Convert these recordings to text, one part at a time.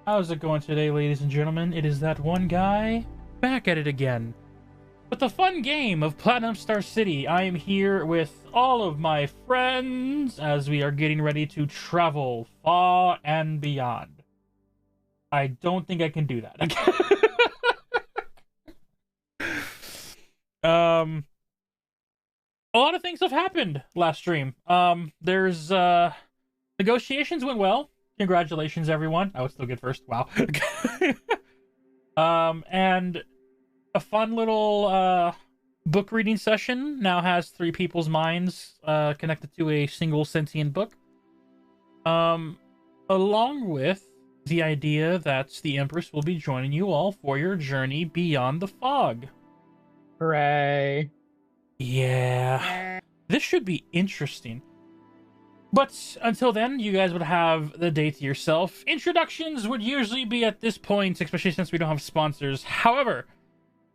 How's it going today, ladies and gentlemen? It is that one guy back at it again with the fun game of Platinum Star City. I am here with all of my friends as we are getting ready to travel far and beyond. I don't think I can do that. A lot of things have happened last stream. There's negotiations went well. Congratulations, everyone. I was still good first. Wow. And a fun little book reading session now has 3 people's minds connected to a single sentient book. Along with the idea that the Empress will be joining you all for your journey beyond the fog. Hooray. Yeah. This should be interesting. But until then, you guys would have the day to yourself. Introductions would usually be at this point, especially since we don't have sponsors. However,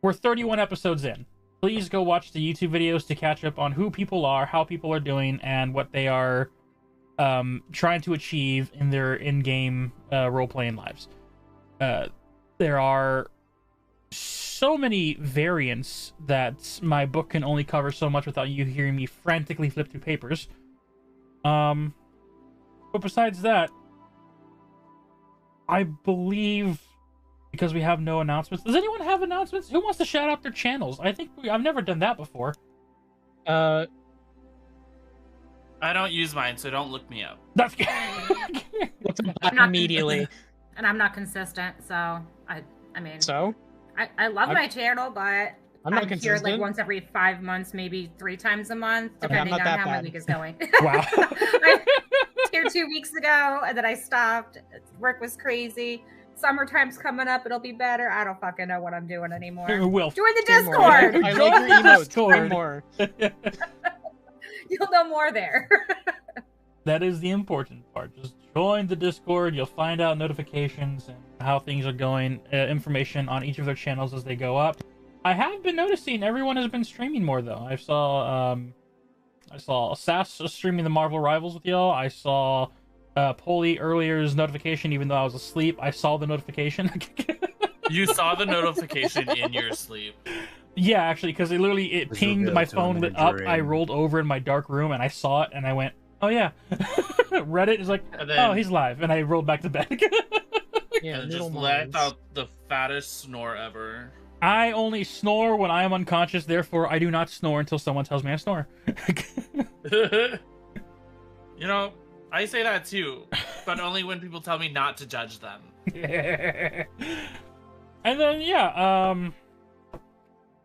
we're 31 episodes in. Please go watch the YouTube videos to catch up on who people are, how people are doing, and what they are trying to achieve in their in-game role-playing lives. There are so many variants that my book can only cover so much without you hearing me frantically flip through papers. But besides that, I believe, because we have no announcements. Does anyone have announcements? Who wants to shout out their channels? I've never done that before. I don't use mine, so don't look me up. That's Immediately. And I'm not consistent, so I mean. So? I love my channel, but I'm not here consistent. like once every 5 months, maybe 3 times a month, depending on how my week is going. Wow. I was here 2 weeks ago, and then I stopped. Work was crazy. Summertime's coming up. It'll be better. I don't fucking know what I'm doing anymore. Will. Join the Say more. Discord. I like your emotes. Say more. You'll know more there. That is the important part. Just join the Discord. You'll find out notifications and how things are going, information on each of their channels as they go up. I have been noticing everyone has been streaming more though. I saw Sass streaming the Marvel Rivals with y'all. I saw Polly earlier's notification, even though I was asleep. I saw the notification. You saw the notification in your sleep. Yeah, actually, because it pinged, my phone lit up. I rolled over in my dark room and I saw it and I went, oh yeah. Reddit is like, And then, oh, he's live, and I rolled back to bed. Yeah, and little just let minds. out the fattest snore ever. I only snore when I am unconscious, therefore I do not snore until someone tells me I snore. You know, I say that too, but only when people tell me not to judge them. And then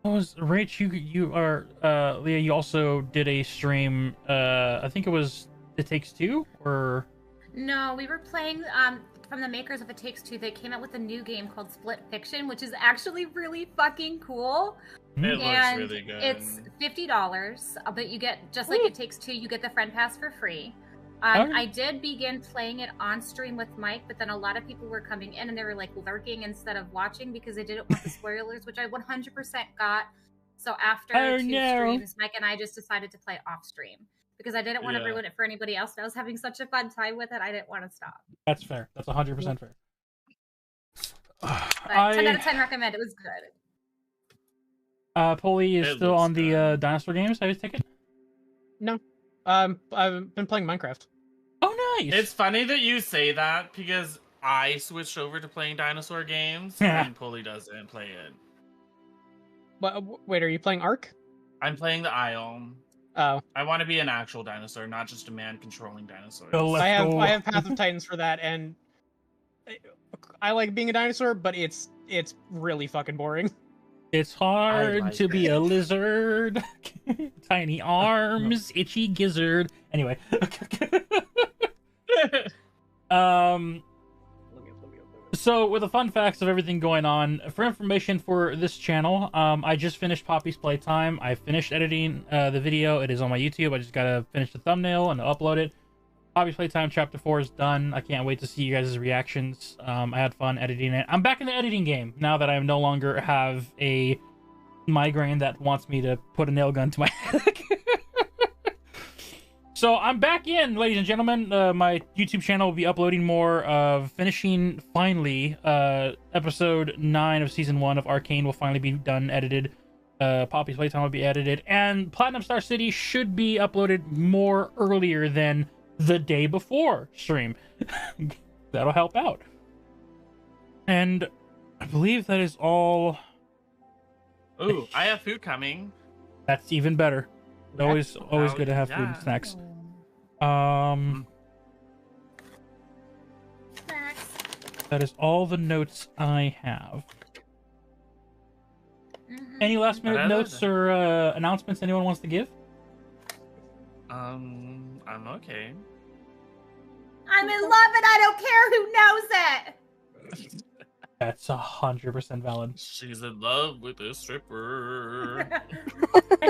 what was Rach? You are Leah. You also did a stream. I think it was It Takes Two, or No, we were playing from the makers of It Takes Two. They came out with a new game called Split Fiction, which is actually really fucking cool. It And looks really good. it's $50, but you get, just like It Takes Two, you get the friend pass for free. Okay. I did begin playing it on stream with Mike, but then a lot of people were coming in and they were like lurking instead of watching because they didn't want the spoilers, which I 100% got. So after 2 streams, Mike and I just decided to play off stream because I didn't want to ruin it for anybody else. And I was having such a fun time with it, I didn't want to stop. That's fair. That's 100% fair. But 10 out of 10 recommend. It was good. Polly is It still looks on the good. dinosaur games. Have you taken? No. I've been playing Minecraft. Oh, nice. It's funny that you say that because I switched over to playing dinosaur games and Pulley doesn't play it. But wait, are you playing Ark? I'm playing the Isle. Oh, I want to be an actual dinosaur, not just a man controlling dinosaurs. Oh, let's I go. have Path of Titans for that, and I like being a dinosaur, but it's really fucking boring. It's hard like to be a lizard. Tiny arms, itchy gizzard. Anyway. So with the fun facts of everything going on, for information for this channel, I just finished Poppy's Playtime. I finished editing the video. It is on my YouTube. I just gotta finish the thumbnail and upload it. Poppy's Playtime Chapter 4 is done. I can't wait to see you guys' reactions. I had fun editing it. I'm back in the editing game now that I no longer have a migraine that wants me to put a nail gun to my head. So I'm back in, ladies and gentlemen. My YouTube channel will be uploading more of finishing, finally, episode 9 of season 1 of Arcane will finally be done, edited. Poppy's Playtime will be edited, and Platinum Star City should be uploaded more earlier than the day before stream. That'll help out. And I believe that is all. Ooh, I have food coming. That's even better. Always good to have food and snacks. That is all the notes I have. Any last minute notes or announcements anyone wants to give? I'm okay. I'm in love and I don't care who knows it. That's 100% valid. She's in love with a stripper.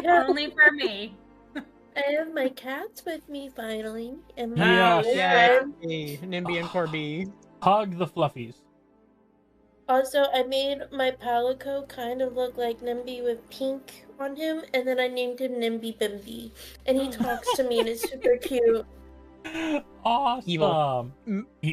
Only for me. I have my cats with me finally. And Yeah. Nimby and Corby. Hug the fluffies. Also, I made my Palico kind of look like Nimby with pink on him, and then I named him Nimby Bimby. And he talks to me and it's super cute. Awesome. Evil.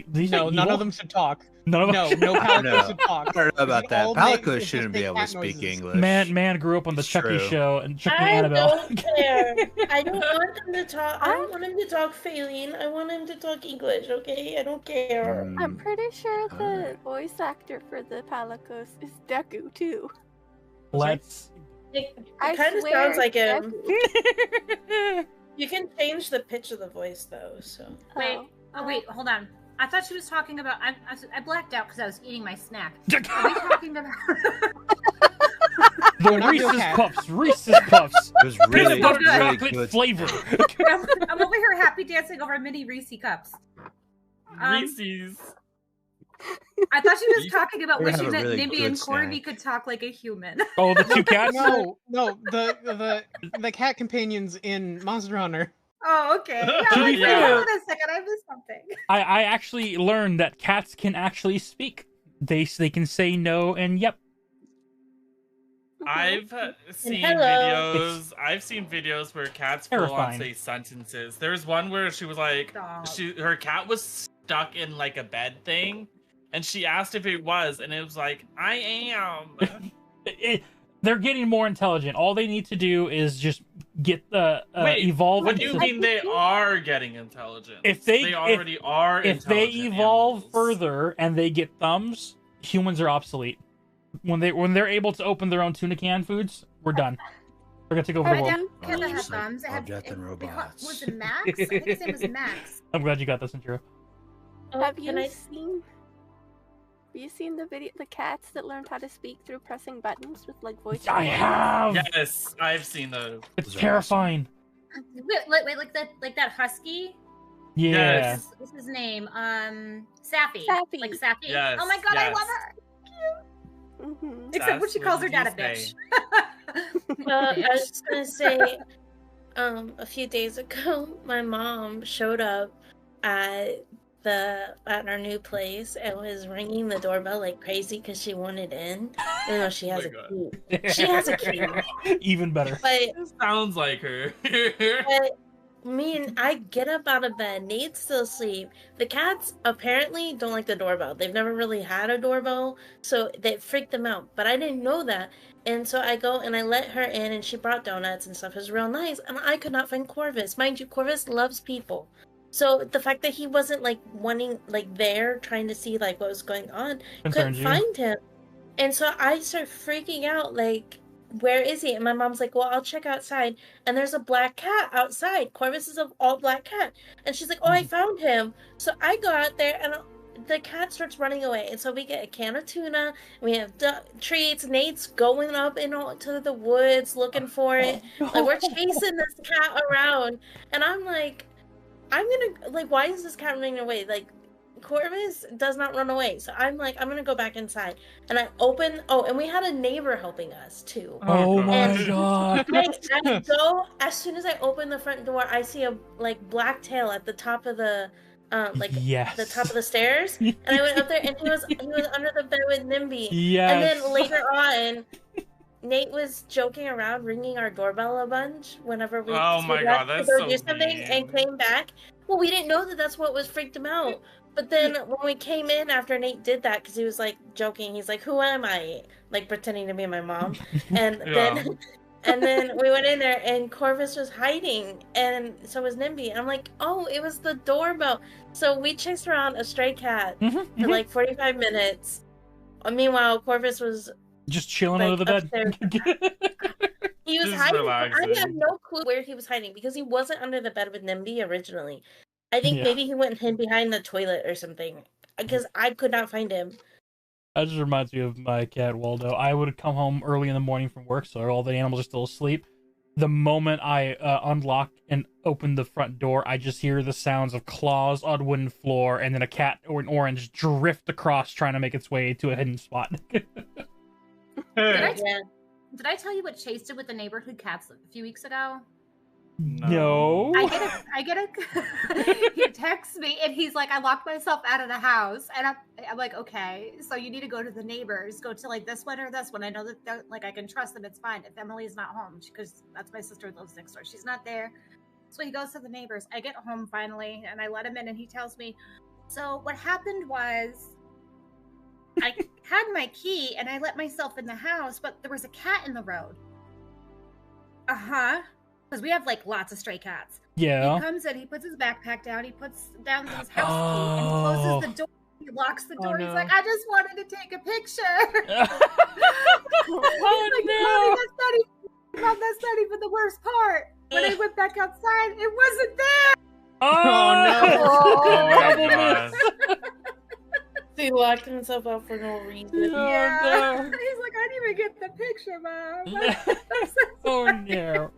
These No, are none evil? of them should talk. None of them. No Palico No. should talk. I don't know about that. All they- Palico it's shouldn't just be able to cat speak noises. English. Man grew up on the It's Chucky true. show and Chucky I Annabelle. don't care. I don't want him to talk. I don't want him to talk Faline. I want him to talk English, okay? I don't care. I'm pretty sure the Alright. voice actor for the Palicos is Deku too. Let's. It I kind of swear sounds like it's him. Deku. You can change the pitch of the voice, though, so. Wait, Oh. wait, hold on. I thought she was talking about. I blacked out because I was eating my snack. Are we talking about? The not real Reese's cat. Puffs. Reese's Puffs. It was really, Peanut butter really chocolate good. flavor. I'm over here happy dancing over mini Reese cups. Reese's. I thought she was talking about We're gonna wishing have a that really Nimby good and Corby snack. could talk like a human. Oh, the two cats? No, the cat companions in Monster Hunter. Oh, okay. Yeah, To I be was like, fair- hold on a second, I missed something. I actually learned that cats can actually speak. They can say no and yep. I've seen hello. videos. I've seen videos where cats full on Terrifying. say sentences. There's one where she was like, Stop. her cat was stuck in like a bed thing, and she asked if it was, and it was like, I am. They're getting more intelligent. All they need to do is just get Wait, evolve. What do you into- mean they are getting intelligent? If they- already are, If they intelligent evolve animals. further and they get thumbs, humans are obsolete. When they're able to open their own tuna can foods, we're done. We're gonna take over the I world. didn't care that had just like thumbs. It had, object and robots. Was it Max? I think his name was Max. I'm glad you got this, Intro. Oh, Have can you I- seen? Have you seen the video? The cats that learned how to speak through pressing buttons with like voice. I recording? have. Yes, I've seen those. It's Those are terrifying. Wait, like that husky? Yeah. Yes. What's his name? Sappy. Sappy. Like Sappy. Yes, Oh my god, I yes. love her. Mhm. Except when she Sass, calls what her did dad a you bitch. say? I was just gonna say, a few days ago, my mom showed up at our new place and was ringing the doorbell like crazy because she wanted in. You know, she has Oh my a key. She has a key. Even better. But It sounds like her. me and I get up out of bed. Nate's still asleep. The cats apparently don't like the doorbell. They've never really had a doorbell, so that freaked them out. But I didn't know that. And so I go and I let her in, and she brought donuts and stuff. It was real nice. And I could not find Corvus. Mind you, Corvus loves people. So the fact that he wasn't like wanting, like there, trying to see like what was going on, Concerns couldn't you. find him. And so I start freaking out, like, where is he? And my mom's like, well, I'll check outside. And there's a black cat outside. Corvus is an all black cat. And she's like, oh, I found him. So I go out there and the cat starts running away. And so we get a can of tuna. We have treats. Nate's going up into the woods looking for it. Like, we're chasing this cat around. And I'm like, why is this cat running away? Like, Corvus does not run away. So I'm like, I'm gonna go back inside. And I open, and we had a neighbor helping us too. Oh my And- god. I go, as soon as I open the front door, I see a like black tail at the top of the yes. the top of the stairs. And I went up there and he was under the bed with Nimby. Yes. And then later on, Nate was joking around, ringing our doorbell a bunch whenever we Oh my God, that's go so do something, mean. and came back. Well, we didn't know that that's what was freaked him out. But then when we came in after Nate did that, because he was like joking, he's like, "Who am I?" Like pretending to be my mom, and then. And then we went in there, and Corvus was hiding, and so was Nimby. I'm like, oh, it was the doorbell. So we chased around a stray cat for like 45 minutes. Meanwhile, Corvus was just chilling like, under the bed. He was Just hiding. relaxing. I have no clue where he was hiding because he wasn't under the bed with Nimby originally. I think Yeah. maybe he went and hid behind the toilet or something because I could not find him. That just reminds me of my cat Waldo. I would come home early in the morning from work, so all the animals are still asleep. The moment I unlock and open the front door, I just hear the sounds of claws on wooden floor, and then a cat or an orange drift across, trying to make its way to a hidden spot. Did I tell you what Chase did with the neighborhood cats a few weeks ago? No. I get a he texts me and he's like, I locked myself out of the house, and I'm like, okay, so you need to go to the neighbors, go to like this one or this one. I know that like I can trust them. It's fine if Emily's not home, because that's my sister who lives next door. She's not there, so he goes to the neighbors. I get home finally, and I let him in, and he tells me, so what happened was I had my key and I let myself in the house, but there was a cat in the road. Because we have like lots of stray cats. Yeah. He comes in, he puts his backpack down, he puts down his house key, and he closes the door. He locks the door. No. He's like, I just wanted to take a picture. Oh, like, no. Mom, that's not even the worst part. When I went back outside, it wasn't there. Oh, my double God. miss. He locked himself out for no reason. Yeah. no. He's like, I didn't even get the picture, Mom. Oh no.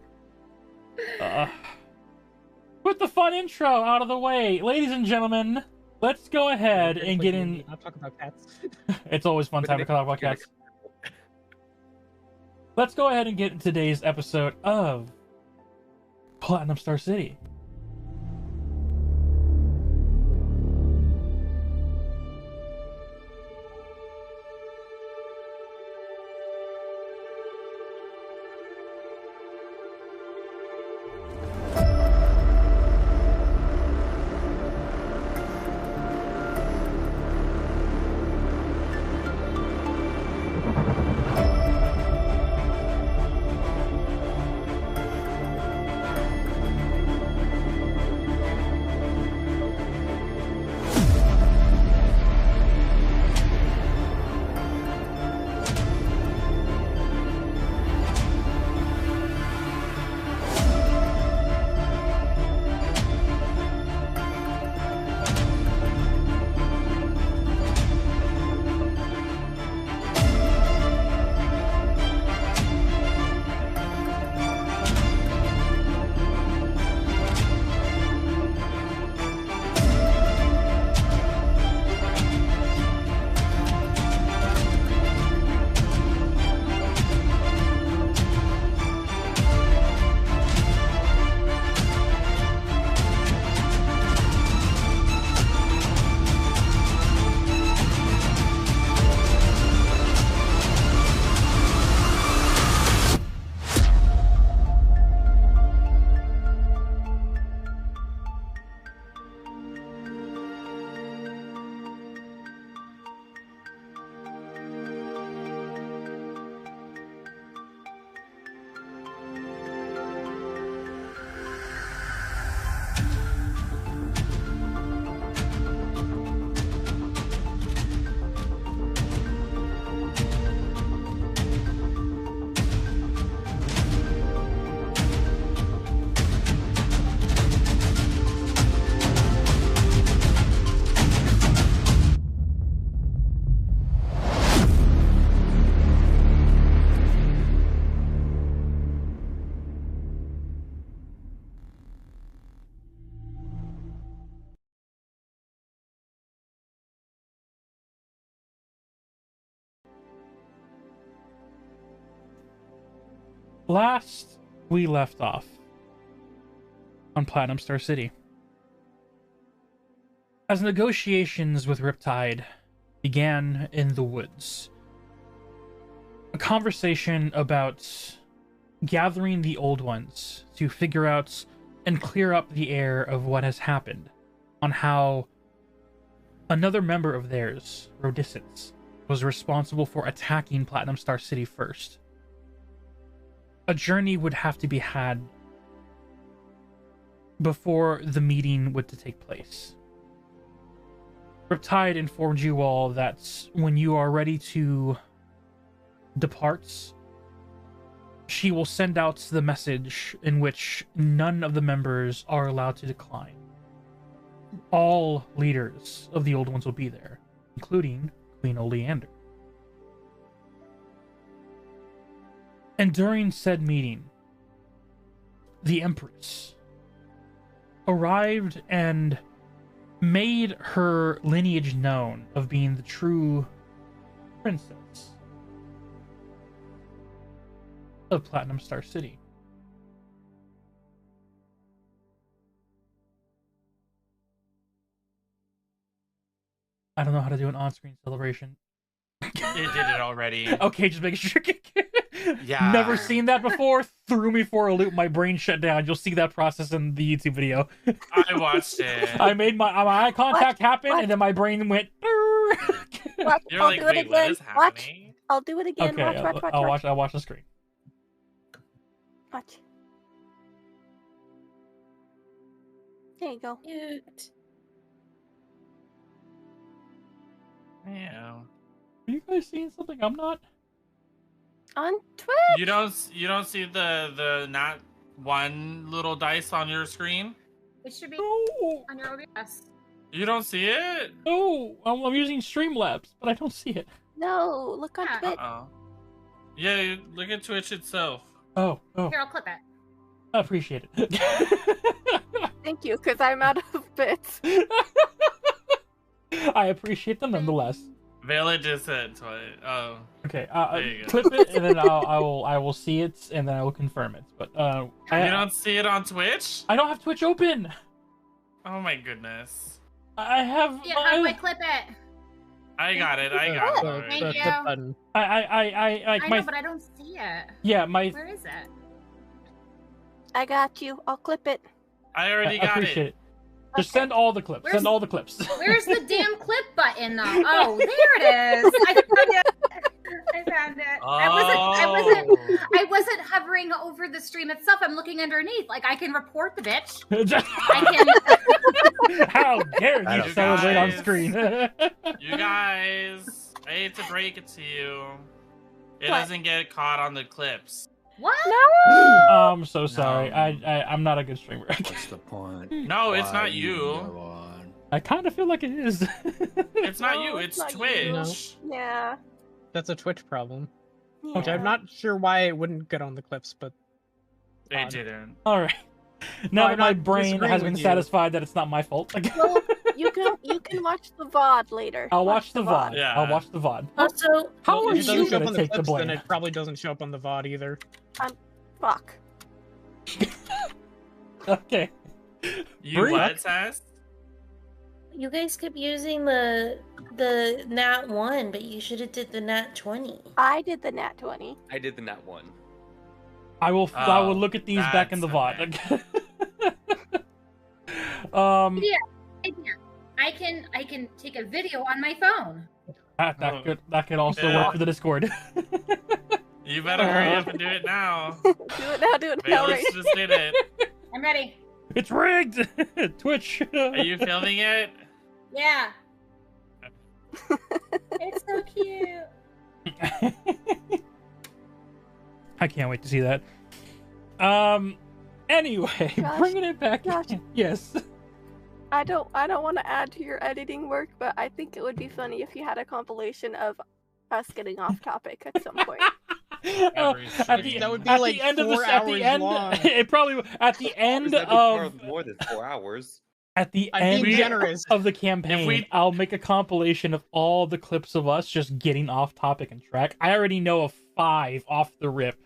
Put the fun intro out of the way. Ladies and gentlemen, let's go ahead and get in. I'll talk about cats. It's always fun time to talk about cats. Let's go ahead and get into today's episode of Platinum Star City. Last we left off on Platinum Star City, as negotiations with Riptide began in the woods. a conversation about gathering the old ones to figure out and clear up the air of what has happened, on how another member of theirs, Rhodicits, was responsible for attacking Platinum Star City first. A journey would have to be had before the meeting would to take place. Riptide informed you all that when you are ready to depart, she will send out the message in which none of the members are allowed to decline. All leaders of the old ones will be there, including Queen Oleander. And during said meeting, the Empress arrived and made her lineage known of being the true princess of Platinum Star City. I don't know how to do an on-screen celebration. It did it already. Okay, just making sure. Yeah. Never seen that before. Threw me for a loop. My brain shut down. You'll see that process in the YouTube video. I watched it. I made my eye contact happen, and then my brain went. Watch, You're I'll like, do it wait, what again. is Watch. happening? I'll do it again. Okay, Watch. I'll watch the screen. Watch. There you go. Cute. Yeah. Are you guys seeing something I'm not? On Twitch. You don't see the not one little dice on your screen? It should be No, on your OBS. You don't see it? no. I'm using Streamlabs, but I don't see it. No, look on Yeah. Twitch. Uh-oh. Yeah, look at Twitch itself. Oh, Here, I'll clip it. I appreciate it. Thank you, because I'm out of bits. I appreciate them nonetheless. Vela just said twice. Oh. Okay, There you go. clip it, and then I will see it, and then I will confirm it. But You don't see it on Twitch? I don't have Twitch open. Oh my goodness. I have. Yeah, how do I clip it? I got it. I got The- it. Thank the you. clip button. I I my know, but I don't see it. yeah my. Where is it? I got you. I'll clip it. I already I got appreciate it. it. Just Okay. send all the clips. Where's- Send all the clips. Where's the damn clip button though? Oh, there it is. I found it. I found it. Oh. I wasn't hovering over the stream itself. I'm looking underneath. Like I can report the bitch. I can. How dare you You celebrate on guys. screen? You guys, I hate to break it to you. It What? doesn't get caught on the clips. What? I'm so sorry. No. I'm not a good streamer. What's the point? No, it's Why not you. go on? I kind of feel like it is. It's not No, you, it's it's not Twitch. you. Yeah. That's a Twitch problem. Yeah. Which I'm not sure why it wouldn't get on the clips, but It Odd. didn't. All right. Now that I'm my not brain disagreeing has been with you. satisfied that it's not my fault, Well, you can watch the VOD later. I'll watch the VOD. Yeah. I'll watch the VOD. Also, How well, are if it doesn't you show up gonna on the take the clips, then blame? it probably doesn't show up on the VOD either. Fuck. Okay. You Brie? what, Sass? you guys kept using the nat 1, but you should have did the nat 20. I did the nat 20. I did the nat one. I will Oh, look at these back in the that's VOD. I can take a video on my phone. that could also Yeah. work for the Discord. You better hurry up and do it now. Do it now, Velas right? just did it. I'm ready. It's rigged. Twitch. Are you filming it? Yeah. It's so cute. I can't wait to see that. Anyway, Josh, bringing it back. Josh. Yes. I don't want to add to your editing work, but I think it would be funny if you had a compilation of us getting off topic at some point. Every At the, stream. That would be at like the end of 4 at the hours end, long. it probably at the end That'd be of more than 4 hours. at the I'm end being generous. of the campaign, If we- I'll make a compilation of all the clips of us just getting off topic and track. I already know of 5 off the rip.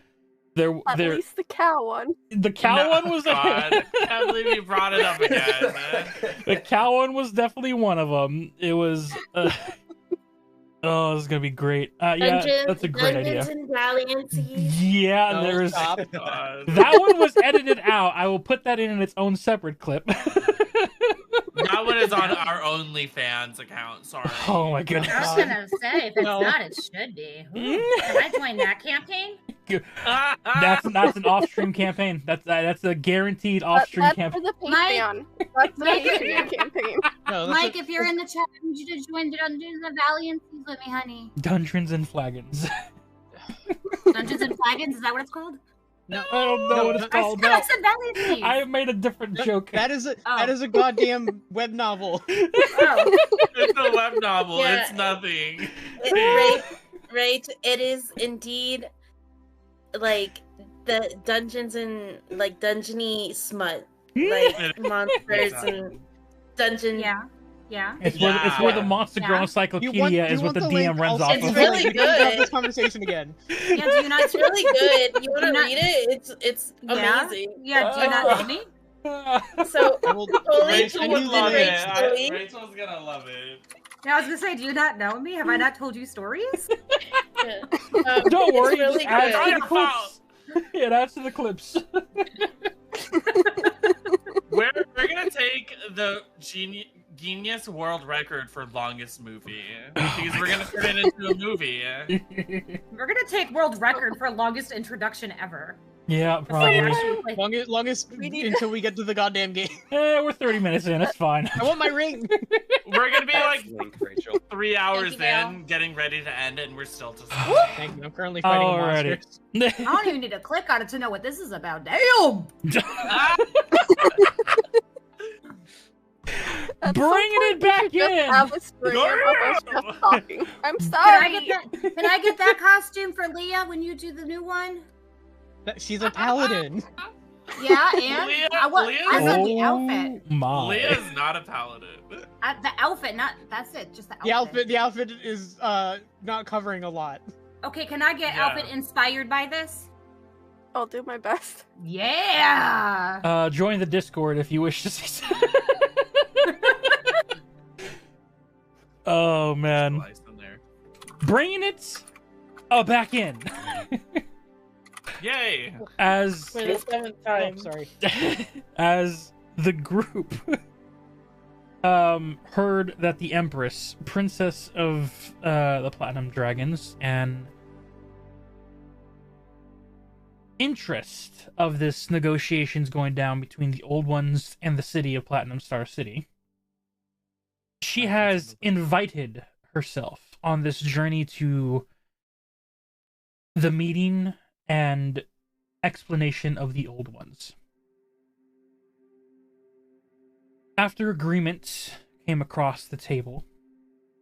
At There, least the cow one. the cow No, one was God. I can't believe you brought it up again, man. the cow one was definitely one of them. It was Oh, this is gonna be great. Yeah, that's a great Dungeons idea. and Valiancies. Yeah, No, there's stop. God. that one was edited out. I will put that in its own separate clip. That one is on our OnlyFans account. Sorry. Oh my goodness. I was gonna say, if it's No. not, it should be. Ooh, can I join that campaign? That's an off-stream campaign. That's a guaranteed off-stream That's campaign. for the Mike- Patreon. That's the Mike- Patreon campaign. No, that's Mike, if you're in the chat, I need you to join Dungeons and Valiancies with me, honey. Dungeons and Flagons. Dungeons and Flagons, is that what it's called? no, I don't know No, what it's I called. I No. said Valiancies. I have made a different joke. that is Oh. a goddamn web novel. Oh, It's a web novel. Yeah. It's nothing. Right. It is indeed like the dungeons and like dungeony smut, like monsters and dungeon. yeah, yeah. It's where the Monster Girl Yeah. Encyclopedia is what the DM link? runs I'll off send of. It's really you the link. We're gonna have good. this conversation again. Yeah, do you not? It's really good. You want to Not- read it? It's Yeah? amazing. Yeah, do you not know me? So I will- totally Rachel would and love Rach it. silly. Rachel's gonna love it. Yeah, I was gonna say, do you not know me? Have I not told you stories? Yeah. Don't worry, it's really just add good. to the clips. It adds to the clips. We're gonna take the Guinness World Record for longest movie because we're gonna turn it into a movie. We're gonna take world record for longest introduction ever. Yeah, Before you probably. actually play- Longest We need- until we get to the goddamn game. We're 30 minutes in. It's fine. I want my ring. We're gonna be like Link, Rachel. 3 hours you, Dale. in, getting ready to end, and we're still just. Thank you. I'm currently fighting a Alrighty. monster. I don't even need to click on it to know what this is about. Damn! At some Bringing point, it back we should just in. Have a stream of us Damn! just talking. I'm Can sorry. I get that costume for Leah when you do the new one? She's a paladin. Yeah, and Leah- I want the outfit. Oh my. Leah's not a paladin. The outfit, not that's it. Just the outfit. The outfit is not covering a lot. Okay, can I get Yeah. outfit inspired by this? I'll do my best. Yeah. Join the Discord if you wish to see. Oh man, Slice in there. bringing it back in Yay! as For the 7th Oh, time. sorry. as the group heard that the Empress, Princess of the Platinum Dragons, and interest of this negotiations going down between the Old Ones and the city of Platinum Star City. She has invited herself on this journey to the meeting and explanation of the Old Ones. After agreement came across the table,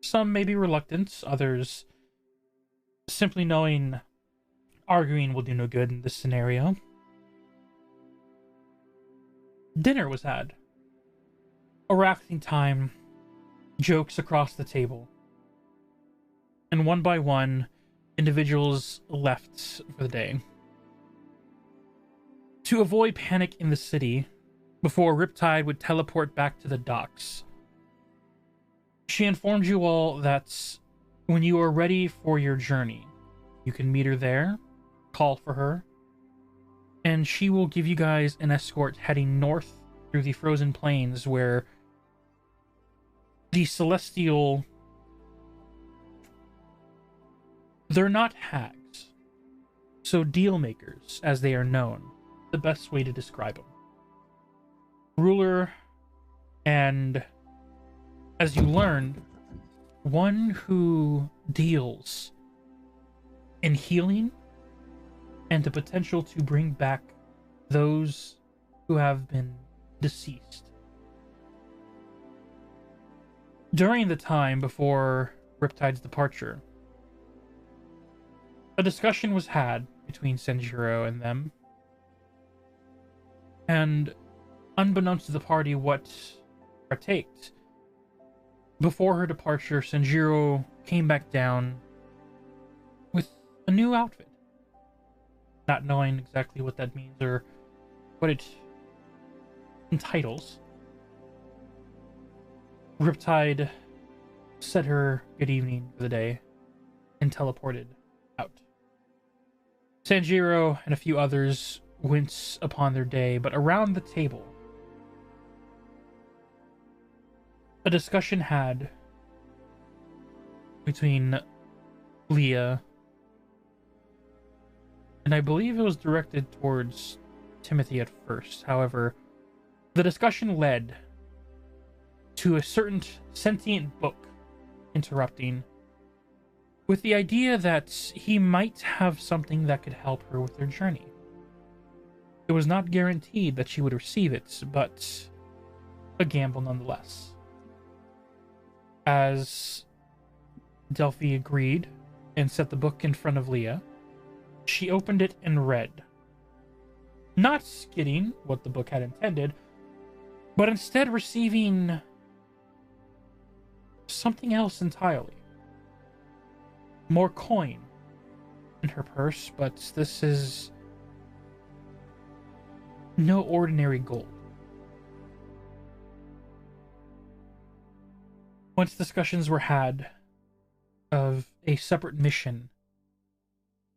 some may be reluctant, others simply knowing arguing will do no good in this scenario. Dinner was had. A relaxing time, jokes across the table. And one by one, individuals left for the day. To avoid panic in the city, before Riptide would teleport back to the docks, she informed you all that when you are ready for your journey, you can meet her there, call for her, and she will give you guys an escort heading north through the frozen plains where the Celestial... They're not hags, so deal makers, as they are known, the best way to describe them. Ruler, and as you learn, one who deals in healing and the potential to bring back those who have been deceased. During the time before Riptide's departure, a discussion was had between Senjiro and them, and unbeknownst to the party what partaked, before her departure, Senjiro came back down with a new outfit, not knowing exactly what that means or what it entitles. Riptide said her good evening for the day and teleported out. Sanjiro and a few others went upon their day, but around the table, a discussion had between Leah, and I believe it was directed towards Timothy at first. However, the discussion led to a certain sentient book interrupting with the idea that he might have something that could help her with their journey. It was not guaranteed that she would receive it, but a gamble nonetheless. As Delphi agreed and set the book in front of Leah, she opened it and read, not getting what the book had intended, but instead receiving something else entirely. More coin in her purse, but this is no ordinary gold. Once discussions were had of a separate mission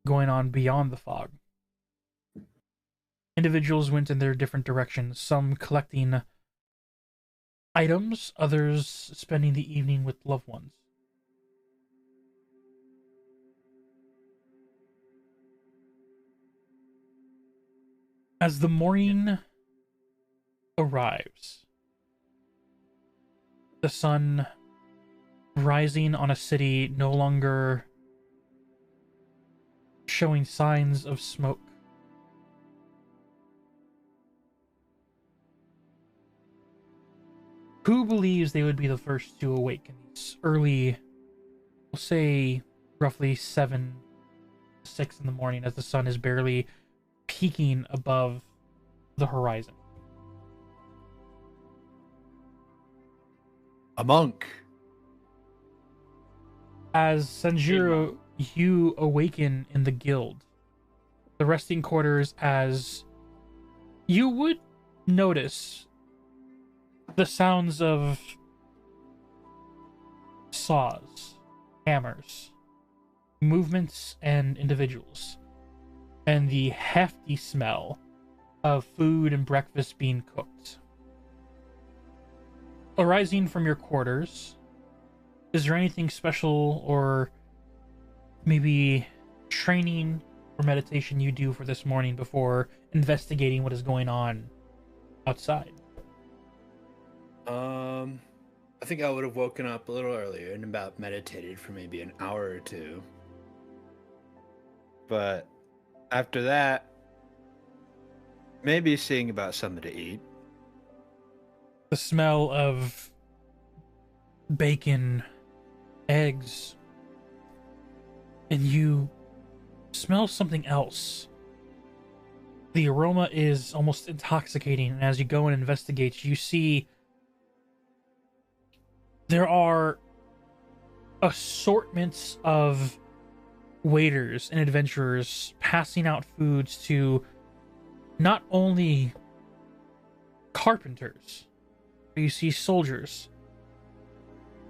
going on beyond the fog, individuals went in their different directions, some collecting items, others spending the evening with loved ones. As the morning arrives, the sun rising on a city no longer showing signs of smoke. Who believes they would be the first to awake in these early, we'll say roughly 7 to 6 in the morning, as the sun is barely peeking above the horizon? A monk. As Sanjiro, you awaken in the guild, the resting quarters, as you would notice the sounds of saws, hammers, movements, and individuals, and the hefty smell of food and breakfast being cooked. Arising from your quarters, is there anything special or maybe training or meditation you do for this morning before investigating what is going on outside? I think I would have woken up a little earlier and about meditated for maybe an hour or two. But after that, maybe seeing about something to eat. The smell of bacon, eggs, and you smell something else. The aroma is almost intoxicating, and as you go and investigate, you see there are assortments of waiters and adventurers passing out foods to not only carpenters, but you see soldiers,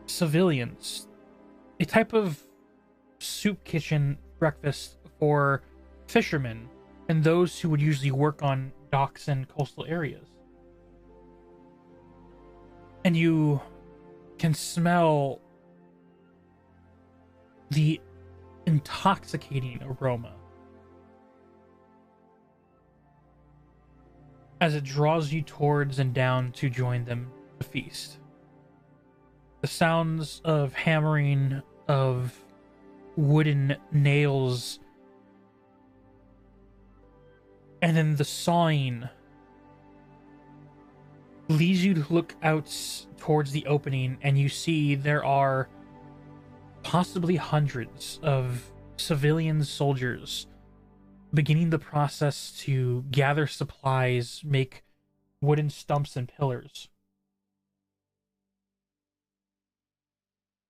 civilians, a type of soup kitchen breakfast for fishermen and those who would usually work on docks and coastal areas. And you can smell the intoxicating aroma as it draws you towards and down to join them to feast. The sounds of hammering of wooden nails, and then the sawing, leads you to look out towards the opening, and you see there are possibly hundreds of civilian soldiers beginning the process to gather supplies, make wooden stumps and pillars.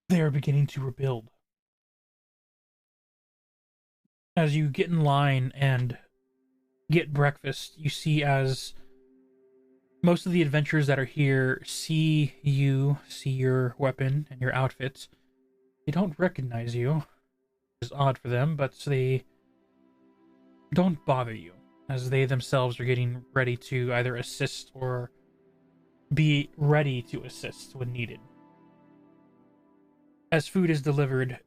They are beginning to rebuild. As you get in line and get breakfast, you see as most of the adventurers that are here see you, see your weapon and your outfits. They don't recognize you. is odd for them, but they don't bother you, as they themselves are getting ready to either assist or be ready to assist when needed. As food is delivered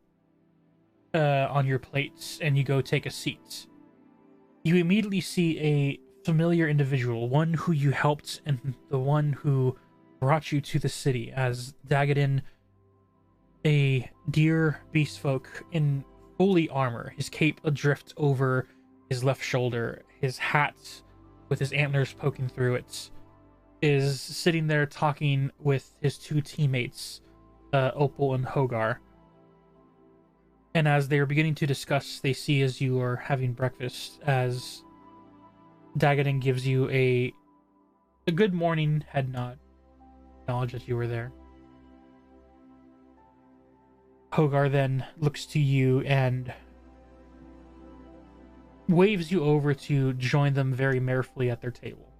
on your plates and you go take a seat, you immediately see a familiar individual, one who you helped and the one who brought you to the city, as Dagadin, a deer beast folk in fully armor, his cape adrift over his left shoulder, his hat with his antlers poking through it, is sitting there talking with his two teammates, Opal and Hogar. And as they are beginning to discuss, they see as you are having breakfast, as Dagadin gives you a good morning head nod, acknowledge that you were there. Hogar then looks to you and waves you over to join them very merrily at their table.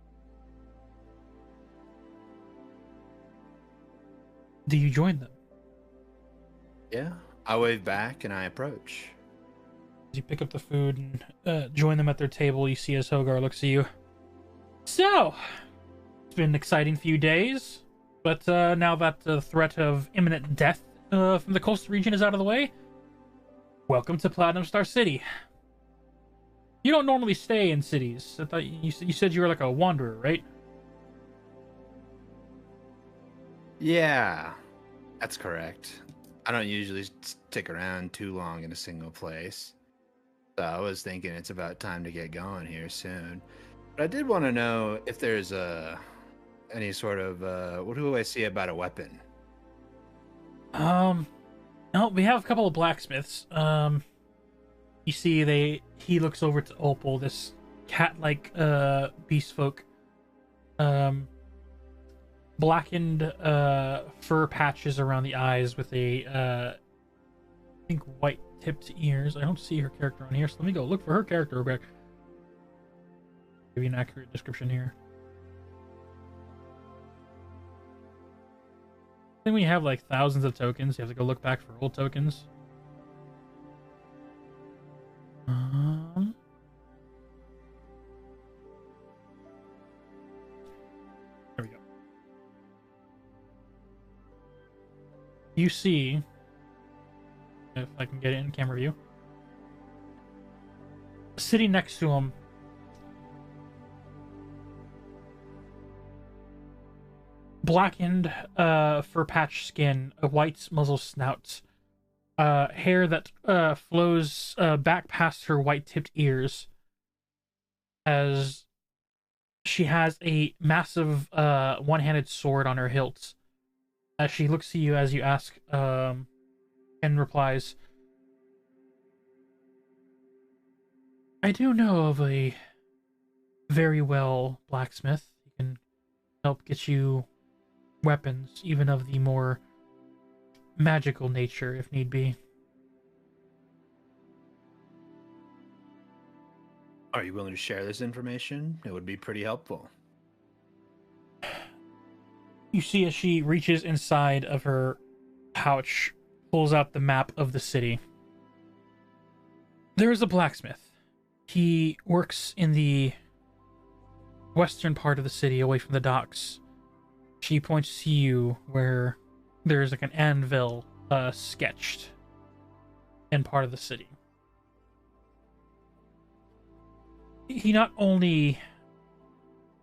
Do you join them? Yeah, I wave back and I approach. As you pick up the food and join them at their table, you see as Hogar looks at you. So, it's been an exciting few days, but now that the threat of imminent death from the coastal region is out of the way, welcome to Platinum Star City. You don't normally stay in cities. I thought you said you were like a wanderer, right? Yeah, that's correct. I don't usually stick around too long in a single place. So I was thinking it's about time to get going here soon. But I did want to know if there's any sort of what do I see about a weapon? No, we have a couple of blacksmiths. You see he looks over to Opal, this cat-like beast folk. Blackened fur patches around the eyes with I think white tipped ears. I don't see her character on here, so let me go look for her character real quick. Give you an accurate description here. I think when you have like thousands of tokens, you have to go look back for old tokens. There we go. You see, if I can get it in camera view, sitting next to him, blackened fur patch skin, a white muzzle snout, hair that flows back past her white tipped ears, as she has a massive one-handed sword on her hilt. As she looks to you as you ask, and replies, I do know of a very well blacksmith. He can help get you weapons, even of the more magical nature, if need be. Are you willing to share this information? It would be pretty helpful. You see as she reaches inside of her pouch, pulls out the map of the city. There is a blacksmith. He works in the western part of the city, away from the docks. She points to you where there's like an anvil sketched in part of the city. He not only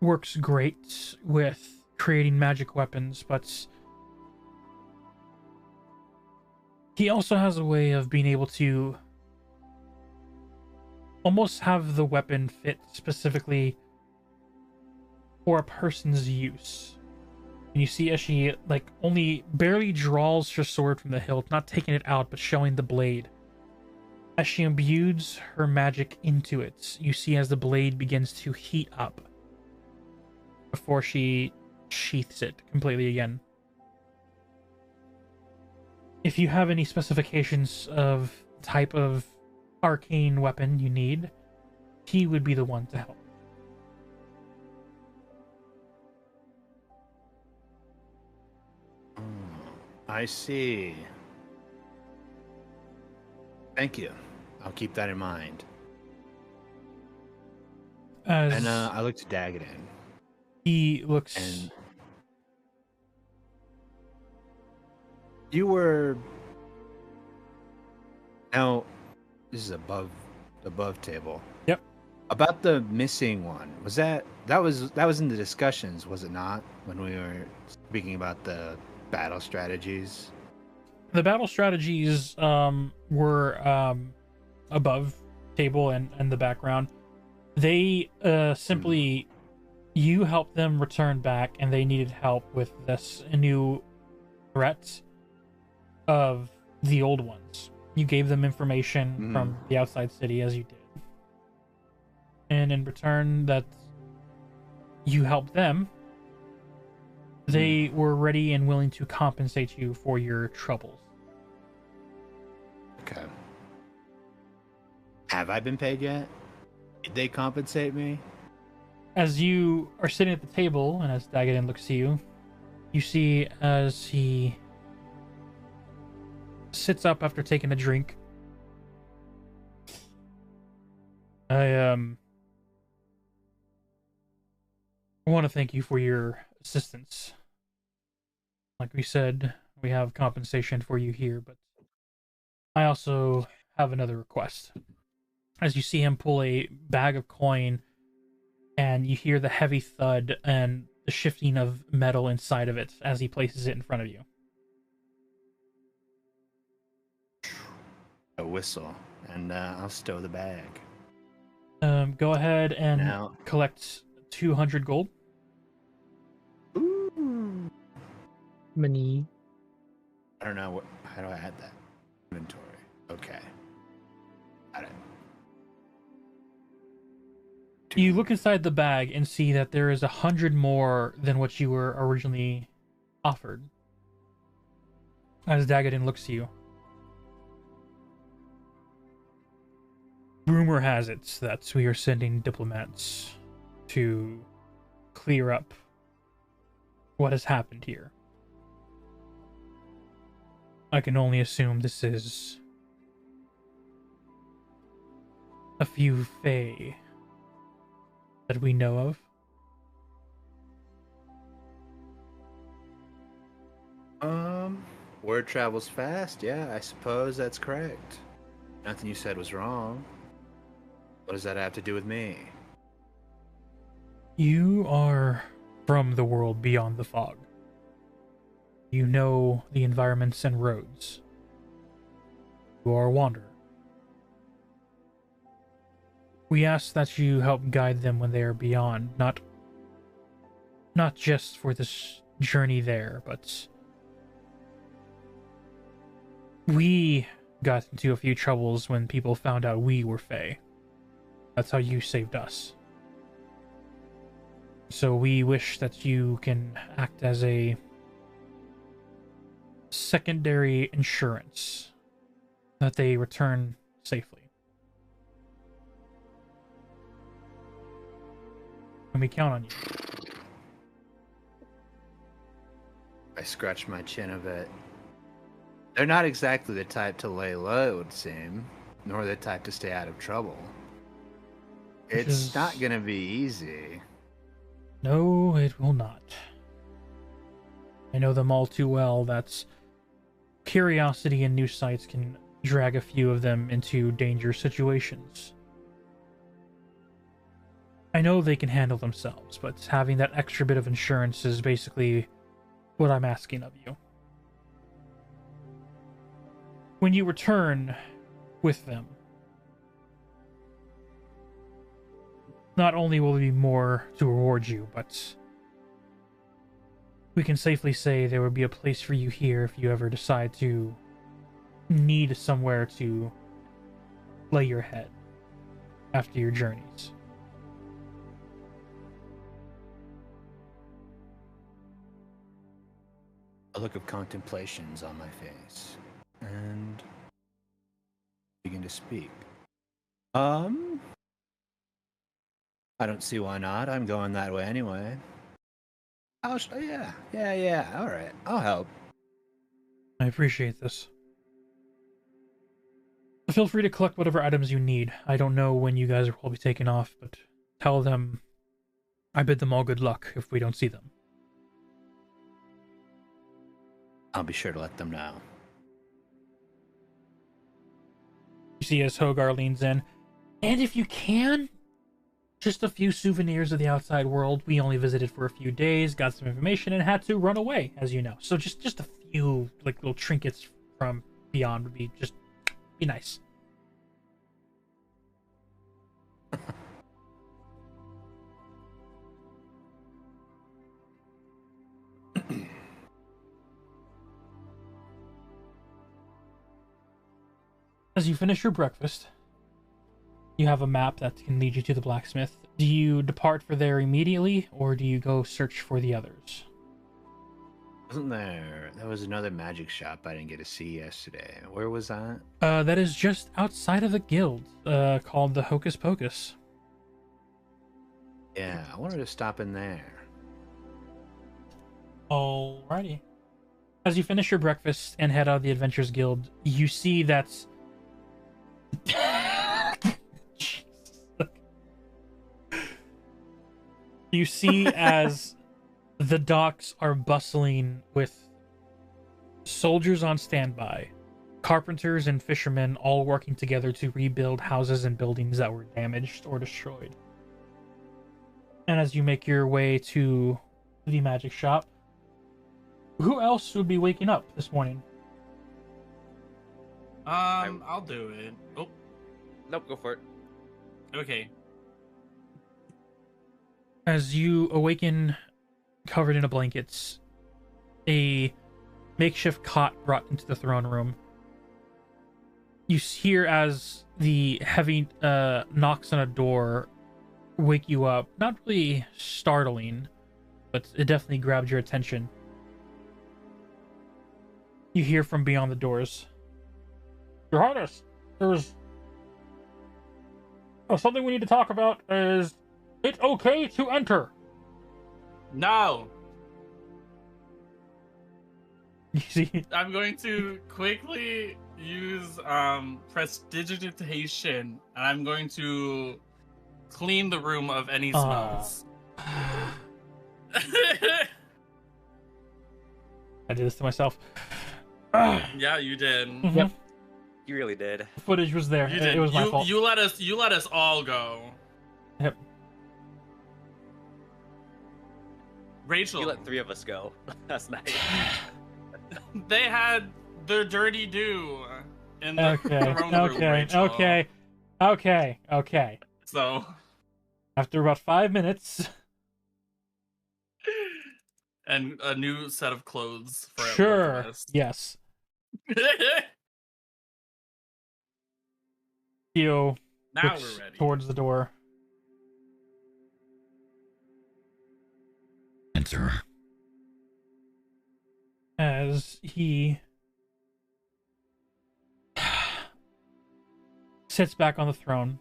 works great with creating magic weapons, but he also has a way of being able to almost have the weapon fit specifically for a person's use. And you see as she like only barely draws her sword from the hilt, not taking it out, but showing the blade. As she imbues her magic into it, you see as the blade begins to heat up before she sheaths it completely again. If you have any specifications of type of arcane weapon you need, he would be the one to help. I see. Thank you. I'll keep that in mind. As And I look to Dagadin. he looks... And you were... Now, this is above table. Yep. About the missing one, that was in the discussions, was it not? When we were speaking about the battle strategies. The battle strategies were above table and the background. They simply, you helped them return back, and they needed help with this new threat of the old ones. You gave them information from the outside city, as you did. And in return that you helped them, they were ready and willing to compensate you for your troubles. Okay. Have I been paid yet? Did they compensate me? As you are sitting at the table, and as Dagadin looks to you, you see as he sits up after taking a drink. I want to thank you for your assistance. Like we said, we have compensation for you here, but I also have another request. As you see him pull a bag of coin, and you hear the heavy thud and the shifting of metal inside of it as he places it in front of you. A whistle, and I'll stow the bag. Go ahead and Now, collect 200 gold. ooh, Money. I don't know how do I add that? Inventory. Okay. Got it. You look inside the bag and see that there is 100 more than what you were originally offered. As Dagadin looks to you. Rumor has it that we are sending diplomats to clear up what has happened here. I can only assume this is a few Fae that we know of. Word travels fast. Yeah, I suppose that's correct. Nothing you said was wrong. What does that have to do with me? You are from the world beyond the fog. You know the environments and roads. You are a wanderer. We ask that you help guide them when they are beyond, not just for this journey there, but we got into a few troubles when people found out we were Fae. That's how you saved us. So we wish that you can act as a secondary insurance that they return safely. Can we count on you? I scratch my chin a bit. They're not exactly the type to lay low, it would seem, nor the type to stay out of trouble. It's not gonna be easy. No, it will not. I know them all too well. That's curiosity and new sights can drag a few of them into dangerous situations. I know they can handle themselves, but having that extra bit of insurance is basically what I'm asking of you. When you return with them, not only will there be more to reward you, but we can safely say there will be a place for you here if you ever decide to need somewhere to lay your head after your journeys. A look of contemplation's on my face, and begin to speak. I don't see why not. I'm going that way anyway. Yeah. All right, I'll help. I appreciate this. Feel free to collect whatever items you need. I don't know when you guys will be taking off, but tell them I bid them all good luck if we don't see them. I'll be sure to let them know. You see as Hogar leans in. And if you can, just a few souvenirs of the outside world. We only visited for a few days, got some information, and had to run away, as you know. So just a few like little trinkets from beyond would be nice. As you finish your breakfast, you have a map that can lead you to the blacksmith. Do you depart for there immediately, or do you go search for the others? Wasn't there was another magic shop I didn't get to see yesterday. Where was that? That is just outside of the guild, called the Hocus Pocus. Yeah, I wanted to stop in there. Alrighty. As you finish your breakfast and head out of the Adventurers Guild, you see that... You see as the docks are bustling with soldiers on standby, carpenters and fishermen all working together to rebuild houses and buildings that were damaged or destroyed. And as you make your way to the magic shop, who else would be waking up this morning? I'll do it. Oh, Nope, go for it. okay. As you awaken covered in blankets, a makeshift cot brought into the throne room. You hear as the heavy knocks on a door wake you up. Not really startling, but it definitely grabbed your attention. You hear from beyond the doors. Your Highness, there's something we need to talk about. Is it okay to enter? No, You see, I'm going to quickly use prestidigitation, and I'm going to clean the room of any smells. I did this to myself. Yeah, you did. Yep. You really did. Footage was there. You did. It was my fault. You let us all go. Yep. Rachel, You let 3 of us go. That's nice. they had their dirty do in the Okay. throne room, Rachel. Okay. So, After about 5 minutes, and a new set of clothes for both sure. of us. Yes. Theo Now looks we're ready. towards the door. Enter. As he sits back on the throne,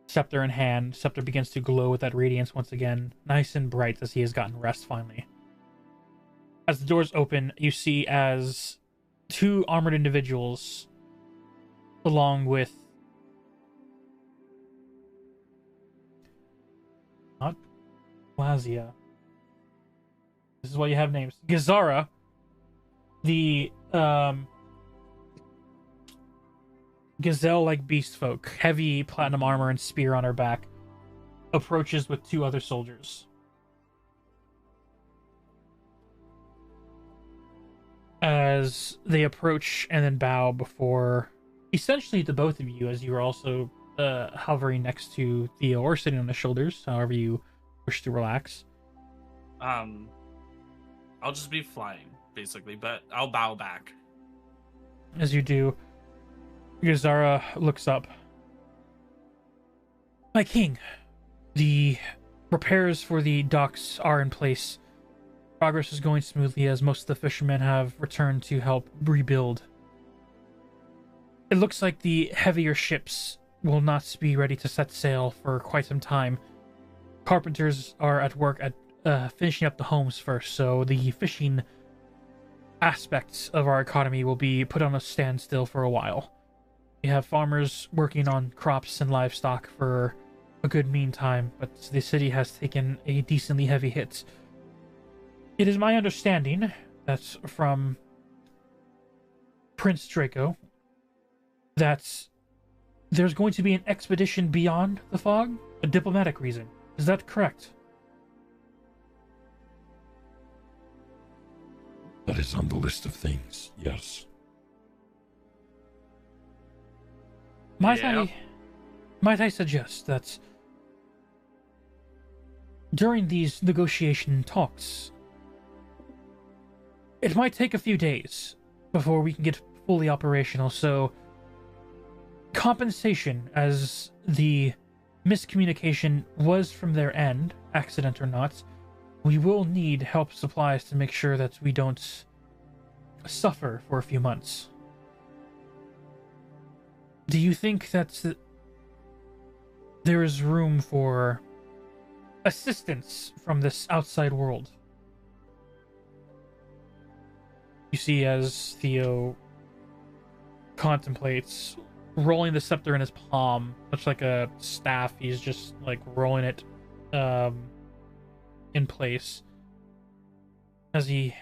scepter in hand. Scepter begins to glow with that radiance once again, nice and bright as he has gotten rest finally. As the doors open, you see as 2 armored individuals, along with not Lazia. This is why you have names. Gazara, the gazelle-like beast folk, heavy platinum armor and spear on her back, approaches with 2 other soldiers. As they approach and then bow before, essentially to both of you, as you are also hovering next to Theo or sitting on his shoulders, however you wish to relax. I'll just be flying, basically, but I'll bow back. As you do, Gazara looks up. My king, the repairs for the docks are in place. Progress is going smoothly as most of the fishermen have returned to help rebuild. It looks like the heavier ships will not be ready to set sail for quite some time. Carpenters are at work at finishing up the homes first, so the fishing aspects of our economy will be put on a standstill for a while. We have farmers working on crops and livestock for a good meantime, but the city has taken a decently heavy hit. It is my understanding that from Prince Draco that there's going to be an expedition beyond the fog, a diplomatic reason. Is that correct? That is on the list of things, yes. Might I suggest that during these negotiation talks, it might take a few days before we can get fully operational, so compensation, as the miscommunication was from their end, accident or not, we will need help supplies to make sure that we don't suffer for a few months. Do you think that there is room for assistance from this outside world? You see, as Theo contemplates rolling the scepter in his palm, much like a staff, he's just like rolling it in place as he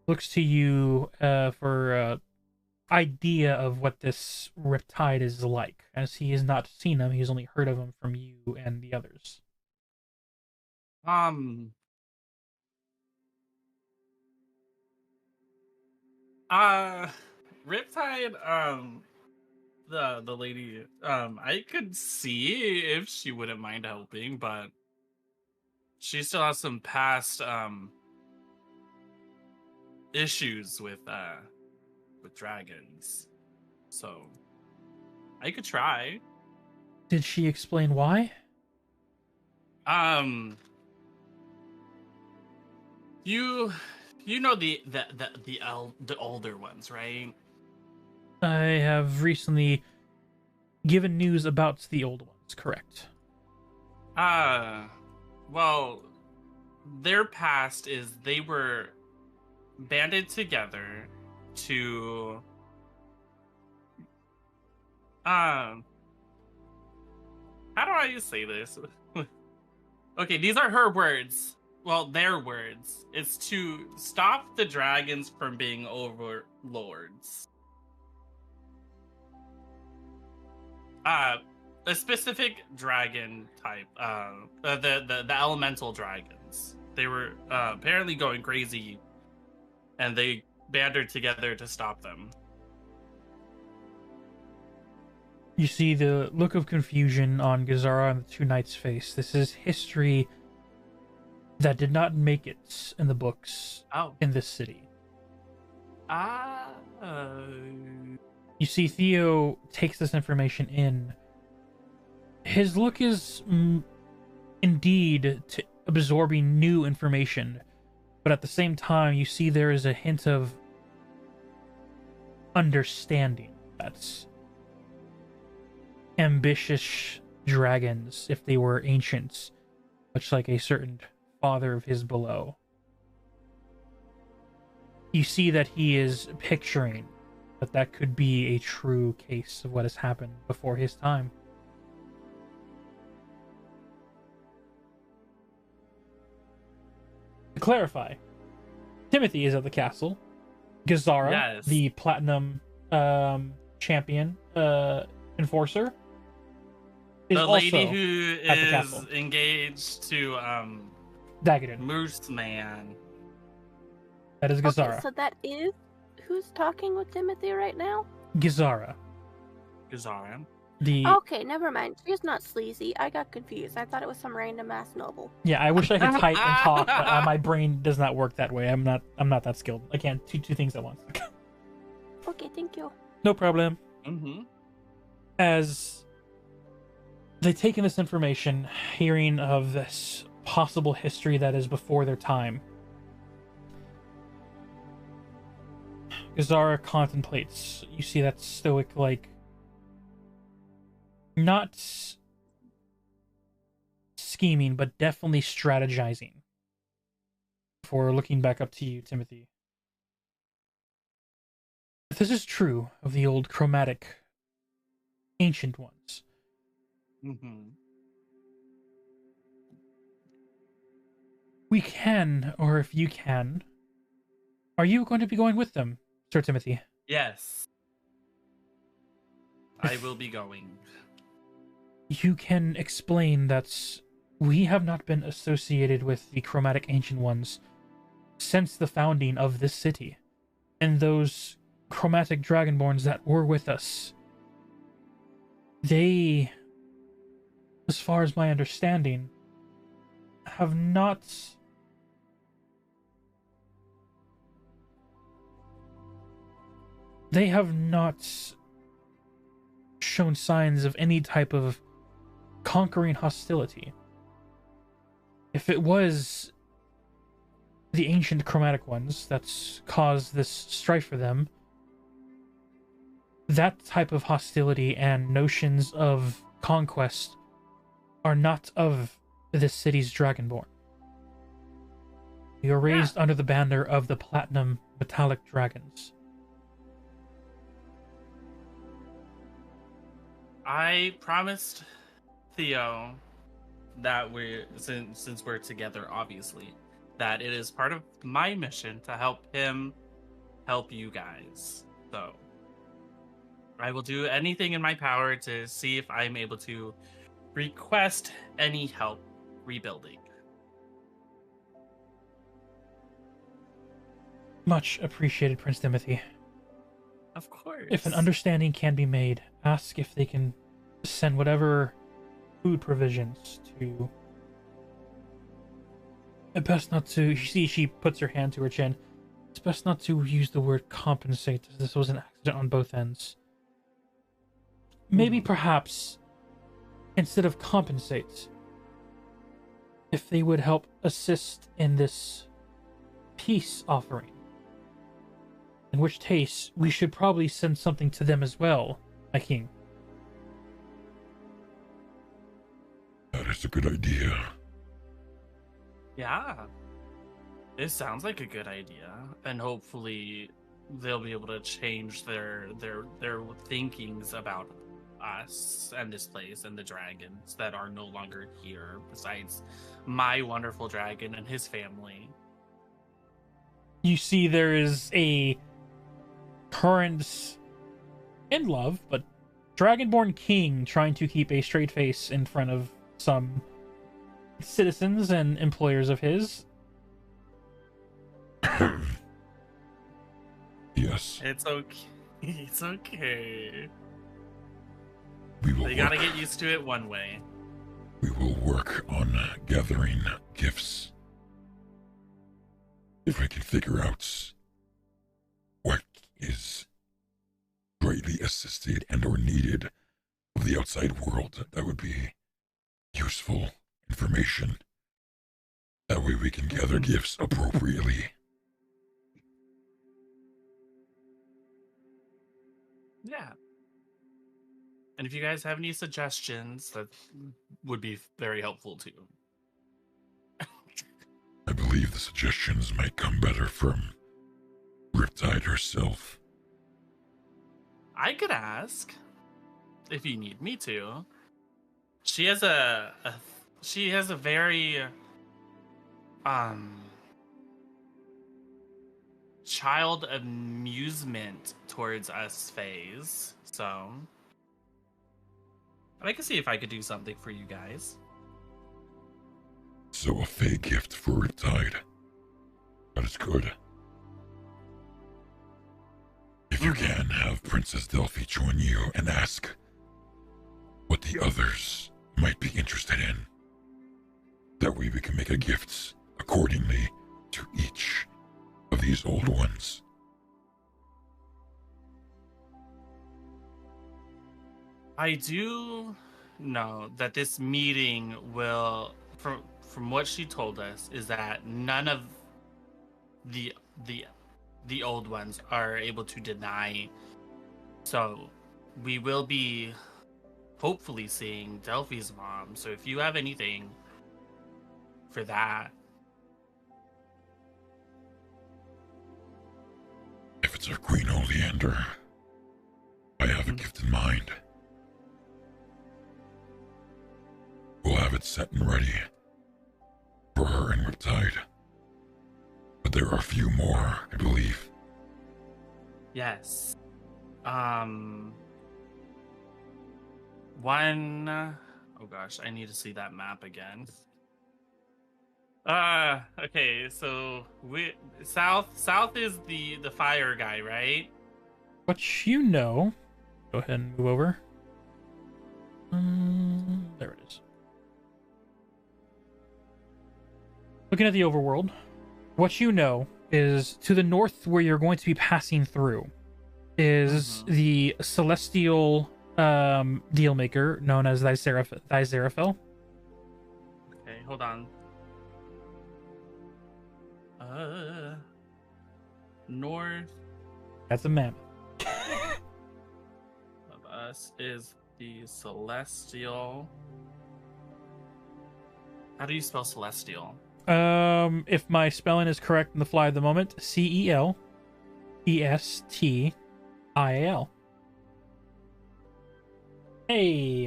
looks to you for idea of what this riptide is like, as he has not seen him. He's only heard of him from you and the others. Riptide, the lady, I could see if she wouldn't mind helping, but she still has some past issues with dragons, so I could try. Did she explain why? You know the older ones, right? I have recently given news about the old ones, correct? Well, their past is they were banded together to how do I say this? Okay, these are her words. Well, their words. It's to stop the dragons from being overlords. A specific dragon type, the elemental dragons. They were apparently going crazy, and they banded together to stop them. You see the look of confusion on Gazara and the two knights' face. This is history that did not make it in the books in this city. You see Theo takes this information in. His look is indeed to absorbing new information, but at the same time you see there is a hint of understanding. That's ambitious dragons, if they were ancients, much like a certain father of his below. You see that he is picturing that could be a true case of what has happened before his time. To clarify, Timothy is at the castle. Gazara, yes, the platinum champion enforcer, is the also lady who at the is castle. engaged to Dagadin. Moose Man. That is Gazara. Okay, so that is who's talking with Timothy right now? Gazara. Gazara. The Okay, never mind. She's not sleazy. I got confused. I thought it was some random ass noble. Yeah, I wish I could type and talk, but my brain does not work that way. I'm not that skilled. I can't do two things at once. Okay, thank you. No problem. Mm-hmm. As they take in this information, hearing of this possible history that is before their time, Gazara contemplates. You see that stoic, like, not scheming, but definitely strategizing. Before looking back up to you, Timothy. If this is true of the old chromatic Ancient Ones. Mm-hmm. We can, or if you can, are you going to be going with them, Sir Timothy? Yes. I will be going. You can explain that we have not been associated with the Chromatic Ancient Ones since the founding of this city. And those Chromatic Dragonborns that were with us, they, as far as my understanding, have not shown signs of any type of conquering hostility. If it was the ancient chromatic ones that's caused this strife for them, that type of hostility and notions of conquest are not of this city's dragonborn. We are raised under the banner of the platinum metallic dragons. I promised Theo that since we're together, obviously, that it is part of my mission to help him help you guys. So I will do anything in my power to see if I'm able to request any help rebuilding. Much appreciated, Prince Timothy. Of course. If an understanding can be made, ask if they can send whatever food provisions to... Best not to... You see, she puts her hand to her chin. It's best not to use the word compensate, as this was an accident on both ends. Maybe, perhaps, instead of compensate, if they would help assist in this peace offering. In which case, we should probably send something to them as well, my king. That is a good idea. Yeah. It sounds like a good idea. And hopefully they'll be able to change their thinkings about us and this place and the dragons that are no longer here, besides my wonderful dragon and his family. You see there is a current in love, but dragonborn king trying to keep a straight face in front of some citizens and employers of his. Yes. It's okay. It's okay. They gotta get used to it one way. We will work on gathering gifts. If I can figure out what is greatly assisted and or needed of the outside world, that would be useful information. That way we can gather gifts appropriately. Yeah. And if you guys have any suggestions, that would be very helpful too. I believe the suggestions might come better from Riptide herself. I could ask if you need me to. She has a very child amusement towards us phase, so I can see if I could do something for you guys. So a fey gift for Riptide. That is good. If you can, have Princess Delphi join you and ask what the others might be interested in. That way we can make a gift accordingly to each of these old ones. I do know that this meeting will, from what she told us, is that none of the old ones are able to deny. So we will be hopefully seeing Delphi's mom. So if you have anything for that. If it's of Queen Oleander, I have a gift in mind. have it set and ready for her and Riptide. But there are a few more, I believe. Yes. One. Oh gosh, I need to see that map again. Okay, so south is the fire guy, right? What you know. Go ahead and move over. There it is. Looking at the overworld, what you know is to the north, where you're going to be passing through, is the celestial deal maker known as Thyzerafel. Okay, hold on. North That's a mammoth. of us is the celestial. How do you spell celestial? If my spelling is correct in the fly of the moment, Celestial. Hey,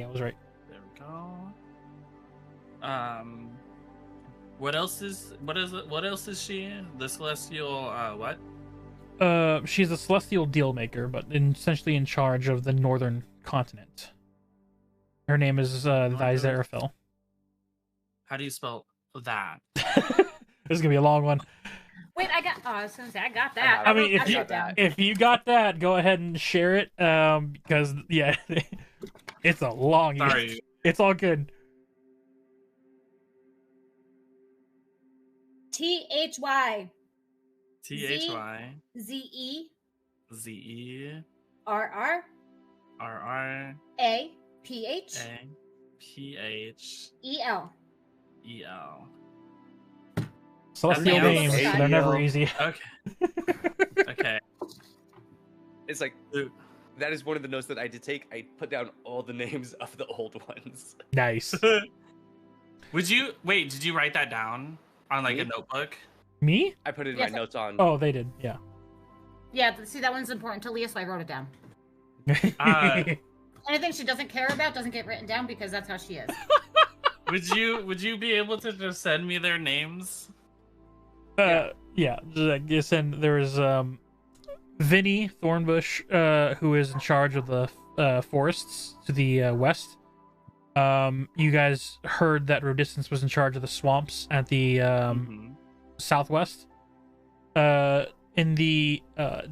I was right. There we go. What else is she? The celestial what? She's a celestial deal maker, but essentially in charge of the northern continent. Her name is Thyzerafel. How do you spell that? This is gonna be a long one. Wait, I was gonna say I got that. I mean, if you got that, go ahead and share it. Because yeah, it's a long. Sorry. It's all good. THY. THY ZE ZE RR RR APH EL. EL. Celestial names, they're never easy. Okay. Okay. It's like that is one of the notes that I did take. I put down all the names of the old ones. Nice. Did you write that down on like a notebook? Me? I put it in my notes on. Oh, they did. Yeah. Yeah, see, that one's important to Leah, so I wrote it down. Anything she doesn't care about doesn't get written down because that's how she is. Would you be able to just send me their names? Yeah. I guess, and there's Vinny Thornbush, who is in charge of the forests to the west. You guys heard that Rodistance was in charge of the swamps at the southwest. In the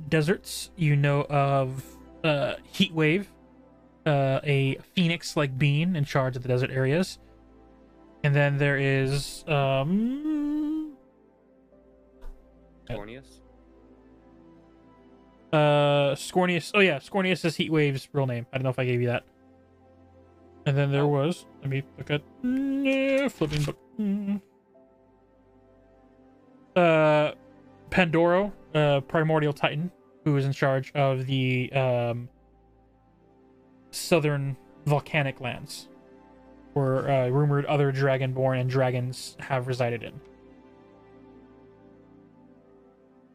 deserts, you know of Heatwave, a phoenix-like being in charge of the desert areas. And then there is Scornius. Scornius. Oh yeah, Scornius is Heatwave's real name. I don't know if I gave you that. And then there was, let me look at flipping book. Pandoro, primordial titan, who is in charge of the southern volcanic lands, where rumored other dragonborn and dragons have resided in.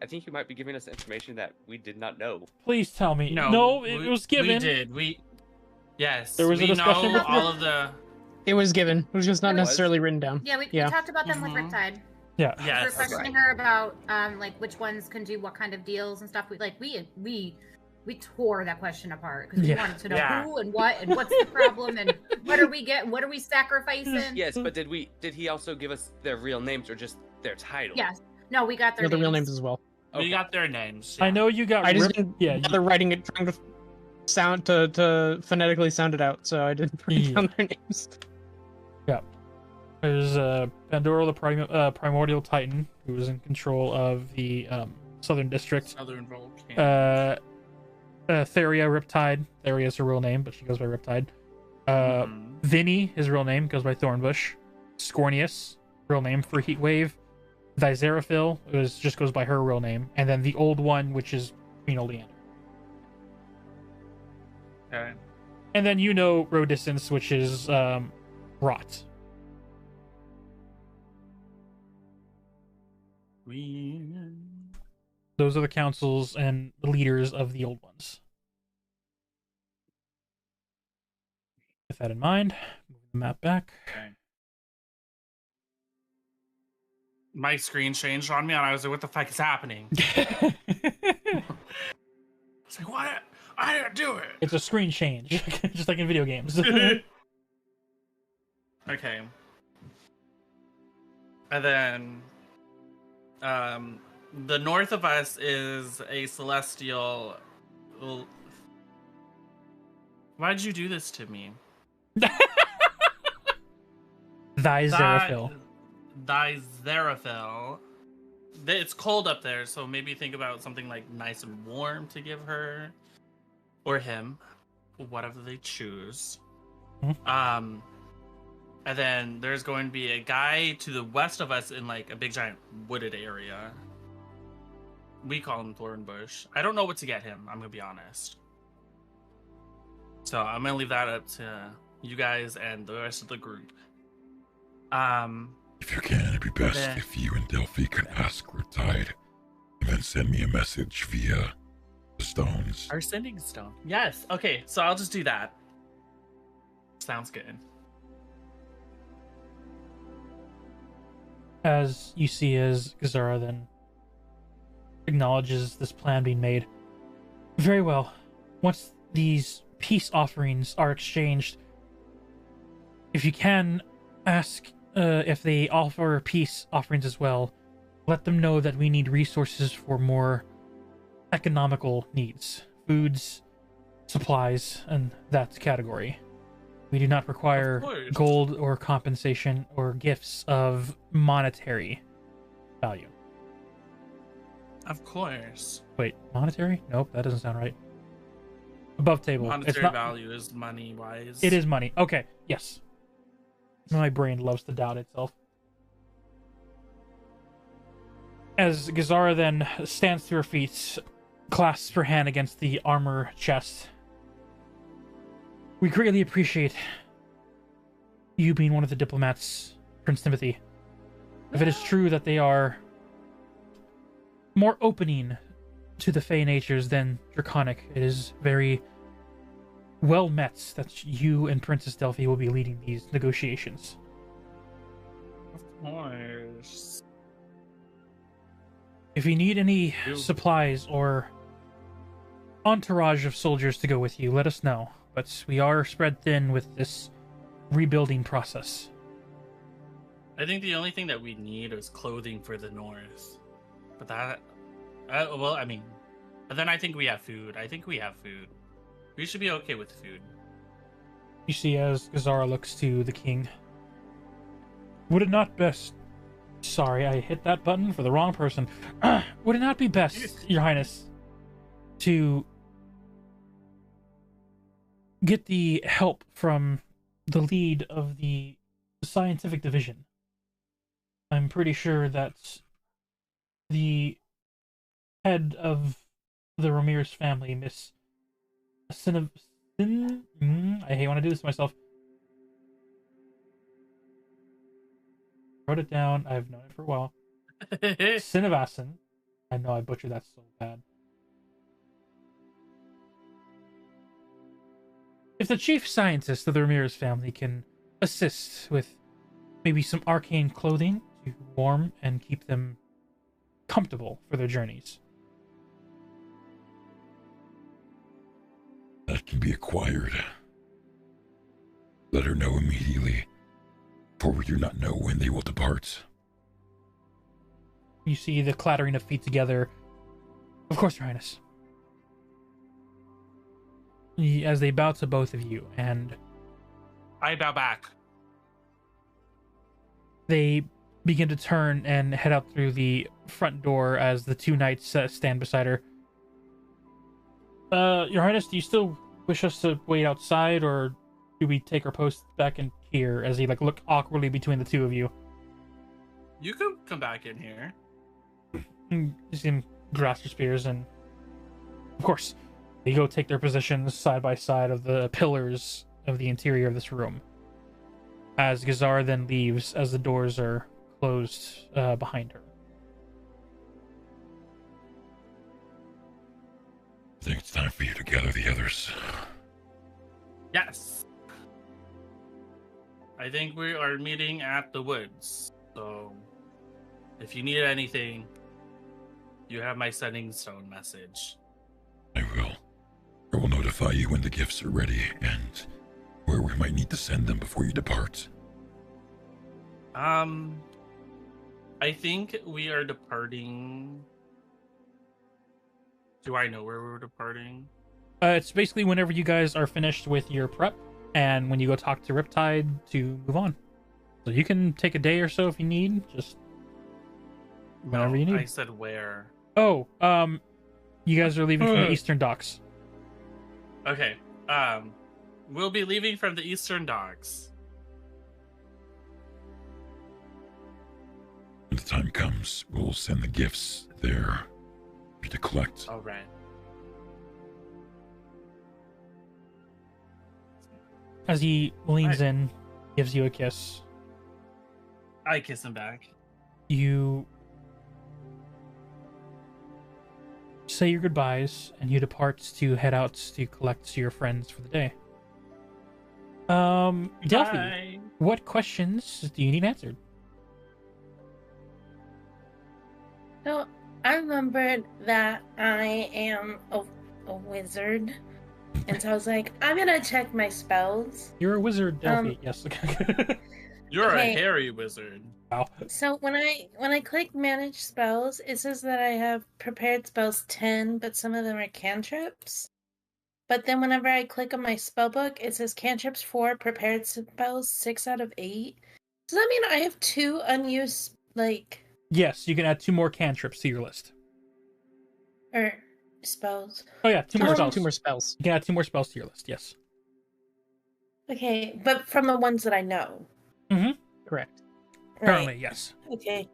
I think you might be giving us information that we did not know. Please tell me. No, it was given. We did. Yes. There was a discussion know all of the. It was given. It was just not necessarily written down. Yeah, we talked about them with Riptide. Yeah. Yes. We were questioning her about like which ones can do what kind of deals and stuff. We tore that question apart because we wanted to know who and what's the problem and what are we getting, what are we sacrificing? Yes, but did he also give us their real names or just their titles? Yes. No, we got their names. The real names as well. We got their names. I know you got. They're writing it, trying to phonetically sound it out, so I didn't write down their names. Yeah. There's Pandora, the primordial titan, who is in control of the southern district. Southern Volcano. Theria Riptide. Theria is her real name, but she goes by Riptide. Vinny, his real name, goes by Thornbush. Scornius, real name for Heatwave. Thyzerafil just goes by her real name. And then the old one, which is Queen Oleander. Okay. And then you know Rodistance, which is Rot. Those are the councils and the leaders of the old ones. With that in mind, move the map back. Okay. My screen changed on me, and I was like, "What the fuck is happening?" It's like, "What? I didn't do it." It's a screen change, just like in video games. Okay. And then, the north of us is a celestial. Why did you do this to me? Thy Zeraphil. Thy Zeraphil. It's cold up there, so maybe think about something like nice and warm to give her. Or him. Whatever they choose. Hmm. And then there's going to be a guy to the west of us in like a big giant wooded area. We call him Thornbush. I don't know what to get him, I'm gonna be honest. So I'm gonna leave that up to you guys and the rest of the group. If you can, it'd be best if you and Delphi could ask Riptide and then send me a message via the stones. Our sending stone. Yes. Okay, so I'll just do that. Sounds good. As you see, as Gazara then acknowledges this plan being made. Very well. Once these peace offerings are exchanged, if you can ask if they offer peace offerings as well, let them know that we need resources for more economical needs, foods, supplies, and that category. We do not require gold or compensation or gifts of monetary value. Of course. Wait, monetary? Nope, that doesn't sound right. Above table. Monetary value is money wise. It is money. Okay, yes. My brain loves to doubt itself. As Gazara then stands to her feet, clasps her hand against the armor chest. We greatly appreciate you being one of the diplomats, Prince Timothy. If it is true that they are more opening to the Fey natures than Draconic, it is very well met that you and Princess Delphi will be leading these negotiations. Of course. If you need any supplies or entourage of soldiers to go with you, let us know. But we are spread thin with this rebuilding process. I think the only thing that we need is clothing for the north. But that... well, I mean... But then I think we have food. We should be okay with food. You see as Gazara looks to the king. Would it not best... Sorry, I hit that button for the wrong person. Would it not be best, Your Highness, to get the help from the lead of the scientific division? I'm pretty sure that the head of the Ramirez family, Miss I hate when I do this to myself. Wrote it down. I've known it for a while. Sinavasan. I know I butchered that so bad. If the chief scientist of the Ramirez family can assist with maybe some arcane clothing to warm and keep them comfortable for their journeys. That can be acquired. Let her know immediately, for we do not know when they will depart. You see the clattering of feet together. Of course, Your Highness. As they bow to both of you, and I bow back. They begin to turn and head out through the front door as the two knights stand beside her. Your Highness, do you still wish us to wait outside, or do we take our post back in here? As he look awkwardly between the two of you. You can come back in here. You see him grasp your spears, and of course, they go take their positions side by side of the pillars of the interior of this room. As Gazar then leaves, as the doors are closed behind her. I think it's time for you to gather the others. Yes. I think we are meeting at the woods. So If you need anything, you have my sending stone message. I will. I will notify you when the gifts are ready and where we might need to send them before you depart. I think we are departing. Do I know where we're departing? It's basically whenever you guys are finished with your prep, and when you go talk to Riptide to move on. So you can take a day or so if you need. Just whenever you need. I said where. Oh, you guys are leaving from the Eastern Docks. Okay. We'll be leaving from the Eastern Docks. When the time comes, we'll send the gifts there for you to collect. All right. As he leans in, gives you a kiss. I kiss him back. You say your goodbyes, and you depart to head out to collect your friends for the day. Delphi, Bye. what questions do you need answered? So I remembered that I am a wizard, and so I was like, I'm gonna check my spells. You're a wizard, Delphi. Yes. You're Okay. a hairy wizard. Wow. So when I click manage spells, it says that I have prepared spells 10, but some of them are cantrips. But then whenever I click on my spell book, it says cantrips 4, prepared spells 6 out of 8. Does that mean I have 2 unused Yes, you can add 2 more cantrips to your list. or spells? Oh yeah, 2 more spells. 2 more spells. You can add 2 more spells to your list. Yes. Okay, but from the ones that I know. Correct. Currently, Right. yes. Okay.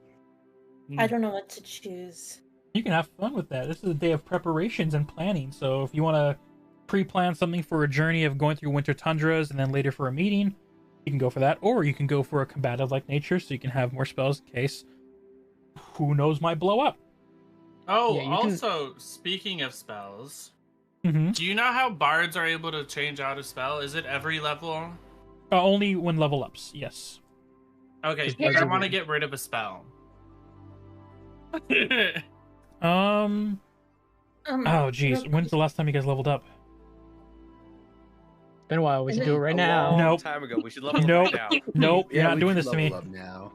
I don't know what to choose. You can have fun with that. This is a day of preparations and planning. So if you want to pre-plan something for a journey of going through winter tundras and then later for a meeting, you can go for that. Or you can go for a combative-like nature, so you can have more spells in case who knows might blow up. Oh, Yeah, you also, speaking of spells, Mm-hmm. do you know how bards are able to change out a spell? Is it every level? Only when level ups, yes. Okay, Just because I doesn't want to work. get rid of a spell. Oh, geez. When's the last time you guys leveled up? Been a while. We Is should it do it right A now. long Nope. time ago. We should level Nope. up right now. Nope, you're Yeah, not we doing should this to me. level up now.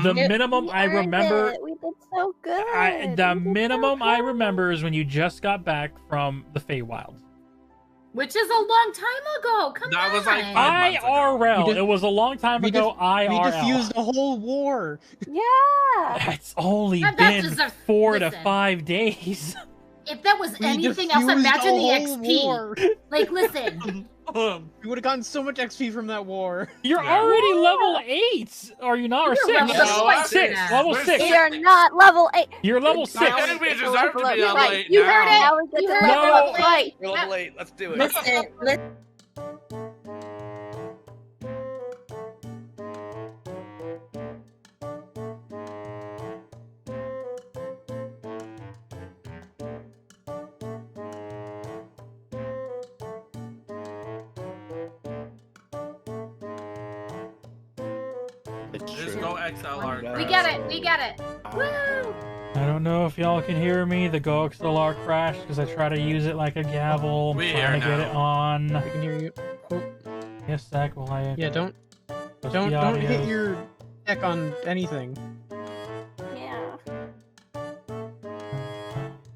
The It- minimum I We earned remember... it. We did so good. The We did so minimum I good. remember is when you just got back from the Feywild. Which is a long time ago. Come That on. was like 5 months ago. IRL. We def- It was a long time we ago. def- IRL. We diffused a whole war. Yeah. It's only That been deserves- 4 to listen. 5 days. If that was We anything else, diffused imagine a the whole XP. war. Like, listen. We would have gotten so much XP from that war. You're Yeah. already level 8, are you not? Or You're 6? level No, I'm 6. six. Level We're 6. We are not level 8. You're level I 6. think we deserve to be level Right, 8 you now. heard it. Now we get You to heard level it. up. Right. We're level 8. Let's do it. Listen. It's Just true. go XLR. We get it. We get it. Woo! I don't know if y'all can hear me. The Go XLR crashed because I try to use it like a gavel. I'm We trying to hear get it now. on. I can hear you. Oh, Yes, Zach, will I yeah, don't post don't the don't hit audio? your deck on anything. Yeah. I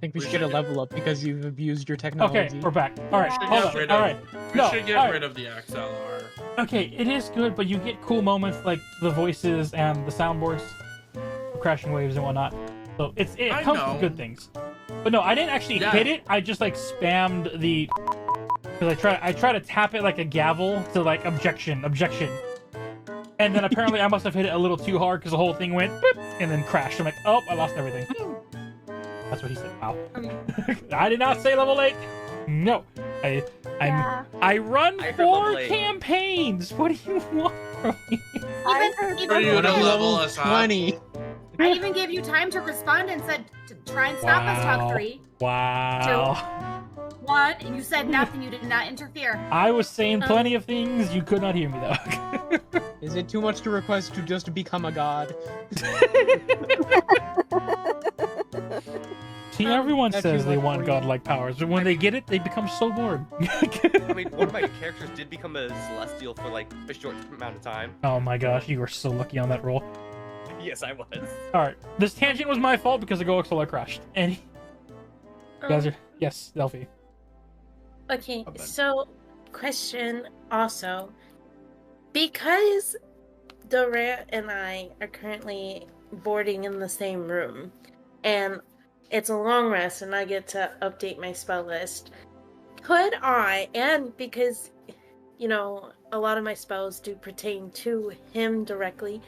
think we We should get a should- level up because you've abused your technology. Okay, we're back. All right, We should hold get on. rid All of- right. We No, should get all right. rid of the XLR. Okay, it is good, but you get cool moments like the voices and the soundboards, crashing waves and whatnot. So it I comes know. with good things. But no, I didn't actually Yeah. hit it. I just like spammed the because I try to tap it like a gavel to like objection, and then apparently I must have hit it a little too hard because the whole thing went boop, and then crashed. I'm like, oh, I lost everything. That's what he said. Wow. I did not say level 8. No, Yeah. I run I heard 4 level 8. campaigns. What do you want from me? I heard even- For you Wanna to be level level us up. 20. I even gave you time to respond and said to try and stop us, Wow. Talk 3. Wow. what? And you said nothing. You did not interfere. I was saying plenty of things. You could not hear me, though. Is it too much to request to just become a god? See, everyone That's says you, they like, want free. godlike powers, but when they get it, they become so bored. I mean, one of my characters did become a celestial for like a short amount of time. Oh my gosh, you were so lucky on that roll. Yes, I was. Alright, this tangent was my fault because the Goic Solar crashed. And you guys are... Yes, Delphi. Okay, so question also. Because Dorea and I are currently boarding in the same room, and it's a long rest and I get to update my spell list, could I, and because, you know, a lot of my spells do pertain to him directly,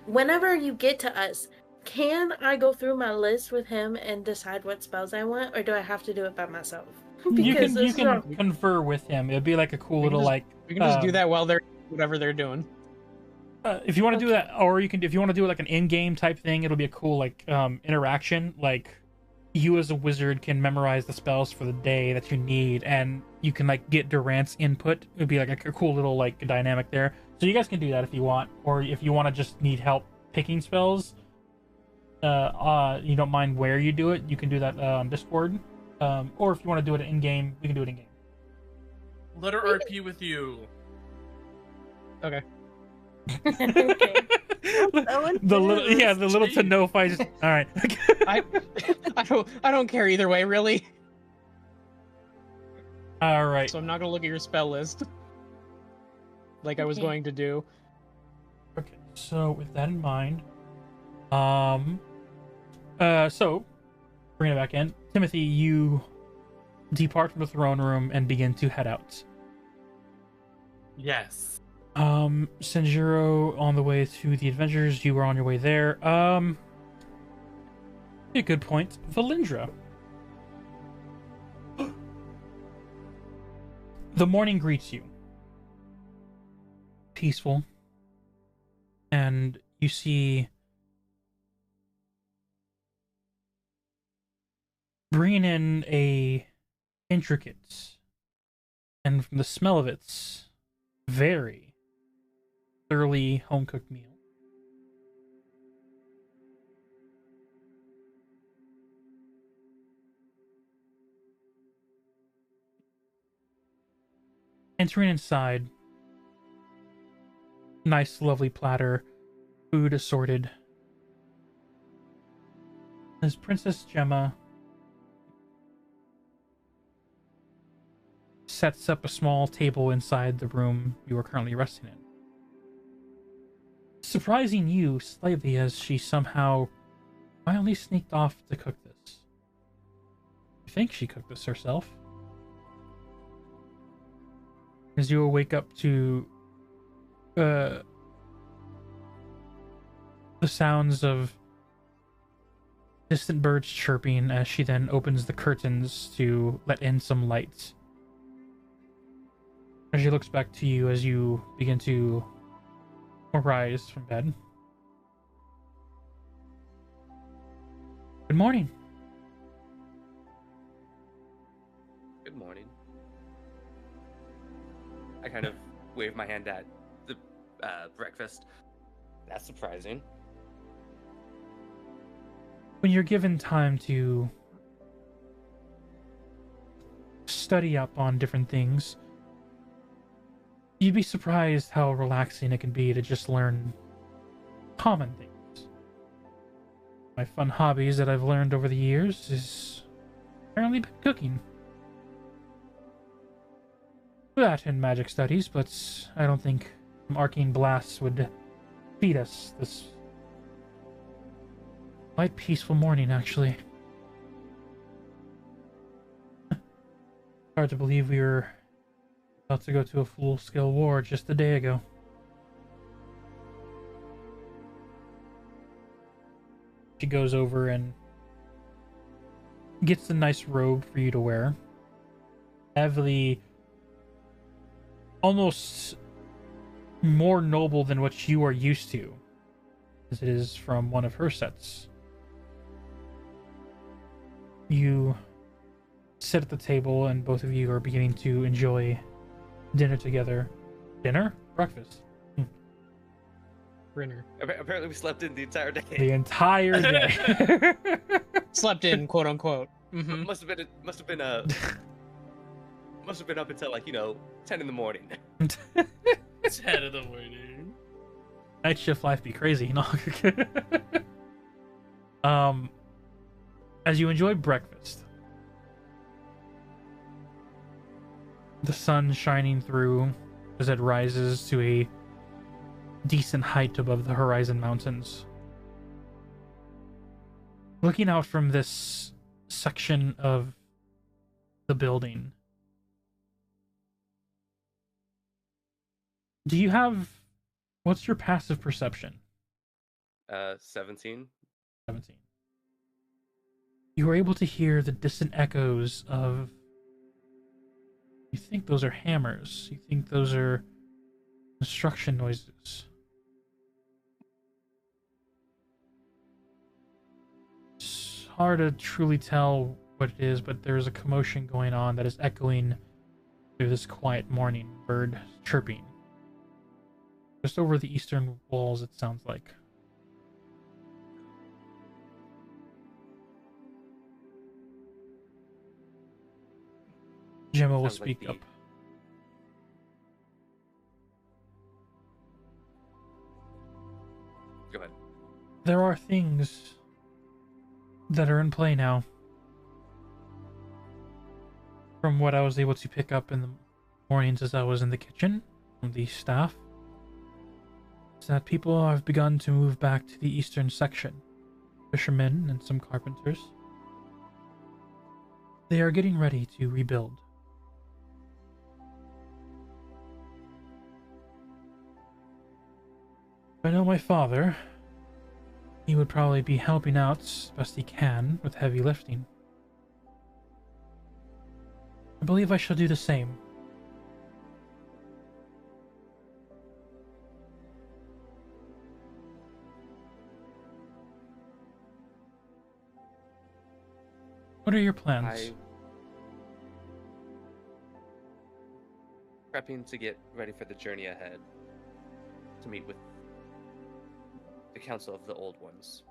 whenever you get to us, can I go through my list with him and decide what spells I want, or do I have to do it by myself? You can confer with him. It'd be like a cool little We can just do that while they're whatever they're doing. If you want to do that, or you can, if you want to do like an in-game type thing, it'll be a cool like interaction. Like you as a wizard can memorize the spells for the day that you need, and you can like get Durant's input. It'd be like a cool little like dynamic there. So you guys can do that if you want, or if you want to just need help picking spells. You don't mind where you do it, you can do that on Discord. Or if you want to do it in-game, we can do it in-game. Let her RP with you. Okay. Okay. The little to no fight. All right. I don't care either way, really. All right. So I'm not gonna look at your spell list like I was going to do. Okay. So with that in mind, so bring it back in. Timothy, you depart from the throne room and begin to head out. Yes. Senjiro on the way to the adventures, you were on your way there. A good point. Valindra. The morning greets you. Peaceful. And you see bringing in a intricate, and from the smell of it, very thoroughly home-cooked meal. Entering inside, nice lovely platter, food assorted. As Princess Gemma sets up a small table inside the room you are currently resting in. Surprising you slightly as she somehow finally sneaked off to cook this. You think she cooked this herself? As you wake up to the sounds of distant birds chirping as she then opens the curtains to let in some light. As she looks back to you as you begin to arise from bed. Good morning. Good morning. I kind of wave my hand at the breakfast. That's surprising. When you're given time to study up on different things, you'd be surprised how relaxing it can be to just learn common things. My fun hobbies that I've learned over the years is apparently been cooking. That and magic studies, but I don't think some arcane blasts would feed us this quite peaceful morning, actually. Hard to believe we were about to go to a full-scale war just a day ago. She goes over and gets a nice robe for you to wear. Heavily, almost more noble than what you are used to, as it is from one of her sets. You sit at the table and both of you are beginning to enjoy dinner together. Dinner? Breakfast. Rinner. Apparently, we slept in the entire day. The entire day. Slept in, quote unquote. Mm-hmm. Must have been up until 10 in the morning. 10 in the morning. Night shift life be crazy. No. As you enjoy breakfast, the sun shining through as it rises to a decent height above the horizon mountains. Looking out from this section of the building, do you have... What's your passive perception? 17. 17. You are able to hear the distant echoes of... You think those are hammers. You think those are construction noises. It's hard to truly tell what it is, but there's a commotion going on that is echoing through this quiet morning. Bird chirping. Just over the eastern walls, it sounds like. Gemma will speak up. Go ahead. There are things that are in play now. From what I was able to pick up in the mornings as I was in the kitchen from the staff, is that people have begun to move back to the eastern section. Fishermen and some carpenters. They are getting ready to rebuild. I know my father. He would probably be helping out as best he can with heavy lifting. I believe I shall do the same. What are your plans? Prepping to get ready for the journey ahead. To meet with the Council of the Old Ones.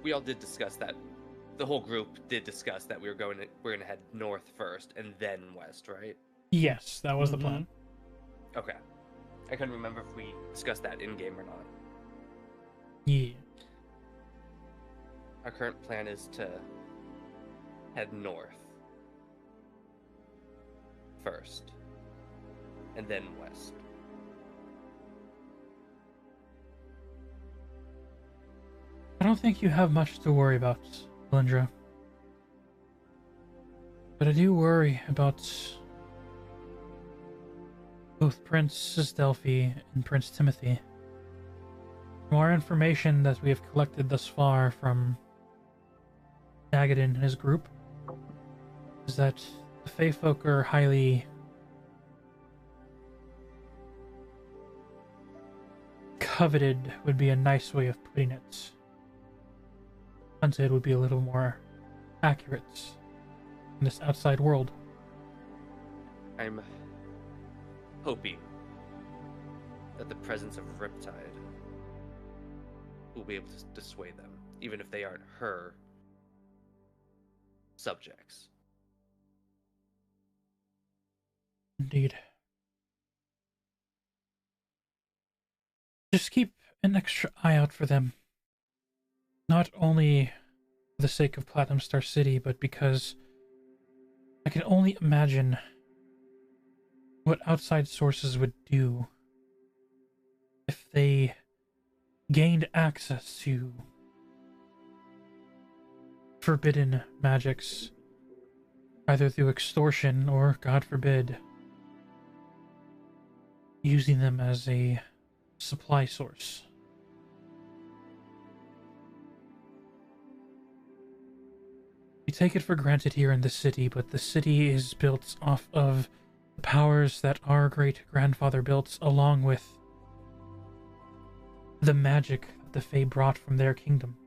We all did discuss that. The whole group did discuss that we're going to head north first and then west, right? Yes, that was the plan. Okay. I couldn't remember if we discussed that in game or not. Yeah. Our current plan is to head north first, and then west. I don't think you have much to worry about, Lindra. But I do worry about both Princess Delphi and Prince Timothy. From our information that we have collected thus far from Dagadin and his group, is that the Fey folk are highly coveted, would be a nice way of putting it. Hunted would be a little more accurate in this outside world. I'm hoping that the presence of Riptide will be able to dissuade them, even if they aren't her subjects. Indeed. Just keep an extra eye out for them. Not only for the sake of Platinum Star City, but because I can only imagine what outside sources would do if they gained access to forbidden magics, either through extortion or, God forbid, using them as a supply source. We take it for granted here in the city, but the city is built off of the powers that our great-grandfather built, along with the magic that the Fae brought from their kingdom.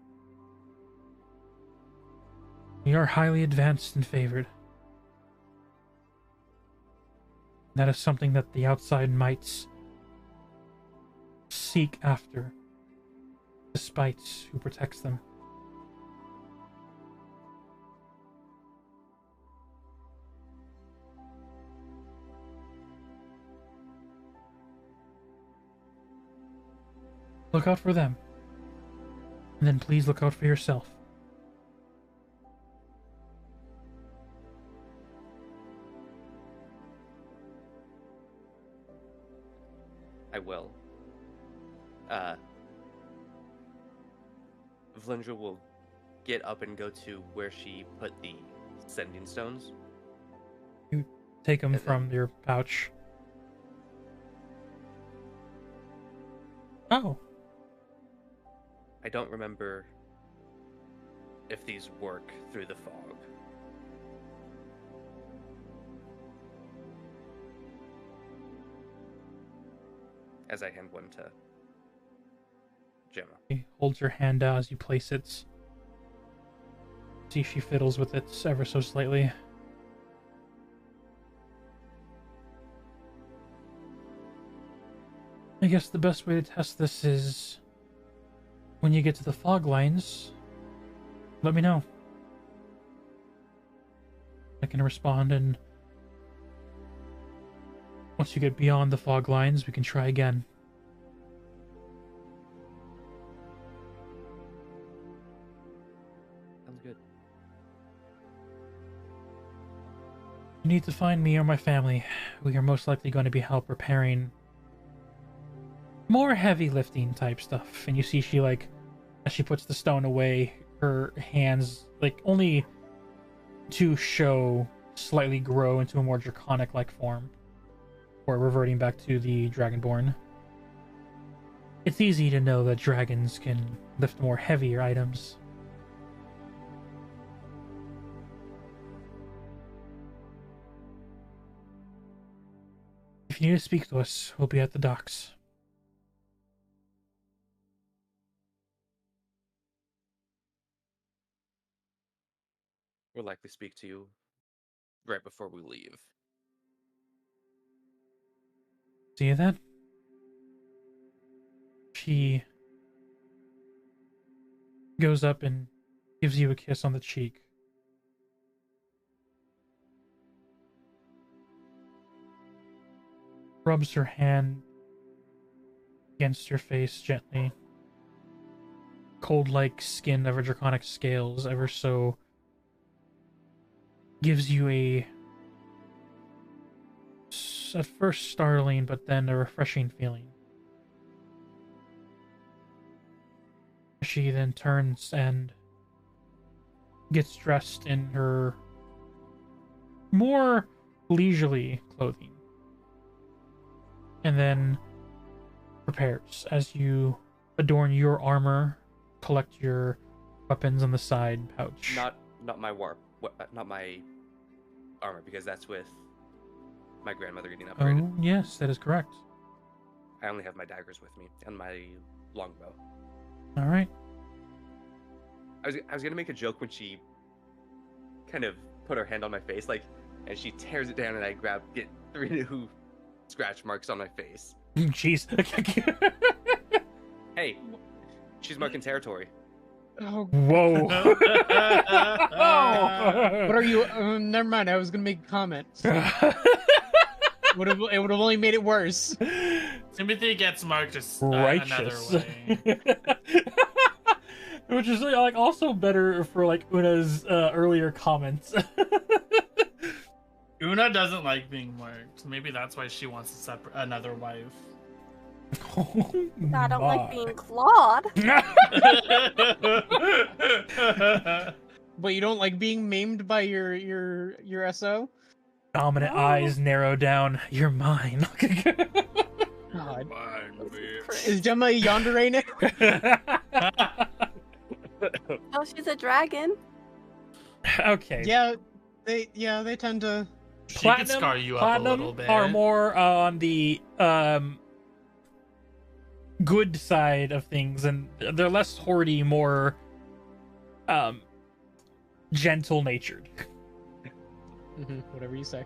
We are highly advanced and favored. That is something that the outside might seek after, despite who protects them. Look out for them. And then please look out for yourself. I will. Vlindra will get up and go to where she put the sending stones. You take them And from your pouch. Oh. I don't remember if these work through the fog. As I hand one to Gemma. He holds your hand out as you place it. See, she fiddles with it ever so slightly. I guess the best way to test this is when you get to the fog lines, let me know. I can respond, and once you get beyond the fog lines, we can try again. Sounds good. You need to find me or my family. We are most likely going to be help repairing more heavy lifting type stuff. And you see she, like, as she puts the stone away, her hands, like, only to show slightly grow into a more draconic like form, or reverting back to the dragonborn. It's easy to know that dragons can lift more heavier items. If you need to speak to us, we'll be at the docks. We'll likely speak to you right before we leave. See you then. She goes up and gives you a kiss on the cheek. Rubs her hand against your face gently. Cold-like skin of her draconic scales ever so gives you a, at first startling, but then a refreshing feeling. She then turns and gets dressed in her more leisurely clothing, and then prepares as you adorn your armor, collect your weapons on the side pouch. Not my not my armor, because that's with my grandmother getting upgraded. Oh, yes, that is correct. I only have my daggers with me and my longbow. All right. I was gonna make a joke when she kind of put her hand on my face, like, and she tears it down, and I get 3 new scratch marks on my face. Jeez. Hey, she's marking territory. Oh, Whoa. what are you? Never mind. I was gonna make a comment. It would have only made it worse. Timothy gets marked as Righteous. another way. Which is like also better for like Una's earlier comments. Una doesn't like being marked. Maybe that's why she wants another wife. Oh, I don't like my. being clawed. But you don't like being maimed by your SO? Dominant No. eyes narrow down. You're mine. God. Mine, bitch. Is Gemma a yandere now? Oh, she's a dragon. Okay. Yeah, they tend to. She could scar you up a little bit. are more on the good side of things, and they're less hoardy, more gentle natured. Whatever you say.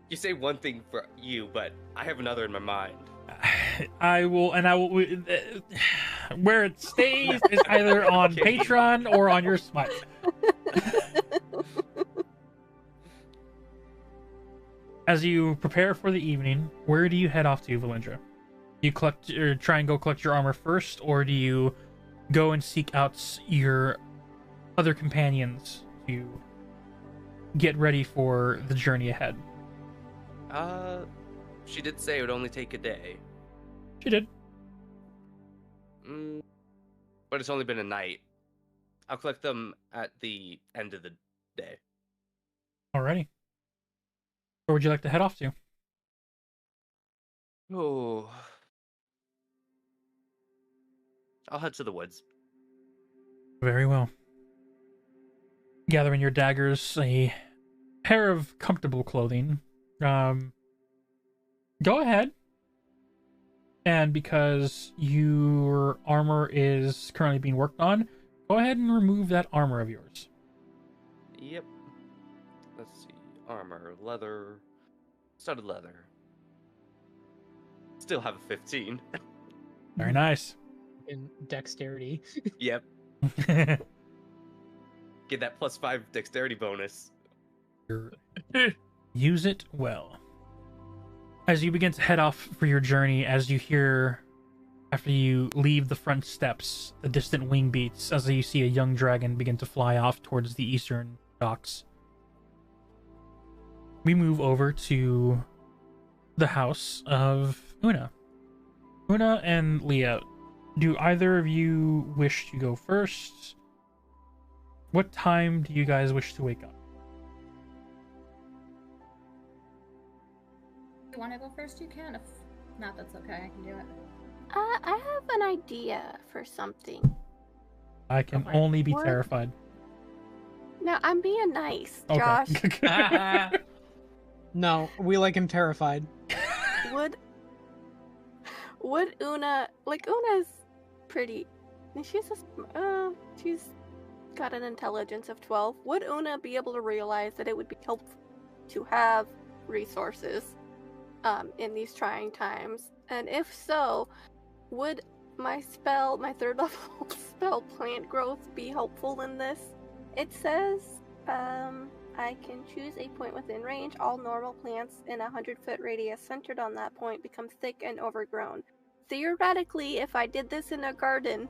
You say one thing for you, but I have another in my mind. I will. Where it stays is either on Patreon or on your smut. As you prepare for the evening, where do you head off to, Valindra? Do you collect or try and go collect your armor first, or do you go and seek out your other companions to get ready for the journey ahead? She did say it would only take a day. She did. But it's only been a night. I'll collect them at the end of the day. Alrighty. Where would you like to head off to? Oh. I'll head to the woods. Very well. Gathering your daggers, a pair of comfortable clothing. Go ahead. And because your armor is currently being worked on, go ahead and remove that armor of yours. Yep. Let's see. Armor, leather, studded leather. Still have a 15. Very nice. In dexterity. Yep. Get that +5 dexterity bonus. Use it well. As you begin to head off for your journey, as you hear, after you leave the front steps, the distant wing beats as you see a young dragon begin to fly off towards the eastern docks. We move over to the house of Una. Una and Leah, do either of you wish to go first? What time do you guys wish to wake up? If you want to go first, you can. If not, that's okay. I can do it. I have an idea for something. I can Okay. only be What? terrified. No, I'm being nice, Okay. Josh. No, we like him terrified. Would Una, like, Una's pretty, she's got an intelligence of 12. Would Una be able to realize that it would be helpful to have resources in these trying times? And if so, would my third level spell plant growth be helpful in this? It says I can choose a point within range. All normal plants in a 100-foot radius centered on that point become thick and overgrown. Theoretically, if I did this in a garden,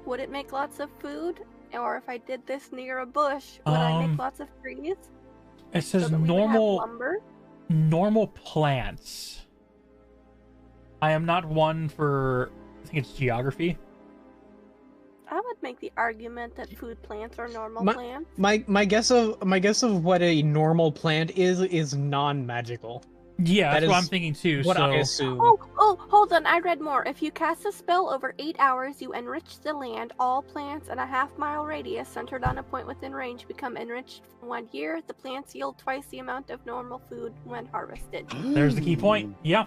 would it make lots of food? Or if I did this near a bush, would I make lots of trees? It says So that we would have normal lumber? plants. I am not one for, I think it's geography. I would make the argument that food plants are normal My- plants. My guess of what a normal plant is non-magical. Yeah, That that's what is I'm thinking too. What So I assume. Oh, hold on, I read more. If you cast a spell over 8 hours, you enrich the land. All plants in a half-mile radius centered on a point within range become enriched for 1 year. The plants yield twice the amount of normal food when harvested. there's the key point. Yeah.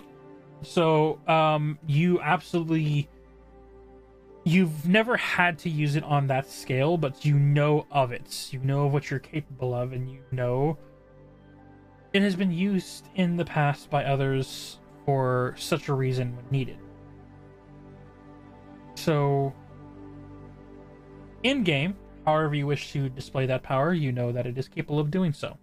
So you absolutely, you've never had to use it on that scale, but you know of it. You know of what you're capable of, and you know it has been used in the past by others for such a reason when needed. So, in game, however you wish to display that power, you know that it is capable of doing so.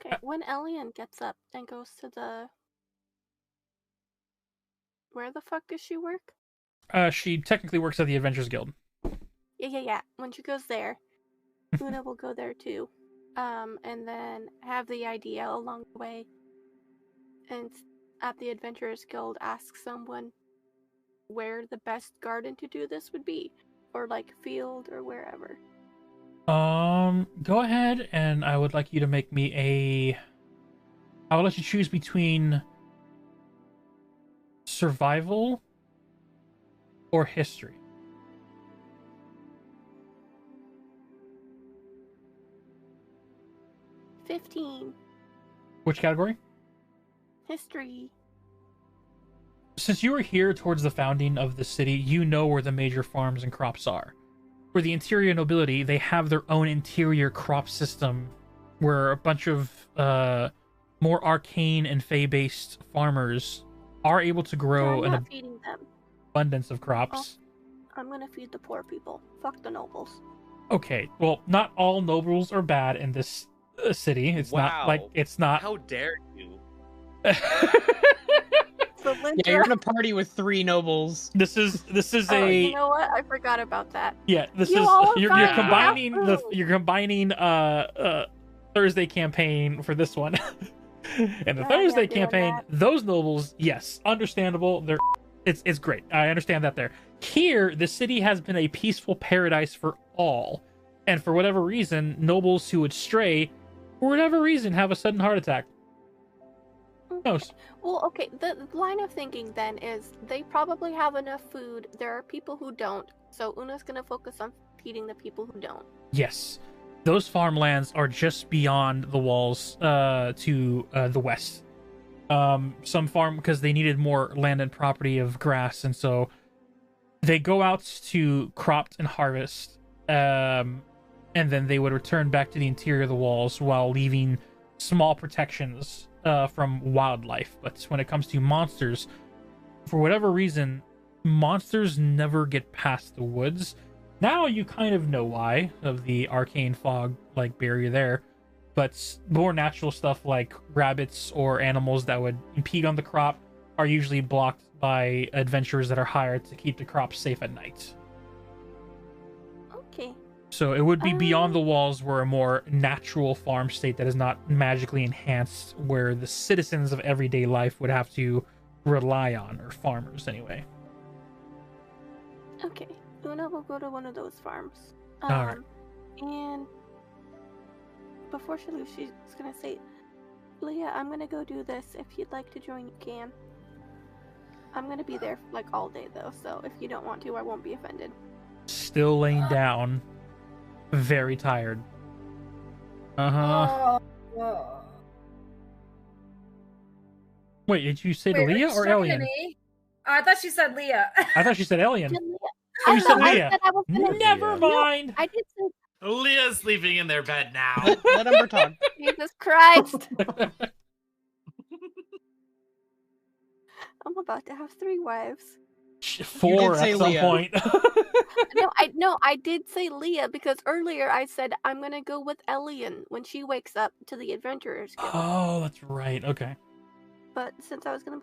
Okay, when Elian gets up and goes to the... Where the fuck does she work? She technically works at the Adventurers Guild. Yeah. When she goes there, Una will go there too. And then have the idea along the way. And at the Adventurers Guild, ask someone where the best garden to do this would be. Or like field or wherever. Go ahead, and I would like you to make me a... I will let you choose between survival or history. $15. Which category? History. Since you were here towards the founding of the city, you know where the major farms and crops are. For the interior nobility, they have their own interior crop system where a bunch of more arcane and fey-based farmers are able to grow I'm an not feeding them. abundance of crops. I'm gonna feed the poor people. Fuck the nobles. Okay, well, not all nobles are bad in this city. It's not like it's not. How dare you? Yeah, you're in a party with 3 nobles. This is Oh, a you know what? I forgot about that. yeah. This You is all you're fine. combining Have the food. you're combining Thursday campaign for this one. And the Yeah, Thursday yeah, doing campaign, that. those nobles, yes, understandable. They're it's great. I understand that there. Here, the city has been a peaceful paradise for all, and for whatever reason, nobles who would stray, for whatever reason, have a sudden heart attack. Who knows? Well, okay, the line of thinking then is they probably have enough food. There are people who don't, so Una's gonna focus on feeding the people who don't. Yes, those farmlands are just beyond the walls to the west. Some farm because they needed more land and property of grass, and so they go out to crop and harvest, and then they would return back to the interior of the walls while leaving small protections from wildlife. But when it comes to monsters, for whatever reason, monsters never get past the woods. Now you kind of know why, of the arcane fog like barrier there. But more natural stuff like rabbits or animals that would impede on the crop are usually blocked by adventurers that are hired to keep the crop safe at night. Okay. So it would be beyond the walls, where a more natural farm state that is not magically enhanced, where the citizens of everyday life would have to rely on, or farmers anyway. Okay. Una will go to one of those farms. Alright. And before she leaves, she's gonna say, Leah, I'm gonna go do this. If you'd like to join, you can. I'm gonna be there like all day though, so if you don't want to, I won't be offended. Still laying down, very tired. Uh-huh. Wait, did you say Wait, are Leah you or talking to Alien? me? Oh, I thought she said Leah. I thought she said Alien. Leah. Oh, you said I Leah. said I was gonna Never mind. I did say Leah's sleeping in their bed now. Let Umber talk. Jesus Christ. I'm about to have 3 wives. 4 say at some Leah. point. No, I did say Leah because earlier I said I'm gonna go with Elian when she wakes up to the Adventurers Guild. Oh, that's right. Okay. But since I was gonna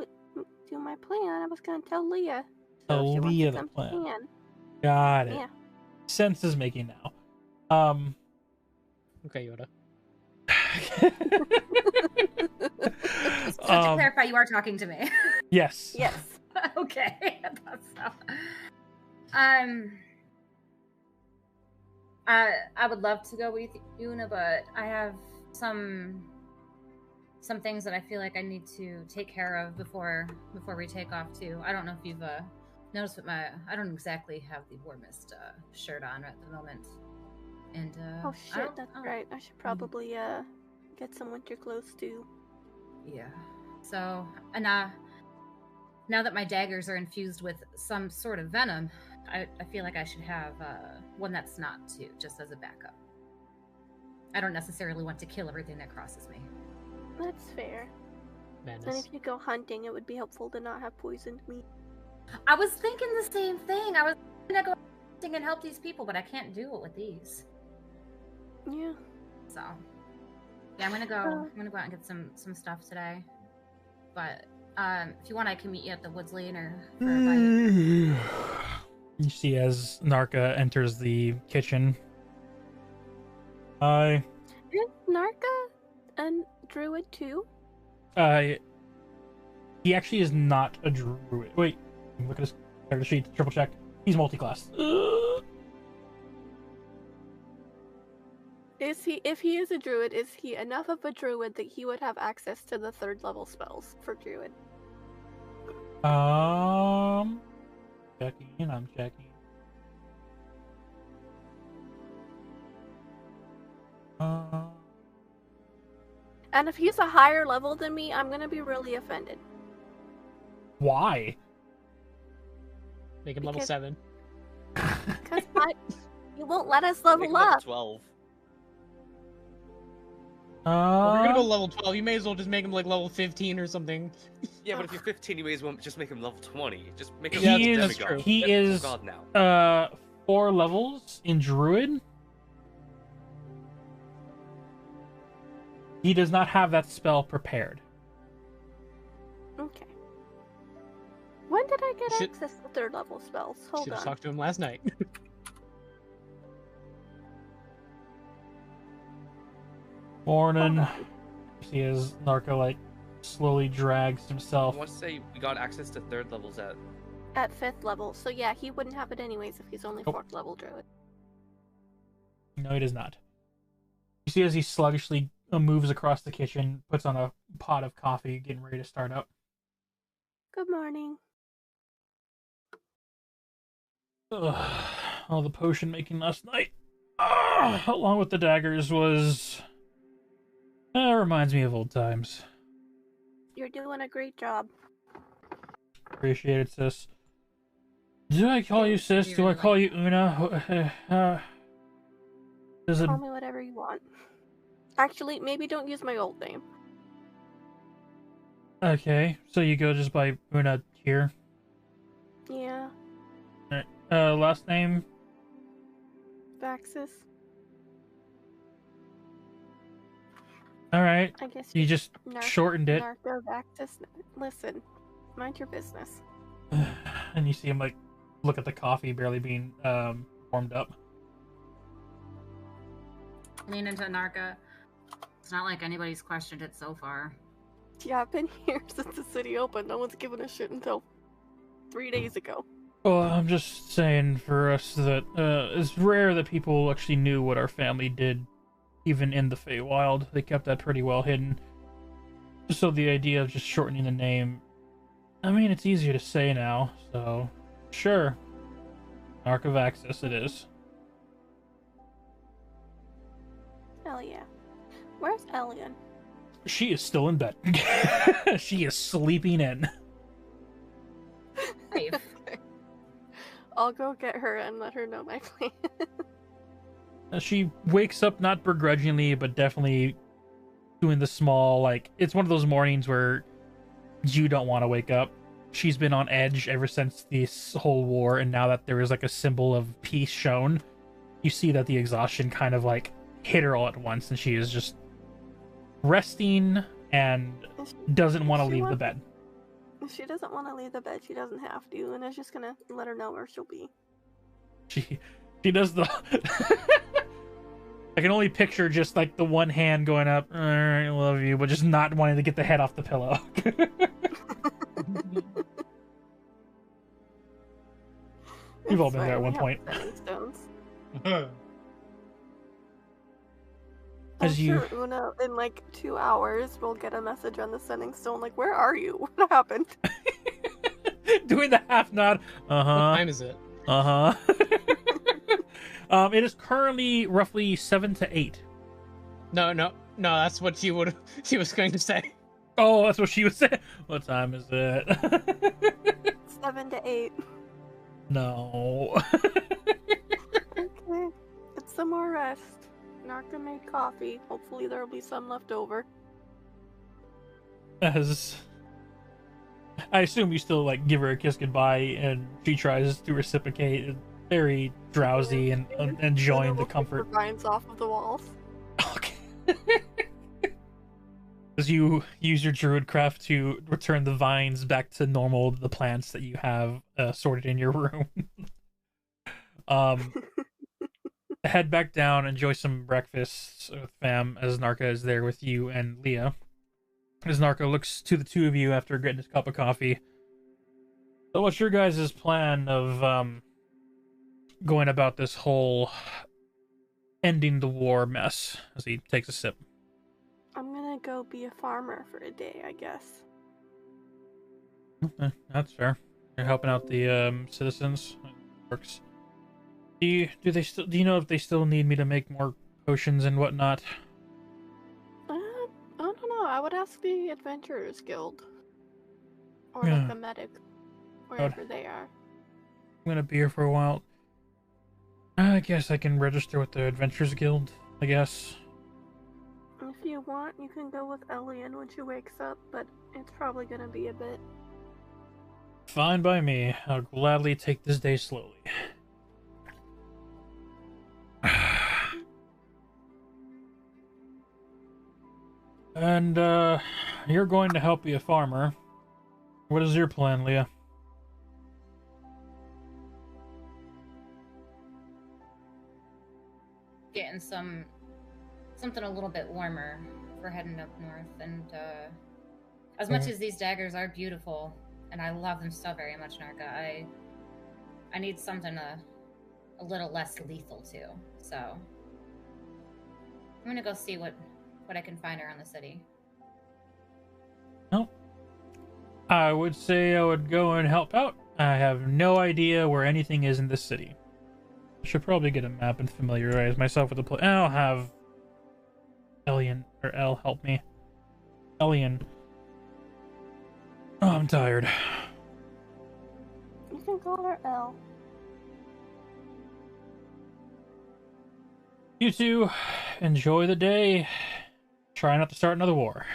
do my plan, I was gonna tell Leah. Tell if she wants Leah to the come, plan. she can. Got it. Yeah. Sense is making now. Okay, Yoda. So to clarify, you are talking to me. Yes. Yes. Okay. That's so. I would love to go with Una, but I have some things that I feel like I need to take care of before we take off too. I don't know if you've noticed, but I don't exactly have the War Mist shirt on at the moment. And Oh shit, that's right. I should probably get some winter clothes too. Yeah. So, and now that my daggers are infused with some sort of venom, I feel like I should have one that's not too, just as a backup. I don't necessarily want to kill everything that crosses me. That's fair. And Madness. if you go hunting, it would be helpful to not have poisoned meat. I was thinking the same thing. I was gonna go hunting and help these people, but I can't do it with these. Yeah. So, yeah, I'm gonna go out and get some stuff today. But if you want, I can meet you at the woods later for a bite. You see as Narca enters the kitchen. Hi. Is Narca a druid too? He actually is not a druid. Wait, look at his character sheet. Triple check. He's multi-class. If he is a druid, is he enough of a druid that he would have access to the 3rd level spells for druid? Checking. I'm checking. And if he's a higher level than me, I'm gonna be really offended. Why? Make him level Because- 7. Because you won't let us Make level him level up. 12. Well, if you're gonna go level 12, you may as well just make him like level 15 or something. Yeah, but if you're 15, you may as well just make him level 20. Just make him He level is- demigod. true. he Level is- God now. 4 levels in Druid. He does not have that spell prepared. Okay. When did I get Should- access to 3rd level spells? Hold Should have on. talked to him last night. Morning. Hold on. See as Narco like slowly drags I himself. want to say we got access to 3rd levels at. At 5th level. So yeah, he wouldn't have it anyways if he's only Nope. 4th level druid. No, he does not. You see as he sluggishly moves across the kitchen, puts on a pot of coffee, getting ready to start up. Good morning. Ugh, all the potion making last night, along with the daggers, was. Reminds me of old times. You're doing a great job. Appreciate it, sis. Do I call you sis? Do I call you Una? Does it? Call me whatever you want. Actually, maybe don't use my old name. Okay, so you go just by Una here. Yeah, Last name? Vaxis. Alright. I guess You just shortened it. Narco Vaxis. Listen, mind your business. And you see him like look at the coffee barely being warmed up. Lean into Narca. It's not like anybody's questioned it so far. Yeah, I've been here since the city opened. No one's given a shit until 3 days ago. Well, I'm just saying for us that it's rare that people actually knew what our family did, even in the Feywild. They kept that pretty well hidden. So the idea of just shortening the name, I mean, it's easier to say now, so sure. Archivaxis it is. Hell yeah. Where's Elian? She is still in bed. She is sleeping in. Safe. I'll go get her and let her know my plan. She wakes up not begrudgingly, but definitely doing the small, like, it's one of those mornings where you don't want to wake up. She's been on edge ever since this whole war, and now that there is like a symbol of peace shown, you see that the exhaustion kind of like hit her all at once, and she is just resting and doesn't want to leave the bed. If she doesn't want to leave the bed, she doesn't have to, and I'm just gonna let her know where she'll be. She does the I can only picture just like the one hand going up, I love you, but just not wanting to get the head off the pillow. We've all It's been there at fine, one we point. have stepping stones. As I'm you- sure Una, in like 2 hours, will get a message on the sending stone like, where are you? What happened? Doing the half nod. What Uh-huh. time is it? Uh-huh. It is currently roughly 7 to 8. No, that's what she was going to say. Oh, that's what she was saying. What time is it? 7 to 8. No. Okay. Get some more rest. Narca made coffee. Hopefully there'll be some left over. As I assume you still like give her a kiss goodbye, and she tries to reciprocate, very drowsy and enjoying the comfort. Vines off of the walls. Okay. As you use your druidcraft to return the vines back to normal, the plants that you have sorted in your room. Head back down, enjoy some breakfast with fam, as Narca is there with you and Leah. As Narca looks to the two of you after getting his cup of coffee. So what's your guys' plan of going about this whole ending the war mess? As he takes a sip. I'm gonna go be a farmer for a day, I guess. Okay, that's fair. You're helping out the citizens. It works. Do you know if they still need me to make more potions and whatnot? I don't know. would ask the Adventurers Guild. Or like the medic, wherever they are. I'm gonna be here for a while. I guess I can register with the Adventurers Guild, I guess. If you want, you can go with Elian when she wakes up, but it's probably gonna be a bit. Fine by me. I'll gladly take this day slowly. And, you're going to help be a farmer. What is your plan, Leah? Getting something a little bit warmer for heading up north, and as much as these daggers are beautiful, and I love them so very much, Narka, I need something a little less lethal too. So I'm gonna go see what I can find around the city. Well, I would say I would go and help out. I have no idea where anything is in this city. I should probably get a map and familiarize myself with the place. I'll have Elian or El help me. Elian. Oh, I'm tired. You can call her El. You two, enjoy the day. Try not to start another war.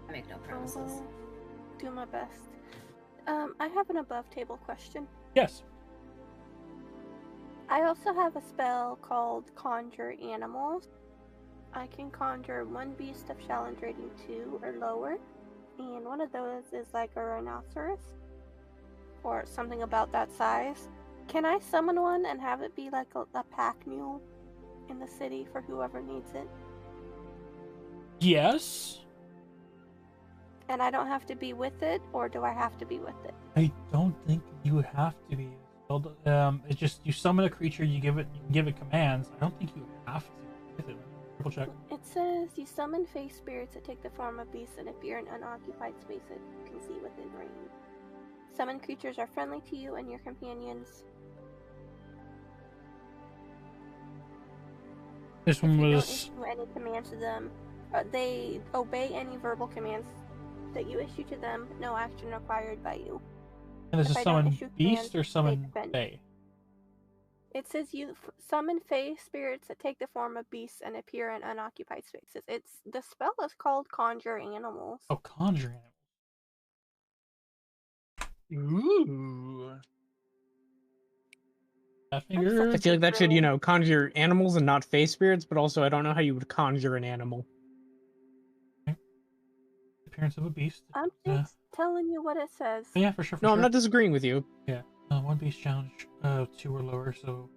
I make no promises. Do my best. I have an above-table question. Yes. I also have a spell called Conjure Animals. I can conjure one beast of challenge rating 2 or lower, and one of those is like a rhinoceros, or something about that size. Can I summon one and have it be like a pack mule in the city for whoever needs it? Yes. And I don't have to be with it, or do I have to be with it? I don't think you have to be. It's just you summon a creature, you give it commands. I don't think you have to with it. Triple check. It says you summon face spirits that take the form of beasts and appear in unoccupied space that you can see within range. Summoned creatures are friendly to you and your companions. This one was. Don't issue any commands to them. They obey any verbal commands that you issue to them. No action required by you. And this If is I don't summon issue beast commands, or summon they defend. Fae? It says you summon Fae spirits that take the form of beasts and appear in unoccupied spaces. The spell is called Conjure Animals. Oh, conjure animals. Ooh. I figure. I feel like that should, conjure animals and not face spirits, but also I don't know how you would conjure an animal. Appearance of a beast. I'm just telling you what it says. Yeah, for sure. No, I'm not disagreeing with you. Yeah. One beast challenge, 2 or lower, so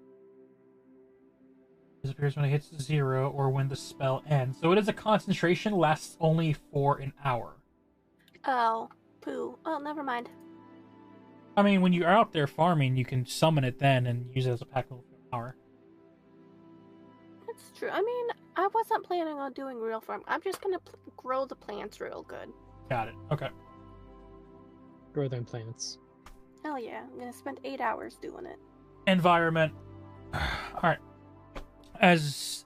disappears when it hits 0 or when the spell ends. So it is a concentration, lasts only for an hour. Oh, poo. Oh, never mind. I mean, when you're out there farming, you can summon it then and use it as a pack for an hour. That's true. I mean, I wasn't planning on doing real farm. I'm just gonna grow the plants real good. Got it. Okay. Grow them plants. Hell yeah, I'm gonna spend 8 hours doing it. Environment. All right. As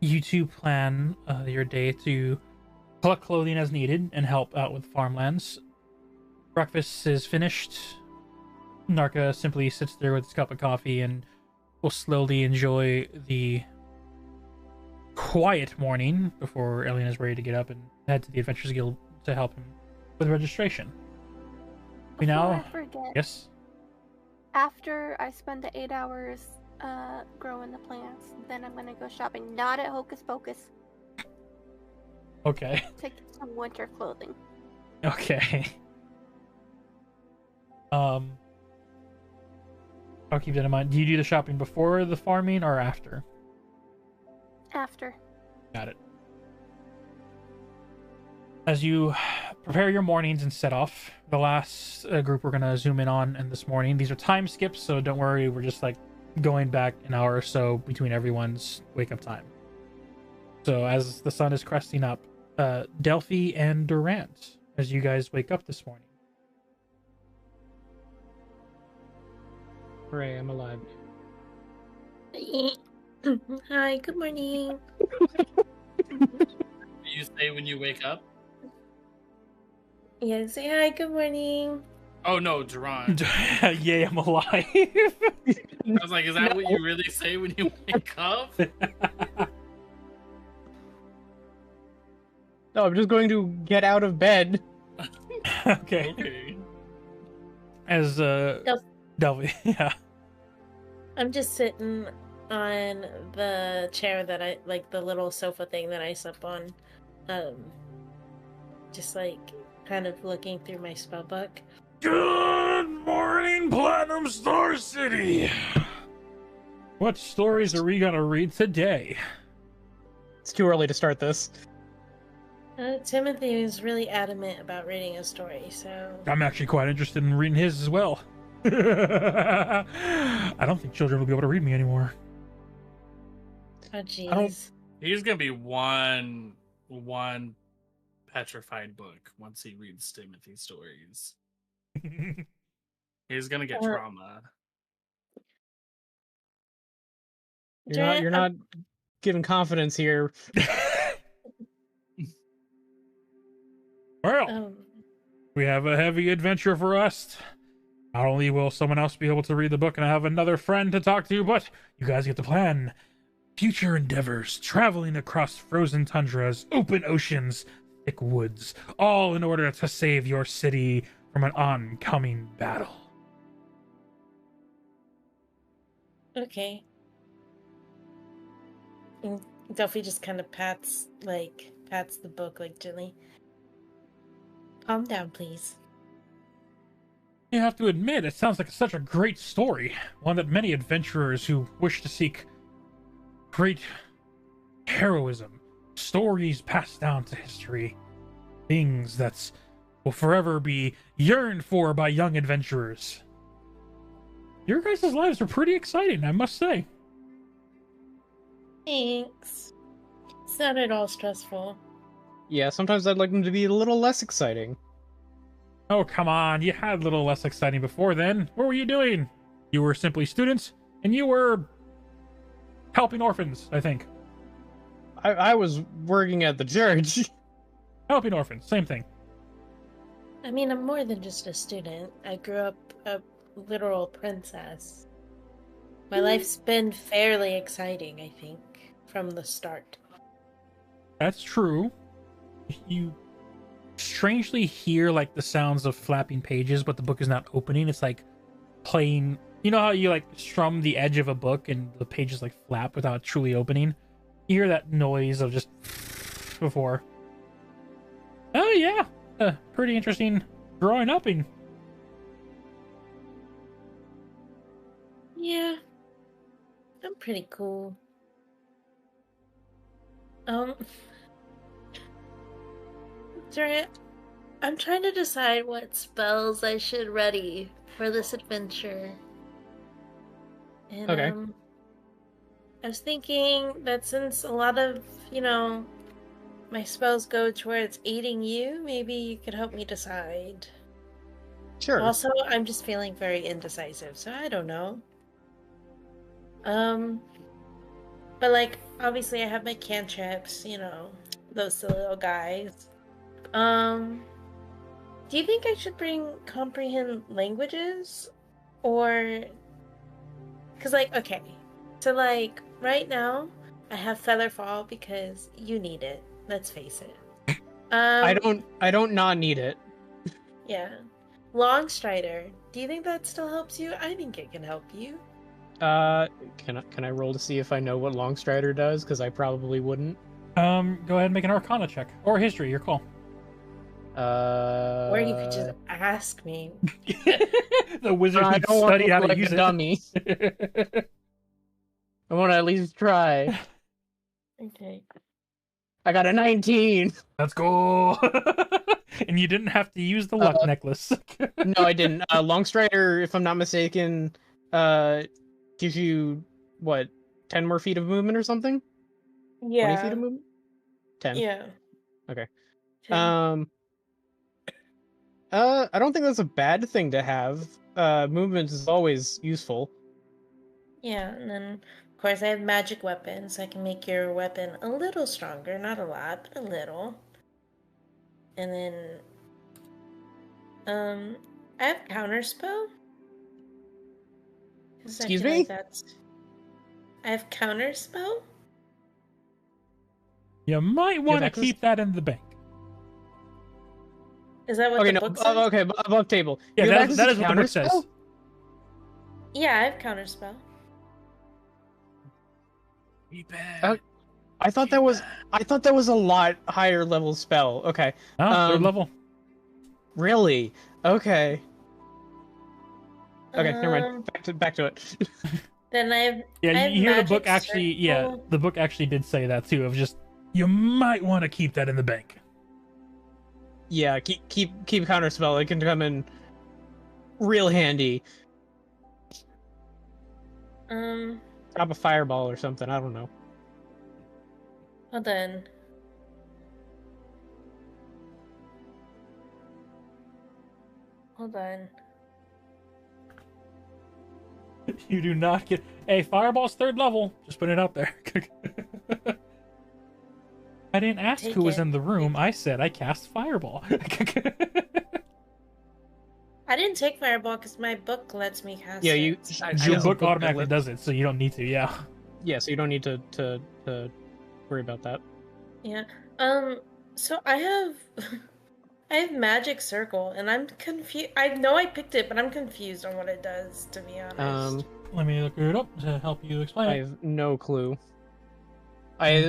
you two plan your day to collect clothing as needed and help out with farmlands, breakfast is finished. Narka simply sits there with his cup of coffee and will slowly enjoy the quiet morning before Elian is ready to get up and head to the Adventurers Guild to help him with registration. Before I forget, yes. After I spend the 8 hours growing the plants, then I'm gonna go shopping. Not at Hocus Pocus. Okay. Take some winter clothing. Okay. I'll keep that in mind. Do you do the shopping before the farming or after? After. Got it. As you prepare your mornings and set off, the last group we're going to zoom in on in this morning, these are time skips, so don't worry, we're just like going back an hour or so between everyone's wake up time. So as the sun is cresting up, Delphi and Durant, as you guys wake up this morning. Hooray, I'm alive. Hi, good morning. You say when you wake up? Yeah, say hi, good morning. Oh no, Duran. Yay, I'm alive. I was like, is that what you really say when you wake up? No, I'm just going to get out of bed. Okay. Okay. As Delphi, yeah. I'm just sitting on the chair that I like, the little sofa thing that I slept on. Just like kind of looking through my spell book. Good morning, Platinum Star City. What stories are we gonna read today? It's too early to start this. Timothy was really adamant about reading a story, so I'm actually quite interested in reading his as well. I don't think children will be able to read me anymore. oh jeez. He's gonna be one petrified book once he reads Timothy stories. He's gonna get trauma. You're not giving confidence here. Well, we have a heavy adventure for us. Not only will someone else be able to read the book and I have another friend to talk to, but you guys get to plan future endeavors, traveling across frozen tundras, open oceans, thick woods, all in order to save your city from an oncoming battle. Okay. And Delphi just kind of pats the book like gently. Calm down, please. You have to admit, it sounds like such a great story, one that many adventurers who wish to seek great heroism, stories passed down to history, things that will forever be yearned for by young adventurers. Your guys' lives are pretty exciting, I must say. Thanks. It's not at all stressful. Yeah, sometimes I'd like them to be a little less exciting. Oh, come on, you had a little less exciting before then. What were you doing? You were simply students, and you were helping orphans, I think. I was working at the church. Helping orphans, same thing. I mean, I'm more than just a student. I grew up a literal princess. My life's been fairly exciting, I think, from the start. That's true. You strangely hear like the sounds of flapping pages, but the book is not opening. It's like playing. You know how you like strum the edge of a book and the pages like flap without truly opening? You hear that noise of just before. Oh yeah, pretty interesting growing up in. Yeah, I'm pretty cool. Durant, I'm trying to decide what spells I should ready for this adventure. And, Okay. I was thinking that since a lot of, my spells go towards aiding you, maybe you could help me decide. Sure. Also, I'm just feeling very indecisive, so I don't know. But like, obviously I have my cantrips, those silly little guys. Do you think I should bring comprehend languages? Or... Because, okay. So, right now, I have Featherfall because you need it. Let's face it. I don't not need it. Yeah. Longstrider. Do you think that still helps you? I think it can help you. Can I roll to see if I know what Longstrider does? Because I probably wouldn't. Go ahead and make an Arcana check or History. Your call. Or you could just ask me. The wizard I who don't want studied to how look to like use a it. dummy. I want to at least try. Okay. I got a 19. Let's go. And you didn't have to use the luck necklace. No, I didn't. Longstrider, if I'm not mistaken, gives you what, 10 more feet of movement or something? Yeah. 20 feet of movement? 10. Yeah. Okay. 10. I don't think that's a bad thing to have. Movement is always useful. Yeah, and then Of course, I have magic weapons, so I can make your weapon a little stronger. Not a lot, but a little. And then, I have counterspell. Excuse me? I have counterspell. You might want to access? keep that in the bank. Is that what the book says? Okay, above table. Yeah, You have that is access to what the book says. counterspell? Yeah, I have counterspell. I thought that was a lot higher level spell. Okay. Oh, third level. Really? Okay. Okay, never mind. Back to it. Then I have. Yeah, I have you hear the magic book actually. circle. Yeah, the book actually did say that too. Of just you might want to keep that in the bank. Yeah, keep counterspell. It can come in real handy. Drop a fireball or something. I don't know. Hold on. Hold on. You do not get. Hey, fireball's third level. Just putting it out there. I didn't ask who was in the room. I said I cast fireball. I didn't take fireball because my book lets me cast. Yeah, it. your book automatically does it, so you don't need to. Yeah. Yeah, so you don't need to worry about that. Yeah. So I have I have magic circle, and I'm confused. I know I picked it, but I'm confused on what it does. To be honest. Let me look it up to help you explain. I have no clue.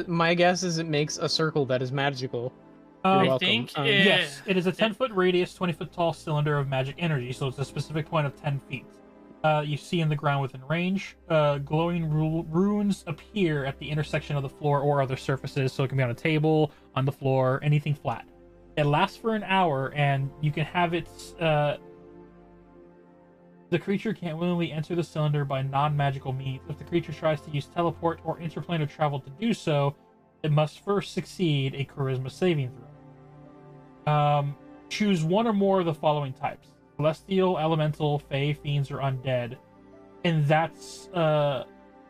My guess is it makes a circle that is magical. I think yes, it is a 10-foot radius, 20-foot tall cylinder of magic energy, so it's a specific point of 10 feet. You see in the ground within range. Glowing runes appear at the intersection of the floor or other surfaces, so it can be on a table, on the floor, anything flat. It lasts for an hour, and you can have its... The creature can't willingly enter the cylinder by non-magical means. If the creature tries to use teleport or interplanar travel to do so, it must first succeed a charisma saving throw. Choose one or more of the following types: celestial, elemental, fey, fiends, or undead. And that's the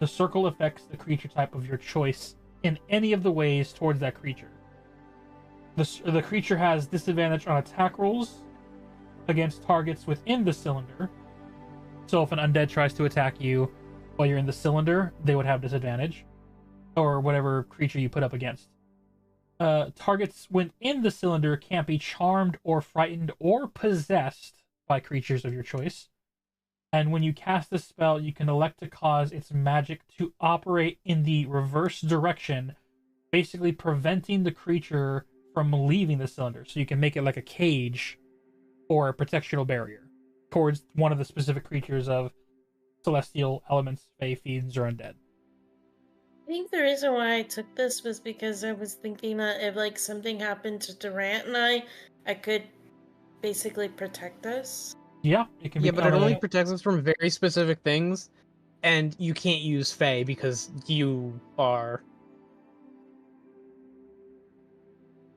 circle affects the creature type of your choice in any of the ways towards that creature. The creature has disadvantage on attack rolls against targets within the cylinder. So if an undead tries to attack you while you're in the cylinder, they would have disadvantage. Or whatever creature you put up against. Targets within the cylinder can't be charmed or frightened or possessed by creatures of your choice. And when you cast the spell, you can elect to cause its magic to operate in the reverse direction, basically preventing the creature from leaving the cylinder. So you can make it like a cage or a protectional barrier towards one of the specific creatures of celestial, elements, fey, fiends, or undead. I think the reason why I took this was because I was thinking that if like something happened to Durant and I could basically protect us. Yeah, it can be. Yeah, but it only protects us from very specific things, and you can't use Fey because you are.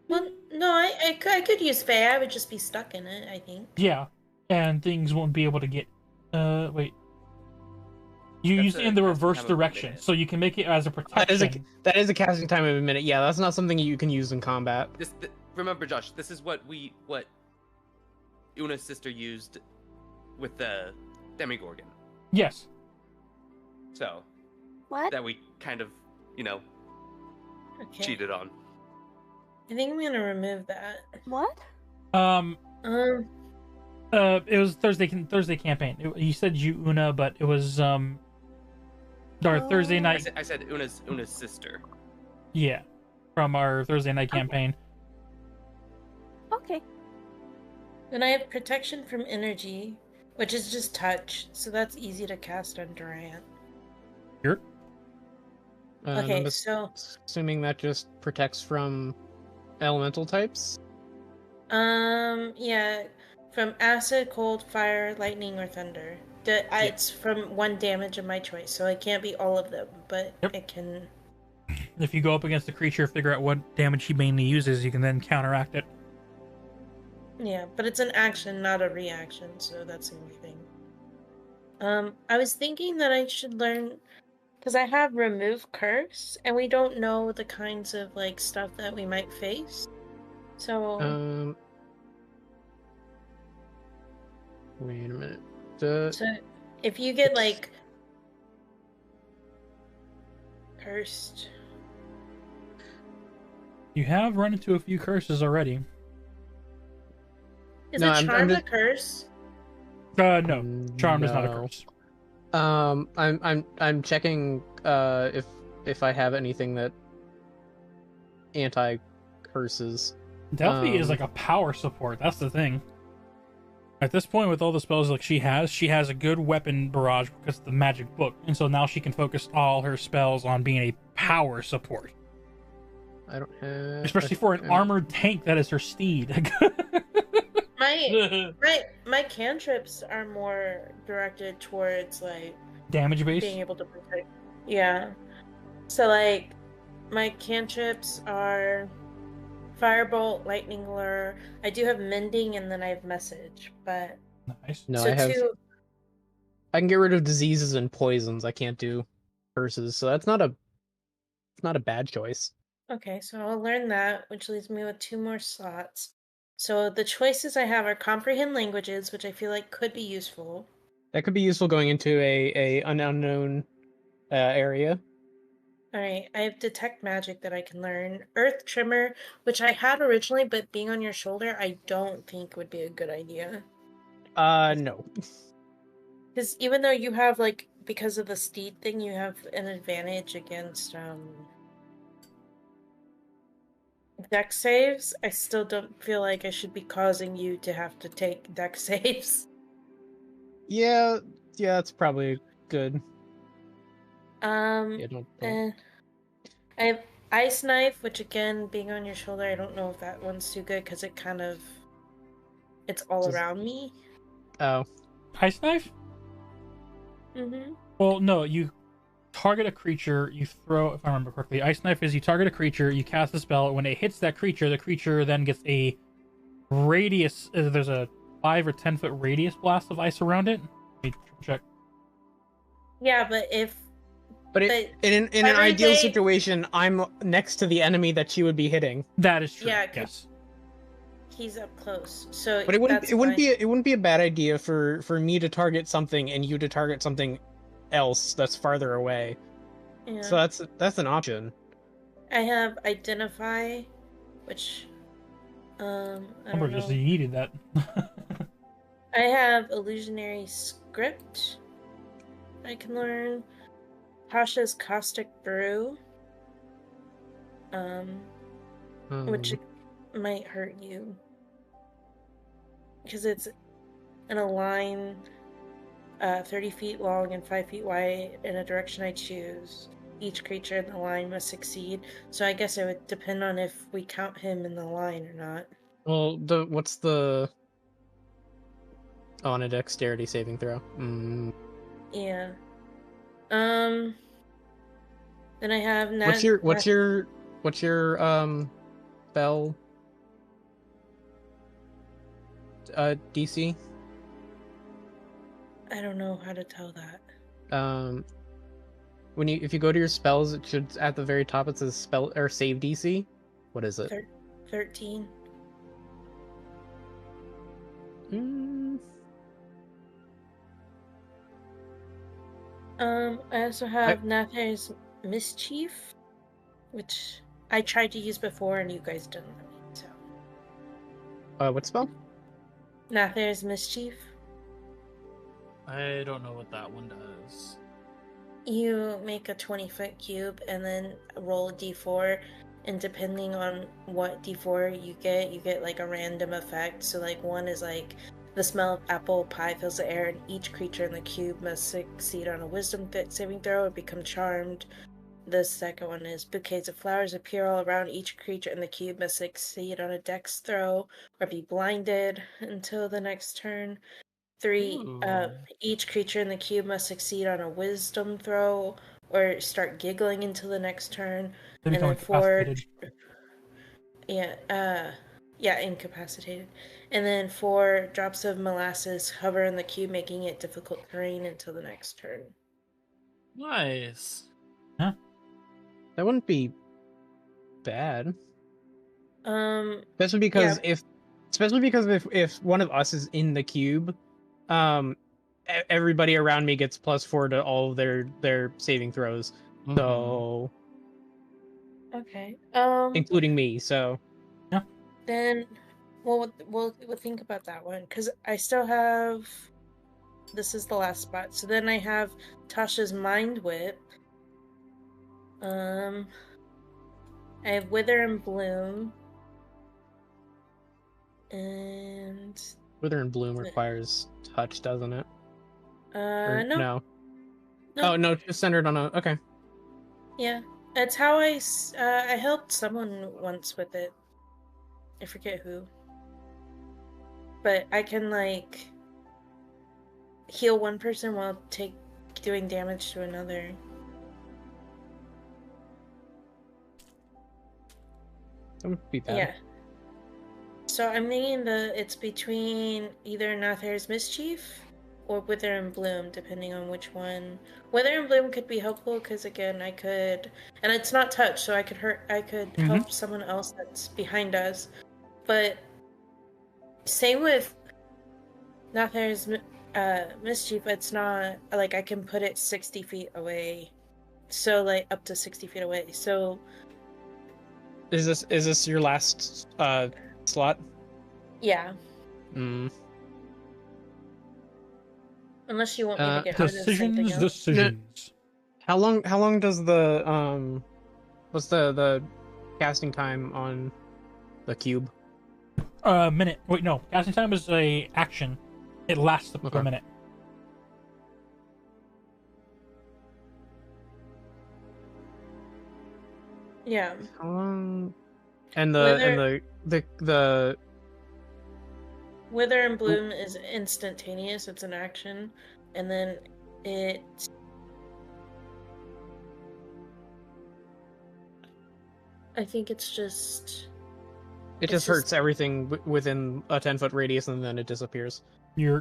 Well, no, I could use Fey. I would just be stuck in it, I think. Yeah, and things won't be able to get. Wait. You use it in the reverse direction, so you can make it as a protection. That is a casting time of a minute. Yeah, that's not something you can use in combat. Remember, Josh, this is what Una's sister used with the Demigorgon. Yes. So. What? That we kind of, cheated on. I think I'm gonna remove that. What? It was Thursday campaign. You said Una, but it was our Thursday night. I said Una's sister. Yeah, from our Thursday night campaign. Okay. Then I have protection from energy, which is just touch, so that's easy to cast on Durant. Sure. Okay, so assuming that just protects from elemental types. Yeah, from acid, cold, fire, lightning, or thunder. It's from one damage of my choice, so it can't be all of them, but it can. If you go up against the creature, figure out what damage he mainly uses, you can then counteract it. Yeah, but it's an action, not a reaction, so that's the only thing. I was thinking that I should learn Because I have remove curse, and we don't know the kinds of like stuff that we might face. So wait a minute. so if you get like cursed, You have run into a few curses already. is No, a I'm charm a just- curse? No. Charm is not a No. curse. I'm checking if I have anything that anti curses. Delphi is like a power support. That's the thing. At this point, with all the spells like she has a good weapon barrage because of the magic book, and so now she can focus all her spells on being a power support. I don't have, especially for an armored tank that is her steed. my cantrips are more directed towards like damage based, being able to protect. Yeah. So like my cantrips are Firebolt, Lightning Lure. I do have Mending, and then I have Message. But nice. No, so I have. two... I can get rid of diseases and poisons. I can't do curses, so that's not a bad choice. Okay, so I'll learn that, which leaves me with 2 more slots. So the choices I have are Comprehend Languages, which I feel like could be useful. That could be useful going into an unknown area. Alright, I have Detect Magic that I can learn. Earth Tremor, which I had originally, but being on your shoulder, I don't think would be a good idea. No. Because even though you have, like, because of the steed thing, you have an advantage against, dex saves, I still don't feel like I should be causing you to have to take dex saves. Yeah, that's probably good. Yeah, don't. I have Ice Knife, which again, being on your shoulder, I don't know if that one's too good because it's all around me. Oh. Ice Knife? Mm-hmm. Well, no, you target a creature, you throw, if I remember correctly, Ice Knife is you target a creature, you cast a spell, when it hits that creature, the creature then gets a radius, there's a 5 or 10 foot radius blast of ice around it. Let me check. Yeah, but in an ideal situation, I'm next to the enemy that she would be hitting. That is true. Yeah, yes. He's up close, so but it wouldn't be a bad idea for me to target something and you to target something else that's farther away. Yeah. So that's an option. I have Identify, which I don't know. Just yeeted that. I have Illusionary Script. I can learn Tasha's Caustic Brew. Which might hurt you because it's in a line 30 feet long and 5 feet wide in a direction I choose. Each creature in the line must succeed. So I guess it would depend on if we count him in the line or not. Well, what's the on a dexterity saving throw? Yeah. Then I have what's your spell DC? I don't know how to tell that. If you go to your spells, it should at the very top it says spell or save DC. What is it? 13. I also have Nathar's Mischief, which I tried to use before and you guys didn't let me, so. What spell? Nathar's Mischief. I don't know what that one does. You make a 20-foot cube and then roll a d4, and depending on what d4 you get like a random effect. So like one is like the smell of apple pie fills the air, and each creature in the cube must succeed on a wisdom saving throw or become charmed. The second one is bouquets of flowers appear all around each creature in the cube must succeed on a dex throw or be blinded until the next turn. 3, each creature in the cube must succeed on a wisdom throw or start giggling until the next turn. And then 4, incapacitated. And then 4 drops of molasses hover in the cube, making it difficult terrain until the next turn. Nice. Huh? That wouldn't be bad. Especially Yeah. because if one of us is in the cube, everybody around me gets +4 to all of their saving throws. Mhm. So Okay. including me. So Then we'll think about that one because I still have. This is the last spot. So then I have Tasha's Mind Whip. I have Wither and Bloom. And Wither and Bloom requires touch, doesn't it? no. No. Oh no, just centered on a. Okay. Yeah, it's how I helped someone once with it. I forget who. But I can like heal one person while doing damage to another. That would be bad. Yeah. So I'm thinking it's between either Nathair's Mischief or Wither and Bloom, depending on which one. Wither and Bloom could be helpful because again, I could, and it's not touch, so I could help someone else that's behind us. But same with Nathair's Mischief, it's not like I can put it 60 feet away, so like up to 60 feet away. So is this your last slot? yeah. Unless you want me to get rid of something else. Decisions. How long does the what's the casting time on the cube? A minute. Wait, no. Casting time is a action. It lasts up to a minute. Yeah. And the Wither and Bloom is instantaneous. It's an action, and then it. I think it's just. It just hurts everything within a 10-foot radius, and then it disappears. Yeah.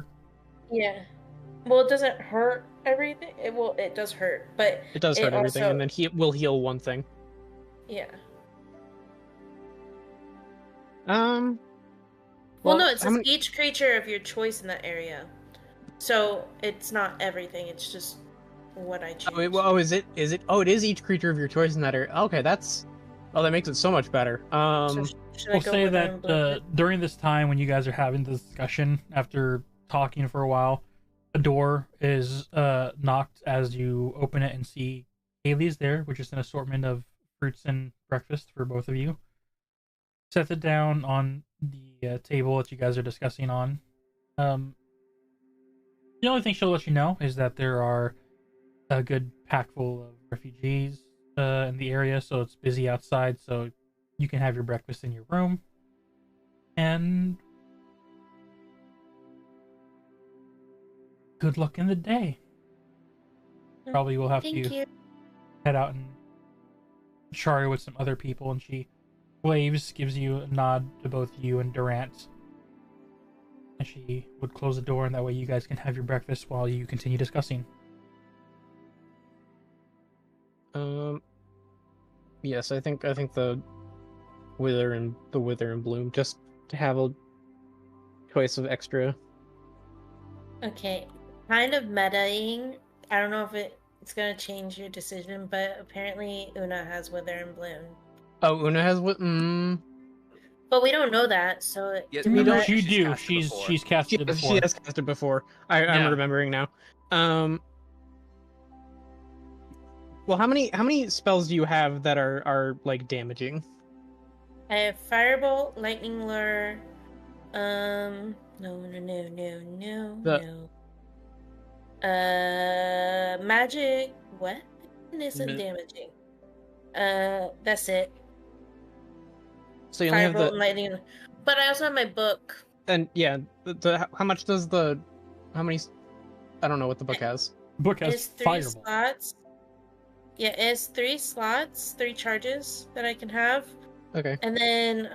Well, it doesn't hurt everything. It does hurt, but it does hurt everything, and then will heal one thing. Yeah. Well, no, it says each creature of your choice in that area, so it's not everything. It's just what I choose. It is each creature of your choice in that area. Okay, that makes it so much better. We'll say that during this time when you guys are having this discussion, after talking for a while, a door is knocked as you open it and see Haley's there, which is an assortment of fruits and breakfast for both of you. Set it down on the table that you guys are discussing on. The only thing she'll let you know is that there are a good pack full of refugees in the area, so it's busy outside, so you can have your breakfast in your room. And good luck in the day. Probably will have to head out and char with some other people, and she waves, gives you a nod to both you and Durant. And she would close the door, and that way you guys can have your breakfast while you continue discussing. Yes, I think the Wither and Bloom, just to have a choice of extra. Okay, kind of metaing. I don't know if it's gonna change your decision, but apparently Una has Wither and Bloom. Oh, Una has But we don't know that, so yes, she's casted it before. She has casted before. I'm remembering now. Well, how many spells do you have that are like damaging? I have Firebolt, Lightning Lure. No. Magic weapon isn't damaging. That's it. So you only have the lightning, but I also have my book. And yeah, how much does how many? I don't know what the book has. Book has 3 slots. Yeah, it has 3 slots, 3 charges that I can have. Okay. And then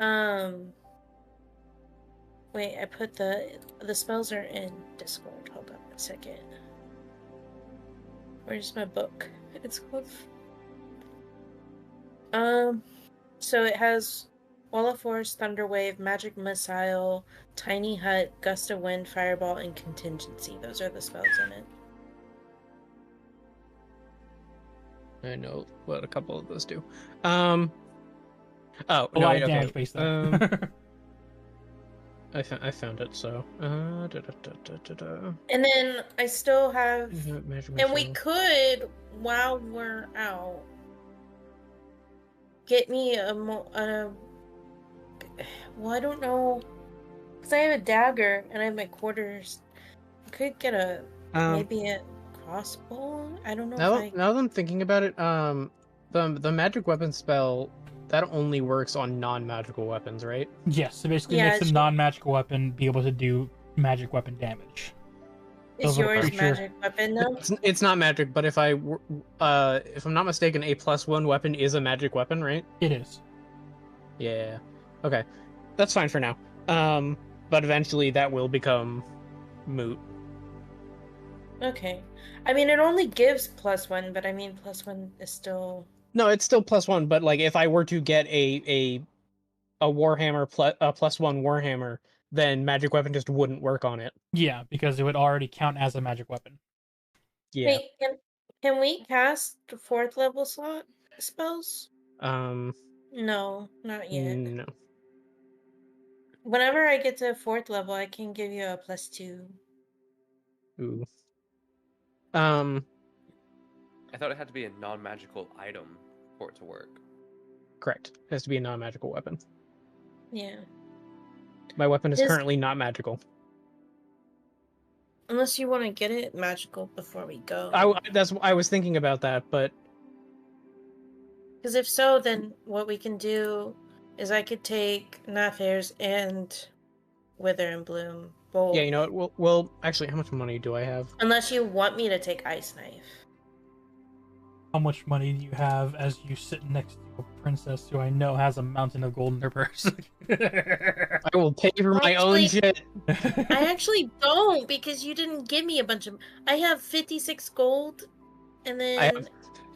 wait, I put the spells are in Discord. Hold on a second. Where's my book? It's called So it has Wall of Force, Thunder Wave, Magic Missile, Tiny Hut, Gust of Wind, Fireball, and Contingency. Those are the spells in it. I know what a couple of those do. Oh A no, lot of okay. damage based there. I found it. So, And then I still have, Magic and we Missile. could, while we're out, get me well, I don't know, because I have a dagger and I have my quarters. I could get maybe a crossbow. I don't know Now that I'm thinking about it, the magic weapon spell that only works on non-magical weapons, right? Yes, it basically Yeah, makes a non-magical weapon be able to do magic weapon damage. Is Of a yours creature. magic weapon though? It's not magic, but if I'm not mistaken, a +1 weapon is a magic weapon, right? It is. Yeah. Okay, that's fine for now. But eventually that will become moot. Okay. I mean, it only gives +1, but I mean, +1 is still. No, it's still +1, but like if I were to get a Warhammer a +1 Warhammer, then magic weapon just wouldn't work on it. Yeah, because it would already count as a magic weapon. Yeah. Wait, can we cast 4th level slot spells? No, not yet. No. Whenever I get to 4th level, I can give you a +2. Ooh. I thought it had to be a non-magical item for it to work. Correct. It has to be a non-magical weapon. Yeah. My weapon is currently not magical. Unless you want to get it magical before we go. I was thinking about that, but because if so, then what we can do is I could take Nathairs and Wither and Bloom both. yeah, you know what? Well, actually, how much money do I have? Unless you want me to take Ice Knife. How much money do you have as you sit next to a princess who I know has a mountain of gold in her purse? I will pay for my own shit. I actually don't, because you didn't give me a bunch of. I have 56 gold, and then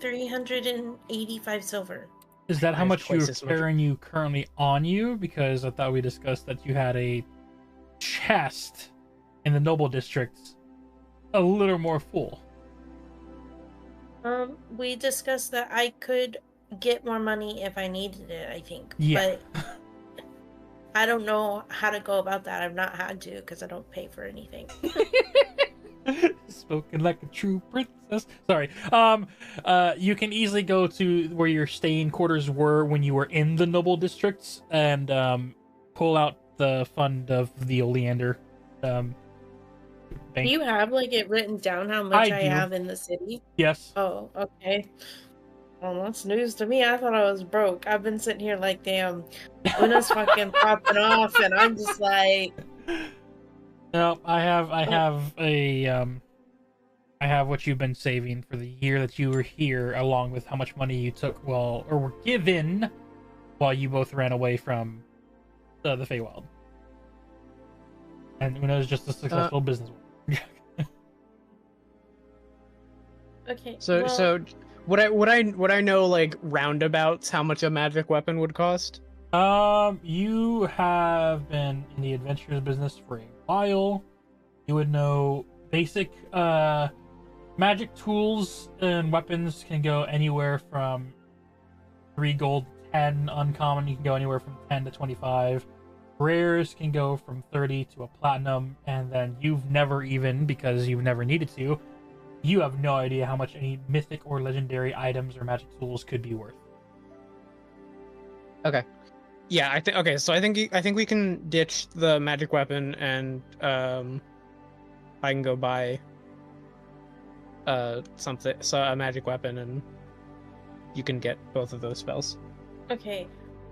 385 silver. Is that how much you're carrying you currently on you? Because I thought we discussed that you had a chest in the noble districts a little more full. We discussed that I could get more money if I needed it, I think. Yeah. But I don't know how to go about that. I've not had to, because I don't pay for anything. Spoken like a true princess. Sorry. You can easily go to where your staying quarters were when you were in the noble districts and pull out the fund of the Oleander. Do you have it written down how much I have in the city? Yes. Oh, okay. Well, that's news to me. I thought I was broke. I've been sitting here like, damn, Una's fucking popping off, and I'm just like. No, I have what you've been saving for the year that you were here, along with how much money you took or were given while you both ran away from the Feywild. And Una's just a successful businesswoman. Okay. So would I know roundabouts how much a magic weapon would cost? You have been in the adventurers business for a while. You would know basic magic tools and weapons can go anywhere from 3 gold, 10 uncommon. You can go anywhere from 10 to 25. Rares can go from 30 to a platinum, and then you've never even, because you've never needed to, you have no idea how much any mythic or legendary items or magic tools could be worth. Okay. Yeah, I think okay, so I think we can ditch the magic weapon and I can go buy a magic weapon and you can get both of those spells. Okay.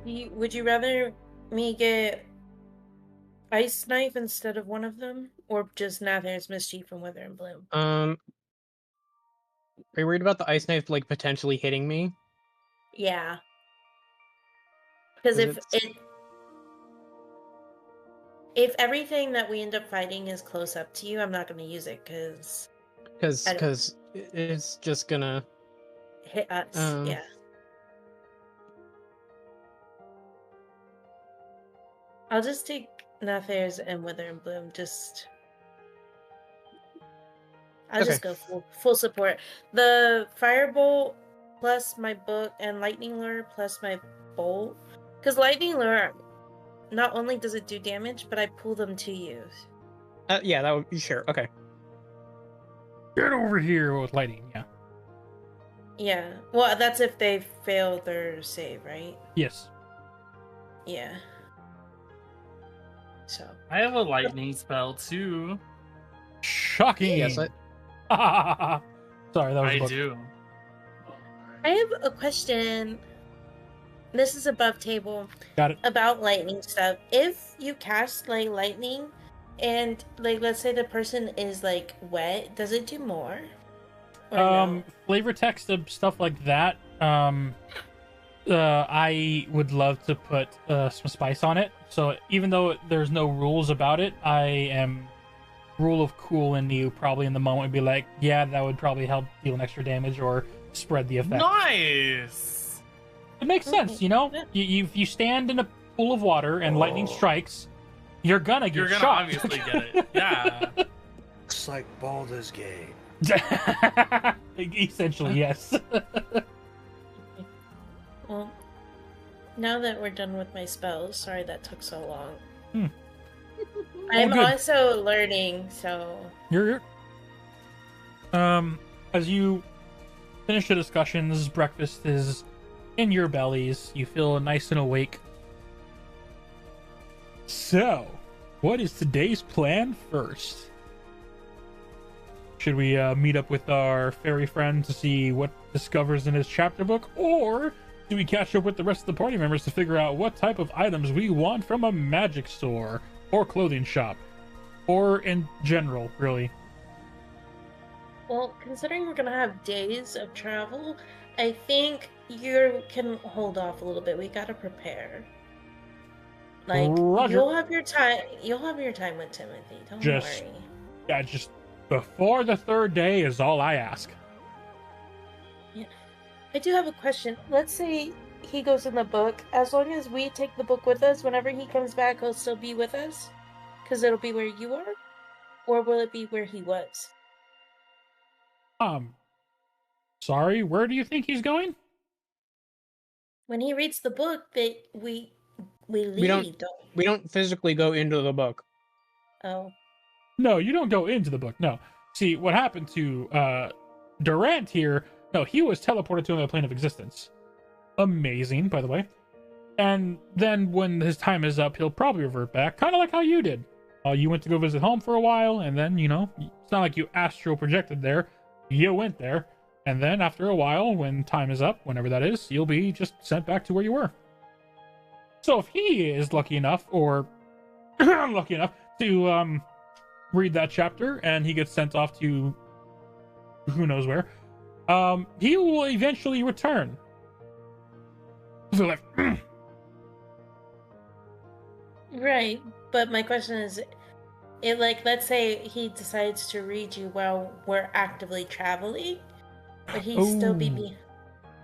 Would you rather me get Ice Knife instead of one of them, or just Nathair's Mischief and Wither and Bloom? Are you worried about the Ice Knife potentially hitting me? Yeah. Because if everything that we end up fighting is close up to you, I'm not going to use it because it's just gonna hit us. Yeah. I'll just take Nathairs and Wither and Bloom. I'll Okay. just go full support. The Firebolt plus my book and Lightning Lure plus my bolt. Because Lightning Lure, not only does it do damage, but I pull them to use. Yeah, that would be sure. Okay. Get over here with lightning. Yeah. Yeah. Well, that's if they fail their save, right? Yes. Yeah. So. I have a lightning spell too. Shocking. Yes, Sorry, that was I a book. do. I have a question. This is above table. Got it. About lightning stuff. If you cast like lightning and like let's say the person is like wet, does it do more? Or no? Flavor text of stuff like that. I would love to put some spice on it. So even though there's no rules about it, I am rule of cool in you probably in the moment would be like, yeah, that would probably help deal an extra damage or spread the effect. Nice. It makes sense, you know. If you stand in a pool of water and lightning strikes, you're gonna get shot. Obviously get it. Yeah. Looks like Baldur's Gate. Essentially, yes. Well, now that we're done with my spells, sorry that took so long. I'm good. also learning, so You're as you finish the discussions, breakfast is in your bellies. You feel nice and awake. So, what is today's plan first? Should we meet up with our fairy friend to see what discovers in his chapter book, or do we catch up with the rest of the party members to figure out what type of items we want from a magic store or clothing shop, or in general, really? well, considering we're gonna have days of travel, I think you can hold off a little bit. We gotta prepare. Like Roger. you'll have your time. You'll have your time with Timothy. Don't Just- worry. Yeah, just before the third day is all I ask. I do have a question. Let's say he goes in the book. As long as we take the book with us, whenever he comes back, he'll still be with us? Because it'll be where you are? Or will it be where he was? Sorry, where do you think he's going? When he reads the book, we leave, We don't physically go into the book. Oh. No, you don't go into the book. No. See, what happened to Durant here, no, he was teleported to another plane of existence. Amazing, by the way. And then when his time is up, he'll probably revert back, kind of like how you did. You went to go visit home for a while, and then, you know, it's not like you astral projected there. You went there, and then after a while, when time is up, whenever that is, you'll be just sent back to where you were. So if he is lucky enough, or lucky enough, to read that chapter, and he gets sent off to who knows where, he will eventually return. So like, Right. But my question is, let's say he decides to read you while we're actively traveling, but he'd still be Ooh.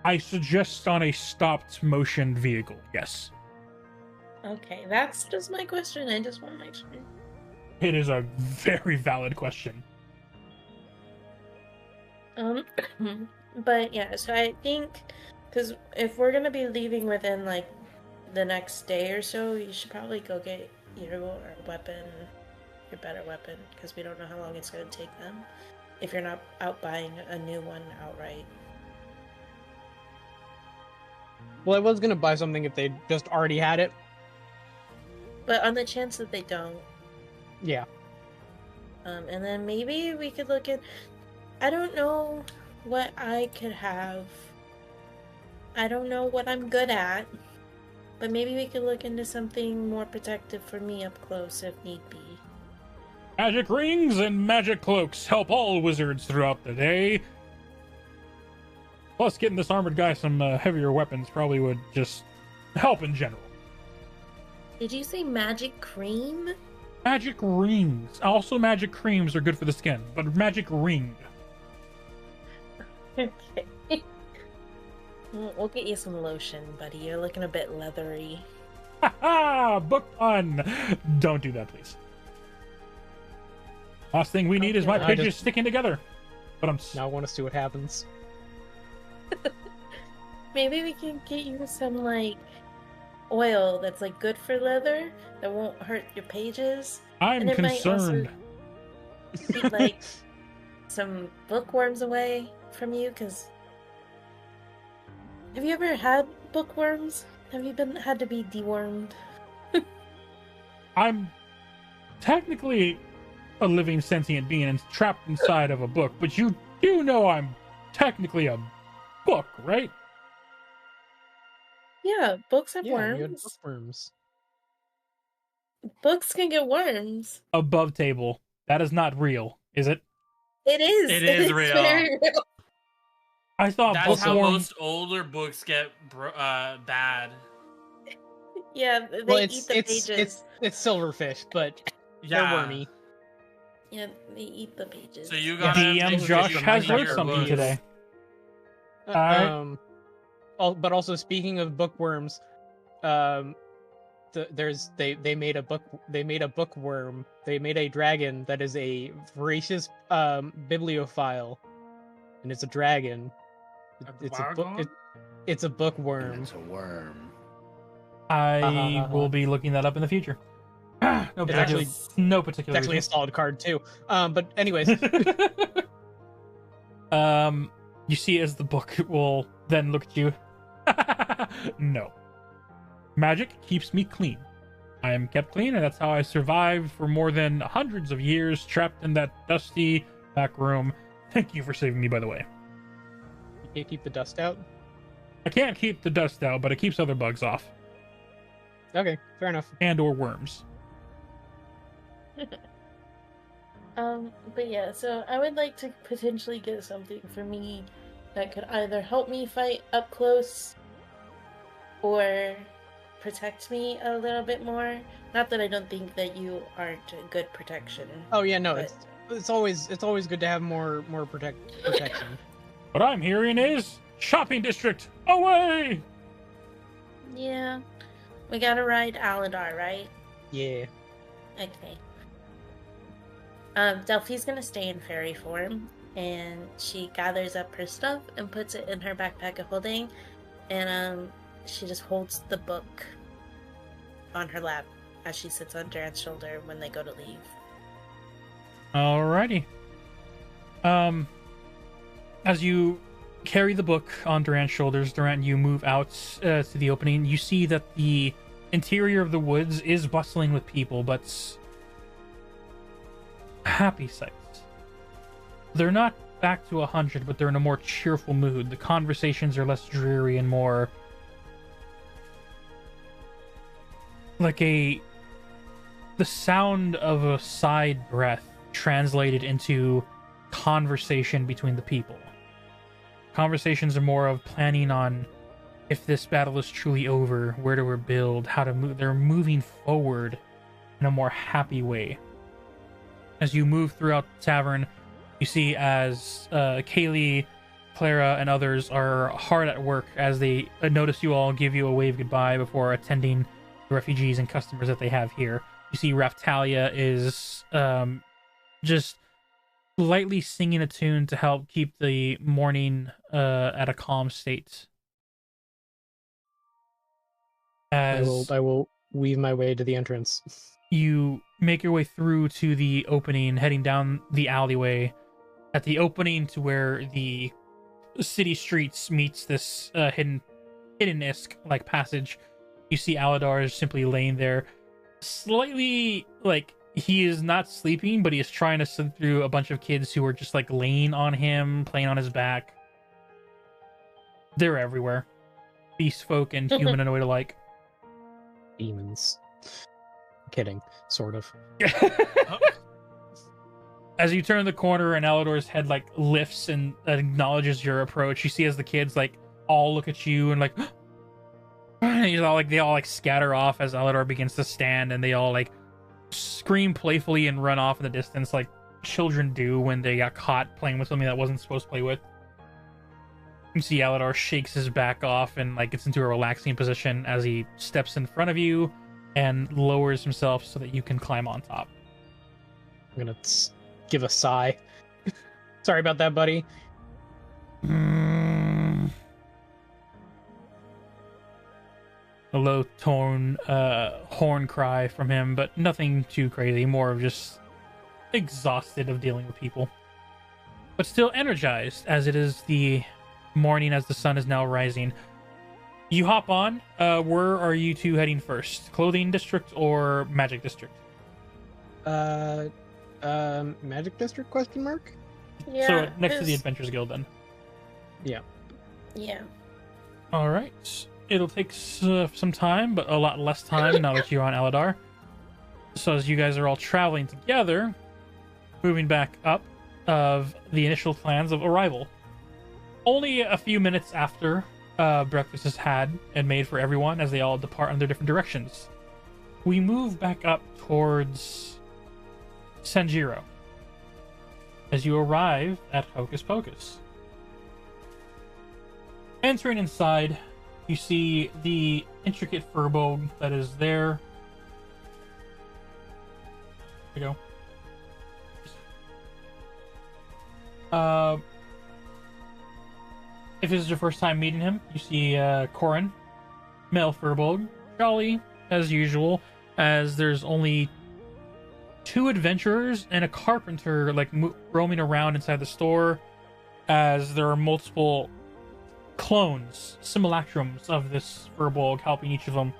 I suggest on a stopped motion vehicle, yes. Okay, that's just my question. I just want to make sure. It is a very valid question. But yeah, so I think, because if we're gonna be leaving within like the next day or so, you should probably go get your weapon, your better weapon, because we don't know how long it's gonna take them. If you're not out buying a new one outright. Well, I was gonna buy something if they just already had it. But on the chance that they don't, Yeah. and then maybe we could look at. I don't know what I could have. I don't know what I'm good at. But maybe we could look into something more protective for me up close if need be. Magic rings and magic cloaks help all wizards throughout the day. Plus, getting this armored guy some heavier weapons probably would just help in general. Did you say magic cream? Magic rings. Also, magic creams are good for the skin, but magic ring. Okay. We'll get you some lotion, buddy. You're looking a bit leathery. Book one. Don't do that, please. Last thing we need is my pages sticking together. But Now I want to see what happens. Maybe we can get you some, like, oil that's, like, good for leather, that won't hurt your pages. I'm and concerned. Might also keep, like, some bookworms away from you, because... Have you ever had bookworms? Have you had to be dewormed? I'm technically a living sentient being and trapped inside of a book, but you do know I'm technically a book, right? Yeah, books have Yeah, you had worms. bookworms. Books can get worms. Above table. That is not real, is it? It is. It is real. Very real. I thought That's how bookworm... most older books get bad. Yeah, they eat the it's, pages. It's silverfish, but they're wormy. Yeah, they eat the pages. So you gotta DM Josh has learned something today. But also speaking of bookworms, they made a bookworm. They made a dragon that is a voracious bibliophile, and it's a dragon. It's a book. It's a bookworm. It's a worm. I will be looking that up in the future. No particular. It's actually a solid card too. But anyways, you see as the book will then look at you. No. Magic keeps me clean. I am kept clean, and that's how I survived for more than hundreds of years trapped in that dusty back room. Thank you for saving me, by the way. You can't keep the dust out? I can't keep the dust out, but it keeps other bugs off. Okay, fair enough. And or worms. But yeah, so I would like to potentially get something for me that could either help me fight up close or protect me a little bit more. Not that I don't think that you aren't a good protection. Oh yeah, no, it's always good to have more protection. What I'm hearing is shopping district away. Yeah, we gotta ride Aladar, right? Yeah. Okay. Delphi's gonna stay in fairy form, and she gathers up her stuff and puts it in her backpack of holding, and she just holds the book on her lap as she sits on Duran's shoulder when they go to leave. Alrighty. As you carry the book on Duran's shoulders, Duran, you move out to the opening. You see that the interior of the woods is bustling with people, but happy sights. They're not back to 100, but they're in a more cheerful mood. The conversations are less dreary and more like the sound of a sighed breath translated into conversation between the people. Conversations are more of planning on if this battle is truly over, where to rebuild, how to move. They're moving forward in a more happy way. As you move throughout the tavern, you see as Kaylee, Clara, and others are hard at work as they notice you all, give you a wave goodbye before attending the refugees and customers that they have here. You see Raftalia is just lightly singing a tune to help keep the morning at a calm state. As I will weave my way to the entrance. You make your way through to the opening, heading down the alleyway. At the opening to where the city streets meets this hidden-esque like passage, you see Aladar is simply laying there, slightly like he is not sleeping, but he is trying to slip through a bunch of kids who are just like laying on him, playing on his back. They're everywhere, beast folk and humanoid alike. Demons. Kidding, sort of. As you turn the corner and Aladar's head like lifts and acknowledges your approach, you see as the kids like all look at you and like and he's all like they all like scatter off as Aladar begins to stand, and they all like scream playfully and run off in the distance like children do when they got caught playing with something that wasn't supposed to play with. You see Aladar shakes his back off and like gets into a relaxing position as he steps in front of you and lowers himself so that you can climb on top. I'm gonna give a sigh. Sorry about that, buddy. A low tone horn cry from him, but nothing too crazy, more of just exhausted of dealing with people. But still energized, as it is the morning as the sun is now rising. You hop on. Where are you two heading first? Clothing district or magic district? Magic district question mark? Yeah. So next to the Adventurers Guild then. Yeah. Yeah. All right. It'll take some time, but a lot less time now that you're on Aladar. So as you guys are all traveling together, moving back up of the initial plans of arrival. Only a few minutes after breakfast is had and made for everyone as they all depart in their different directions, we move back up towards Sanjiro as you arrive at Hocus Pocus. Entering inside, you see the intricate furbolg that is there. There you go. If this is your first time meeting him, you see Corin, male furbolg, jolly as usual, as there's only 2 adventurers and a carpenter like roaming around inside the store, as there are multiple clones, simulacrums of this furbolg helping each of them.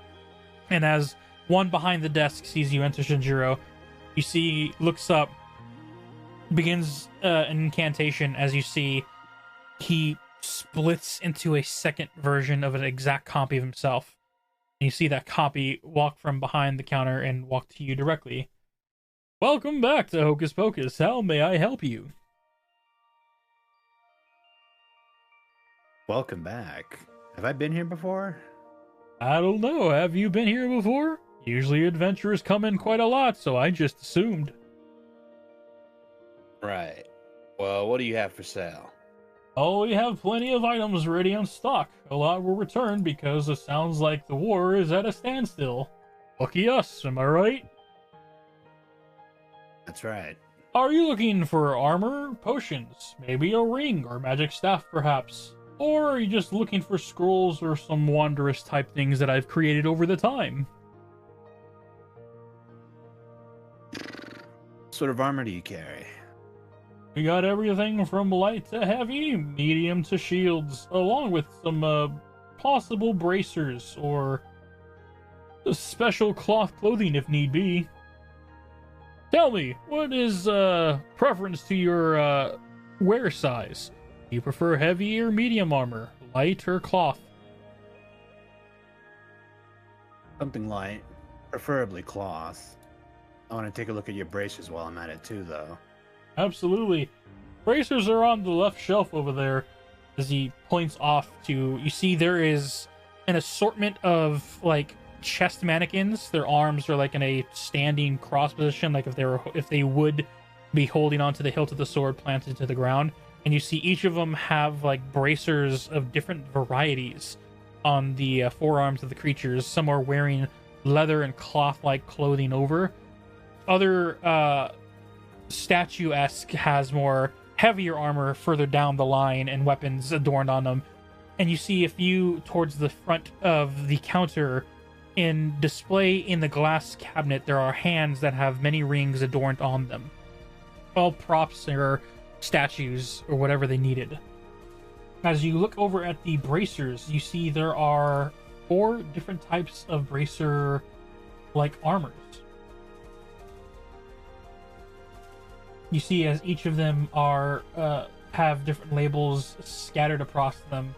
And as one behind the desk sees you enter Shinjiro, you see, looks up, begins an incantation as you see he splits into a second version of an exact copy of himself. And you see that copy walk from behind the counter and walk to you directly. Welcome back to Hocus Pocus. How may I help you? Welcome back. Have I been here before? I don't know. Have you been here before? Usually adventurers come in quite a lot, so I just assumed. Right. Well, what do you have for sale? Oh, we have plenty of items ready on stock. A lot were returned because it sounds like the war is at a standstill. Lucky us, am I right? That's right. Are you looking for armor, potions, maybe a ring or magic staff perhaps? Or are you just looking for scrolls or some wondrous type things that I've created over the time? What sort of armor do you carry? We got everything from light to heavy, medium to shields, along with some possible bracers or special cloth clothing if need be. Tell me, what is preference to your wear size? Do you prefer heavy or medium armor, light or cloth? Something light, preferably cloth. I want to take a look at your bracers while I'm at it too, though. Absolutely. Bracers are on the left shelf over there. As he points off to, you see there is an assortment of like chest mannequins. Their arms are like in a standing cross position, like if they would be holding onto the hilt of the sword planted to the ground. And you see each of them have like bracers of different varieties on the forearms of the creatures. Some are wearing leather and cloth-like clothing over. Other statue-esque has more heavier armor further down the line and weapons adorned on them. And you see a few towards the front of the counter. In display in the glass cabinet, there are hands that have many rings adorned on them. All props or statues or whatever they needed. As you look over at the bracers, you see there are 4 different types of bracer-like armors. You see as each of them are have different labels scattered across them.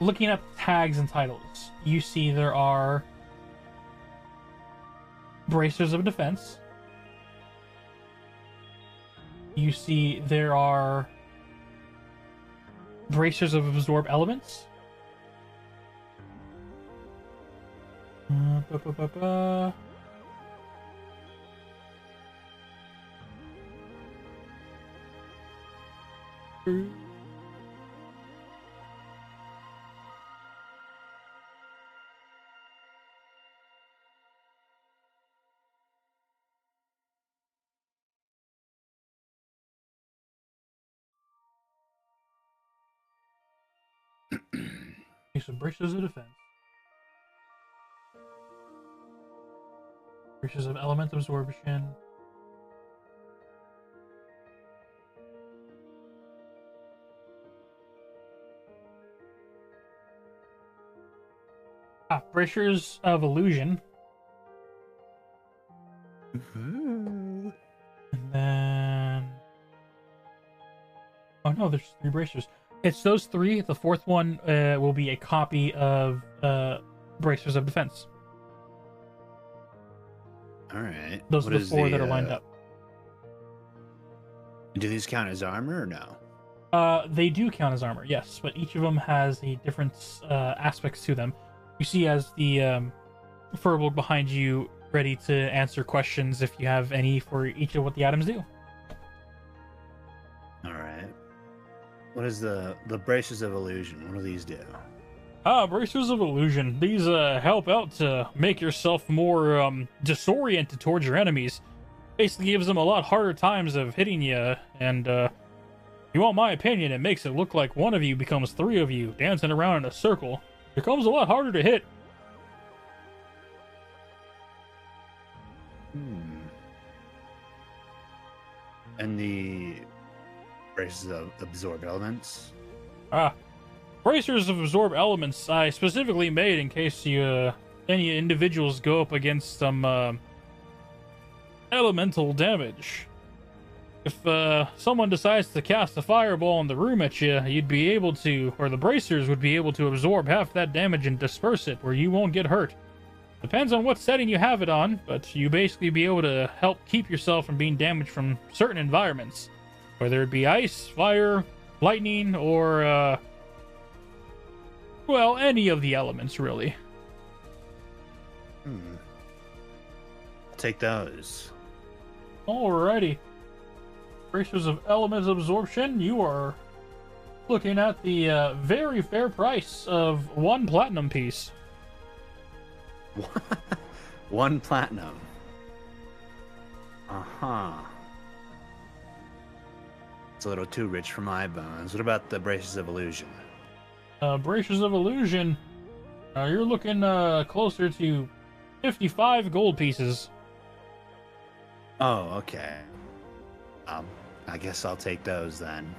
Looking at tags and titles, you see there are bracers of defense. You see there are bracers of absorb elements. Some braces of defense. Braces of element absorption. Bracers of illusion. And then... Oh no, there's 3 bracers. It's those 3. The 4th one will be a copy of bracers of defense. Alright. Those are the 4 that are lined up. Do these count as armor or no? They do count as armor, yes, but each of them has a different aspects to them. You see as the Furbolg behind you ready to answer questions if you have any for each of what the items do. Alright. What is the braces of illusion? What do these do? Bracers of illusion. These help out to make yourself more disoriented towards your enemies. Basically gives them a lot harder times of hitting you, and you want my opinion, it makes it look like one of you becomes 3 of you dancing around in a circle. It becomes a lot harder to hit. And the braces of absorb elements? Bracers of absorb elements I specifically made in case you any individuals go up against some elemental damage. If someone decides to cast a fireball in the room at you, you'd be able to, or the bracers would be able to absorb half that damage and disperse it where you won't get hurt. Depends on what setting you have it on, but you basically be able to help keep yourself from being damaged from certain environments. Whether it be ice, fire, lightning, or, well, any of the elements, really. I'll take those. Alrighty. Bracers of element absorption, you are looking at the very fair price of 1 platinum piece. 1 platinum. It's a little too rich for my bones. What about the braces of illusion? Bracers of illusion, you're looking closer to 55 gold pieces. Oh, okay. I guess I'll take those then.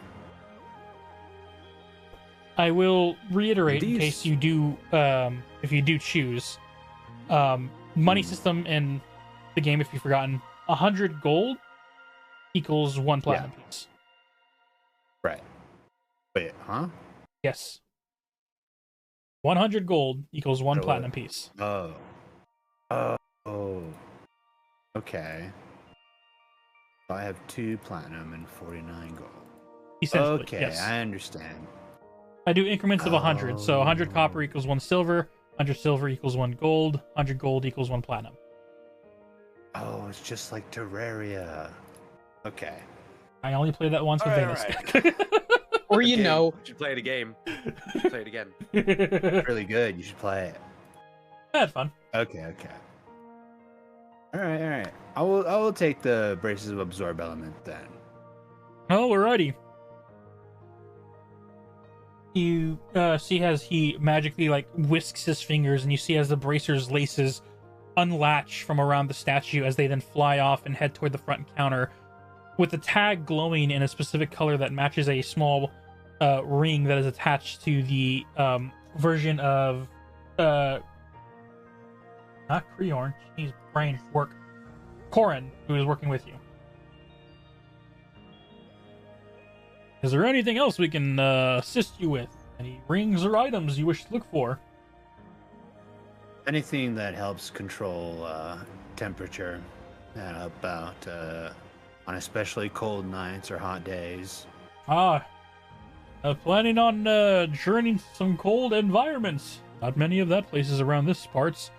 I will reiterate in case you do, if you do choose, money system in the game, if you've forgotten, 100 gold equals 1 platinum piece. Right. Wait, huh? Yes. 100 gold equals 1 platinum piece. Oh. Okay. I have 2 platinum and 49 gold. Essentially, okay, yes. I understand. I do increments of 100, so 100 copper equals 1 silver, 100 silver equals 1 gold, 100 gold equals 1 platinum. Oh, it's just like Terraria. Okay. I only played that once with Venus. Right. Or you know, you should play it a game. You should play it again. It's really good. You should play it. I had fun. Okay. All right. I will take the braces of absorb element then. Alrighty. You see as he magically whisks his fingers, and you see as the bracer's laces unlatch from around the statue as they then fly off and head toward the front counter, with the tag glowing in a specific color that matches a small ring that is attached to the version of not Creorn, he's brain work, Corin, who is working with you. Is there anything else we can assist you with? Any rings or items you wish to look for? Anything that helps control temperature and help out on especially cold nights or hot days. Planning on journeying to some cold environments. Not many of that places around this parts.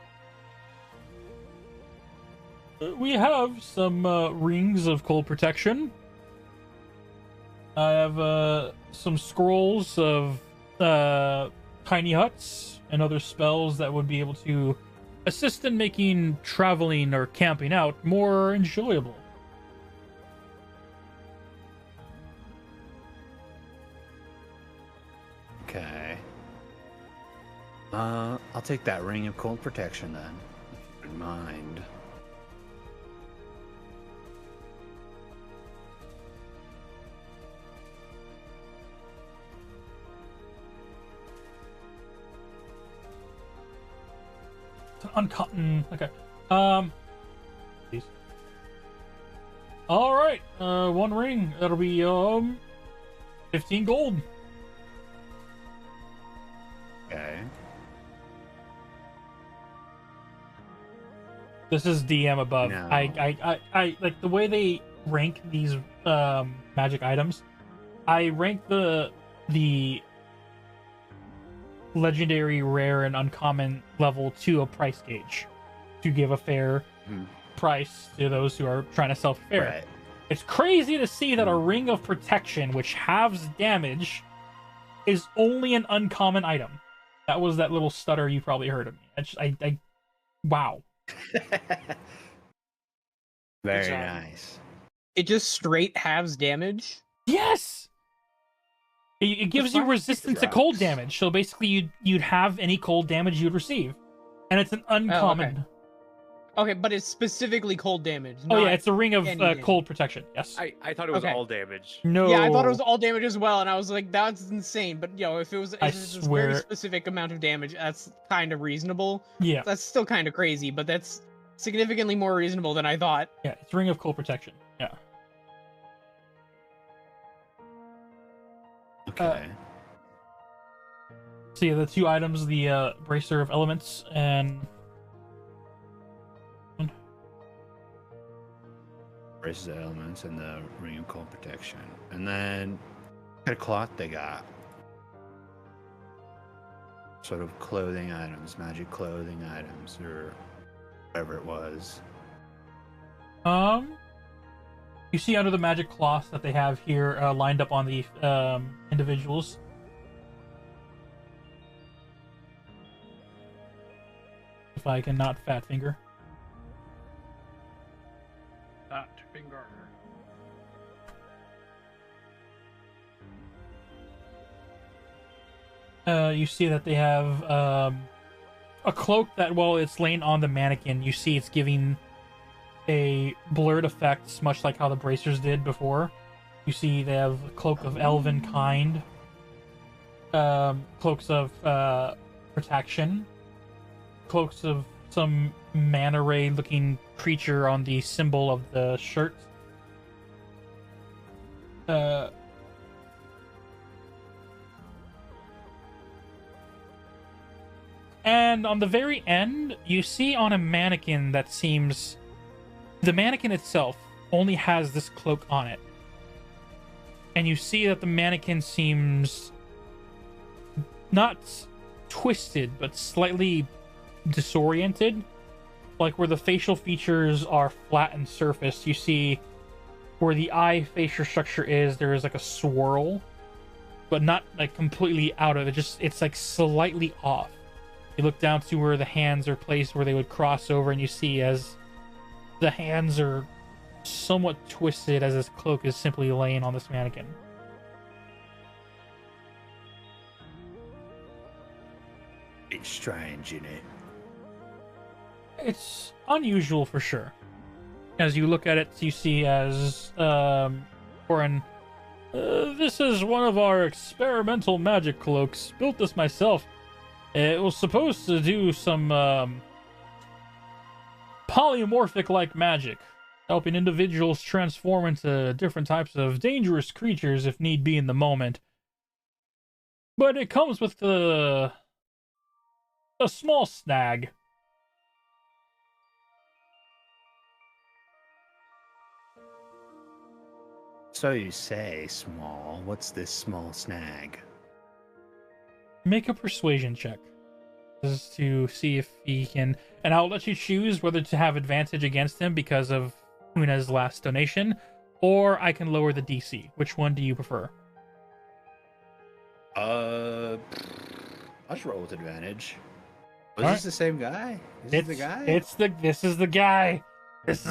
We have some rings of cold protection. I have some scrolls of tiny huts and other spells that would be able to assist in making traveling or camping out more enjoyable. Okay. I'll take that ring of cold protection then. Keep in mind. Uncotton. Okay. Please. All right. One ring. That'll be 15 gold. Okay. This is DM above. No. I like the way they rank these magic items. I rank the legendary, rare, and uncommon level to a price gauge to give a fair price to those who are trying to sell for fair. Right. It's crazy to see that a ring of protection, which halves damage, is only an uncommon item. That was that little stutter you probably heard of me. Wow. Very nice. It just straight halves damage. Yes. It gives you resistance to cold damage. So basically, you'd have any cold damage you'd receive, and it's an uncommon. Okay, but it's specifically cold damage. Oh yeah, it's a ring of cold protection. Yes. I thought it was all damage. No. Yeah, I thought it was all damage as well, and I was like, that's insane. But if it was a very specific amount of damage, that's kind of reasonable. Yeah. That's still kind of crazy, but that's significantly more reasonable than I thought. Yeah, it's ring of cold protection. Yeah. Okay. So yeah, the two items, the bracer of elements and Braces of elements and the ring of cold protection. And then what kind of cloth they got? Sort of clothing items, magic clothing items, or whatever it was. You see under the magic cloth that they have here lined up on the individuals. If I can not fat finger. Fat finger. You see that they have a cloak that, while it's laying on the mannequin, you see it's giving a blurred effect, much like how the bracers did before. You see they have a cloak of elven kind, cloaks of protection, cloaks of some manta ray looking creature on the symbol of the shirt. And on the very end, you see on a mannequin that seems... The mannequin itself only has this cloak on it. And you see that the mannequin seems not twisted, but slightly disoriented. Like where the facial features are flat and surfaced, you see where the eye facial structure is, there is like a swirl, but not like completely out of it. It's like slightly off. You look down to where the hands are placed, where they would cross over, and you see as the hands are somewhat twisted as this cloak is simply laying on this mannequin. It's strange, isn't it? It's unusual for sure. As you look at it, you see as Orin, this is one of our experimental magic cloaks. Built this myself. It was supposed to do some polymorphic-like magic, helping individuals transform into different types of dangerous creatures if need be in the moment. But it comes with a small snag. So you say, small. What's this small snag? Make a persuasion check. This is to see if he can... And I'll let you choose whether to have advantage against him because of Una's last donation, or I can lower the DC. Which one do you prefer? I'll just roll with advantage. Was All this the same guy? Is this the guy? This is the guy. This is the guy. This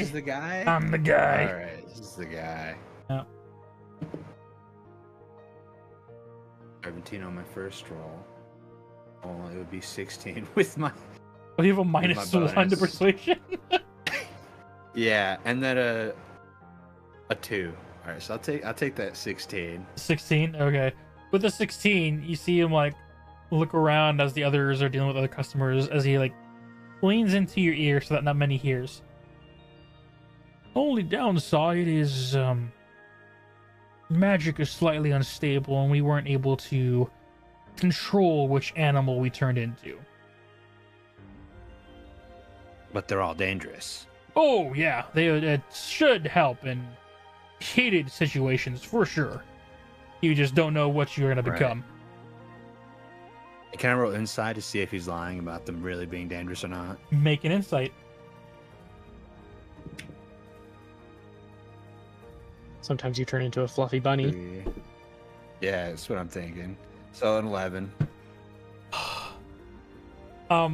is the guy? I'm the guy. All right, this is the guy. Yeah. 17 on my first roll. Oh, it would be 16 with my... Oh, you have a minus 1 to persuasion? Yeah, and then a 2. All right, so I'll take that 16. 16? Okay. With the 16, you see him, like, look around as the others are dealing with other customers, as he, like, leans into your ear so that not many hears. Only downside is, magic is slightly unstable, and we weren't able to control which animal we turned into. But they're all dangerous. Oh, yeah. It should help in heated situations, for sure. You just don't know what you're going to become. Can I roll inside to see if he's lying about them really being dangerous or not? Make an insight. Sometimes you turn into a fluffy bunny. 3. Yeah, that's what I'm thinking. So an 11.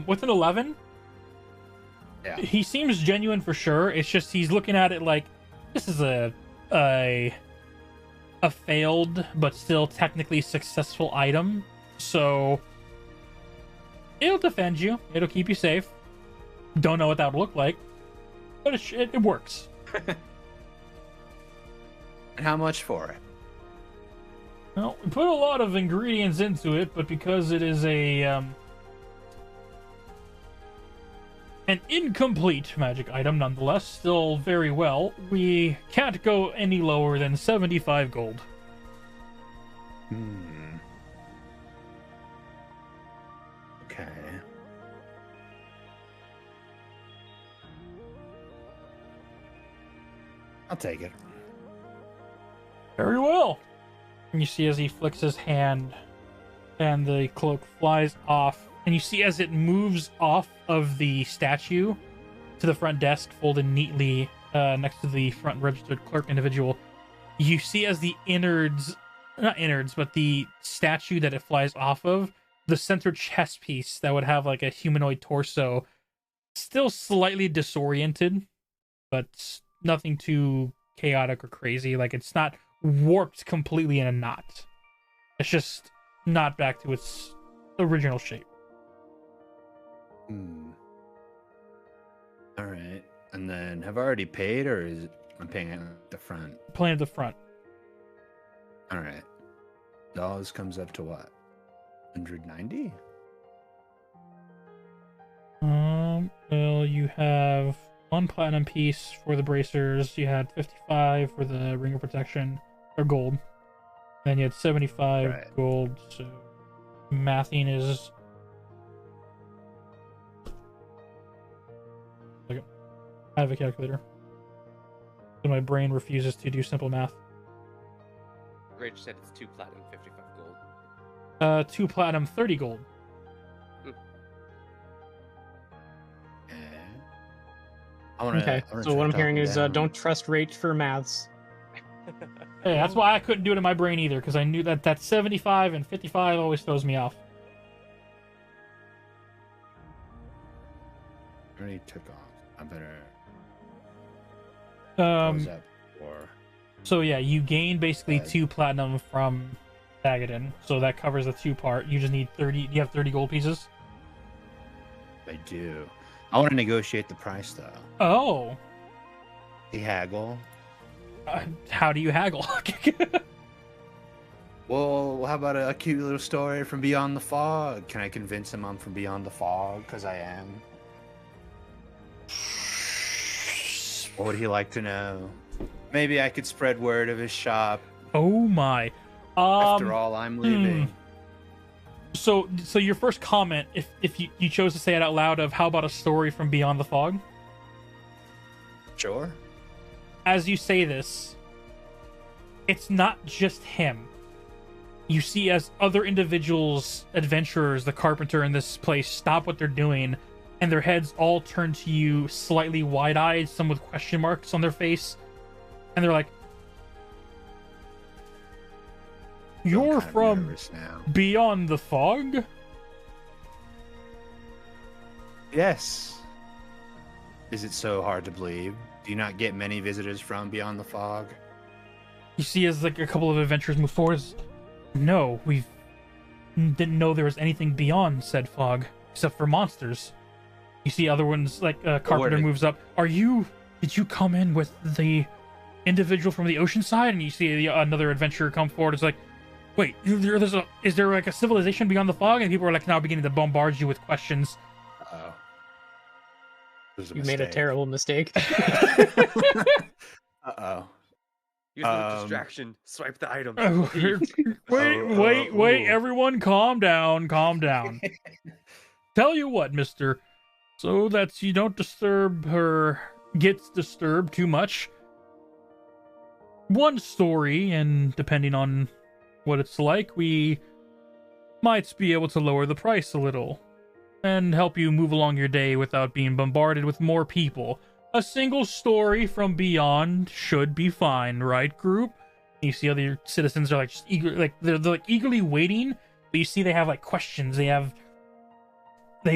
With an 11, Yeah. he seems genuine for sure. It's just he's looking at it like this is a failed but still technically successful item. So it'll defend you. It'll keep you safe. Don't know what that would look like, but it works. And how much for it? Well, we put a lot of ingredients into it, but because it is an incomplete magic item, nonetheless, still very well, we can't go any lower than 75 gold. Okay. I'll take it. Very well. And you see as he flicks his hand and the cloak flies off, and you see as it moves off of the statue to the front desk, folded neatly next to the front registered clerk individual, you see as the not innards, but the statue that it flies off of, the center chest piece that would have like a humanoid torso, still slightly disoriented, but nothing too chaotic or crazy. Like, it's not warped completely in a knot. It's just not back to its original shape. All right. And then have I already paid, or is it I'm paying at the front? Playing at the front. All right. Dollars comes up to what? 190? Well, you have 1 platinum piece for the bracers. You had 55 for the ring of protection, or gold. Then you had 75 gold. So mathing is. I have a calculator, but my brain refuses to do simple math. Rage said it's 2 platinum, 55 gold. 2 platinum, 30 gold. Okay, so what I'm hearing is don't trust Rage for maths. Hey, that's why I couldn't do it in my brain either, because I knew that 75 and 55 always throws me off. Already took off. I better. So yeah, you gain basically 2 platinum from Dagadin, so that covers the 2 part. You just need 30. Do you have 30 gold pieces? I do. I want to negotiate the price though. Oh. The haggle. How do you haggle? Well, how about a cute little story from beyond the fog? Can I convince him I'm from beyond the fog? Because I am. What would he like to know? Maybe I could spread word of his shop. Oh my. After all, I'm leaving. So your first comment, if you chose to say it out loud, of how about a story from beyond the fog? Sure. As you say this, it's not just him. You see as other individuals, adventurers, the carpenter in this place, stop what they're doing, and their heads all turn to you slightly wide-eyed, some with question marks on their face, And they're like, "You're from beyond the fog?" Yes. Is it so hard to believe? Do you not get many visitors from beyond the fog? You see, as like a couple of adventurers move forward, no, we didn't know there was anything beyond said fog, except for monsters. You see other ones, like Carpenter moves up. Did you come in with the individual from the ocean side? And you see another adventurer come forward. It's like, wait, is there like a civilization beyond the fog? And people are like now beginning to bombard you with questions. Uh-oh. You made a terrible mistake. Uh-oh. Use the distraction. Swipe the item. Wait, everyone calm down. Tell you what, mister, so that you don't gets disturbed too much. One story, and depending on what it's like, we might be able to lower the price a little and help you move along your day without being bombarded with more people. A single story from beyond should be fine, right, group? You see other citizens are like just eager, like they're like eagerly waiting, but you see they have like questions. They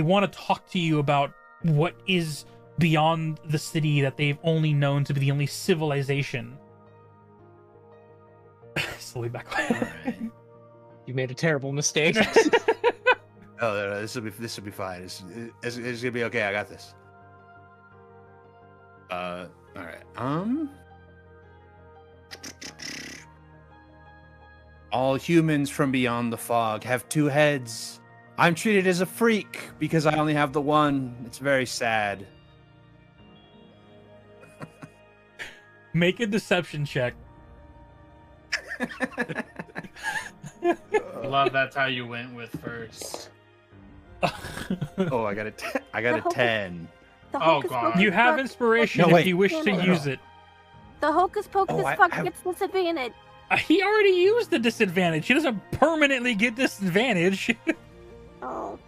want to talk to you about what is beyond the city that they've only known to be the only civilization. Slowly back away. Right. You made a terrible mistake. No, this will be fine. It's gonna be okay. I got this. All right. All humans from beyond the fog have two heads. I'm treated as a freak because I only have the one. It's very sad. Make a deception check. Love that's how you went with first. Oh, I got a 10. Oh god. You have inspiration if you wish to use it. The hocus pocus fuck gets disadvantage. He already used the disadvantage. He doesn't permanently get disadvantage. Oh.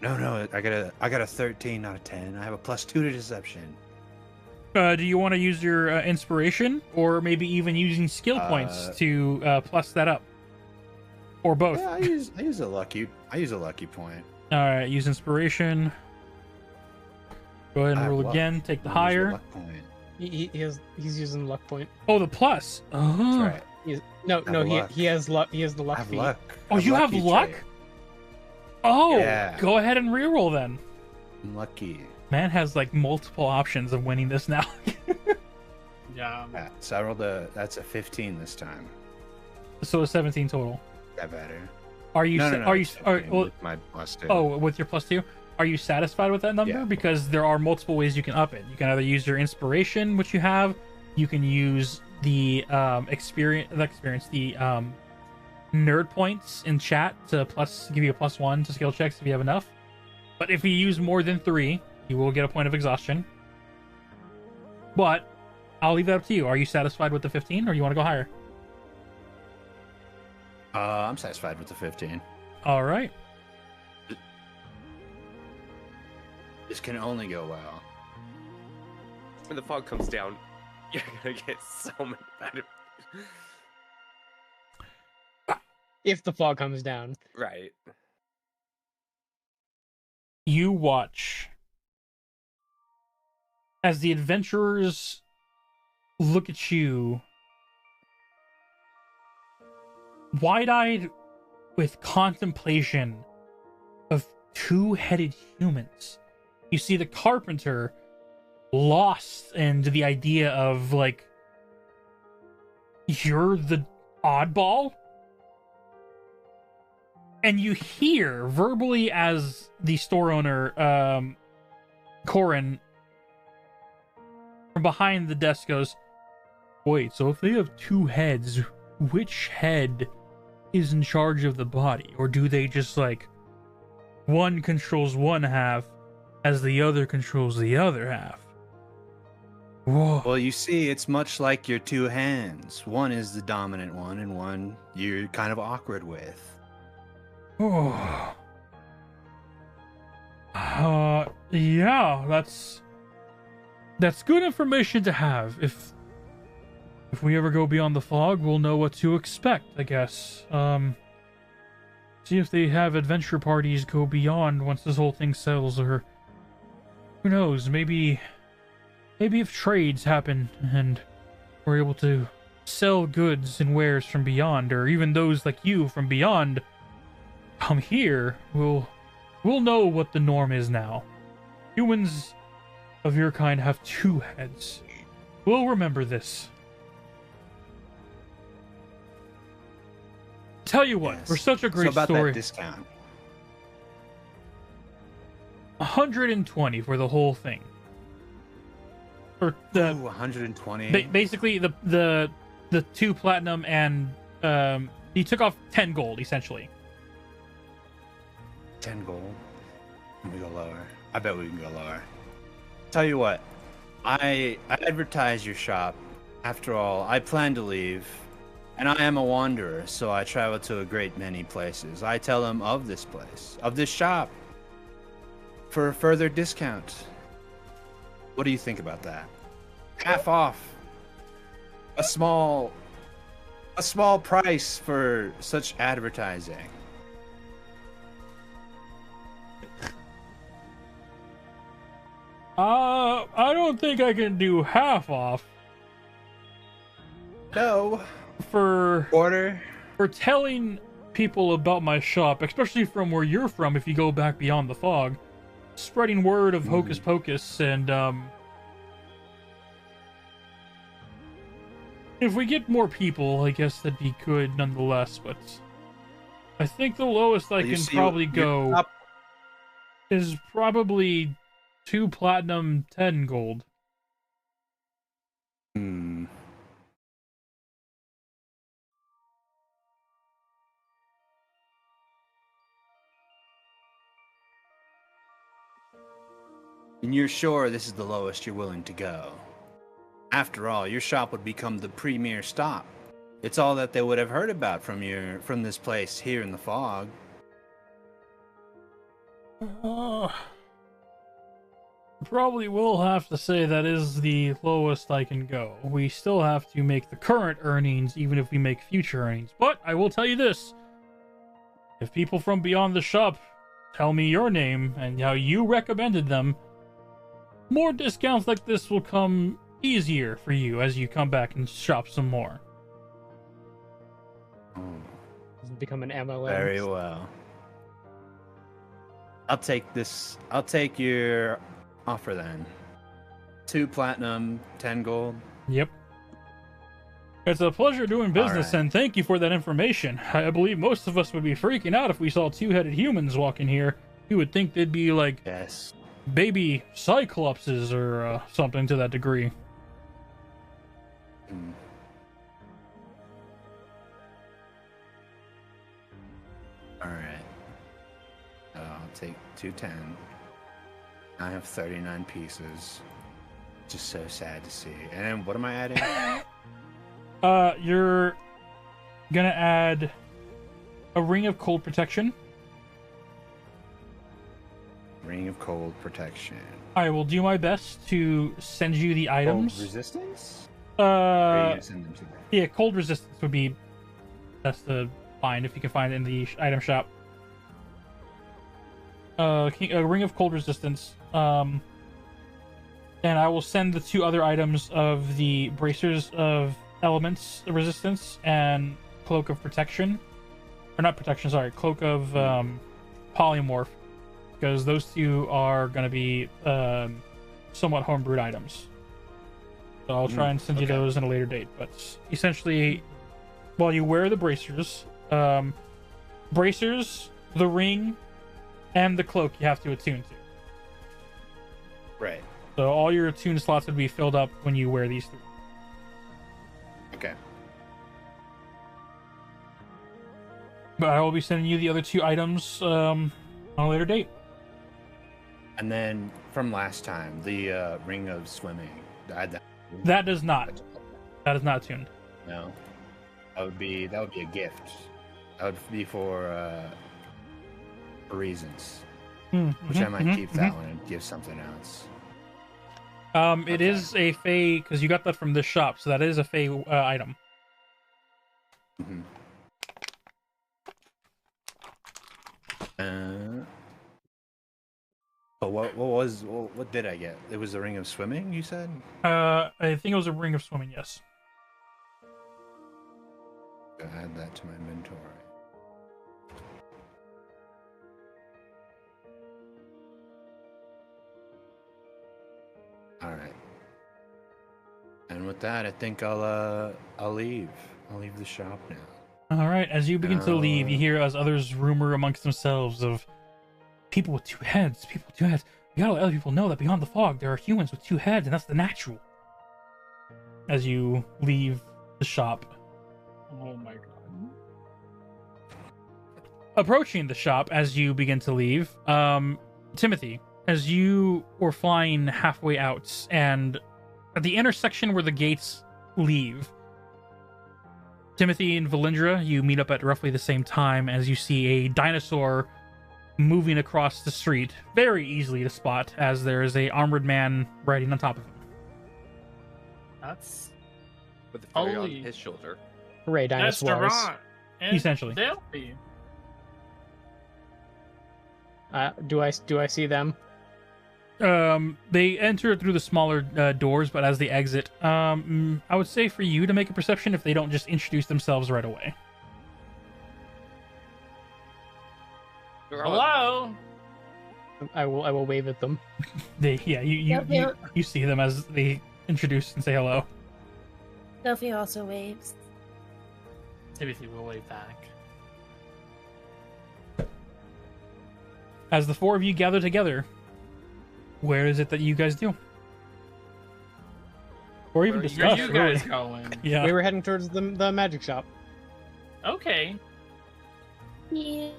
No, I got a 13, not a 10. I have a +2 to deception. Do you want to use your inspiration, or maybe even using skill points to plus that up, or both? Yeah, I use a lucky point. All right, use inspiration. Go ahead and roll again. Take the higher. Luck point. He's using luck point. Oh, the plus. That's right. He has luck. He has the luck feat. Luck. Oh, you have luck? Trait. Oh, yeah. Go ahead and reroll then. I'm lucky. Man has like multiple options of winning this now. Yeah. So I rolled that's a 15 this time. So a 17 total. That better. Are you? With my +2. Oh, with your +2. Are you satisfied with that number? Yeah. Because there are multiple ways you can up it. You can either use your inspiration, which you have. You can use the nerd points in chat to give you a +1 to skill checks if you have enough. But if you use more than 3, you will get a point of exhaustion. But I'll leave that up to you. Are you satisfied with the 15, or you want to go higher? I'm satisfied with the 15. All right. This can only go well. When the fog comes down, you're gonna get so many better. If the fog comes down. Right. You watch as the adventurers look at you wide-eyed with contemplation of two-headed humans. You see the carpenter lost into the idea of, like, you're the oddball? And you hear verbally as the store owner, Corin, from behind the desk goes, wait, so if they have two heads, which head is in charge of the body? Or do they just, like, one controls one half as the other controls the other half? Whoa. Well, you see, it's much like your two hands. One is the dominant one, and one you're kind of awkward with. Oh. Yeah, that's good information to have. If if we ever go beyond the fog, we'll know what to expect, I guess. See if they have adventure parties go beyond once this whole thing settles, or who knows, maybe if trades happen and we're able to sell goods and wares from beyond, or even those like you from beyond come here, we'll know what the norm is now. Humans of your kind have 2 heads. We'll remember this. Tell you what, Yes. for such a great so about story, that discount. 120 for the whole thing. For the Ooh, 120. basically the 2 platinum and he took off 10 gold essentially. 10 gold. Can we go lower? I bet we can go lower. Tell you what, I advertise your shop. After all, I plan to leave, and I am a wanderer, so I travel to a great many places. I tell them of this place, of this shop, for a further discount. What do you think about that? Half off. A small price for such advertising. I don't think I can do half off No. for Order. telling people about my shop, especially from where you're from if you go back beyond the fog. Spreading word of Hocus Pocus, and if we get more people, I guess that'd be good nonetheless, but I think the lowest I can probably go is probably 2 platinum, 10 gold. Hmm. And you're sure this is the lowest you're willing to go? After all, your shop would become the premier stop. It's all that they would have heard about from this place here in the fog. Probably will have to say that is the lowest I can go. We still have to make the current earnings, even if we make future earnings. But I will tell you this. If people from beyond the shop tell me your name and how you recommended them, more discounts like this will come easier for you as you come back and shop some more. Become an MLM. Very well. I'll take this. I'll take your offer then. 2 platinum, 10 gold. Yep. It's a pleasure doing business, and thank you for that information. I believe most of us would be freaking out if we saw 2-headed humans walking here. You would think they'd be like baby cyclopses or something to that degree. Alright. I'll take 210. I have 39 pieces. Just so sad to see. And then what am I adding? You're gonna add a ring of cold protection. Ring of cold protection. I will do my best to send you the items. Cold resistance? Or are you gonna send them to me? Yeah, cold resistance would be best to find if you can find it in the item shop. A ring of cold resistance. And I will send the 2 other items of the bracers of elements resistance and cloak of protection, or not protection, sorry, cloak of polymorph, because those 2 are going to be somewhat homebrewed items. So I'll try and send you those in a later date. But essentially, while you wear the bracers, the ring, and the cloak you have to attune to. Right. So all your attune slots would be filled up when you wear these 3. Okay. But I will be sending you the other 2 items on a later date. And then from last time, the ring of swimming. That does not. That is not tuned. No. That would be a gift. That would be for reasons. Which I might keep that one and give something else. It Okay. is a Fey, because you got that from this shop, so that is a Fey item. Mhm. But what did I get? It was the ring of swimming, you said? I think it was a ring of swimming, yes. I'll add that to my inventory. All right. And with that, I think I'll leave. I'll leave the shop now. All right, as you begin to leave, you hear as others rumor amongst themselves of people with 2 heads, people with 2 heads. We gotta let other people know that beyond the fog, there are humans with 2 heads, and that's the natural. As you leave the shop. Oh my god. Approaching the shop as you begin to leave, Timothy, as you were flying halfway out, and at the intersection where the gates leave, Timothy and Valindra, you meet up at roughly the same time as you see a dinosaur moving across the street, very easily to spot, as there is a armored man riding on top of him. That's With the fairy on Holy- his shoulder. Hooray, that's dinosaurs. Durant. And Essentially. Delphi. Do I see them? They enter through the smaller doors, but as they exit, I would say for you to make a perception if they don't just introduce themselves right away. Hello. I will wave at them. You see them as they introduce and say hello. Delphi also waves. Timothy will wave back. As the 4 of you gather together, where is it that you guys do? Or even Where are discuss, Where you really. guys going? Yeah. We were heading towards the magic shop. Okay. Yeah.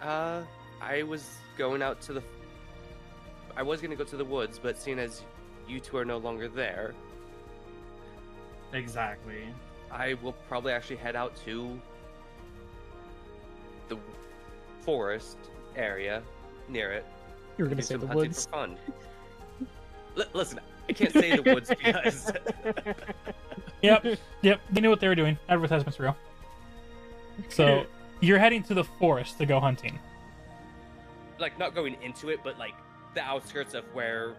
I was going out to the. I was gonna go to the woods, but seeing as you two are no longer there, Exactly. I will probably actually head out to the forest area near it. You were Do gonna say some the hunting woods. for fun. Listen, I can't say the woods because Yep. They knew what they were doing. Advertisement's real. So you're heading to the forest to go hunting. like not going into it, but like the outskirts of where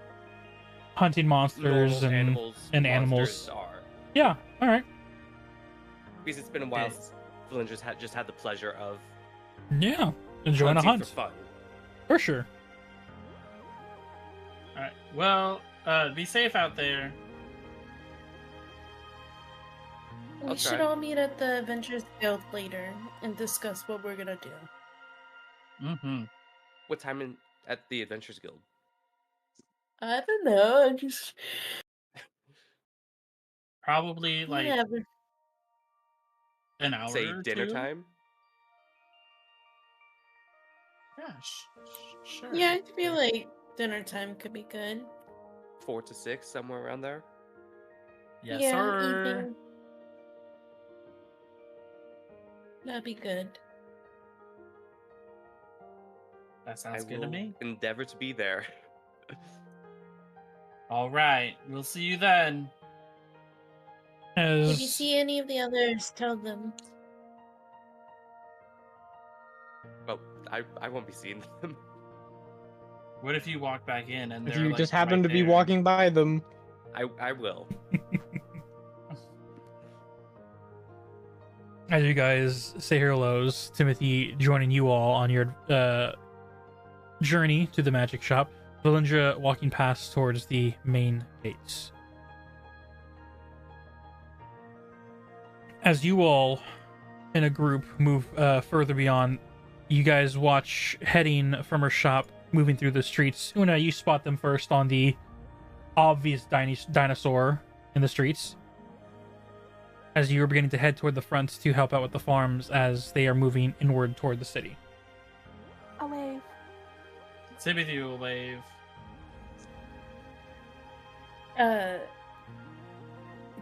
Hunting monsters normal and monsters animals. are. Yeah. All right. Because it's been a while Okay. since Valindra's just had the pleasure of Yeah. Enjoying a hunting hunt for fun. for sure. All right. Well, be safe out there. We I'll should try. all meet at the Adventures Guild later and discuss what we're gonna do. Mm-hmm. What time at the Adventures Guild? I don't know. Just Probably like whatever. an hour Say or dinner two. time. Yeah. Sure. Yeah, I feel like dinner time could be good. 4 to 6, somewhere around there. Yes, yeah, sir. evening. That'd be good. That sounds I good will to me. endeavor to be there. All right. We'll see you then. If you see any of the others, tell them. Well, I won't be seeing them. What if you walk back in and If they're you like, just happen right to be there? walking by them, I will. As you guys say hellos, Timothy joining you all on your journey to the magic shop, Valindra walking past towards the main gates. As you all in a group move further beyond, you guys watch heading from her shop, moving through the streets. Una, you spot them first on the obvious dinosaur in the streets. As you are beginning to head toward the front to help out with the farms as they are moving inward toward the city. I'll wave. Timothy will wave.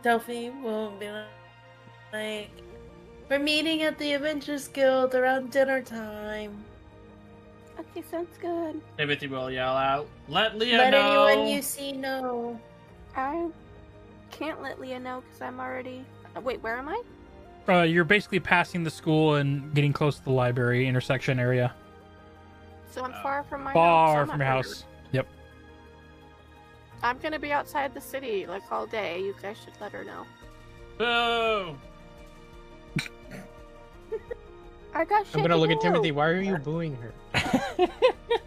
Delphi will be like, we're meeting at the Adventures Guild around dinner time. Okay. Okay, sounds good. Timothy will yell out, "Let Leah Let know!" anyone you see know. I can't let Leah know because I'm already. Wait, where am I? You're basically passing the school and getting close to the library intersection area. So I'm far from my house. Far I'm from not your gonna- house. Yep. I'm gonna be outside the city like all day. You guys should let her know. Boo! I got shit I'm gonna to look at do. Timothy. Why are you booing her?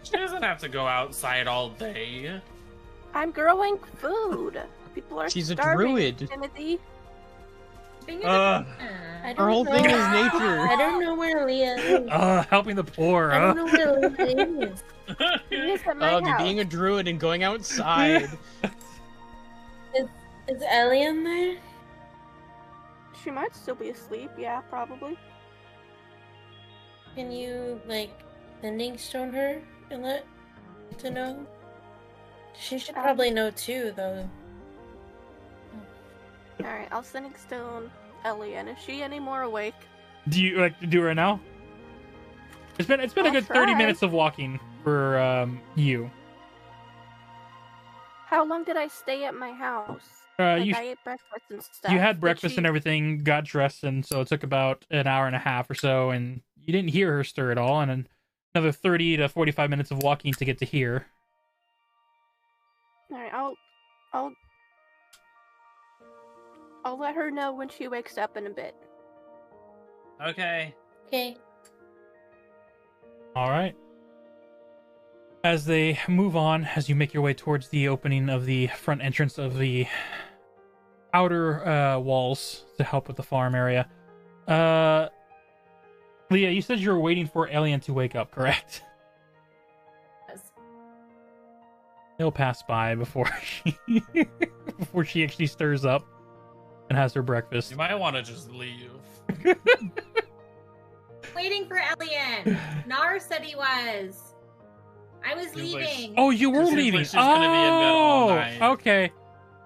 She doesn't have to go outside all day. I'm growing food. People are She's a starving, druid. Timothy. Being Ugh. a- Her whole thing is nature. I don't know where Leah is. Helping the poor. I don't know where Leah is. She is at my Ugh, house. being a druid and going outside. Is Ellie in there? She might still be asleep. Yeah, probably. Can you, like, sending stone her and let to know? She should probably know too, though. All right, I'll sending stone Ellie, and is she any more awake? Do you like to do it right now? It's been a I'll good 30 try. minutes of walking for you. How long did I stay at my house? You I ate breakfast and stuff. you had Did breakfast she- and everything, got dressed, and so it took about an hour and a half or so, and you didn't hear her stir at all, and then another 30 to 45 minutes of walking to get to here. All right, I'll let her know when she wakes up in a bit. Okay. Okay. All right. As they move on, as you make your way towards the opening of the front entrance of the outer walls to help with the farm area, Leah, you said you were waiting for Alien to wake up, correct? He'll pass by before she actually stirs up and has her breakfast. You might want to just leave. Waiting for Elian. Nar said he was. I was You wish- leaving. Oh, you were She leaving. wishes gonna be in bed all night. Okay.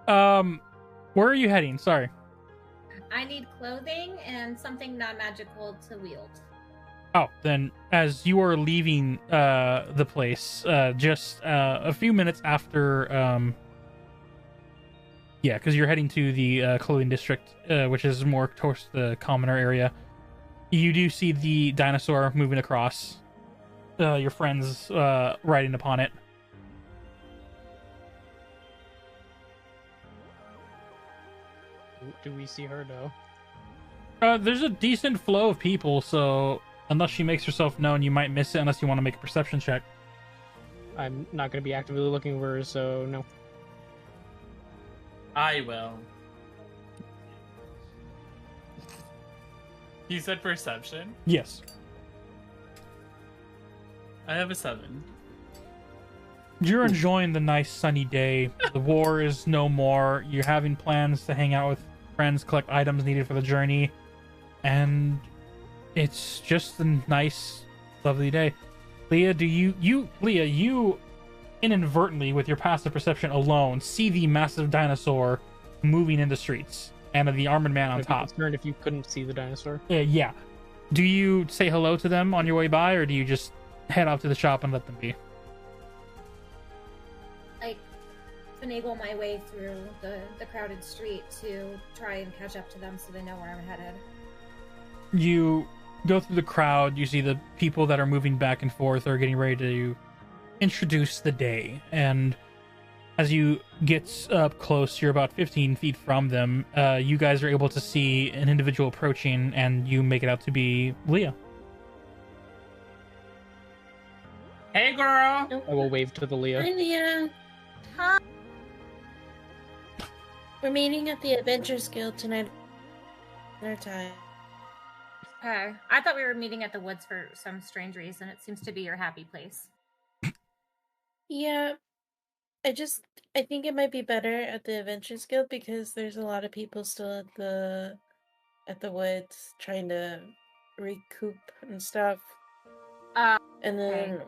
Where are you heading? Sorry. I need clothing and something non-magical to wield. Oh, then as you are leaving the place, just a few minutes after, yeah, because you're heading to the clothing district, which is more towards the commoner area. You do see the dinosaur moving across. Your friends riding upon it. Do we see her though? There's a decent flow of people, so unless she makes herself known, you might miss it unless you want to make a perception check. I'm not going to be actively looking for her, so no. I will. You said perception? Yes. I have a 7. You're enjoying the nice sunny day. The war is no more. You're having plans to hang out with friends, collect items needed for the journey, and it's just a nice, lovely day. Leah, you inadvertently, with your passive perception alone, see the massive dinosaur moving in the streets and the armored man on I'd be top. concerned if you couldn't see the dinosaur. Yeah. Do you say hello to them on your way by, or do you just head off to the shop and let them be? Like, finagle my way through the crowded street to try and catch up to them so they know where I'm headed. You go through the crowd, you see the people that are moving back and forth are getting ready to introduce the day, and as you get up close, you're about 15 feet from them, you guys are able to see an individual approaching, and you make it out to be Leah. Hey, girl! I will wave to the Leah. Hi, Leah. Huh? We're meeting at the Adventures Guild tonight. Dinner time. Okay. I thought we were meeting at the woods for some strange reason. It seems to be your happy place. Yeah. I think it might be better at the Adventures Guild because there's a lot of people still at the woods trying to recoup and stuff. And then,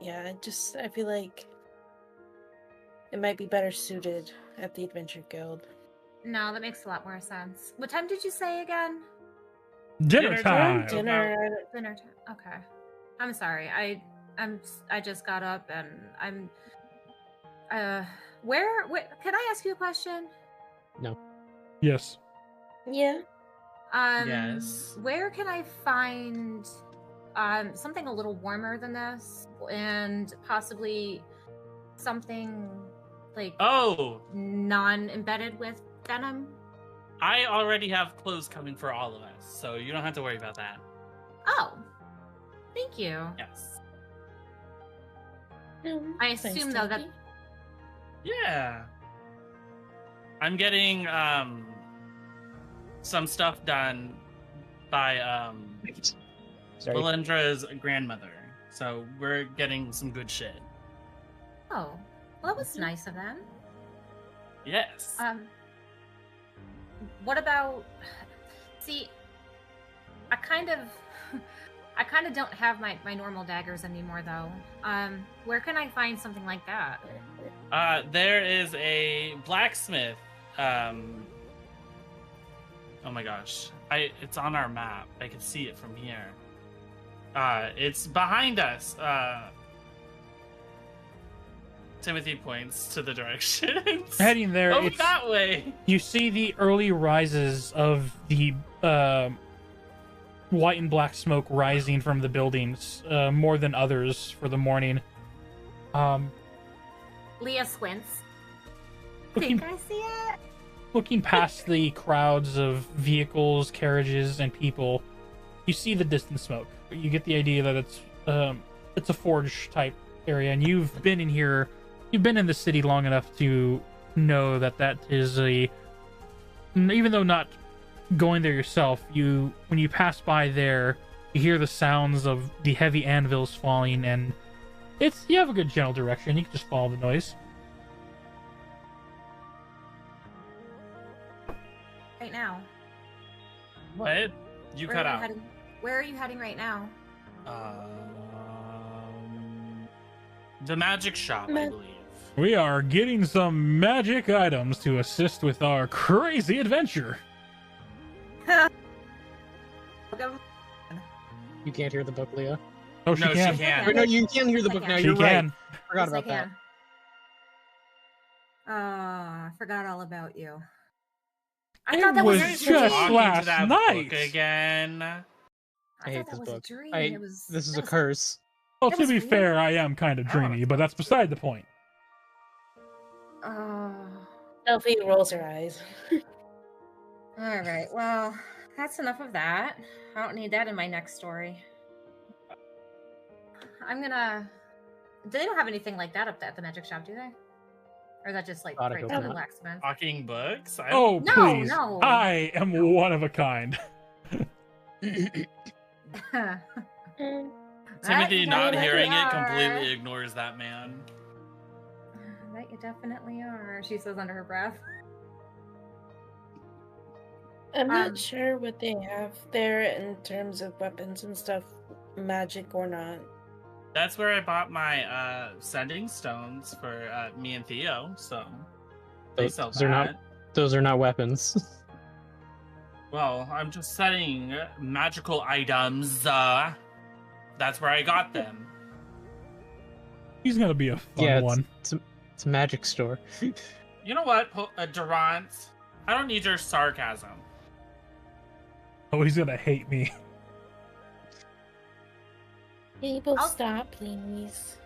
yeah, I feel like it might be better suited at the Adventure Guild. No, that makes a lot more sense. What time did you say again? Dinner time! Dinner. Dinner time. Okay. I'm sorry. I just got up and I'm. Where? Can I ask you a question? Yes. Yeah. Yes. Where can I find something a little warmer than this, and possibly something like non-embedded with denim? I already have clothes coming for all of us, so you don't have to worry about that. Oh, thank you. Yes. I assume though that. Yeah. I'm getting some stuff done by Valendra's grandmother. So we're getting some good shit. Oh, well, that was nice of them. Yes. What about? See, I kind of don't have my normal daggers anymore, though. Where can I find something like that? There is a blacksmith. Oh my gosh, it's on our map. I can see it from here. It's behind us. Timothy points to the directions. Heading there, Oh, it's that way. You see the early rises of the white and black smoke rising from the buildings, more than others for the morning. Leah squints. Looking, Think I see it? looking past the crowds of vehicles, carriages, and people, you see the distant smoke. You get the idea that it's a forge type area, and you've been in here. You've been in the city long enough to know that is a. Even though not going there yourself, when you pass by there, you hear the sounds of the heavy anvils falling, and you have a good general direction. You can just follow the noise. Right now. What? You cut out. Where are you heading right now? The magic shop, I believe. We are getting some magic items to assist with our crazy adventure. You can't hear the book, Leah. Oh, she can. She can. No, you can hear the book now. She You're right. can. Forgot about that. I forgot all about you. It thought that was a just dream. last that night. book again. I hate thought this that was book. a dream. This is a curse. Well, It to was be weird. fair, I am kind of dreamy, but that's beside the point. Elfie rolls her eyes. All right. Well, that's enough of that. I don't need that in my next story. They don't have anything like that up at the magic shop, do they? Or is that just like Thought I right hope to the not. blacksmith? Talking books? Oh, No, please. no. I am one of a kind. Timothy, You not definitely hearing it, are. completely ignores that man. That you definitely are, she says under her breath. I'm not sure what they have there in terms of weapons and stuff, magic or not. That's where I bought my sending stones for me and Theo, so they sell that. Those are not weapons. Well, I'm just setting magical items. That's where I got them. He's gonna be a fun one. It's a magic store. You know what, Durant? I don't need your sarcasm. Oh, he's gonna hate me. People, stop, please.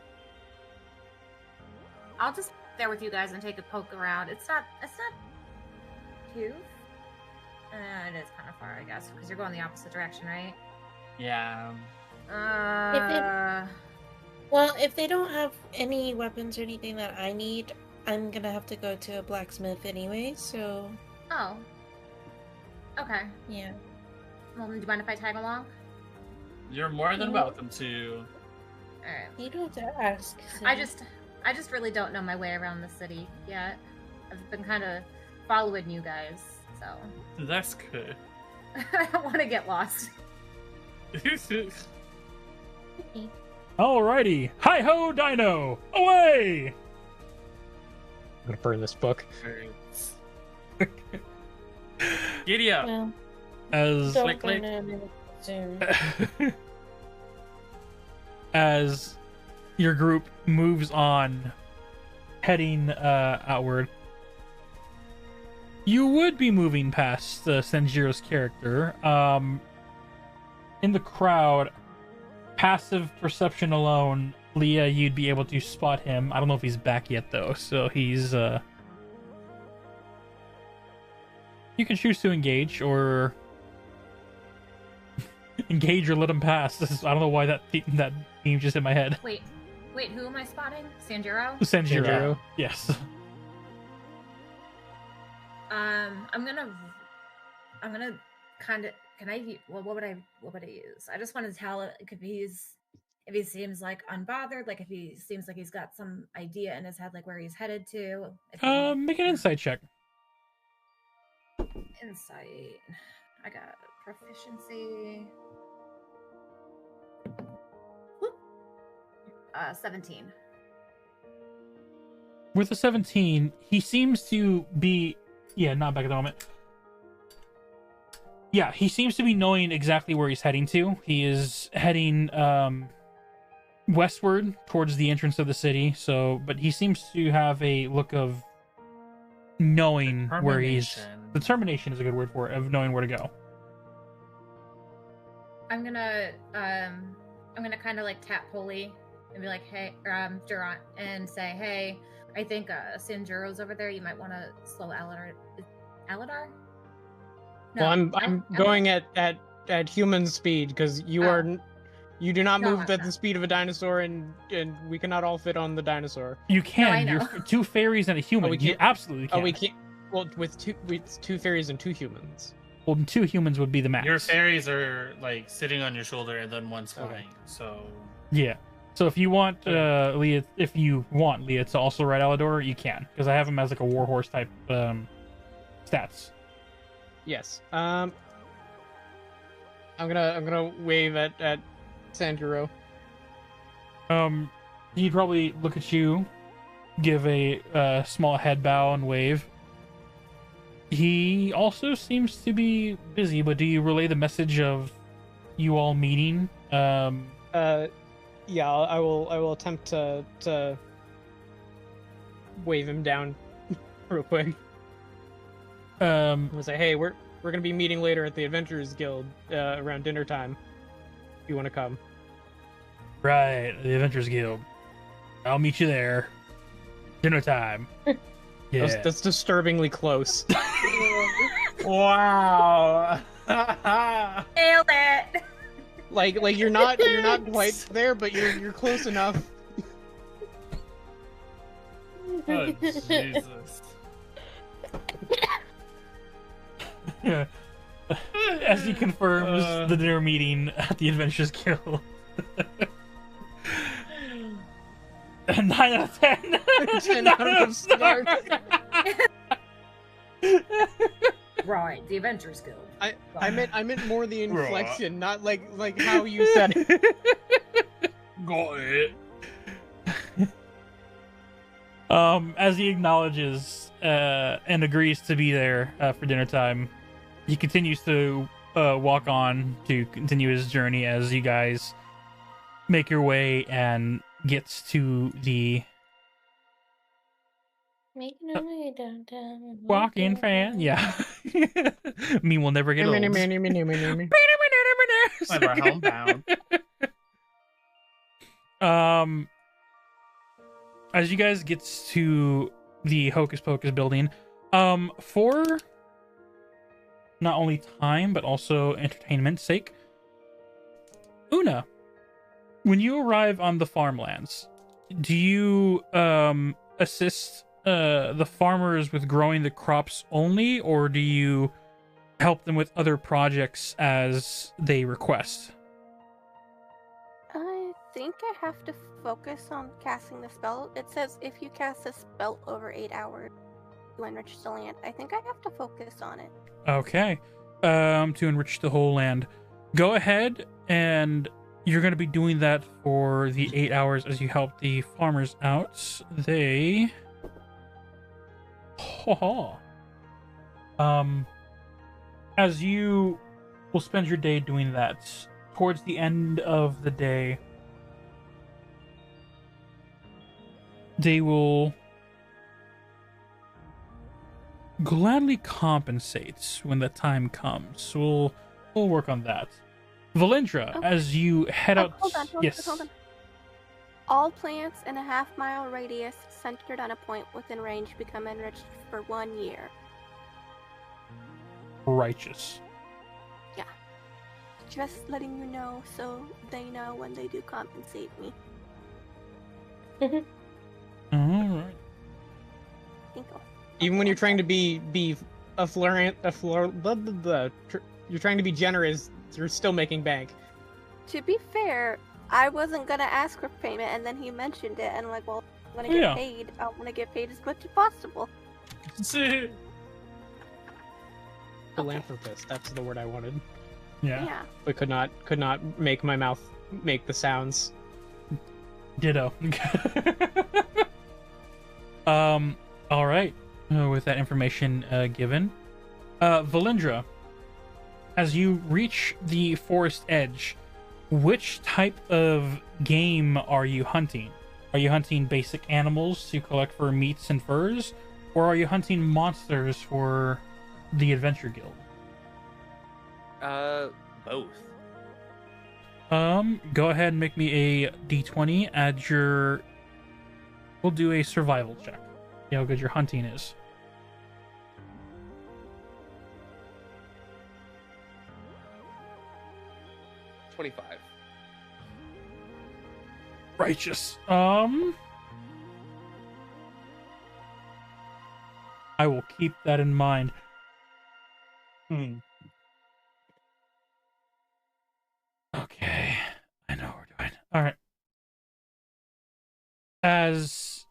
I'll just be there with you guys and take a poke around. It's not too. It is kind of far, I guess, because you're going the opposite direction, right? Yeah. If they don't have any weapons or anything that I need, I'm gonna have to go to a blacksmith anyway, so... Oh. Okay. Yeah. Well, do you mind if I tag along? You're more than welcome to. Alright. You don't have to ask. I just really don't know my way around the city yet. I've been kind of following you guys, so... That's good. I don't want to get lost. Alrighty. Hi-ho, Dino! Away! I'm gonna burn this book. Giddy up. Well, As don't click, click. burn it soon. as your group moves on, heading outward. You would be moving past Senjiro's character. In the crowd, passive perception alone, Leah, you'd be able to spot him. I don't know if he's back yet, though, so he's... You can choose to engage, or... engage or let him pass. I don't know why that theme just in my head. Wait, who am I spotting? Sanjiro? Sanjiro. Yes. I'm gonna kind of. What would I use? I just want to tell it if he seems like unbothered, like if he seems like he's got some idea in his head, like where he's headed to. Make an insight check. Insight. I got proficiency. 17. With a 17, he seems to be... Yeah, not back at the moment. Yeah, he seems to be knowing exactly where he's heading to. He is heading westward towards the entrance of the city. But he seems to have a look of knowing where he's... Determination is a good word for it, of knowing where to go. I'm gonna kind of like tap Polly and be like, hey, Durant, and say, hey, I think Sanjiro's over there. You might want to slow Aladar. Aladar? No, Well, I'm going at human speed because you do not move at the speed of a dinosaur, and we cannot all fit on the dinosaur. You can. No, You're two fairies and a human. You absolutely can. Oh, we can't. Well, with two fairies and 2 humans. Well, 2 humans would be the max. Your fairies are like sitting on your shoulder, and then one's flying. So yeah. So if you want Leah, Leah to also ride Alador, you can, because I have him as like a warhorse type stats. Yes. I'm gonna wave at Sanjiro. He'd probably look at you, give a small head bow and wave. He also seems to be busy, but do you relay the message of you all meeting? Yeah, I will attempt to wave him down real quick. I'll say, hey, we're gonna be meeting later at the Adventurers Guild around dinner time. If you want to come. Right, the Adventurers Guild. I'll meet you there. Dinner time. Yeah. That's disturbingly close. Wow. Nailed it. Like you're not quite there, but you're close enough. oh, Jesus. Yeah. As he confirms the dinner meeting at the Adventurers Guild. 9 out of 10. 10 out of stars. Right, the Adventurers Guild. I meant more the inflection, not like how you said it. Got it. As he acknowledges and agrees to be there for dinner time, he continues to walk on to continue his journey as you guys make your way and gets to the Making our way downtown. walk-in fan. Yeah. Me will never get old. Never homebound. As you guys get to the Hocus Pocus building, for not only time but also entertainment's sake, Una, when you arrive on the farmlands, do you assist the farmers with growing the crops only, or do you help them with other projects as they request? I think I have to focus on casting the spell. It says if you cast a spell over 8 hours, you enrich the land. I think I have to focus on it. Okay. To enrich the whole land. Go ahead, and you're going to be doing that for the 8 hours as you help the farmers out. They... as you will spend your day doing that, towards the end of the day, they will gladly compensate when the time comes. So we'll work on that. Valindra, Oh. as you head out... Hold on. Yes. All plants in a half-mile radius centered on a point within range become enriched for 1 year. Righteous. Yeah. Just letting you know so they know when they do compensate me. Alright. Tinkle. Even when you're trying to be you're trying to be generous, you're still making bank. To be fair, I wasn't gonna ask for payment, and then he mentioned it, and I'm like, well, I'm gonna get paid. I want to get paid as much as possible. Philanthropist, that's the word I wanted. Yeah. But could not make my mouth make the sounds. Ditto. All right. With that information given, Valindra, as you reach the forest edge, which type of game are you hunting? Are you hunting basic animals to collect for meats and furs, or are you hunting monsters for the Adventure Guild? Both. Go ahead and make me a d20. Add your... We'll do a survival check. See how good your hunting is. $25. Righteous. I will keep that in mind. Okay. I know what we're doing. All right. As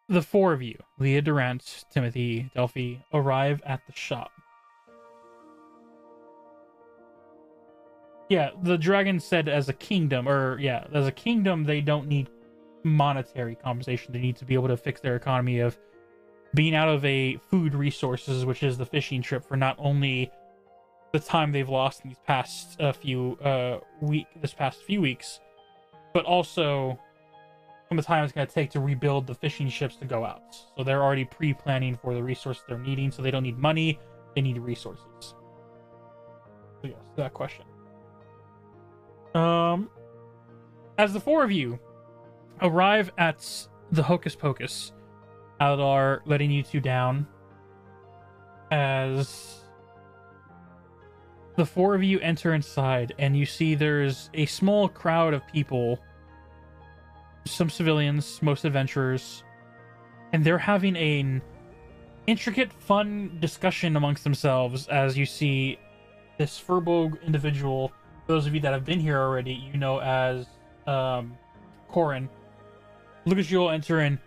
the four of you, Leah, Durant, Timothy, Delphi, arrive at the shop. Yeah, the dragon said as a kingdom, they don't need monetary compensation. They need to be able to fix their economy of being out of a food resources, which is the fishing trip, for not only the time they've lost in these past few weeks, but also from the time it's going to take to rebuild the fishing ships to go out. So they're already pre-planning for the resources they're needing, so they don't need money, they need resources. So yes, that question. As the four of you arrive at the Hocus Pocus, Aldar letting you two down, as the four of you enter inside, and you see there's a small crowd of people, some civilians, most adventurers, and they're having an intricate, fun discussion amongst themselves as you see this Furbolg individual. Those of you that have been here already, you know as Corin. Look at you all enter in.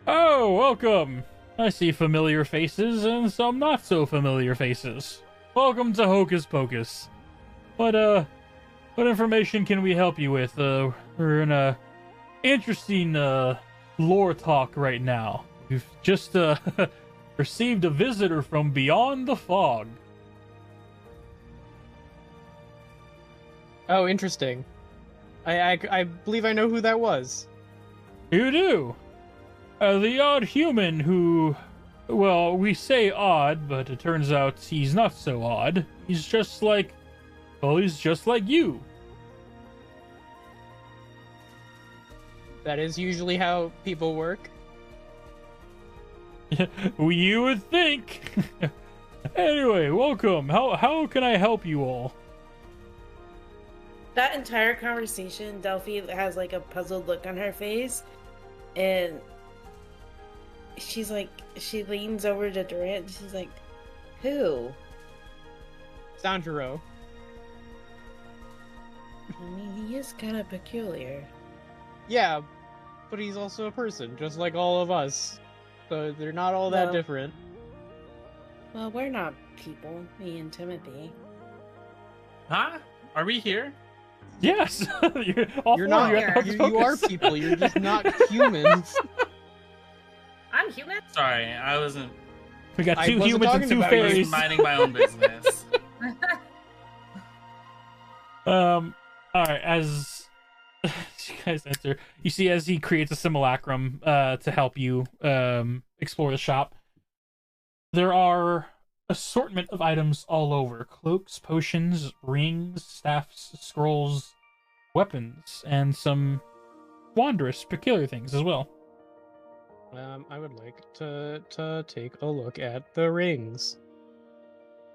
Oh, welcome! I see familiar faces and some not so familiar faces. Welcome to Hocus Pocus. What information can we help you with? We're in a interesting lore talk right now. We've just received a visitor from beyond the fog. Oh, interesting. I believe I know who that was. You do? The odd human who... Well, we say odd, but it turns out he's not so odd. He's just like... Well, he's just like you. That is usually how people work. You would think. Anyway, welcome. How can I help you all? That entire conversation, Delphi has like a puzzled look on her face, and she's like, she leans over to Durant, and she's like, who? Sanjuro. I mean, he is kind of peculiar. Yeah, but he's also a person, just like all of us. So they're not all that different. Well, we're not people, me and Timothy. Huh? Are we here? Yes! You're not. You are people. You're just not humans. I'm human? Sorry, I wasn't... We got two humans and two fairies. I was minding my own business. Alright, as guys enter. You see as he creates a simulacrum to help you explore the shop. There are assortment of items all over: cloaks, potions, rings, staffs, scrolls, weapons, and some wondrous, peculiar things as well. I would like to take a look at the rings.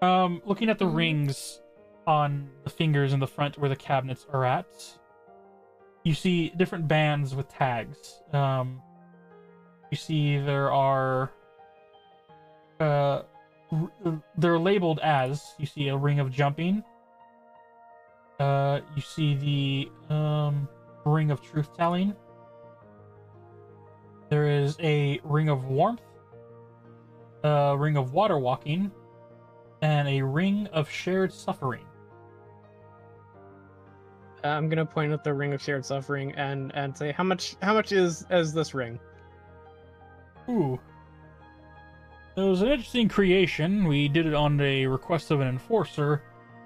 Looking at the rings on the fingers in the front where the cabinets are at, you see different bands with tags. You see there are they're labeled as, you see a ring of jumping. You see the ring of truth telling. There is a ring of warmth, a ring of water walking, and a ring of shared suffering. I'm gonna point at the ring of shared suffering and say, how much is this ring? Ooh. It was an interesting creation. We did it on a request of an enforcer,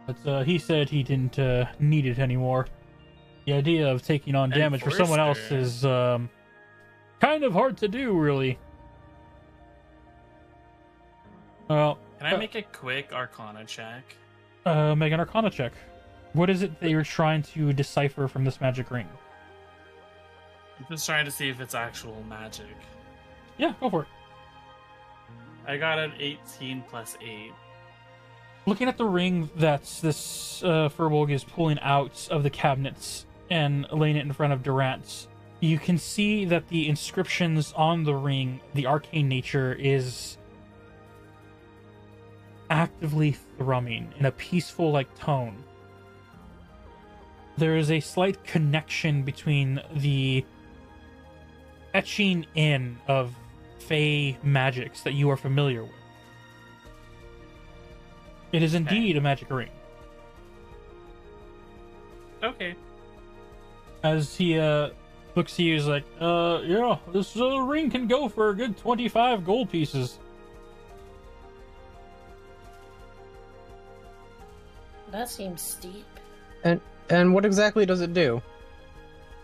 but he said he didn't need it anymore. The idea of taking on damage for someone else is kind of hard to do, really. Well, can I make a quick Arcana check? Make an Arcana check. What is it that you're trying to decipher from this magic ring? I'm just trying to see if it's actual magic. Yeah, go for it. I got an 18 plus 8. Looking at the ring that this Furbolg is pulling out of the cabinets and laying it in front of Durant, you can see that the inscriptions on the ring, the arcane nature, is actively thrumming in a peaceful tone. There is a slight connection between the etching in of Fey magics that you are familiar with. It is indeed a magic ring. Okay. As he looks at you, he's like, yeah, this ring can go for a good 25 gold pieces. That seems steep. And what exactly does it do?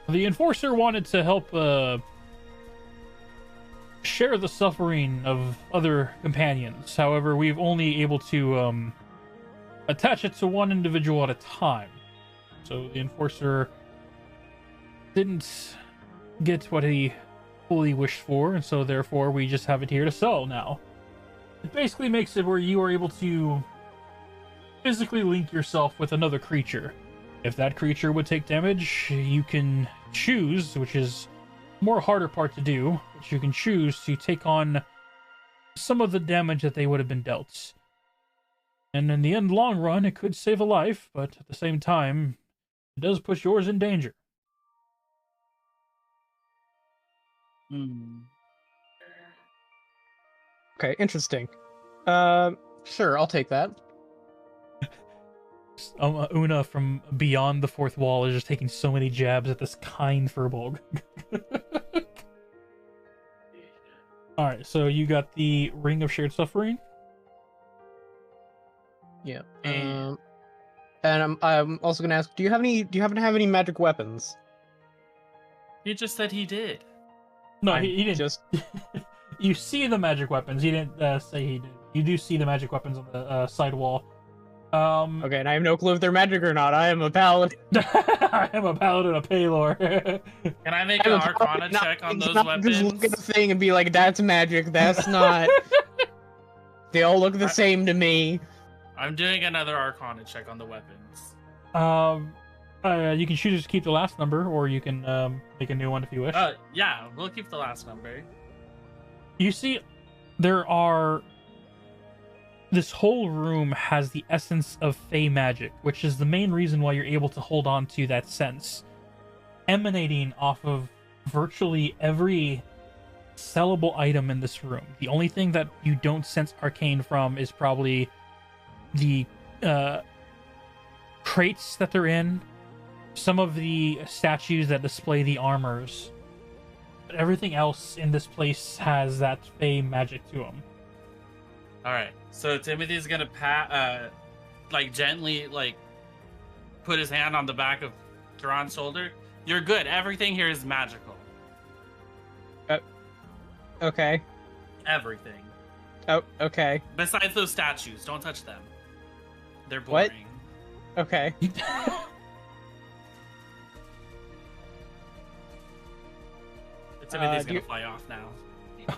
The enforcer wanted to help share the suffering of other companions. However, we've only able to attach it to one individual at a time. So the enforcer didn't get what he fully wished for, and so therefore we just have it here to sell now. It basically makes it where you are able to physically link yourself with another creature. If that creature would take damage, you can choose, which is more harder part to do, but you can choose to take on some of the damage that they would have been dealt. And in the end, long run, it could save a life, but at the same time, it does put yours in danger. Okay, interesting. Sure, I'll take that. Una from beyond the fourth wall is just taking so many jabs at this kind Furbolg. Alright, so you got the Ring of Shared Suffering? Yeah. And I'm also gonna ask, do you happen to have any magic weapons? He just said he did. No, he didn't. Just you see the magic weapons. He didn't say he did. You do see the magic weapons on the side wall. Okay, and I have no clue if they're magic or not. I am a paladin. I am a paladin, a Paylor. Can I make an Arcana check on those weapons? Just look at the thing and be like, that's magic, that's not. They all look the same to me. I'm doing another Arcana check on the weapons. You can choose to keep the last number, or you can make a new one if you wish. Yeah, we'll keep the last number. You see, there are... This whole room has the essence of Fey magic, which is the main reason why you're able to hold on to that sense, emanating off of virtually every sellable item in this room. The only thing that you don't sense arcane from is probably the crates that they're in, some of the statues that display the armors, but everything else in this place has that Fey magic to them. All right, so Timothy's gonna gently put his hand on the back of Duran's shoulder You're good. Everything here is magical. Okay. Everything. Oh, okay. Besides those statues, don't touch them. They're What? boring. Okay. Timothy's gonna fly off now.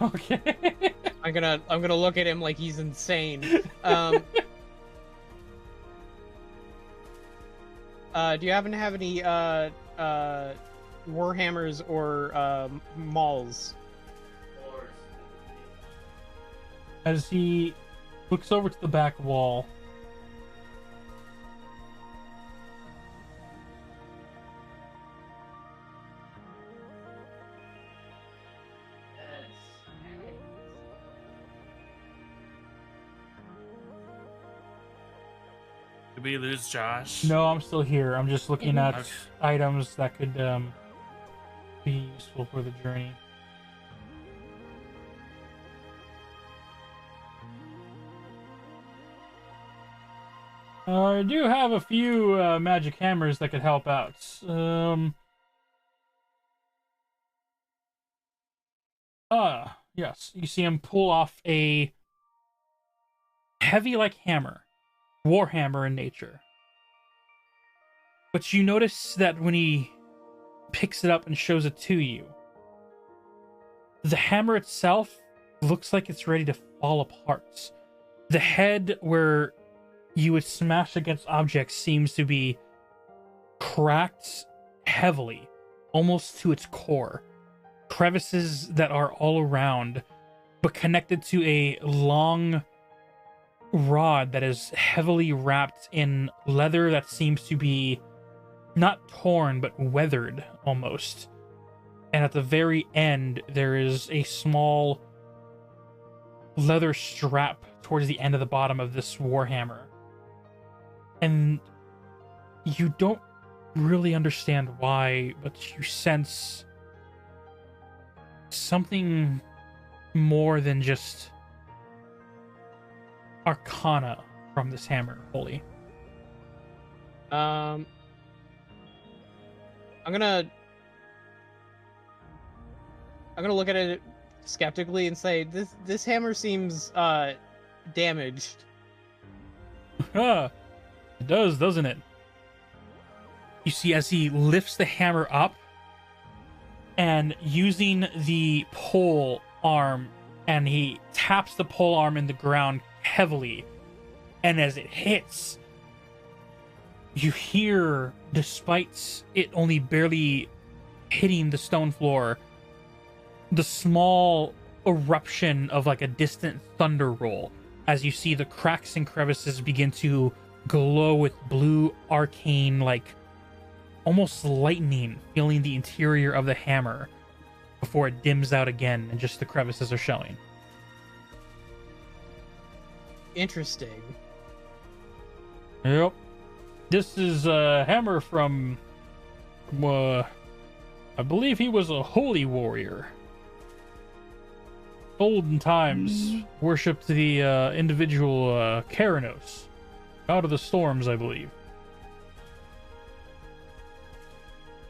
Okay. I'm gonna look at him like he's insane. Do you happen to have any warhammers or mauls? As he looks over to the back wall, Did we lose Josh? no, I'm still here. I'm just looking at Okay. items that could be useful for the journey. I do have a few magic hammers that could help out. Yes. You see him pull off a heavy like hammer, warhammer in nature. But you notice that when he picks it up and shows it to you, the hammer itself looks like it's ready to fall apart. The head where you would smash against objects seems to be cracked heavily, almost to its core. Crevices that are all around, but connected to a long rod that is heavily wrapped in leather that seems to be not torn, but weathered almost. And at the very end, there is a small leather strap towards the end of the bottom of this warhammer. And you don't really understand why, but you sense something more than just arcana from this hammer, Holy. I'm gonna look at it skeptically and say this hammer seems damaged. It does, doesn't it? You see, as he lifts the hammer up and using the pole arm, and he taps the pole arm in the ground heavily, and as it hits, you hear, despite it only barely hitting the stone floor, the small eruption of like a distant thunder roll as you see the cracks and crevices begin to glow with blue arcane, like almost lightning filling the interior of the hammer before it dims out again and just the crevices are showing. Interesting. Yep. This is a hammer from I believe he was a holy warrior. Olden times worshipped the individual Keranos, god of the storms, I believe.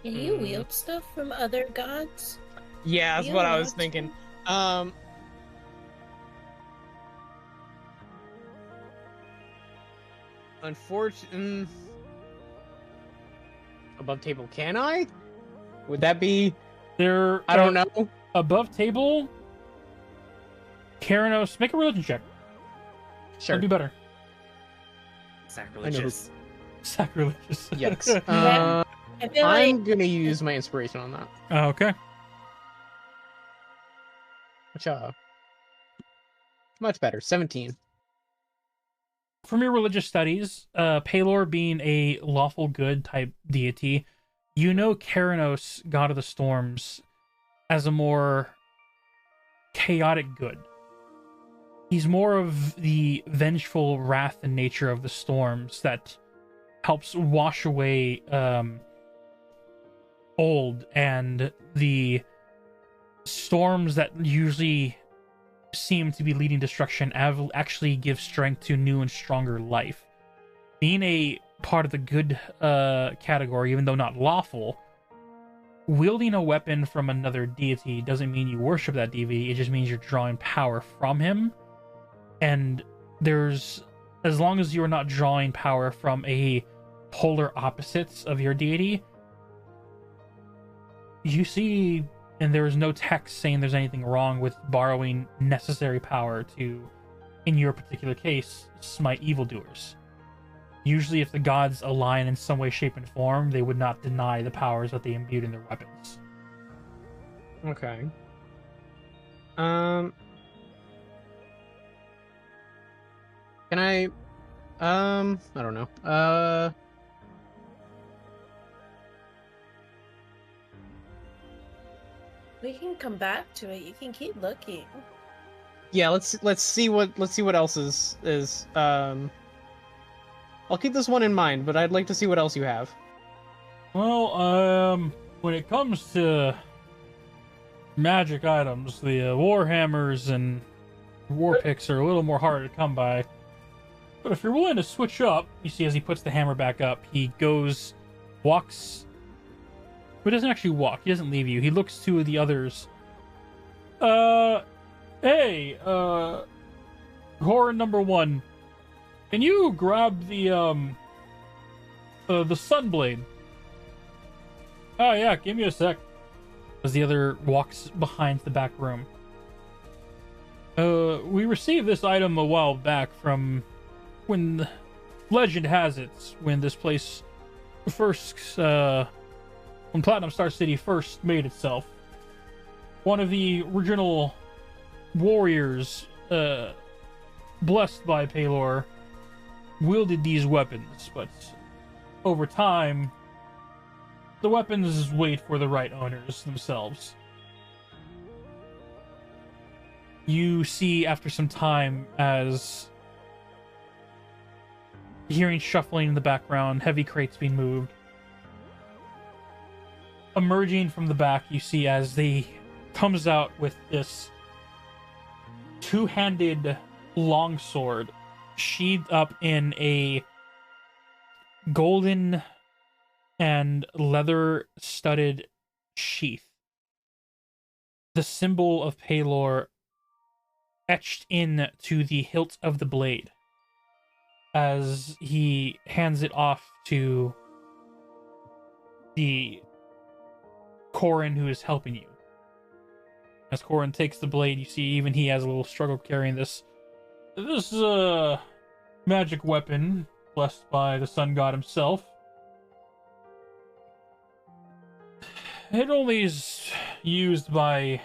Can you wield stuff from other gods? Yeah, that's Yeah, what I was that's thinking. Unfortunately, above table, can I? Would that be? They're I don't know. above table. Keranos, make a religion check. Sure. That'd be better. Sacrilegious. Sacrilegious. Yikes. I feel like I'm gonna use my inspiration on that. Okay. Which much better. 17. From your religious studies, Palor being a lawful good type deity, you know Keranos, god of the storms, as a more chaotic good. He's more of the vengeful wrath and nature of the storms that helps wash away old, and the storms that usually seem to be leading destruction actually give strength to new and stronger life. Being a part of the good category, even though not lawful, wielding a weapon from another deity doesn't mean you worship that deity. It just means you're drawing power from him. And there's, as long as you're not drawing power from a polar opposites of your deity, you see, and there is no text saying there's anything wrong with borrowing necessary power to, in your particular case, smite evildoers. Usually, if the gods align in some way, shape, and form, they would not deny the powers that they imbued in their weapons. Okay. Can I don't know. We can come back to it. You can keep looking. Yeah, let's see what else is I'll keep this one in mind, but I'd like to see what else you have. Well, when it comes to magic items, the warhammers and war picks are a little more harder to come by. But if you're willing to switch up, you see as he puts the hammer back up, he walks. He doesn't actually walk. He doesn't leave you. He looks to the others. Hey, horror number 1. Can you grab the sunblade? Oh yeah, give me a sec. As the other walks behind the back room. We received this item a while back from when legend has it, when this place first, when Platinum Star City first made itself. One of the original warriors, blessed by Paylor, wielded these weapons, but over time, the weapons wait for the right owners themselves. You see after some time as hearing shuffling in the background, heavy crates being moved. Emerging from the back, you see as he comes out with this two-handed longsword sheathed up in a golden and leather-studded sheath. The symbol of Paylor etched in to the hilt of the blade as he hands it off to the Corin who is helping you. As Corin takes the blade, you see even he has a little struggle carrying this. This is a magic weapon blessed by the sun god himself. It only is used by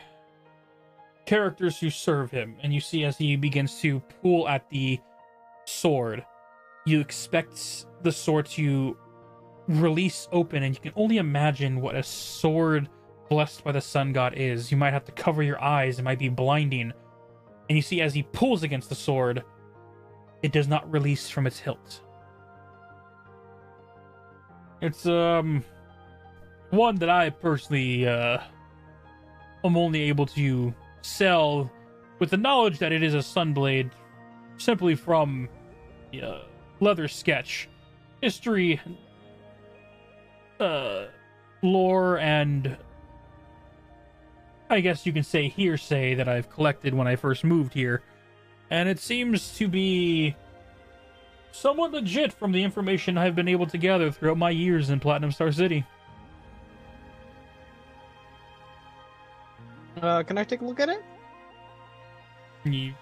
characters who serve him, and you see as he begins to pull at the sword, you expect the sword to release open, and you can only imagine what a sword blessed by the sun god is. You might have to cover your eyes, it might be blinding. And you see as he pulls against the sword, it does not release from its hilt. It's one that I personally am only able to sell with the knowledge that it is a sunblade simply from leather sketch, history, lore, and I guess you can say hearsay that I've collected when I first moved here. And it seems to be somewhat legit from the information I've been able to gather throughout my years in Platinum Star City. Can I take a look at it? He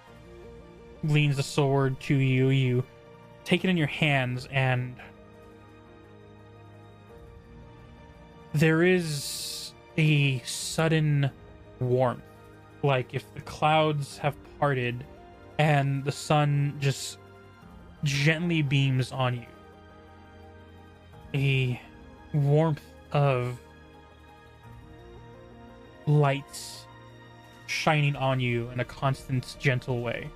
leans the sword to you. You take it in your hands, and there is a sudden warmth, like if the clouds have parted and the sun just gently beams on you. A warmth of lights shining on you in a constant, gentle way.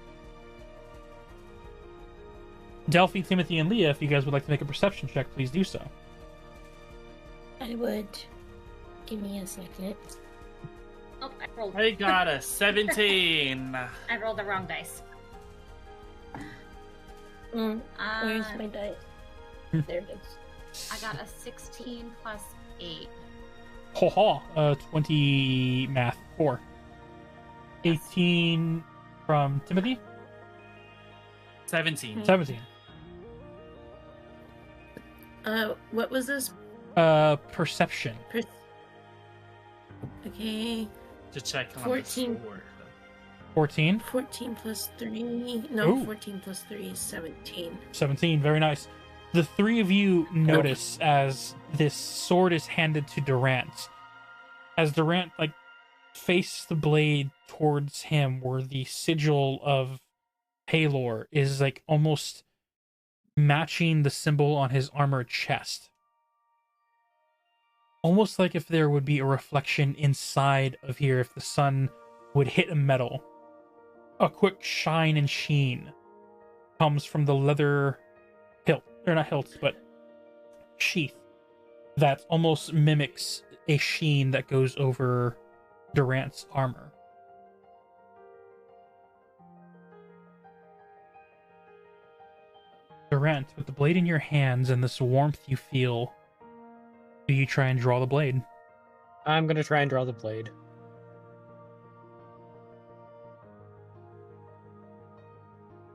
Delphi, Timothy, and Leah, if you guys would like to make a perception check, please do so. I would. Give me a second. Oh, I rolled. I got a 17. I rolled the wrong dice. Where's my dice? There it is. I got a 16 plus 8. Haha, 20 math, 4. 18 from Timothy? 17. 17. What was this? Perception. Okay. To check on 14. the sword. 14. 14 plus 3. No, Ooh. 14 plus 3 is 17. 17, very nice. The three of you notice as this sword is handed to Durant. As Durant, face the blade towards him, where the sigil of Halor is, almost matching the symbol on his armored chest. Almost like if there would be a reflection inside of here if the sun would hit a metal. A quick shine and sheen comes from the leather hilt, or not hilts, but sheath that almost mimics a sheen that goes over Durant's armor. Durant, with the blade in your hands and this warmth you feel, do you try and draw the blade? I'm gonna try and draw the blade.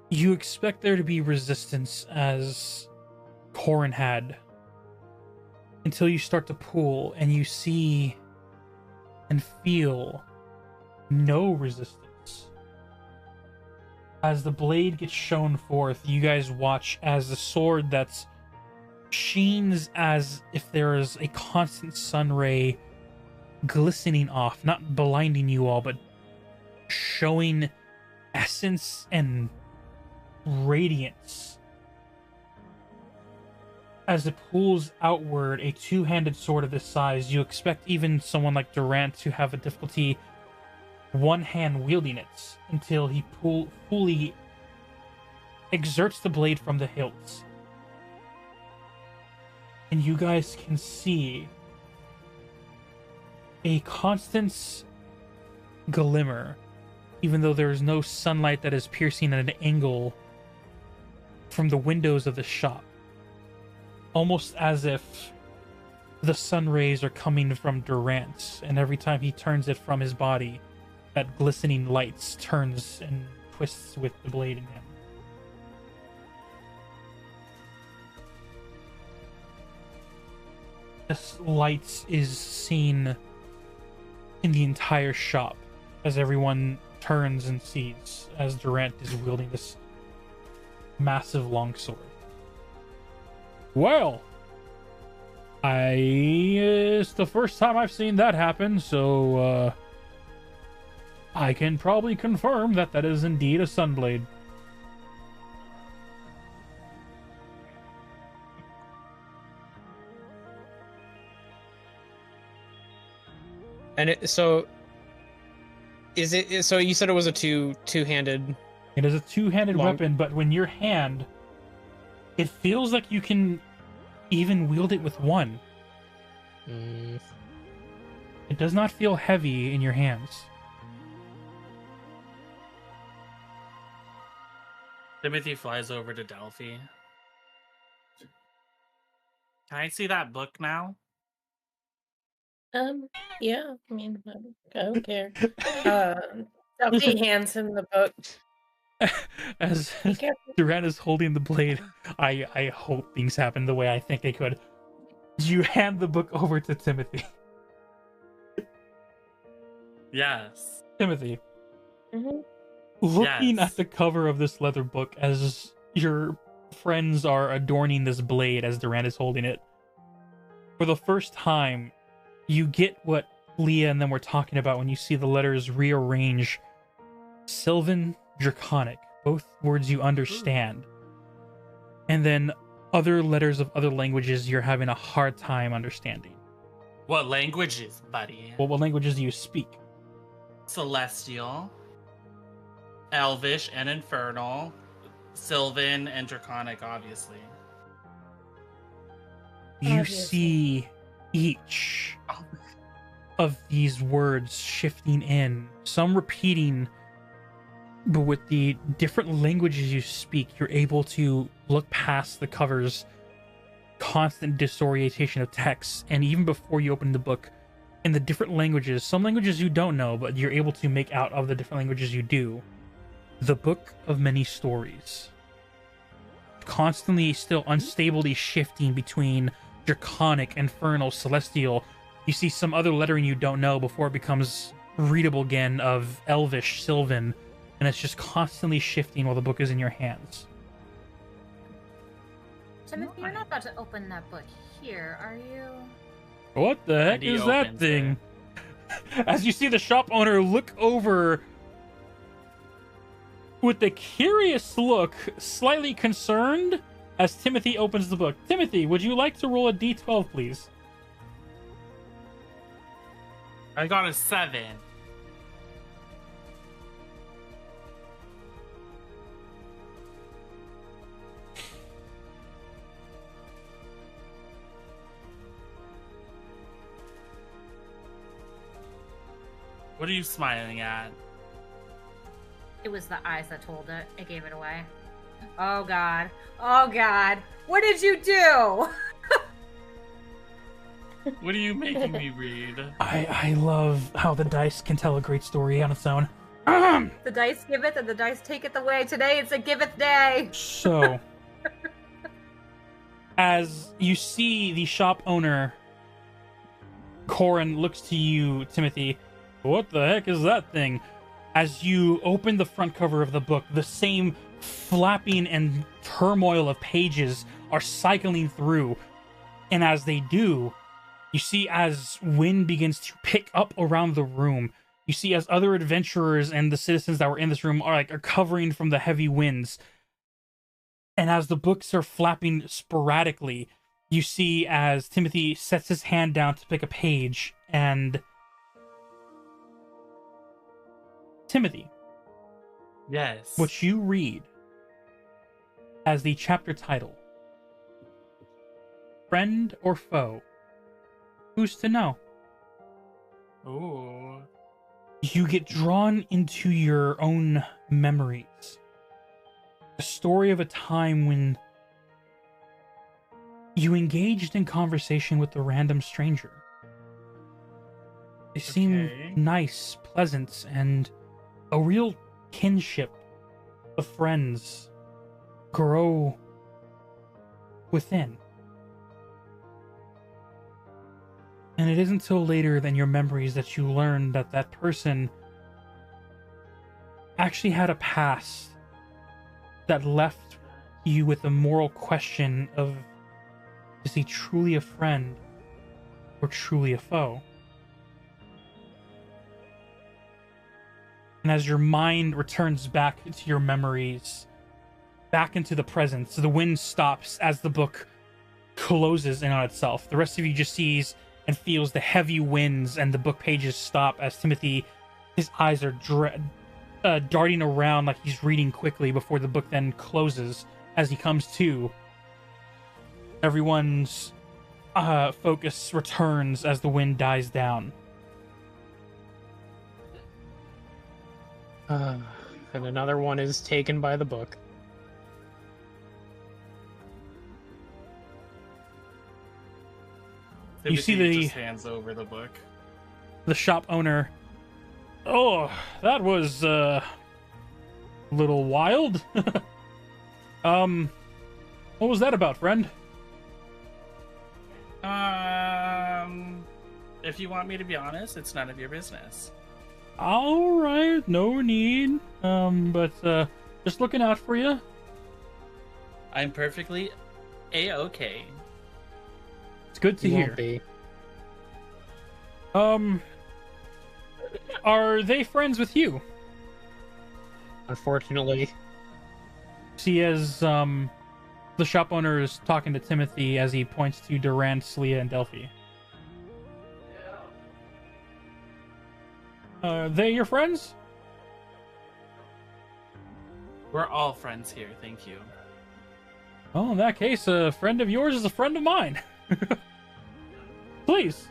You expect there to be resistance as Corin had, until you start to pull and you see and feel no resistance. As the blade gets shown forth, you guys watch as the sword that's sheens as if there is a constant sun ray glistening off, not blinding you all, but showing essence and radiance. As it pulls outward, a two-handed sword of this size, you expect even someone like Durant to have a difficulty one hand wielding it until he fully exerts the blade from the hilts. And you guys can see a constant glimmer, even though there is no sunlight that is piercing at an angle from the windows of the shop. Almost as if the sun rays are coming from Durant, and every time he turns it from his body, that glistening light turns and twists with the blade in him. This light is seen in the entire shop as everyone turns and sees as Durant is wielding this massive longsword. Well, it's the first time I've seen that happen, so I can probably confirm that that is indeed a sunblade. And so you said it was a two-handed. It is a two-handed weapon, but when your hand, it feels like you can even wield it with one. It does not feel heavy in your hands. Timothy flies over to Delphi. Can I see that book now? Yeah, I mean, I don't care. Delphi hands him the book. As Durant is holding the blade, I hope things happen the way I think they could. You hand the book over to Timothy. Yes. Timothy. Mm-hmm. Looking Yes. at the cover of this leather book as your friends are adorning this blade as Durant is holding it, for the first time, you get what Leah and them were talking about when you see the letters rearrange. Sylvan, Draconic, both words you understand. And then other letters of other languages you're having a hard time understanding. What languages, buddy? What languages do you speak? Celestial, Elvish, and Infernal, Sylvan, and Draconic, obviously. You Obviously. see each of these words shifting in, some repeating, but with the different languages you speak, you're able to look past the cover's constant disorientation of text, and even before you open the book, in the different languages, some languages you don't know, but you're able to make out of the different languages you do, the Book of Many Stories. Constantly still unstably shifting between draconic, infernal, celestial. You see some other lettering you don't know before it becomes readable again of Elvish, Sylvan, and it's just constantly shifting while the book is in your hands. Timothy, you're not about to open that book here, are you? What the heck is that thing? As you see the shop owner look over with a curious look, slightly concerned, as Timothy opens the book. Timothy, would you like to roll a d12, please? I got a 7. What are you smiling at? It was the eyes that told it. It gave it away. Oh god. Oh god. What did you do? What are you making me read? I love how the dice can tell a great story on its own. The dice give it and the dice take it away. Today it's a giveth day. So, as you see the shop owner, Corin looks to you, Timothy. What the heck is that thing? As you open the front cover of the book, the same flapping and turmoil of pages are cycling through. And as they do, you see as wind begins to pick up around the room, you see as other adventurers and the citizens that were in this room are covering from the heavy winds. And as the books are flapping sporadically, you see as Timothy sets his hand down to pick a page, and Timothy, Yes. what you read as the chapter title, Friend or Foe? Who's to know? Ooh. You get drawn into your own memories. The story of a time when you engaged in conversation with a random stranger. They seem nice, pleasant, and a real kinship of friends grow within. And it isn't until later than your memories that you learn that that person actually had a past that left you with a moral question of, is he truly a friend or truly a foe? And as your mind returns back to your memories, back into the present, the wind stops as the book closes in on itself. The rest of you just sees and feels the heavy winds, and the book pages stop as Timothy, his eyes are darting around like he's reading quickly before the book then closes. As he comes to, everyone's focus returns as the wind dies down. And another one is taken by the book. You see the just hands over the book. The shop owner. Oh, that was a little wild. What was that about, friend? If you want me to be honest, it's none of your business. All right, no need. But just looking out for you. I'm perfectly A-okay. It's good to hear. Be. Are they friends with you? Unfortunately. See, as the shop owner is talking to Timothy as he points to Durant, Slia, and Delphi. Are they your friends? We're all friends here, thank you. Well, in that case, a friend of yours is a friend of mine. Please,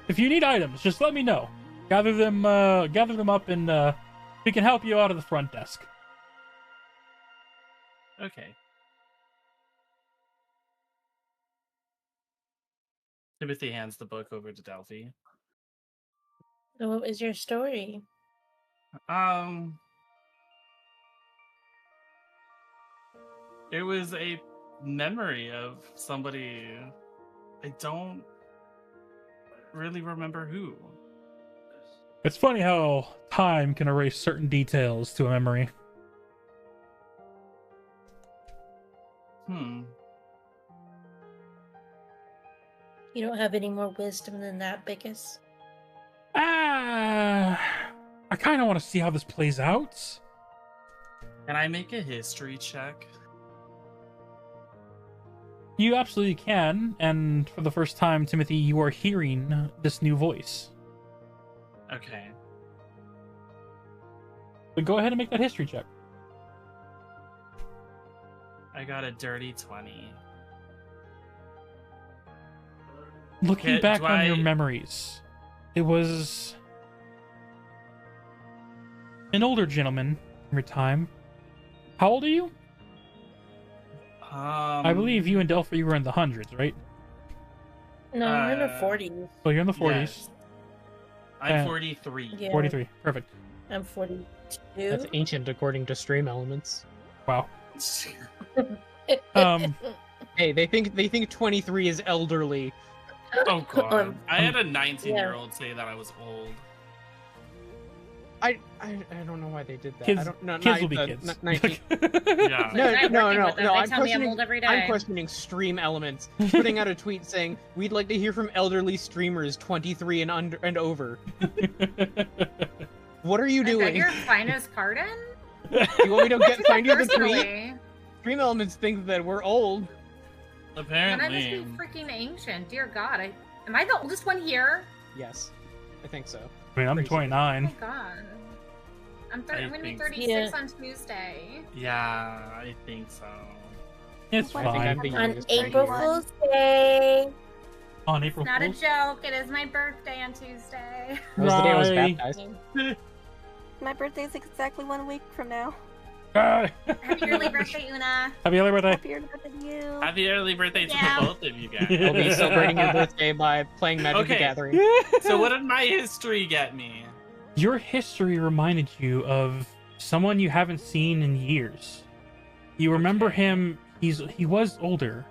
if you need items, just let me know. Gather them up, and we can help you out of the front desk. Okay. Timothy hands the book over to Delphi. What was your story? It was a memory of somebody. I don't really remember who. It's funny how time can erase certain details to a memory. You don't have any more wisdom than that, Bickus? I kind of want to see how this plays out. Can I make a history check? You absolutely can, and for the first time, Timothy, you are hearing this new voice. Okay. But go ahead and make that history check. I got a dirty 20. Looking back on your memories, it was an older gentleman in your time. How old are you? I believe you and Delphi, you were in the hundreds, right? No, I'm in the 40s. Oh, you're in the 40s. Yes. I'm 43. Yeah. 43, perfect. I'm 42. That's ancient according to stream elements. Wow. Hey, they think 23 is elderly. Oh god. I had a 19-year-old say that I was old. I don't know why they did that. Kids, I don't, no, kids will be kids. 19. Yeah. No. I'm old every day. I'm questioning stream elements. Putting out a tweet saying we'd like to hear from elderly streamers 23 and over. What are you doing? Your finest pardon? You want me to find you the Personally. tweet? Stream elements think that we're old. Apparently. And I must be freaking ancient. Dear God, am I the oldest one here? Yes, I think so. I mean, I'm 29. Oh my God. I'm gonna be 36 on Tuesday. Yeah, I think so. It's I think fine. I'm the On youngest April one. Fool's Day. On April Not a Fool's? joke. It is my birthday on Tuesday. That was the day I was Right. baptized. My birthday's exactly 1 week from now. Happy Happy early birthday, Una. early birthday. Happy early birthday to you. Happy early birthday to Yeah. the both of you guys. I'll be celebrating your birthday by playing Magic the Okay. Gathering. So what did my history get me? Your history reminded you of someone you haven't seen in years. You remember Okay. him, he was older.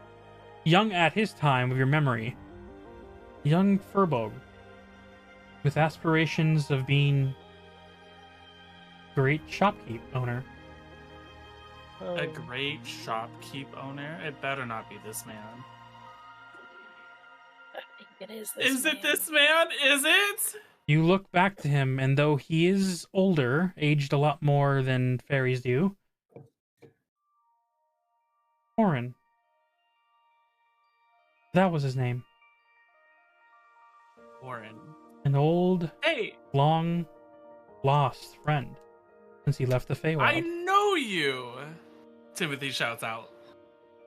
Young at his time of your memory. Young Furbolg. With aspirations of being great shopkeep owner. A great shopkeep owner? It better not be this man. I think it is this Is it man. this man? Is it? You look back to him, and though he is older, aged a lot more than fairies do, Orin. That was his name. Warren. An old, Hey, long, lost friend since he left the I Feywild. know you! Timothy shouts out.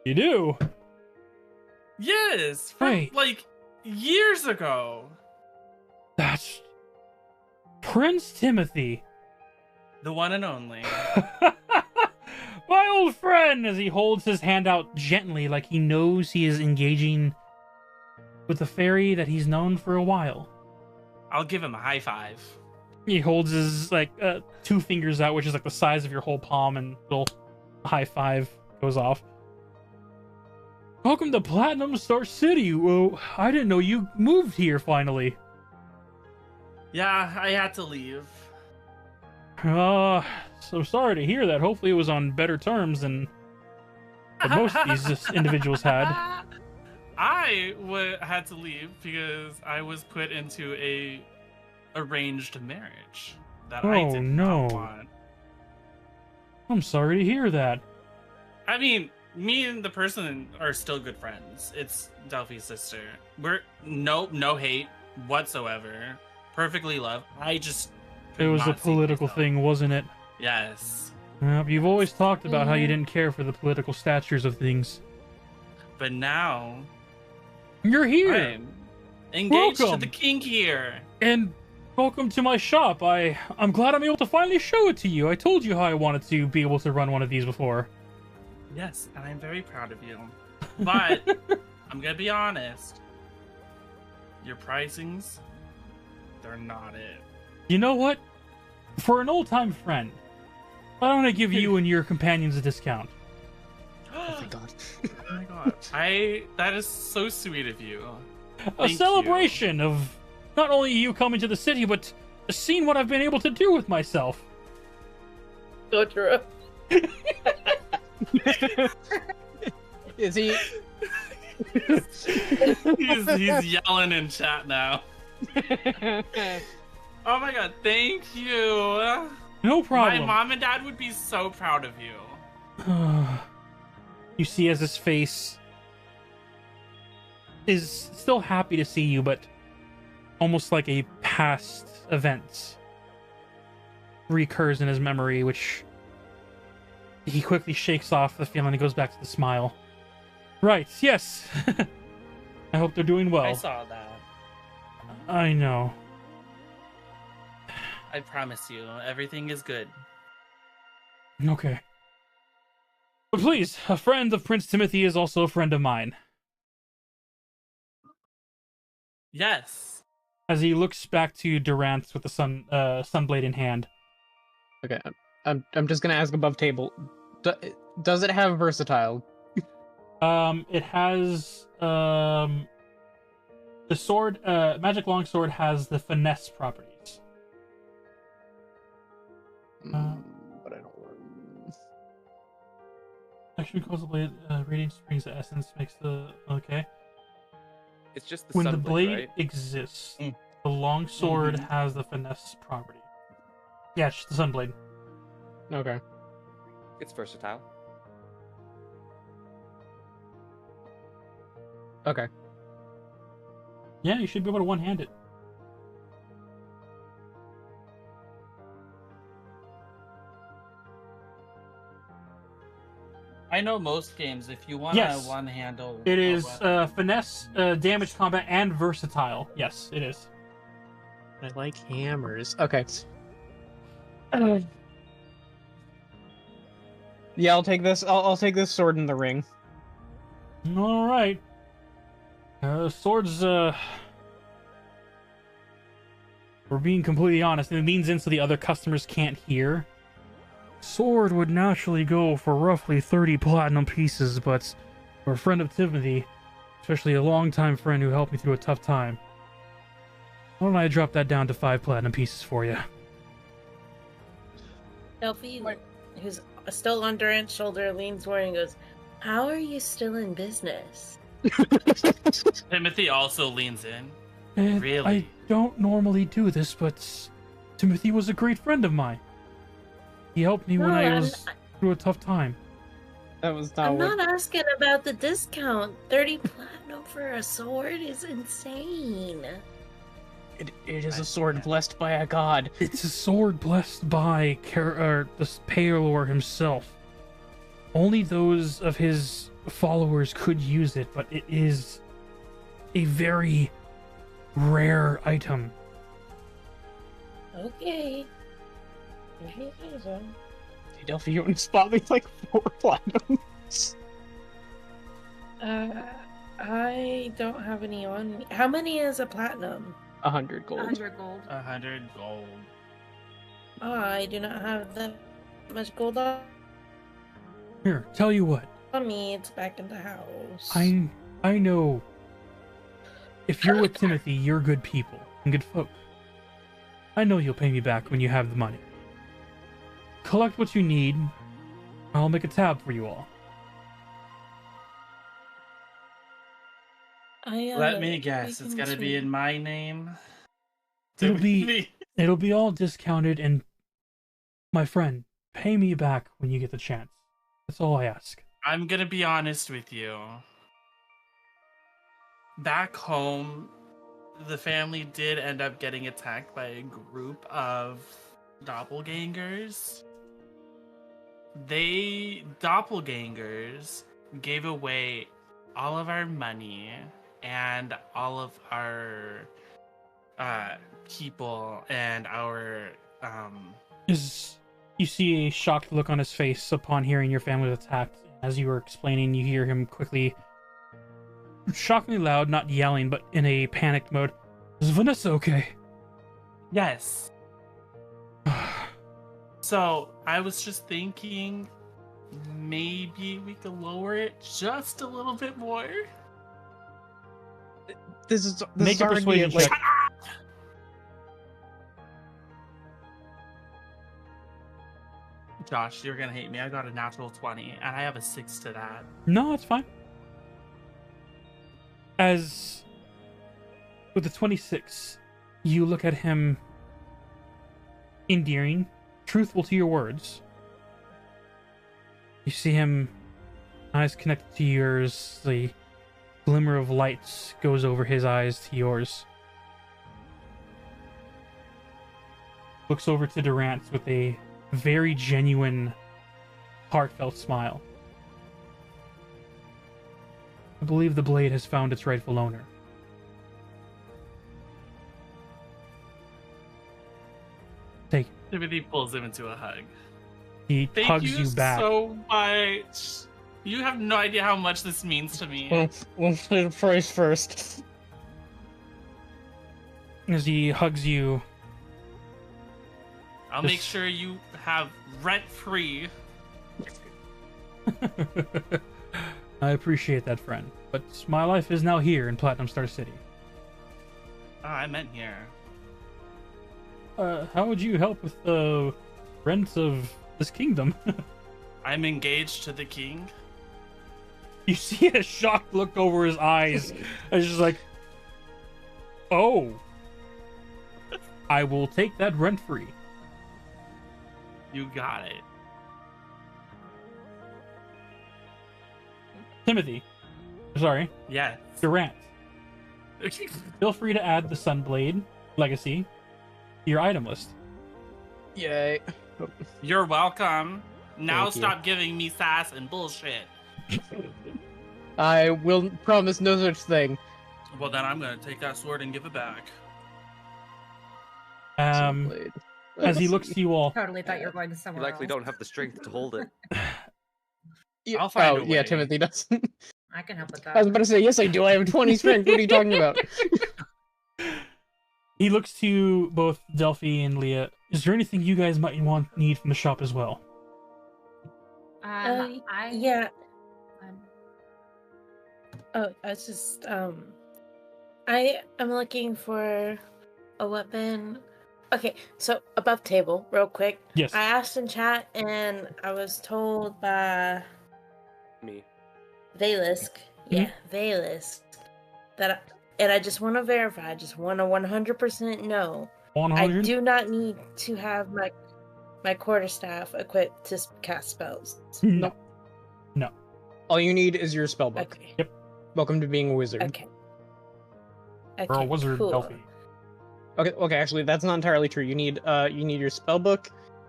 You do? Yes! From, Right. like, years ago. That's Prince Timothy. The one and only. My old friend, as he holds his hand out gently like he knows he is engaging with the fairy that he's known for a while. I'll give him a high five. He holds his, two fingers out, which is like the size of your whole palm, and little high five goes off. Welcome to Platinum Star City. Well, I didn't know you moved here finally. Yeah, I had to leave. So sorry to hear that. Hopefully it was on better terms than what most of these individuals had. I had to leave because I was put into a arranged marriage that I Oh, did no. not want. I'm sorry to hear that. I mean, me and the person are still good friends. It's Delphi's sister. We're no hate whatsoever. Perfectly love. I just It was a not see political myself. thing, wasn't it? Yes. You've always talked about how you didn't care for the political statures of things. But now You're here! I'm engaged Welcome. to the king here. And welcome to my shop. I'm glad I'm able to finally show it to you. I told you how I wanted to be able to run one of these before. Yes, and I'm very proud of you. But I'm gonna be honest. Your pricings, they're not it. You know what? For an old-time friend, why don't I give you and your companions a discount? Oh my god. Oh my god. That is so sweet of you. A Thank celebration of not only you coming to the city, but seeing what I've been able to do with myself. So true. Is he? He's yelling in chat now. Oh my god, thank you. No problem. My mom and dad would be so proud of you. You see as his face is still happy to see you, but almost like a past event recurs in his memory, which he quickly shakes off the feeling and goes back to the smile. Right, yes. I hope they're doing well. I saw that. I know. I promise you, everything is good. Okay. But please, a friend of Prince Timothy is also a friend of mine. Yes. As he looks back to Durant with the sunblade in hand. Okay, I'm just gonna ask above table. Does it have versatile? It has the sword. Magic longsword has the finesse properties. But I don't want. Actually, because the blade radiance brings the essence, makes the okay. It's just the When the sunblade, blade right? exists, the longsword has the finesse property. Yeah, it's just the sunblade. Okay. It's versatile. Okay. Yeah, you should be able to one-hand it. I know most games, if you want Yes. a one-handle... It is finesse, damage, combat, and versatile. Yes, it is. I like hammers. Okay. Yeah, I'll take this. I'll take this sword in the ring. All right. Swords. We're being completely honest, and it leans in so the other customers can't hear. Sword would naturally go for roughly 30 platinum pieces, but for a friend of Timothy, especially a longtime friend who helped me through a tough time, why don't I drop that down to 5 platinum pieces for you? Delphi, who's still on Durant's shoulder, leans forward and goes, "How are you still in business?" Timothy also leans in. Really? I don't normally do this, but Timothy was a great friend of mine. He helped me when No, I was through a tough time. That was not I'm what. not asking about the discount. 30 platinum for a sword is insane. It is a sword blessed by a god. It's a sword blessed by the Paylor himself. Only those of his followers could use it, but it is a very rare item. Okay. If you say so. Hey, Delphi, you want to spot me like 4 platinum? I don't have any on me. How many is a platinum? 100 gold. 100 gold. 100 gold. I do not have that much gold on Here, tell you what. me. It's back in the house. I know. If you're with Timothy, you're good people and good folk. I know you'll pay me back when you have the money. Collect what you need. I'll make a tab for you all. Let me guess, we it's can gonna be swing. in my name. It'll be all discounted, and my friend, pay me back when you get the chance. That's all I ask. I'm gonna be honest with you. Back home, the family did end up getting attacked by a group of doppelgangers. Doppelgangers gave away all of our money and all of our people and our You see a shocked look on his face upon hearing your family was attacked. As you were explaining, you hear him quickly, shockingly loud, not yelling, but in a panicked mode. Is Vanessa okay? Yes. So I was just thinking, maybe we could lower it just a little bit more. This Make is a already persuasion like check. Josh, you're gonna hate me. I got a natural 20, and I have a 6 to that. No, it's fine. As with the 26, you look at him endearing, truthful to your words. You see him, eyes connected to yours, the glimmer of lights goes over his eyes to yours. Looks over to Durant with a very genuine, heartfelt smile. I believe the blade has found its rightful owner. Take it. Timothy pulls him into a hug. He Thank hugs you you back. so much. You have no idea how much this means to me. we'll play the price first. As he hugs you, I'll make sure you have rent-free. I appreciate that, friend. But my life is now here in Platinum Star City. Oh, I meant here. How would you help with the rent of this kingdom? I'm engaged to the king. You see a shocked look over his eyes. It's just like, oh, I will take that rent free. You got it. Timothy, sorry, Yes. Durant, feel free to add the Sunblade Legacy to your item list. Yay. You're welcome. Now Thank you. stop giving me sass and bullshit. I will promise no such thing. Well, then I'm gonna take that sword and give it back. Blade. As he looks to you all, Totally thought you were going You somewhere likely else. don't have the strength to hold it. I'll find a yeah, way. Timothy doesn't. I can help with I was that. about to say, yes, I do. I have 20 strength. What are you talking about? he looks to both Delphi and Leah. Is there anything you guys might need from the shop as well? Yeah. Oh, I was just I am looking for a weapon. Okay, so above table, real quick. Yes. I asked in chat, and I was told by Me. Valisk, Valisk, and I just want to verify. I just want to 100% know. 100? I do not need to have my quarterstaff equipped to cast spells. No. All you need is your spellbook. Okay. Yep. Welcome to being a wizard. Okay. Or a wizard, cool. Delphi. Okay, actually, that's not entirely true. You need your spellbook,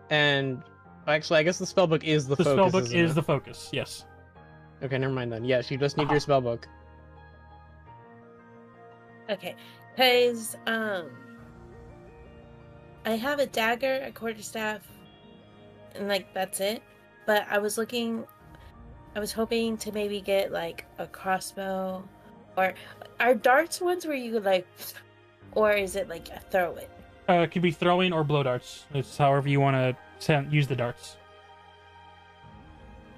and actually, I guess the spellbook is the The focus. spellbook isn't is it? the focus, yes. Okay, never mind then. Yes, you just need your spellbook. Okay, because I have a dagger, a quarterstaff, and like that's it. But I was hoping to maybe get like a crossbow, or are darts ones where you could like, or is it like a throw it? It could be throwing or blow darts. It's however you want to use the darts.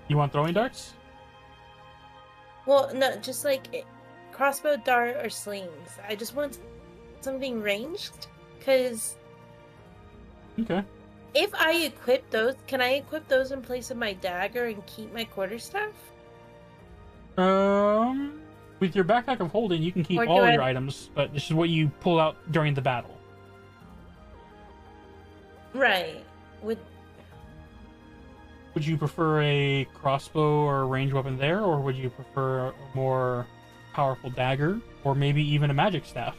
You want throwing darts? Well, no, just like crossbow, dart, or slings. I just want something ranged, because Okay. if I equip those, can I equip those in place of my dagger and keep my quarterstaff? With your backpack of holding, you can keep Or do all I- your items, but this is what you pull out during the battle. Right. Would you prefer a crossbow or a ranged weapon there, or would you prefer a more powerful dagger, or maybe even a magic staff?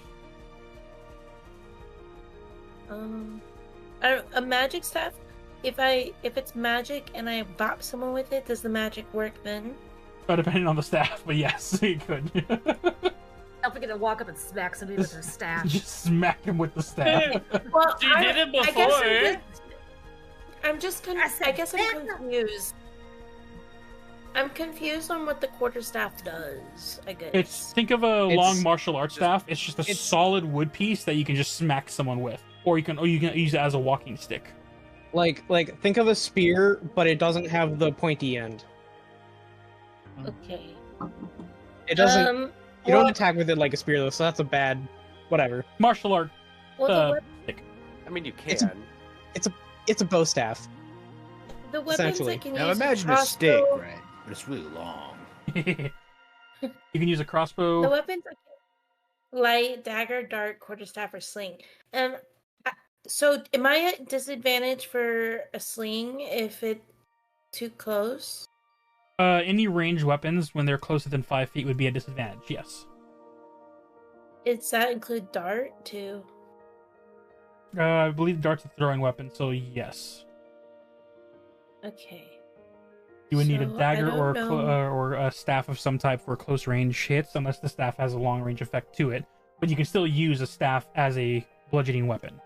A magic staff. If it's magic and I bop someone with it, does the magic work then? Depending on the staff, but yes, it could. Don't forget to walk up and smack somebody with her staff. Just smack him with the staff. Well, She did it before. I guess I'm confused. I'm confused on what the quarterstaff does. I guess. Think of a It's long martial arts staff. It's just a solid wood piece that you can just smack someone with, or you can use it as a walking stick. Like think of a spear, but it doesn't have the pointy end. Okay. It doesn't. You well, don't attack with it like a spear though, so that's a bad. Whatever. Martial art. well, the, Stick. I mean, you It's a- can. It's a bow staff. the weapons I essentially. can Now use imagine a crossbow, stick, right? But it's really long. You can use a The crossbow. weapons I can light, dagger, dart, quarterstaff, or sling. So am I at disadvantage for a sling if it's too close? Any ranged weapons when they're closer than 5 feet would be a disadvantage. Yes. Does that include dart too? I believe dart's a throwing weapon, so yes. Okay. You would need a So, I dagger don't or know. or a staff of some type for close range hits, unless the staff has a long range effect to it. But you can still use a staff as a bludgeoning weapon.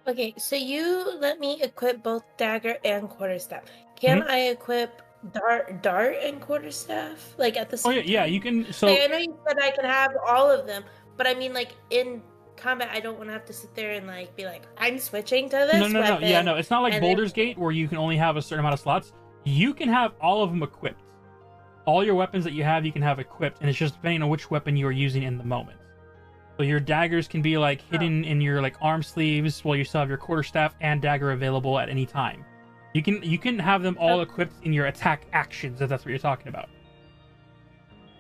Okay, so you let me equip both dagger and quarterstaff. Can I equip dart and quarterstaff like at the Oh same yeah, time? yeah. You can. So Like, I know you said I could have all of them, but I mean, like in combat, I don't want to have to sit there and like be like, I'm switching to this no. weapon. Yeah, no. It's not like and then- Baldur's Gate where you can only have a certain amount of slots. You can have all of them equipped. All your weapons that you can have equipped, and it's just depending on which weapon you are using in the moment. So your daggers can be like hidden in your like arm sleeves, while you still have your quarterstaff and dagger available at any time. You can have them all equipped in your attack actions if that's what you're talking about.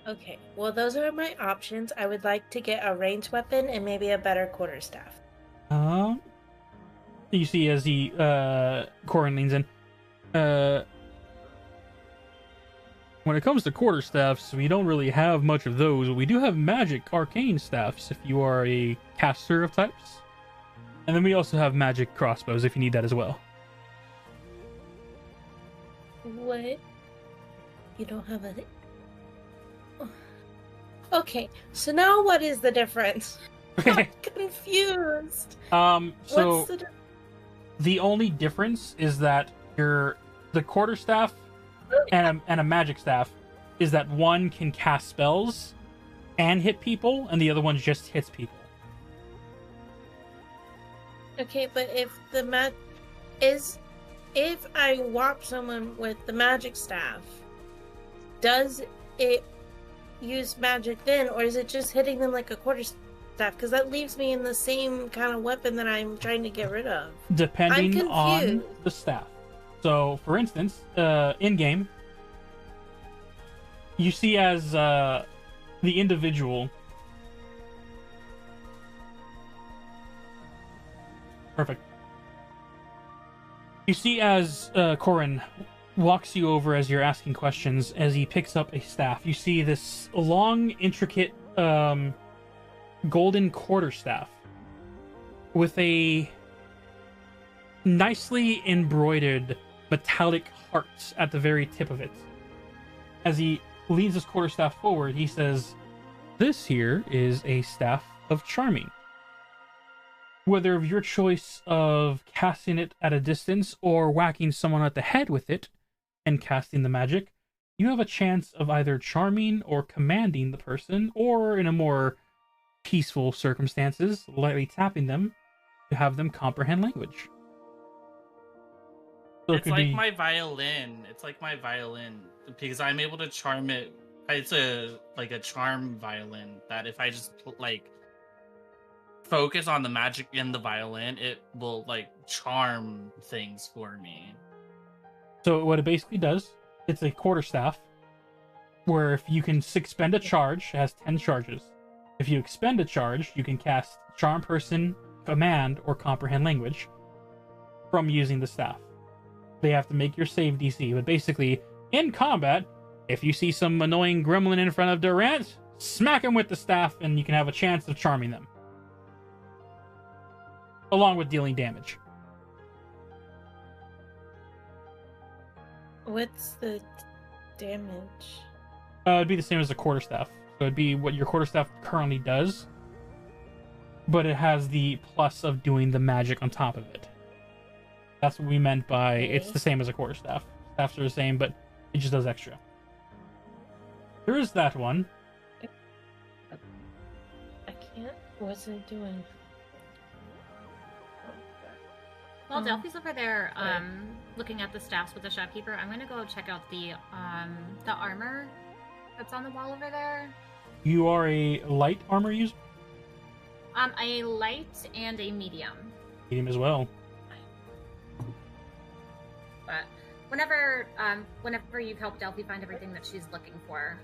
Okay, well, those are my options. I would like to get a ranged weapon and maybe a better quarterstaff. You see as he Corin leans in. When it comes to quarterstaffs, we don't really have much of those. We do have magic arcane staffs if you are a caster of types. And then we also have magic crossbows if you need that as well. What? You don't have a... Okay, so now what is the difference? I'm confused. So What's the the only difference is that the quarterstaff and a magic staff is that one can cast spells and hit people, and the other one just hits people. Okay, but if the if I whop someone with the magic staff, does it use magic then, or is it just hitting them like a quarterstaff? Because that leaves me in the same kind of weapon that I'm trying to get rid of. Depending I'm on confused. the staff. So, for instance, in game, you see as the individual. Perfect. You see as Corin walks you over as you're asking questions, as he picks up a staff. You see this long, intricate golden quarterstaff with a nicely embroidered metallic heart at the very tip of it. As he leans his quarterstaff forward, he says, "This here is a staff of charming. Whether of your choice of casting it at a distance or whacking someone at the head with it and casting the magic, you have a chance of either charming or commanding the person, or in a more peaceful circumstances, lightly tapping them to have them comprehend language." So It's like my violin. It's like my violin because I'm able to charm it. It's a charm violin that if I just focus on the magic in the violin, it will charm things for me. So what it basically does, it's a quarterstaff where if you can expend a charge, it has 10 charges. If you expend a charge, you can cast Charm Person, Command, or Comprehend Language from using the staff. They have to make your save DC, but basically, in combat, if you see some annoying gremlin in front of Durant, smack him with the staff and you can have a chance of charming them. Along with dealing damage. What's the damage? It'd be the same as a quarterstaff. So it'd be what your quarterstaff currently does, but it has the plus of doing the magic on top of it. That's what we meant by it's the same as a quarterstaff. Staffs are the same, but it just does extra. There is that one. I can't. What's it doing? While Delphi's over there, looking at the staffs with the shopkeeper, I'm gonna go check out the armor that's on the wall over there. You are a light armor user? A light and a medium. Medium as well. But whenever you've helped Delphi find everything that she's looking for,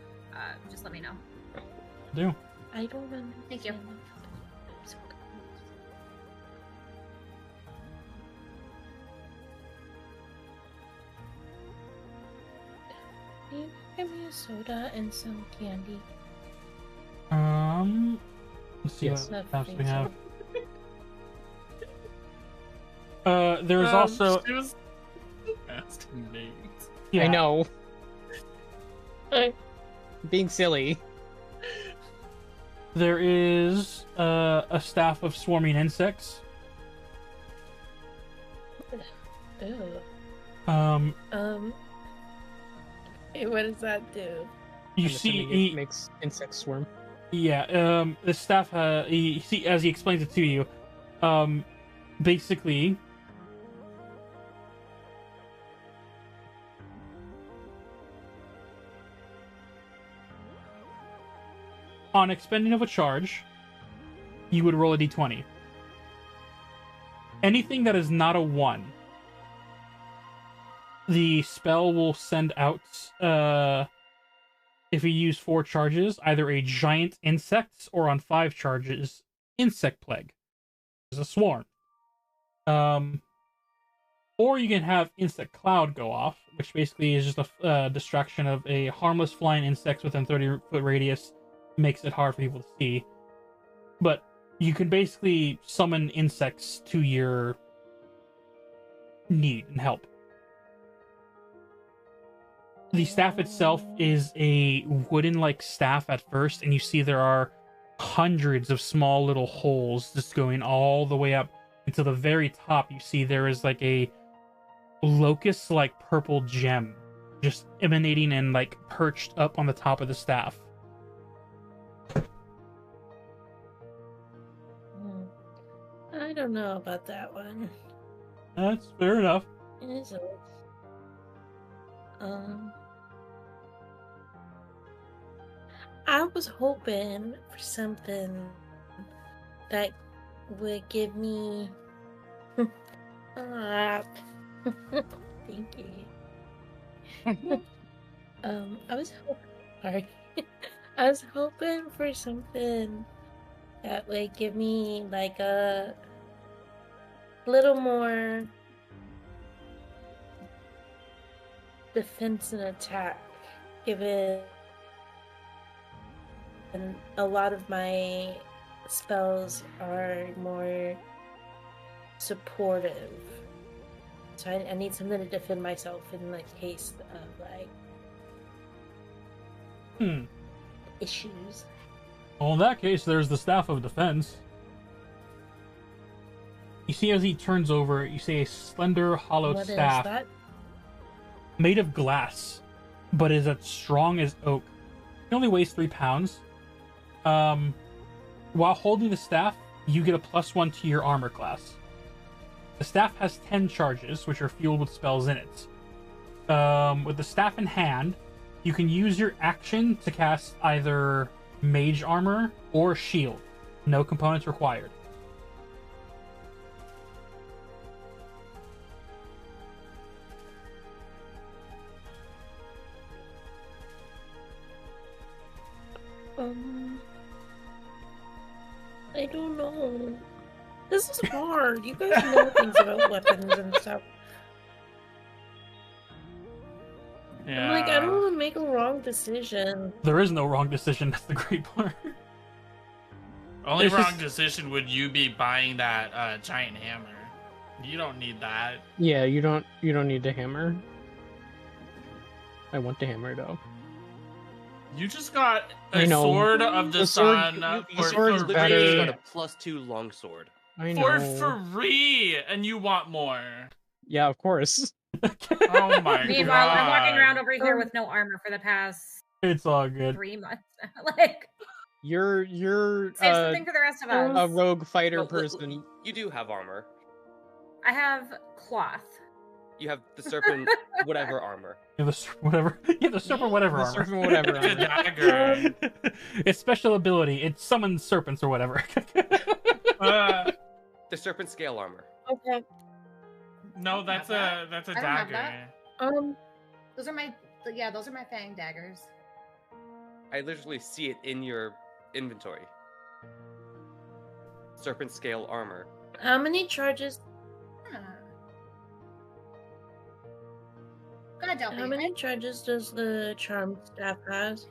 just let me know. Do. I don't understand. Thank you. Can you give me a soda and some candy? Let's see Yes. what else we have. There's also. She was asking names. I know. I- Being silly. There is a staff of swarming insects. Ew. Hey, what does that do? You I'm see, assuming it makes insects swarm. yeah. The staff. As he explains it to you, basically. On expending of a charge, you would roll a d20. Anything that is not a 1, the spell will send out, if you use 4 charges, either a giant insect or on 5 charges, insect plague. There's a swarm. Or you can have insect cloud go off, which basically is just a distraction of a harmless flying insect within 30-foot radius. Makes it hard for people to see. But you can basically summon insects to your need and help. The staff itself is a wooden-like staff at first, and you see there are hundreds of small little holes just going all the way up until the very top. You see there is like a locust-like purple gem just emanating and like perched up on the top of the staff. I don't know about that one. That's fair enough. Is it? I was hoping for something that would give me. Thank you. I was sorry. I was hoping for something that would give me like a little more defense and attack, given a lot of my spells are more supportive. So I need something to defend myself in the case of like issues. Well, in that case, there's the Staff of Defense. You see as he turns over, you see a slender, hollowed What is staff that? made of glass, but is as strong as oak. It only weighs 3 pounds. While holding the staff, you get a +1 to your armor class. The staff has 10 charges, which are fueled with spells in it. With the staff in hand, you can use your action to cast either mage armor or shield. No components required. I don't know. This is hard. You guys know things about weapons and stuff. Yeah. I'm like, I don't want to make a wrong decision. There is no wrong decision. That's the great part. Only It's wrong just- decision would you be buying that giant hammer. You don't need that. Yeah, you don't need the hammer. I want the hammer though. You just got I a know. sword of the, The sword- sun the for sword's free. better. Literally got a +2 longsword. I For know. free, and you want more. Yeah, of course. Oh my Meanwhile, I'm walking God. around over here with no armor for the past It's all good. 3 months. Like, You're save something for the rest of us. a rogue fighter No, person. you do have armor. I have cloth. You have the serpent whatever armor. You have the whatever. Yeah, the serpent whatever The armor. serpent whatever It's a armor. dagger. Its special ability. It summons serpents or whatever. The serpent scale armor. Okay. No, that's a I don't have dagger. that. Those are my fang daggers. I literally see it in your inventory. Serpent scale armor. How many charges? Huh. Go ahead, Delphi. How many charges does the charm staff has?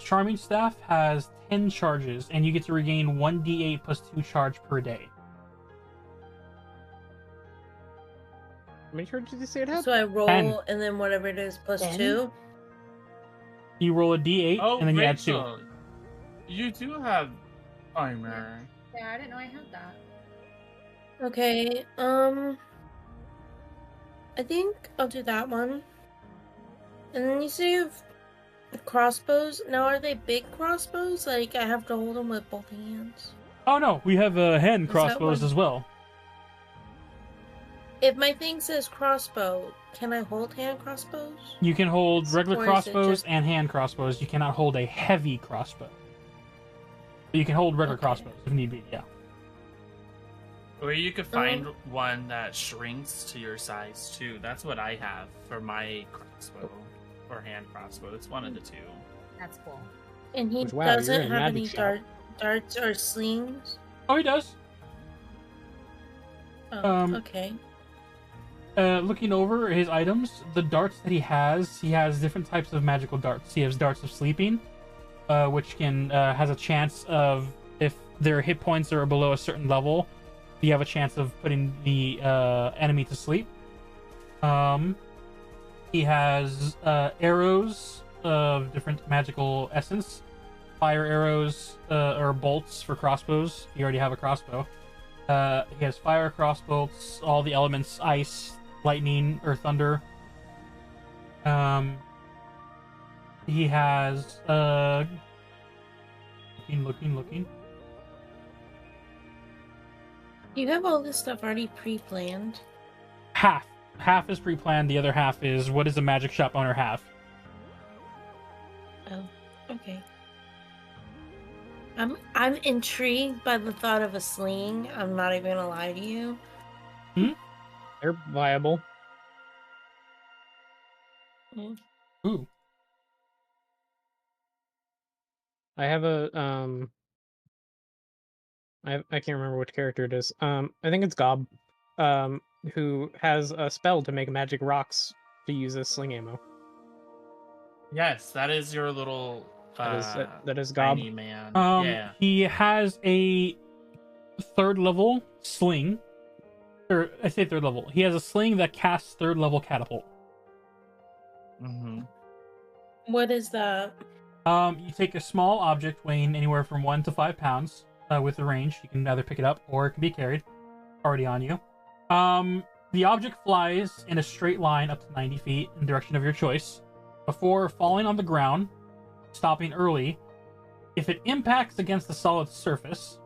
Charming Staff has 10 charges, and you get to regain 1d8 plus 2 charge per day. How many charges did you say it had? So I roll 10. and then whatever it is plus 10? 2. You roll a d8, Oh, and then you add Rachel, you do have armor. Yeah, I didn't know I had that. Okay, I think I'll do that one. And then you say you have crossbows. Now, are they big crossbows? Like, I have to hold them with both hands? 2. Oh no, we have hand Is that crossbows one? as well. If my thing says crossbow, can I hold hand crossbows? You can hold regular Or is it crossbows just- and hand crossbows. You cannot hold a heavy crossbow. But you can hold regular Okay. crossbows if need be, yeah. Or you could find one that shrinks to your size too. That's what I have for my crossbow or hand crossbow. It's one of the two. That's cool. And he Which, wow, you're doesn't in a have magic any shop. darts or slings? Oh, he does. Oh, okay. Looking over his items, the darts that he has different types of magical darts. He has darts of sleeping, which can has a chance of, if their hit points are below a certain level, you have a chance of putting the enemy to sleep. He has arrows of different magical essence, fire arrows or bolts for crossbows. You already have a crossbow. He has fire crossbolts, all the elements: ice, lightning, or thunder. He has looking. You have all this stuff already pre-planned? Half is pre-planned. The other half is what does a magic shop owner have? Oh, okay. I'm intrigued by the thought of a sling. I'm not even gonna lie to you. They're viable. Ooh, I have a I can't remember which character it is. I think it's Gob, who has a spell to make magic rocks to use as sling ammo. Yes, that is your little That is Gob. tiny man. Yeah. He has a 3rd level sling, or I say 3rd level. He has a sling that casts 3rd level catapult. Mm-hmm. What is that? You take a small object weighing anywhere from 1 to 5 pounds with the range. You can either pick it up or it can be carried, already on you. The object flies in a straight line up to 90 feet in the direction of your choice before falling on the ground, stopping early. If it impacts against a solid surface,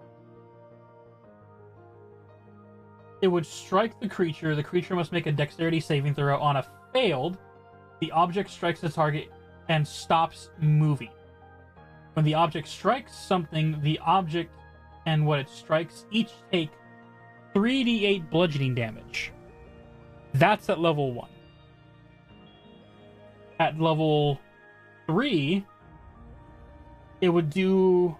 it would strike the creature. The creature must make a dexterity saving throw. On a failed, the object strikes the target and stops moving. When the object strikes something, the object and what it strikes each take 3d8 bludgeoning damage. That's at level 1. At level 3, it would do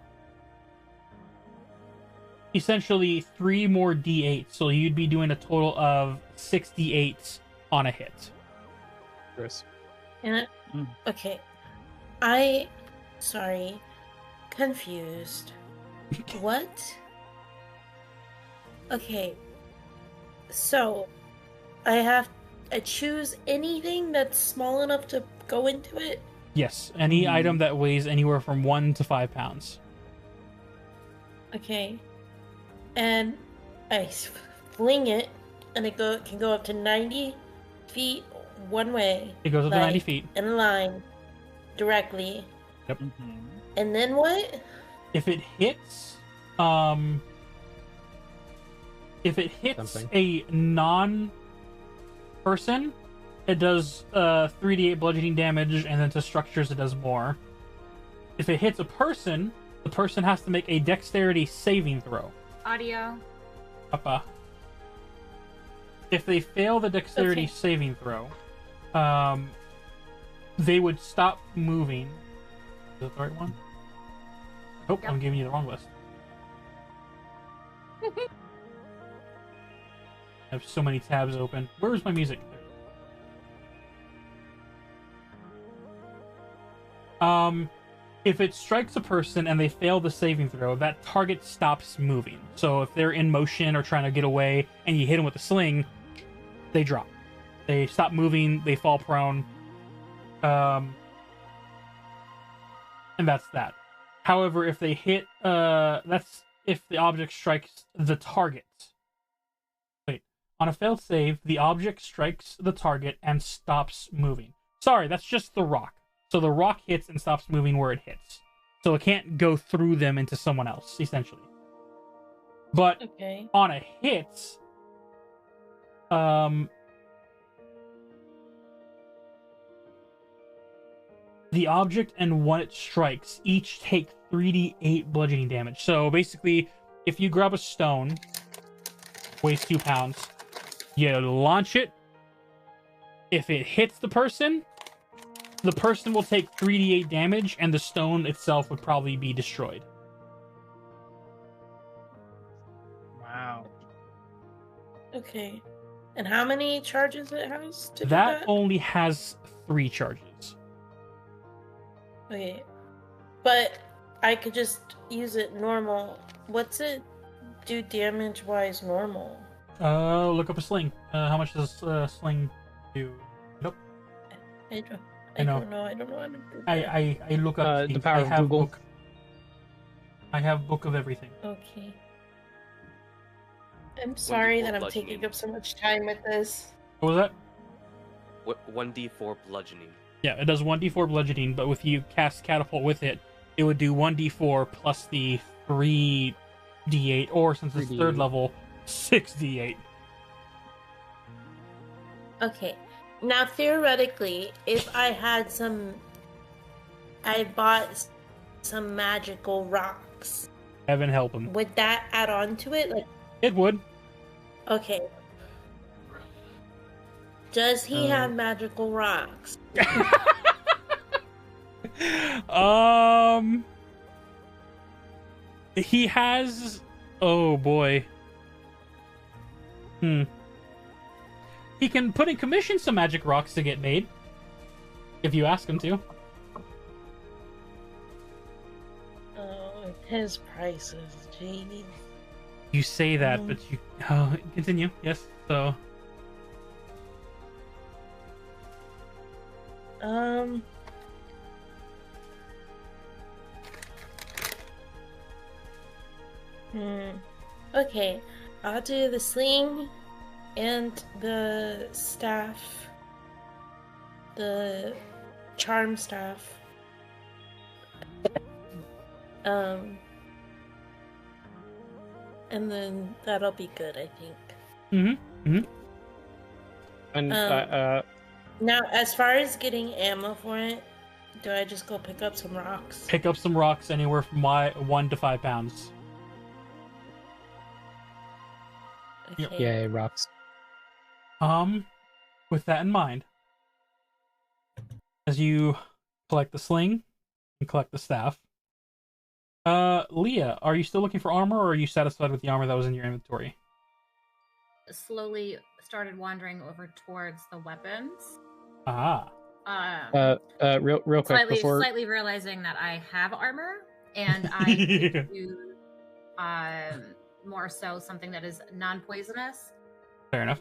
essentially 3 more d8, so you'd be doing a total of 6 d8 on a hit. Chris. And okay, sorry, confused. What? Okay, so I choose anything that's small enough to go into it. Yes, any item that weighs anywhere from 1 to 5 pounds. Okay, and I fling it, and it can go up to 90 feet one way. It goes up to 90 like, feet. in a line, directly. Yep. Mm-hmm. And then what? If it hits, If it hits Something. a non-person, it does 3d8 bludgeoning damage, and then to structures it does more. If it hits a person, the person has to make a dexterity saving throw. Audio. Papa. If they fail the dexterity saving throw, they would stop moving. Is that the right one? Nope, Yep. I'm giving you the wrong list. I have so many tabs open. Where's my music? If it strikes a person and they fail the saving throw, that target stops moving. So if they're in motion or trying to get away and you hit them with a sling, they drop. They stop moving, they fall prone. And that's that. However, if they hit, that's if the object strikes the target. Wait, on a failed save, the object strikes the target and stops moving. Sorry, that's just the rock. So the rock hits and stops moving where it hits. So it can't go through them into someone else, essentially. But on a hit, the object and what it strikes each take 3d8 bludgeoning damage. So basically, if you grab a stone, weighs 2 pounds, you launch it. If it hits the person will take 3d8 damage, and the stone itself would probably be destroyed. Wow. Okay. And how many charges it has to do That that? only has 3 charges. Okay. But I could just use it normal. What's it do damage-wise normal? Look up a sling. How much does sling do? Nope. I don't I know. know. I don't know how to do that. I look up the things. power I of have Google. book. I have book of everything. Okay. I'm sorry that I'm bludgeoning. taking up so much time with this. What was that? What 1d4 bludgeoning? Yeah, it does 1d4 bludgeoning, but if you cast catapult with it, it would do 1d4 plus the 3d8, or since it's 3d8. 3rd level, 6d8. Okay. Now, theoretically, if I bought some magical rocks, Heaven help him. would that add on to it? Like, It would. okay. Does he have magical rocks? He has. Oh boy. He can put in commission some magic rocks to get made, if you ask him to. Oh, his prices, jeez. You say that, but you continue. Yes. So. Okay, I'll do the sling and the staff, the charm staff. And then that'll be good, I think. And Now, as far as getting ammo for it, do I just go pick up some rocks? Pick up some rocks anywhere from 1 to 5 pounds. Okay. yay, rocks. With that in mind, as you collect the sling and collect the staff, Leah, are you still looking for armor, or are you satisfied with the armor that was in your inventory? Slowly started wandering over towards the weapons. Ah. Real quick Slightly realizing that I have armor, and I could use more so something that is non-poisonous. Fair enough.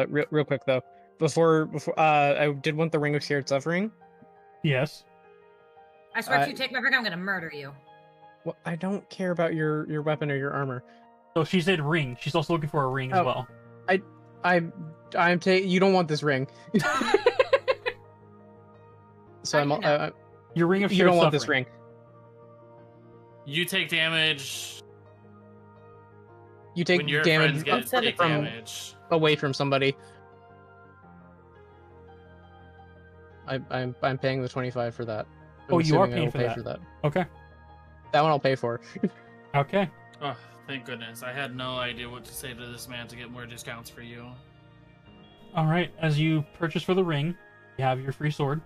Real quick though, before I did want the Ring of Shared Suffering. Yes. I swear, if you take my ring, I'm gonna murder you. Well, I don't care about your weapon or your armor. So she said ring. She's also looking for a ring as well. You don't want this ring. So your ring of shared you don't want suffering. this ring. You take damage. You take when your damage friends take from damage. away from somebody. I'm paying the 25 for that. Oh, you are assuming I paying will for pay that. for that. Okay. That one I'll pay for. Okay. Oh, thank goodness. I had no idea what to say to this man to get more discounts for you. All right. As you purchase for the ring, you have your free sword.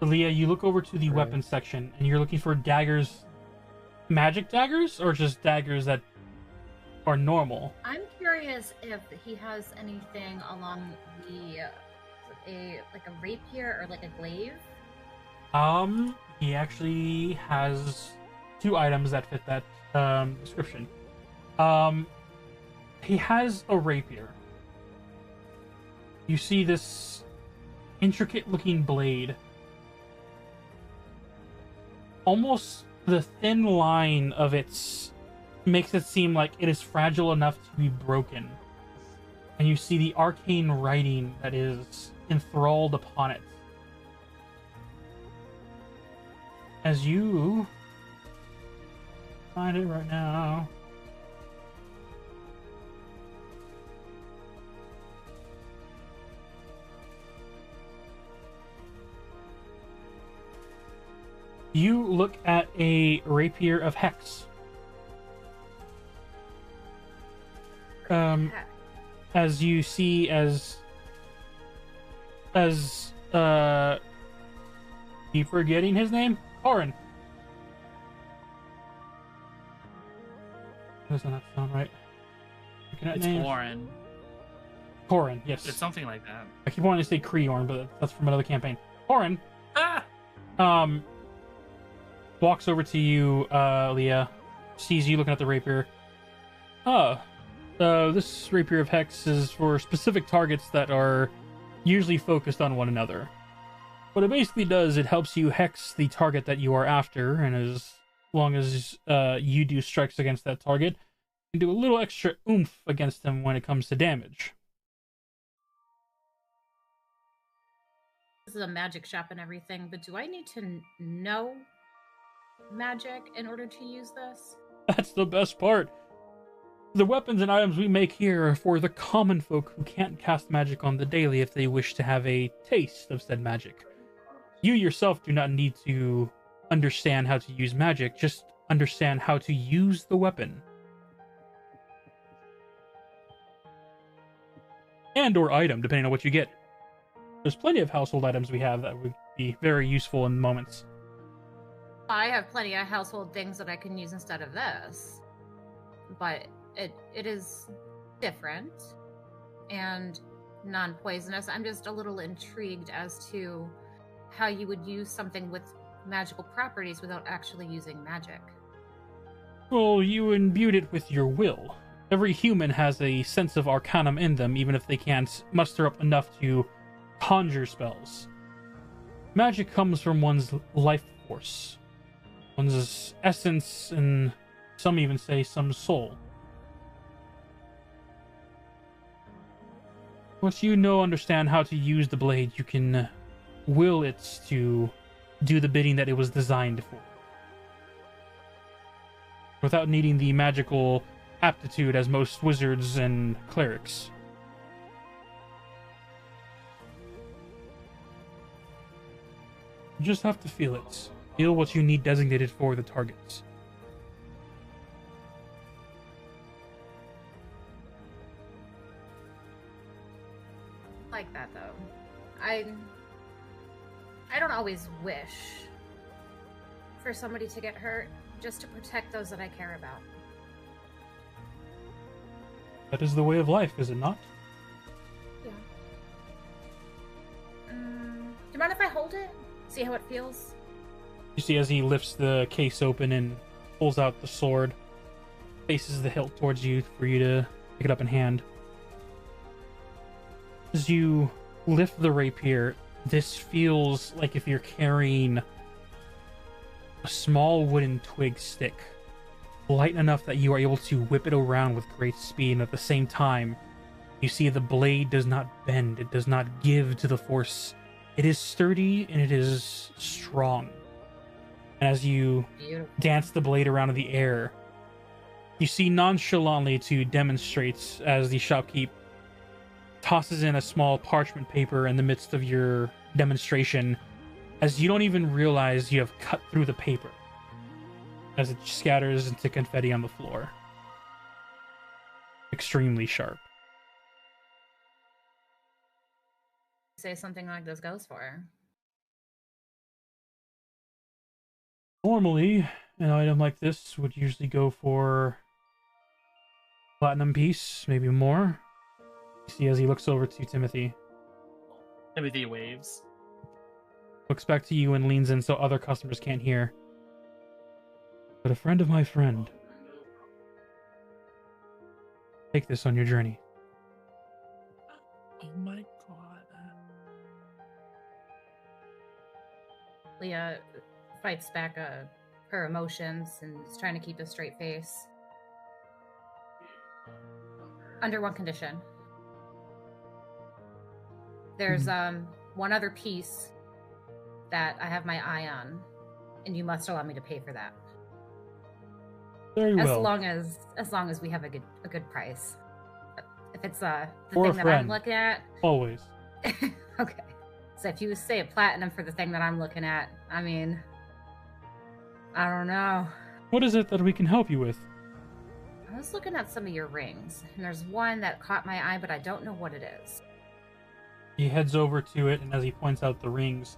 Leah, you look over to the Right. weapons section, and you're looking for daggers, magic daggers, or just daggers that are normal. I'm curious if he has anything along the like a rapier or like a glaive. He actually has 2 items that fit that description. He has a rapier. You see this intricate-looking blade. Almost the thin line of it makes it seem like it is fragile enough to be broken. And you see the arcane writing that is enthralled upon it. As you find it right now. You look at a rapier of hex. As you see keep forgetting his name? Corin. Doesn't that sound right? It's Warren. Corin, yes. It's something like that. I keep wanting to say Creorn, but that's from another campaign. Corin, Ah! walks over to you, Leah, sees you looking at the rapier. This rapier of hex is for specific targets that are usually focused on one another. What it basically does, it helps you hex the target that you are after, and as long as you do strikes against that target, you can do a little extra oomph against them when it comes to damage. This is a magic shop and everything, but do I need to know magic in order to use this? That's the best part. The weapons and items we make here are for the common folk who can't cast magic on the daily if they wish to have a taste of said magic. You yourself do not need to understand how to use magic, just understand how to use the weapon. And or item, depending on what you get. There's plenty of household items we have that would be very useful in moments. I have plenty of household things that I can use instead of this. But it is different and non-poisonous. I'm just a little intrigued as to how you would use something with magical properties without actually using magic. Well, you imbued it with your will. Every human has a sense of arcanum in them, even if they can't muster up enough to conjure spells. Magic comes from one's life force, one's essence, and some even say some soul. Once you understand how to use the blade, you can will it to do the bidding that it was designed for, without needing the magical aptitude as most wizards and clerics. You just have to feel it. Feel what you need designated for the targets. Like that though. I don't always wish for somebody to get hurt just to protect those that I care about. That is the way of life, is it not? Yeah. Do you mind if I hold it? See how it feels? You see as he lifts the case open and pulls out the sword, faces the hilt towards you for you to pick it up in hand. As you lift the rapier, this feels like if you're carrying a small wooden twig stick, light enough that you are able to whip it around with great speed, and at the same time, you see the blade does not bend, it does not give to the force. It is sturdy and it is strong. And as you dance the blade around in the air, You see nonchalantly to demonstrate as the shopkeep tosses in a small parchment paper in the midst of your demonstration, as you don't even realize you have cut through the paper, as it scatters into confetti on the floor. Extremely sharp. Say something like this goes for. Normally, an item like this would usually go for platinum piece, maybe more. You see as he looks over to Timothy. Timothy waves. Looks back to you and leans in so other customers can't hear. But a friend of my friend. Take this on your journey. Oh my god. Leah fights back her emotions and is trying to keep a straight face. Under one condition. There's one other piece that I have my eye on, and you must allow me to pay for that. Very well. As long as we have a good price. If it's the For thing a that friend. I'm looking at. Always. Okay. So if you say a platinum for the thing that I'm looking at, I mean, I don't know. What is it that we can help you with? I was looking at some of your rings, and there's one that caught my eye, but I don't know what it is. He heads over to it, and as he points out the rings,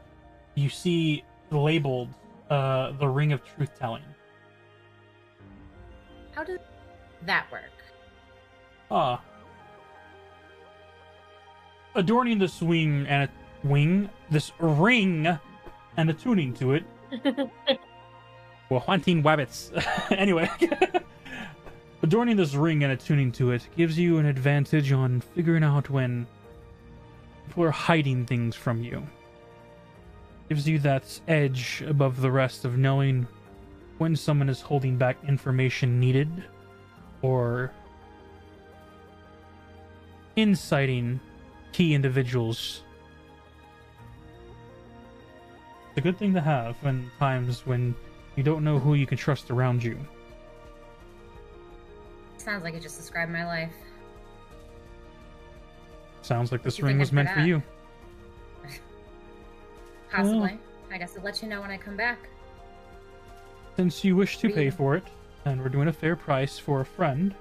you see labeled the Ring of Truth Telling. How does that work? Adorning this ring and attuning to it. We're hunting wabbits. Anyway, adorning this ring and attuning to it gives you an advantage on figuring out when people are hiding things from you. Gives you that edge above the rest of knowing when someone is holding back information needed or inciting key individuals. It's a good thing to have in times when you don't know who you can trust around you. Sounds like it just described my life. Sounds like this You ring thinking was for meant for that? you. Possibly. I guess I'll let you know when I come back. Since you wish to pay Read. for it, and we're doing a fair price for a friend,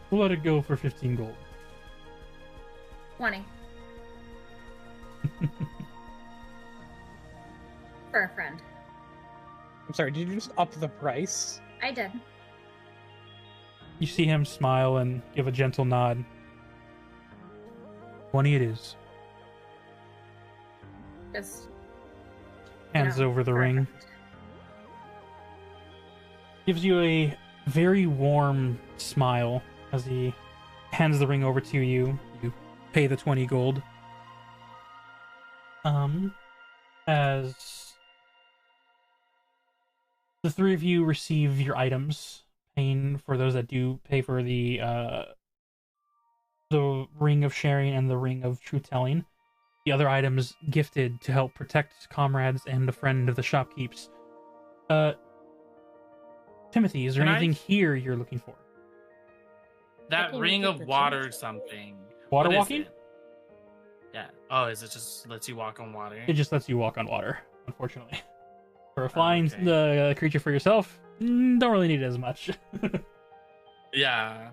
we'll let it go for 15 gold. 20. For a friend. I'm sorry, did you just up the price? I did. You see him smile and give a gentle nod. 20 it is. Just Hands over the for a ring. friend. Gives you a very warm smile as he hands the ring over to you. You pay the 20 gold. As the three of you receive your items, paying for those that do pay for the ring of sharing and the ring of truth telling. The other items gifted to help protect comrades and a friend of the shopkeep's. Timothy, is there Can I- anything here you're looking for? That can ring get of the water chance. something. Water What is walking? it? Yeah. Oh, is it just lets you walk on water? It just lets you walk on water, unfortunately. For a flying okay. creature for yourself, don't really need it as much. Yeah.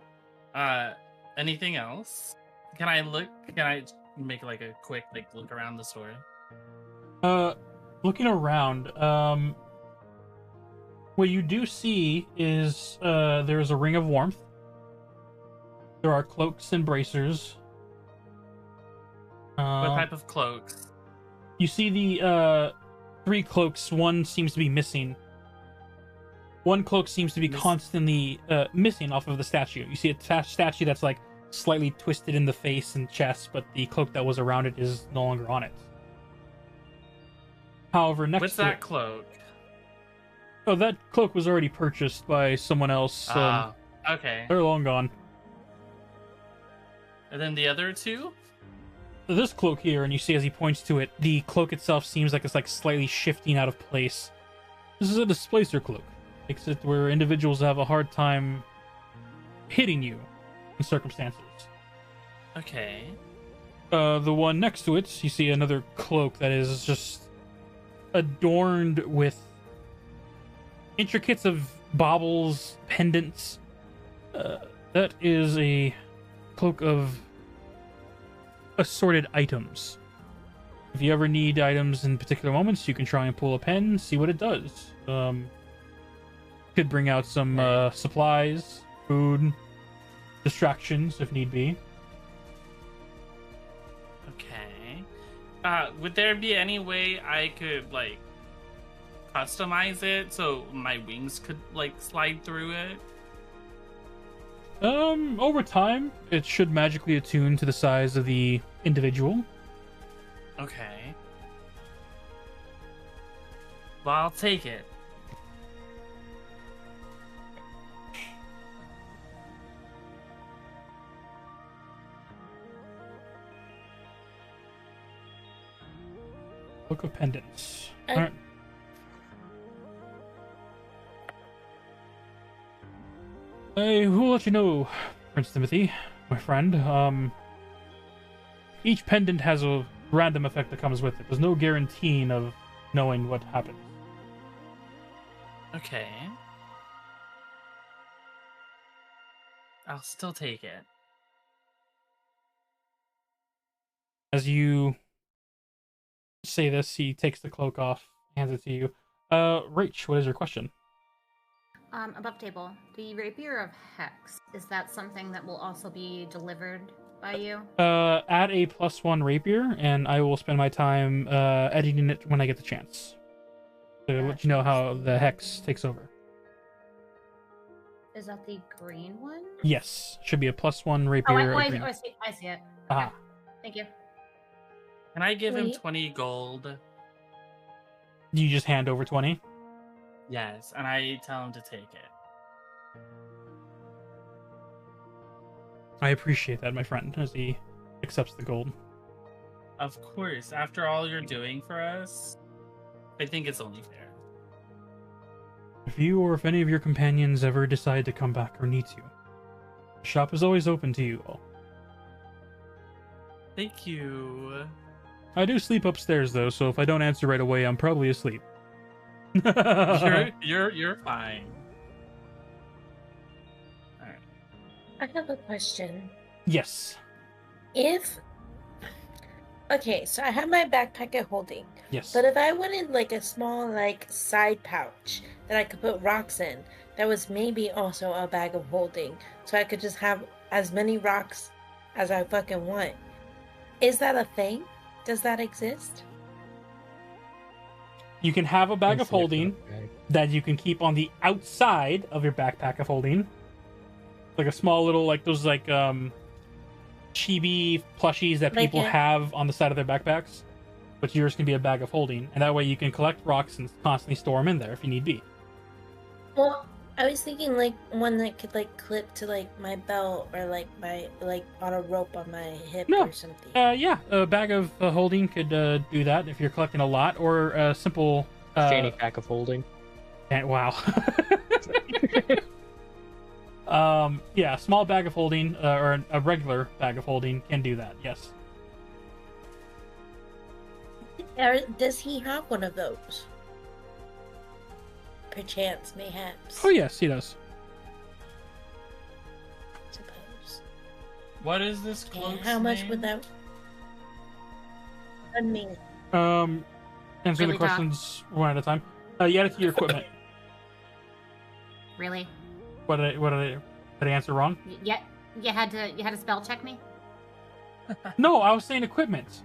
Anything else? Can I make like a quick look around the store? Looking around, what you do see is there's a ring of warmth. There are cloaks and bracers. What type of cloaks? You see the 3 cloaks. One seems to be missing. One cloak seems to be constantly missing off of the statue. You see a statue that's like slightly twisted in the face and chest, but the cloak that was around it is no longer on it. However, next What's to that it, cloak? oh, that cloak was already purchased by someone else. Okay. They're long gone. And then the other two? This cloak here, and you see as he points to it, the cloak itself seems like it's like slightly shifting out of place. This is a displacer cloak. makes it where individuals have a hard time hitting you in circumstances. Okay. The one next to it, you see another cloak that is just adorned with intricates of baubles, pendants. That is a cloak of assorted items. If you ever need items in particular moments, you can try and pull a pen, see what it does. Could bring out some supplies, food, distractions if need be. Okay. Would there be any way I could like customize it so my wings could like slide through it? Over time, it should magically attune to the size of the individual. Okay. Well, I'll take it. Book of Pendants. I- Alright. I will let you know, Prince Timothy, my friend. Each pendant has a random effect that comes with it. There's no guaranteeing of knowing what happens. Okay. I'll still take it. As you say this, he takes the cloak off, hands it to you. Rach, what is your question? Above table, the Rapier of Hex, is that something that will also be delivered by you? Add a +1 rapier, and I will spend my time editing it when I get the chance. To let you know how the hex takes over. Is that the green one? Yes, should be a +1 Oh, rapier. I see it. Okay. Ah. Thank you. Can I give him Wait. 20 gold? You just hand over 20? Yes, and I tell him to take it. I appreciate that, my friend, as he accepts the gold. Of course, after all you're doing for us, I think it's only fair. If you or if any of your companions ever decide to come back or need to, the shop is always open to you all. Thank you. I do sleep upstairs, though, so if I don't answer right away, I'm probably asleep. You're fine. Alright. I have a question. Yes. Okay, so I have my backpack at holding, Yes. but if I wanted like a small like side pouch that I could put rocks in, that was maybe also a bag of holding, so I could just have as many rocks as I fucking want. Is that a thing? Does that exist? You can have a bag of holding that you can keep on the outside of your backpack of holding. Like a small little, like those like chibi plushies that Like people a- have on the side of their backpacks. But yours can be a bag of holding, and that way you can collect rocks and constantly store them in there if you need be. Well, I was thinking like one that could like clip to like my belt or like my like on a rope on my hip No. or something. Yeah, a bag of holding could do that if you're collecting a lot, or a simple Fanny pack of holding. wow. Yeah, a small bag of holding or a regular bag of holding can do that. Yes. Does he have one of those? Perchance, mayhaps. Oh yes, he does. Suppose. What is this And cloak's how much name? would that? I mean, Answer Really, the questions one at a time. You add it to your equipment. Really? What did I answer wrong? Yeah, you had to spell check me? No, I was saying equipment.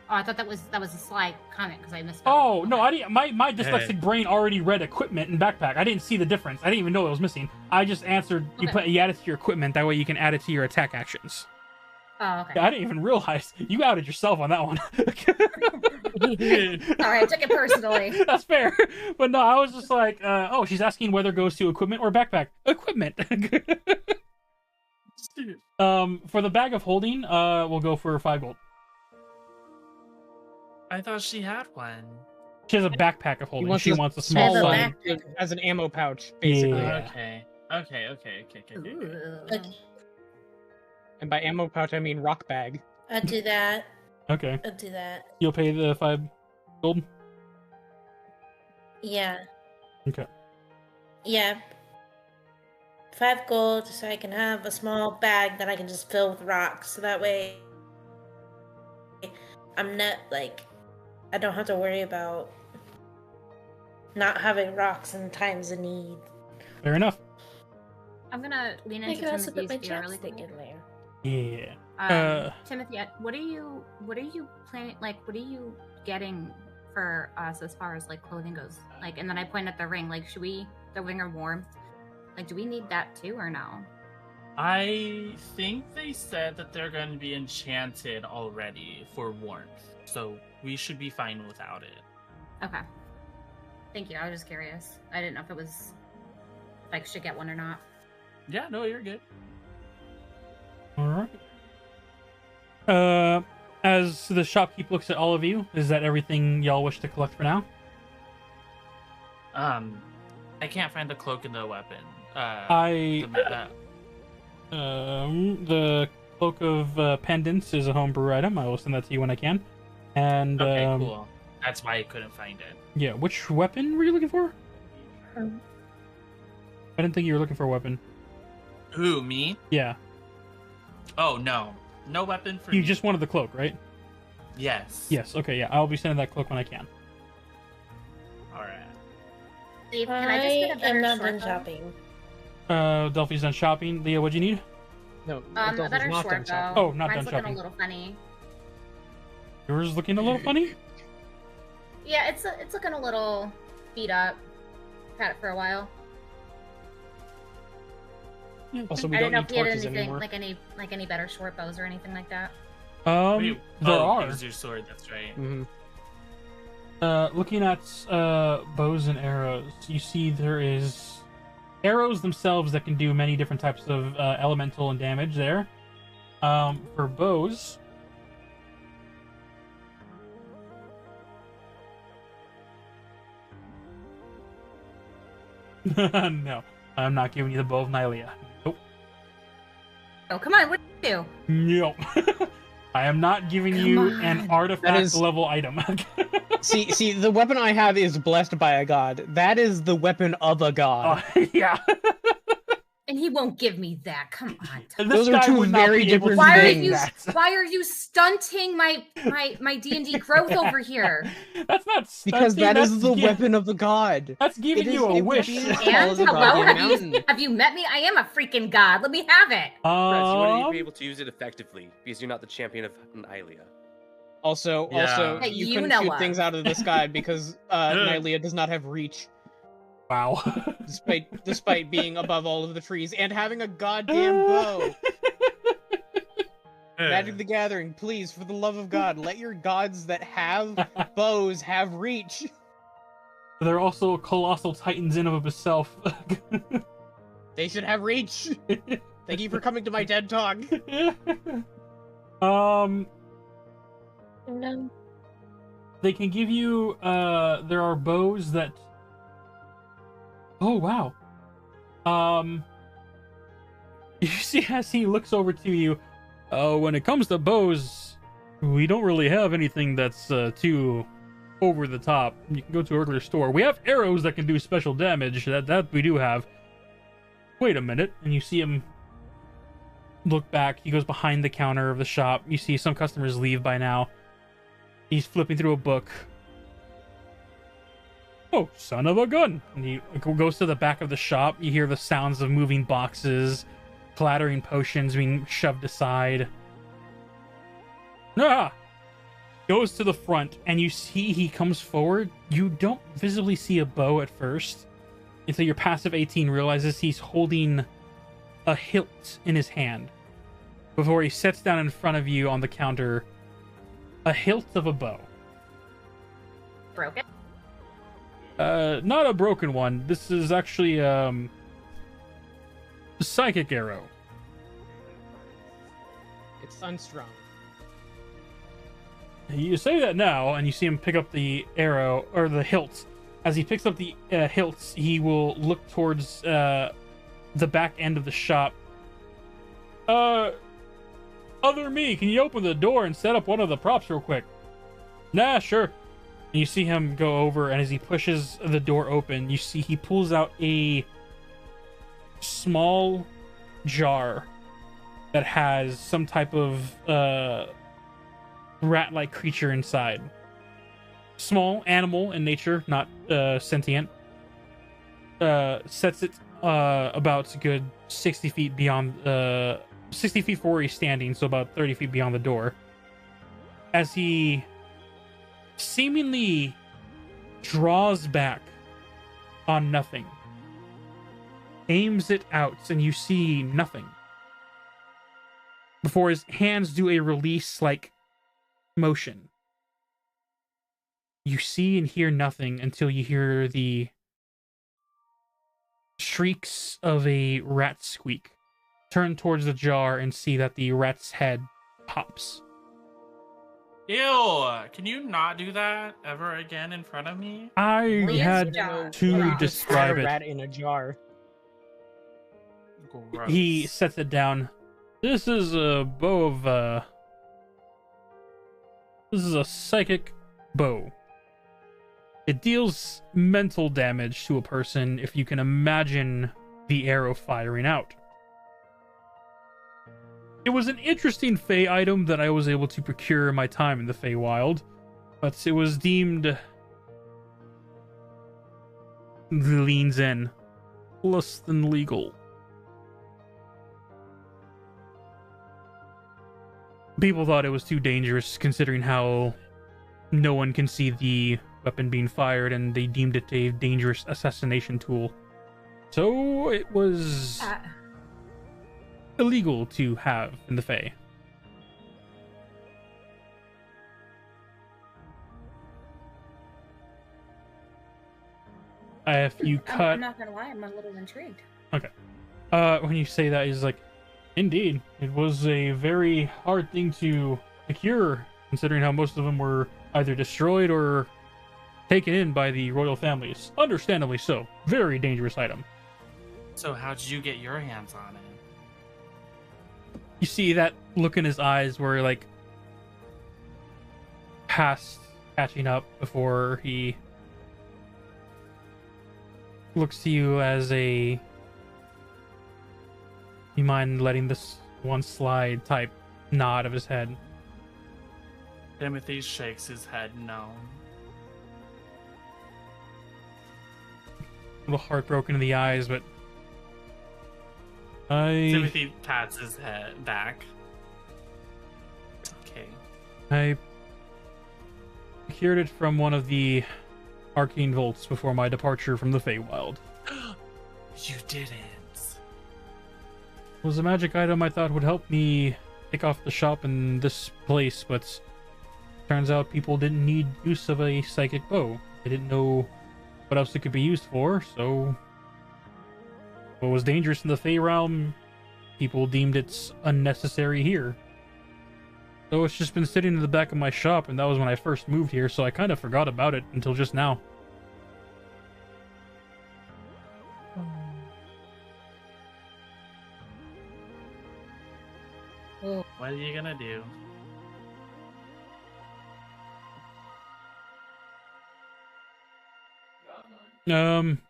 Oh, I thought that was a sly comment because I missed. Oh no, I didn't. My dyslexic brain already read equipment and backpack. I didn't see the difference. I didn't even know it was missing. I just answered. Okay. You add it to your equipment. That way you can add it to your attack actions. Oh, okay. I didn't even realize you outed yourself on that one. Sorry, I took it personally. That's fair. But no, I was just like, oh, she's asking whether it goes to equipment or backpack. Equipment. For the bag of holding, we'll go for 5 gold. I thought she had one. She has a backpack of holding. She wants a I small have a one. as an ammo pouch, basically. Yeah. Okay. Okay. And by ammo pouch, I mean rock bag. I'll do that. Okay. I'll do that. You'll pay the 5 gold? Yeah. Okay. Yeah. 5 gold so I can have a small bag that I can just fill with rocks. So that way I'm not like I don't have to worry about not having rocks in times of need. Fair enough. I'm gonna lean I into can also put Timothy's my fear really chapstick quick. in there. Yeah. Timothy, what are you planning? Like, what are you getting for us as far as like clothing goes? Like, and then I point at the ring. Like, should we the ring of warmth? Like, do we need that too, or no? I think they said that they're going to be enchanted already for warmth, so we should be fine without it. Okay. Thank you. I was just curious. I didn't know if it was if I should get one or not. Yeah, no, you're good. All right. As the shopkeep looks at all of you, is that everything y'all wish to collect for now? I can't find the cloak and the weapon. The cloak of pendants is a homebrew item. I will send that to you when I can. And okay, cool. That's why I couldn't find it. Yeah, which weapon were you looking for? I didn't think you were looking for a weapon. Who, me? Yeah. Oh, no weapon for you me. Just wanted the cloak, right? Yes. Yes. Okay. Yeah, I'll be sending that cloak when I can. All right. Steve, can I just get a better am not short done bow? shopping. Delphi's done shopping. Leah, what'd you need? No, A Adolf is better not short done bow. shopping. Oh, not Mine's done looking shopping. a little funny. Yours looking a little funny? Yeah, it's looking a little beat up. Had it for a while. Also, we I don't didn't know need if we had torches anything anymore. like any better short bows or anything like that. There are. Use your sword. That's right. Mm-hmm. Looking at bows and arrows, you see there is arrows themselves that can do many different types of elemental and damage there. For bows, no, I'm not giving you the bow of Nylea. Nope. Oh, come on, what do you do? Nope. I am not giving you an artifact level item. see, the weapon I have is blessed by a god. That is the weapon of a god. Yeah. And he won't give me that. Come on. Those are two very different things. Why are you stunting my D&D growth over here? That's not stunting. Because that is the weapon of the god. That's giving you a wish. And hello, have you met me? I am a freaking god. Let me have it. Prez, you wouldn't be able to use it effectively because you're not the champion of Nylea. Also, Hey, you you couldn't know shoot what? things out of the sky because Nylea does not have reach. Wow. despite being above all of the trees and having a goddamn bow. Magic the Gathering, please, for the love of God, let your gods that have bows have reach. They're also colossal titans in of itself. They should have reach. Thank you for coming to my TED Talk. No. They can give you, there are bows that... Oh, wow. You see as he looks over to you, when it comes to bows, we don't really have anything that's too over the top. You can go to a regular store. We have arrows that can do special damage, that we do have. Wait a minute, and you see him look back. He goes behind the counter of the shop. You see some customers leave by now. He's flipping through a book. Oh, son of a gun! And he goes to the back of the shop. You hear the sounds of moving boxes, clattering potions being shoved aside. Ah! Goes to the front, and you see he comes forward. You don't visibly see a bow at first, until your passive 18 realizes he's holding a hilt in his hand. Before he sets down in front of you on the counter, a hilt of a bow. Broken? Not a broken one. This is actually, psychic arrow. It's unstrung. you say that now, and you see him pick up the arrow, or the hilt. As he picks up the hilts, he will look towards the back end of the shop. Other me, can you open the door and set up one of the props real quick? Nah, sure. And you see him go over, and as he pushes the door open, you see he pulls out a small jar that has some type of rat-like creature inside. Small animal in nature, not sentient. Sets it about a good 60 feet beyond 60 feet from where he's standing, so about 30 feet beyond the door. As he seemingly draws back on nothing, aims it out, and you see nothing. Before his hands do a release-like motion. You see and hear nothing until you hear the shrieks of a rat squeak. Turn towards the jar and see that the rat's head pops. Ew! Can you not do that ever again in front of me? I Please had don't. to Just had describe a it. rat in a jar. Gross. He sets it down. This is a bow of, This is a psychic bow. It deals mental damage to a person if you can imagine the arrow firing out. It was an interesting Fey item that I was able to procure in my time in the Feywild, but it was deemed... leans in. Less than legal. People thought it was too dangerous considering how no one can see the weapon being fired, and they deemed it a dangerous assassination tool. So it was illegal to have in the Fae. If you cut... I'm not gonna lie, I'm a little intrigued. Okay. When you say that, he's like, indeed, it was a very hard thing to procure, considering how most of them were either destroyed or taken in by the royal families. Understandably so. Very dangerous item. So how'd you get your hands on it? You see that look in his eyes where, like, past catching up before he looks to you as a... You mind letting this one slide type nod of his head? Timothy shakes his head no. A little heartbroken in the eyes, but Timothy pats his head back. Okay. I procured it from one of the arcane vaults before my departure from the Feywild. You didn't. It was a magic item I thought would help me take off the shop in this place, but turns out people didn't need use of a psychic bow. They didn't know what else it could be used for, so what was dangerous in the Fey realm, people deemed it's unnecessary here. So it's just been sitting in the back of my shop, and that was when I first moved here, so I kind of forgot about it until just now. What are you gonna do?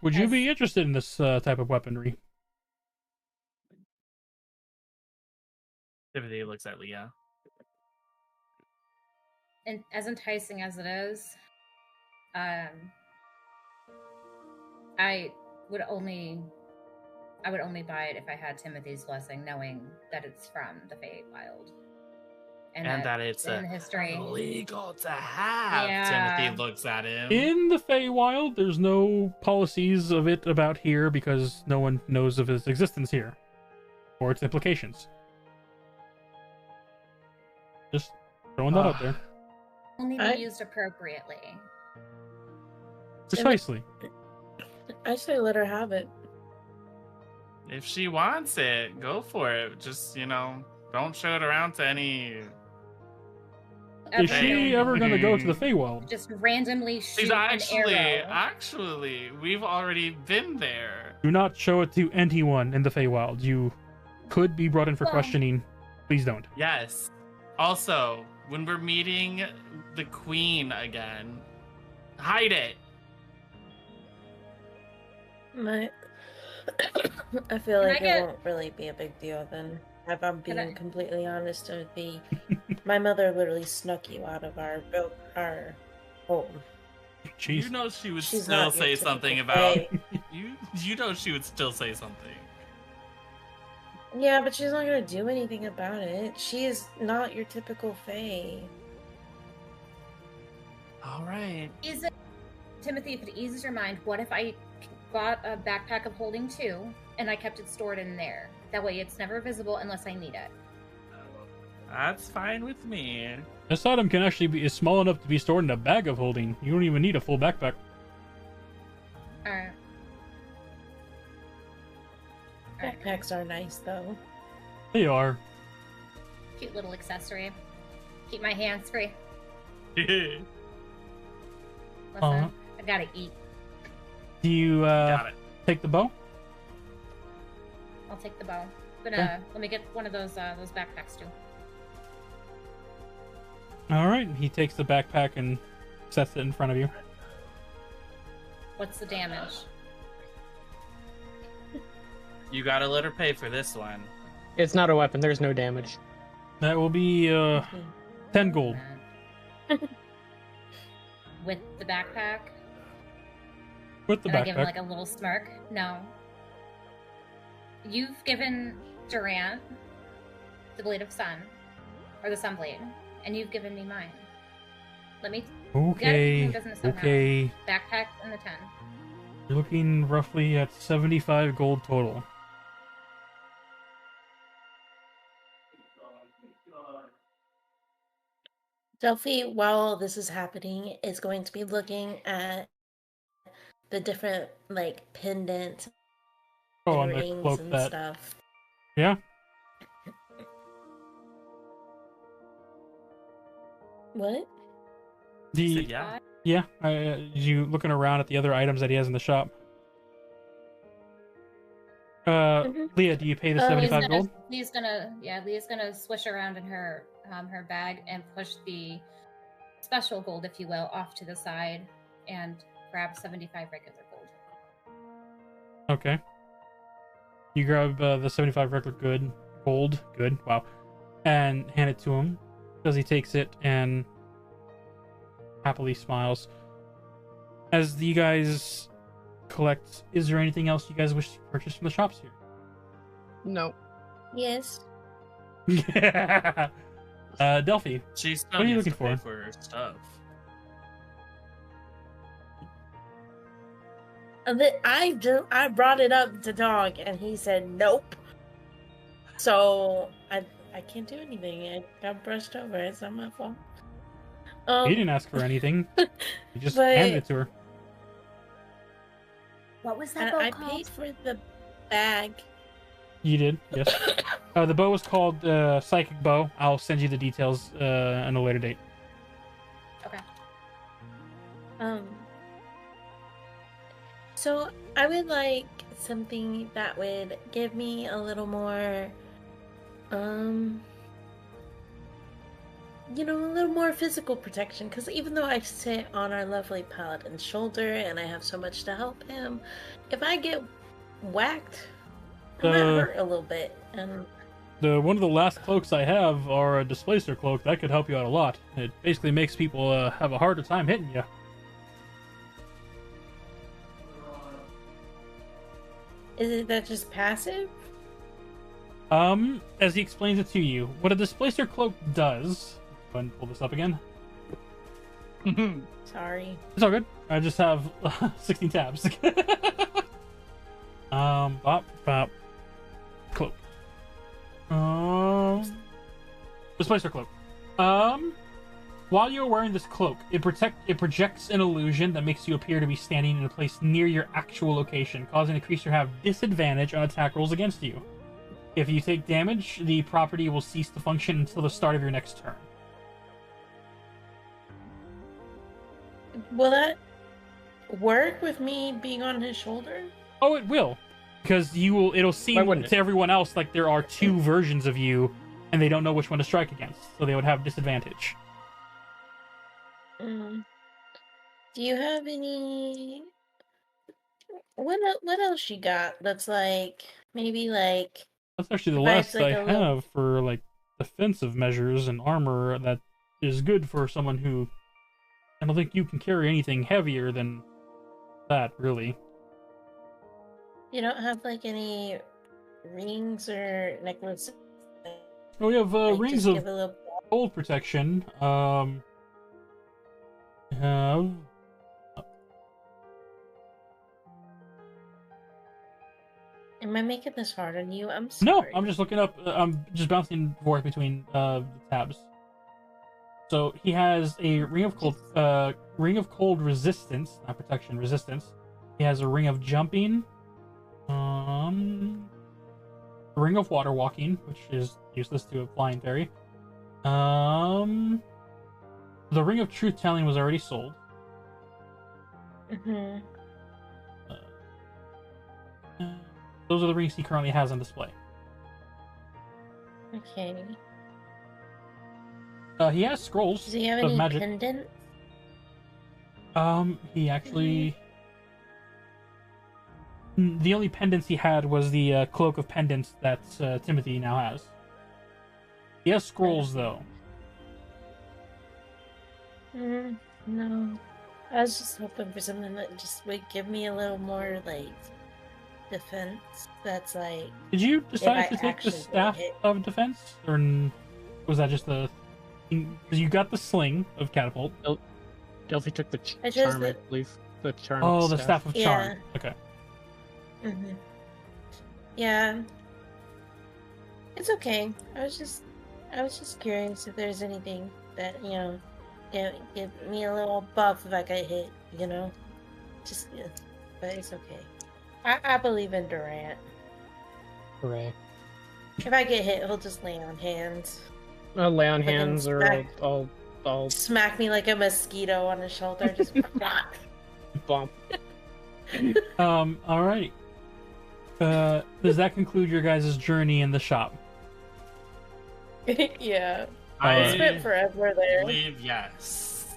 Would you be interested in this type of weaponry? Timothy looks at Leah. And as enticing as it is, I would only buy it if I had Timothy's blessing, knowing that it's from the Feywild. And that it's in history illegal to have. Yeah. Timothy looks at him. In the Feywild, there's no policies of it about here because no one knows of its existence here or its implications. Just throwing that out there. only be used appropriately. Precisely. I say let her have it. If she wants it, go for it. Just, don't show it around to any... Is she ever gonna go to the Feywild? Just randomly shoot She's an arrow. actually, we've already been there. Do not show it to anyone in the Feywild. You could be brought in for questioning. Please don't. Yes. Also, when we're meeting the queen again, hide it. I feel like it won't really be a big deal then. If I'm being completely honest, it would be my mother literally snuck you out of our home. Jeez. You know she would She's still not your say typical something about Fae. you know she would still say something. Yeah, but she's not gonna do anything about it. She is not your typical Fae. All right. Timothy, if it eases your mind, what if I bought a backpack of holding 2 and I kept it stored in there? That way it's never visible unless I need it. That's fine with me. This item can actually be small enough to be stored in a bag of holding. You don't even need a full backpack. Alright. Backpacks are nice though. They are. Cute little accessory. Keep my hands free. Listen, I gotta eat. Do you Got it. take the bow? I'll take the bow. But Okay. let me get one of those backpacks too. All right. He takes the backpack and sets it in front of you. What's the damage? You gotta let her pay for this one. It's not a weapon. There's no damage. That will be 10 gold. With the backpack? With the And I give him backpack. like a little smirk. No. You've given Durant the Blade of Sun, or the Sun Blade, and you've given me mine. Let me. Okay. Doesn't it somehow? Okay. Backpack and the 10. You're looking roughly at 75 gold total. Delphi, while this is happening, is going to be looking at the different like pendants Oh, and on the rings cloak and that. stuff. Yeah. What? The Yeah. yeah. You looking around at the other items that he has in the shop? Leah, do you pay the 75 gold? Leah's gonna swish around in her bag and push the special gold, if you will, off to the side and grab 75 regular gold. Okay. You grab the 75 regular gold, wow, and hand it to him. As he takes it and happily smiles. As you guys collect, is there anything else you guys wish to purchase from the shops here? No. Yes. Delphi, She still what are you needs looking to pay for? her stuff. I brought it up to Dog, and he said nope. So I can't do anything. I got brushed over. It's not my fault. he didn't ask for anything. He just but- handed it to her. What was And that boat I called? paid for the bag. You did, yes. The bow was called Psychic Bow. I'll send you the details on a later date. Okay. So I would like something that would give me a little more, a little more physical protection. Because even though I sit on our lovely paladin's shoulder and I have so much to help him, if I get whacked, I might hurt a little bit. And One of the last cloaks I have are a displacer cloak. That could help you out a lot. It basically makes people have a harder time hitting you. is that just passive? As he explains it to you, what a displacer cloak does. Go ahead and pull this up again. Sorry. It's all good. I just have 16 tabs. Bop. Cloak. Displacer cloak. While you're wearing this cloak, it projects an illusion that makes you appear to be standing in a place near your actual location, causing the creature to have disadvantage on attack rolls against you. If you take damage, the property will cease to function until the start of your next turn. Will that work with me being on his shoulder? Oh, it will, because it'll seem wouldn't to it? everyone else like there are two versions of you, and they don't know which one to strike against, so they would have disadvantage. Do you have any? What else you got? That's like maybe like That's actually the provides last like I a little. have for like defensive measures and armor that is good for someone who. I don't think you can carry anything heavier than that, really. You don't have like any rings or necklaces. Oh, we have Like rings just of give a little. cold protection. We have. Am I making this hard on you? I'm No, sorry. I'm just looking up. I'm just bouncing forth between the tabs. So he has a ring of cold resistance, not protection, resistance. He has a ring of jumping, a ring of water walking, which is useless to a flying fairy. The ring of truth telling was already sold. Those are the rings he currently has on display. Okay. He has scrolls Does he have of any magic. pendants? He actually. The only pendants he had was the cloak of pendants that Timothy now has. He has scrolls though. No. I was just hoping for something that just would give me a little more like defense. That's like. Did you If decide I to take the actually get staff hit. of defense, or was that just the? Because you got the sling of catapult. Delphi took the I chose charm, I the- believe. The charm. Oh, the staff of charm. Yeah. Okay. Yeah. It's okay. I was just curious if there's anything that, give me a little buff if I get hit, Just, yeah. But it's okay. I believe in Durant. Hooray. If I get hit, he'll just lay on hands. I'll lay on Like in hands, or Smack- I'll Smack me like a mosquito on his shoulder. Just bump. Alrighty. Does that conclude your guys' journey in the shop? Yeah. I I spent forever there. believe yes.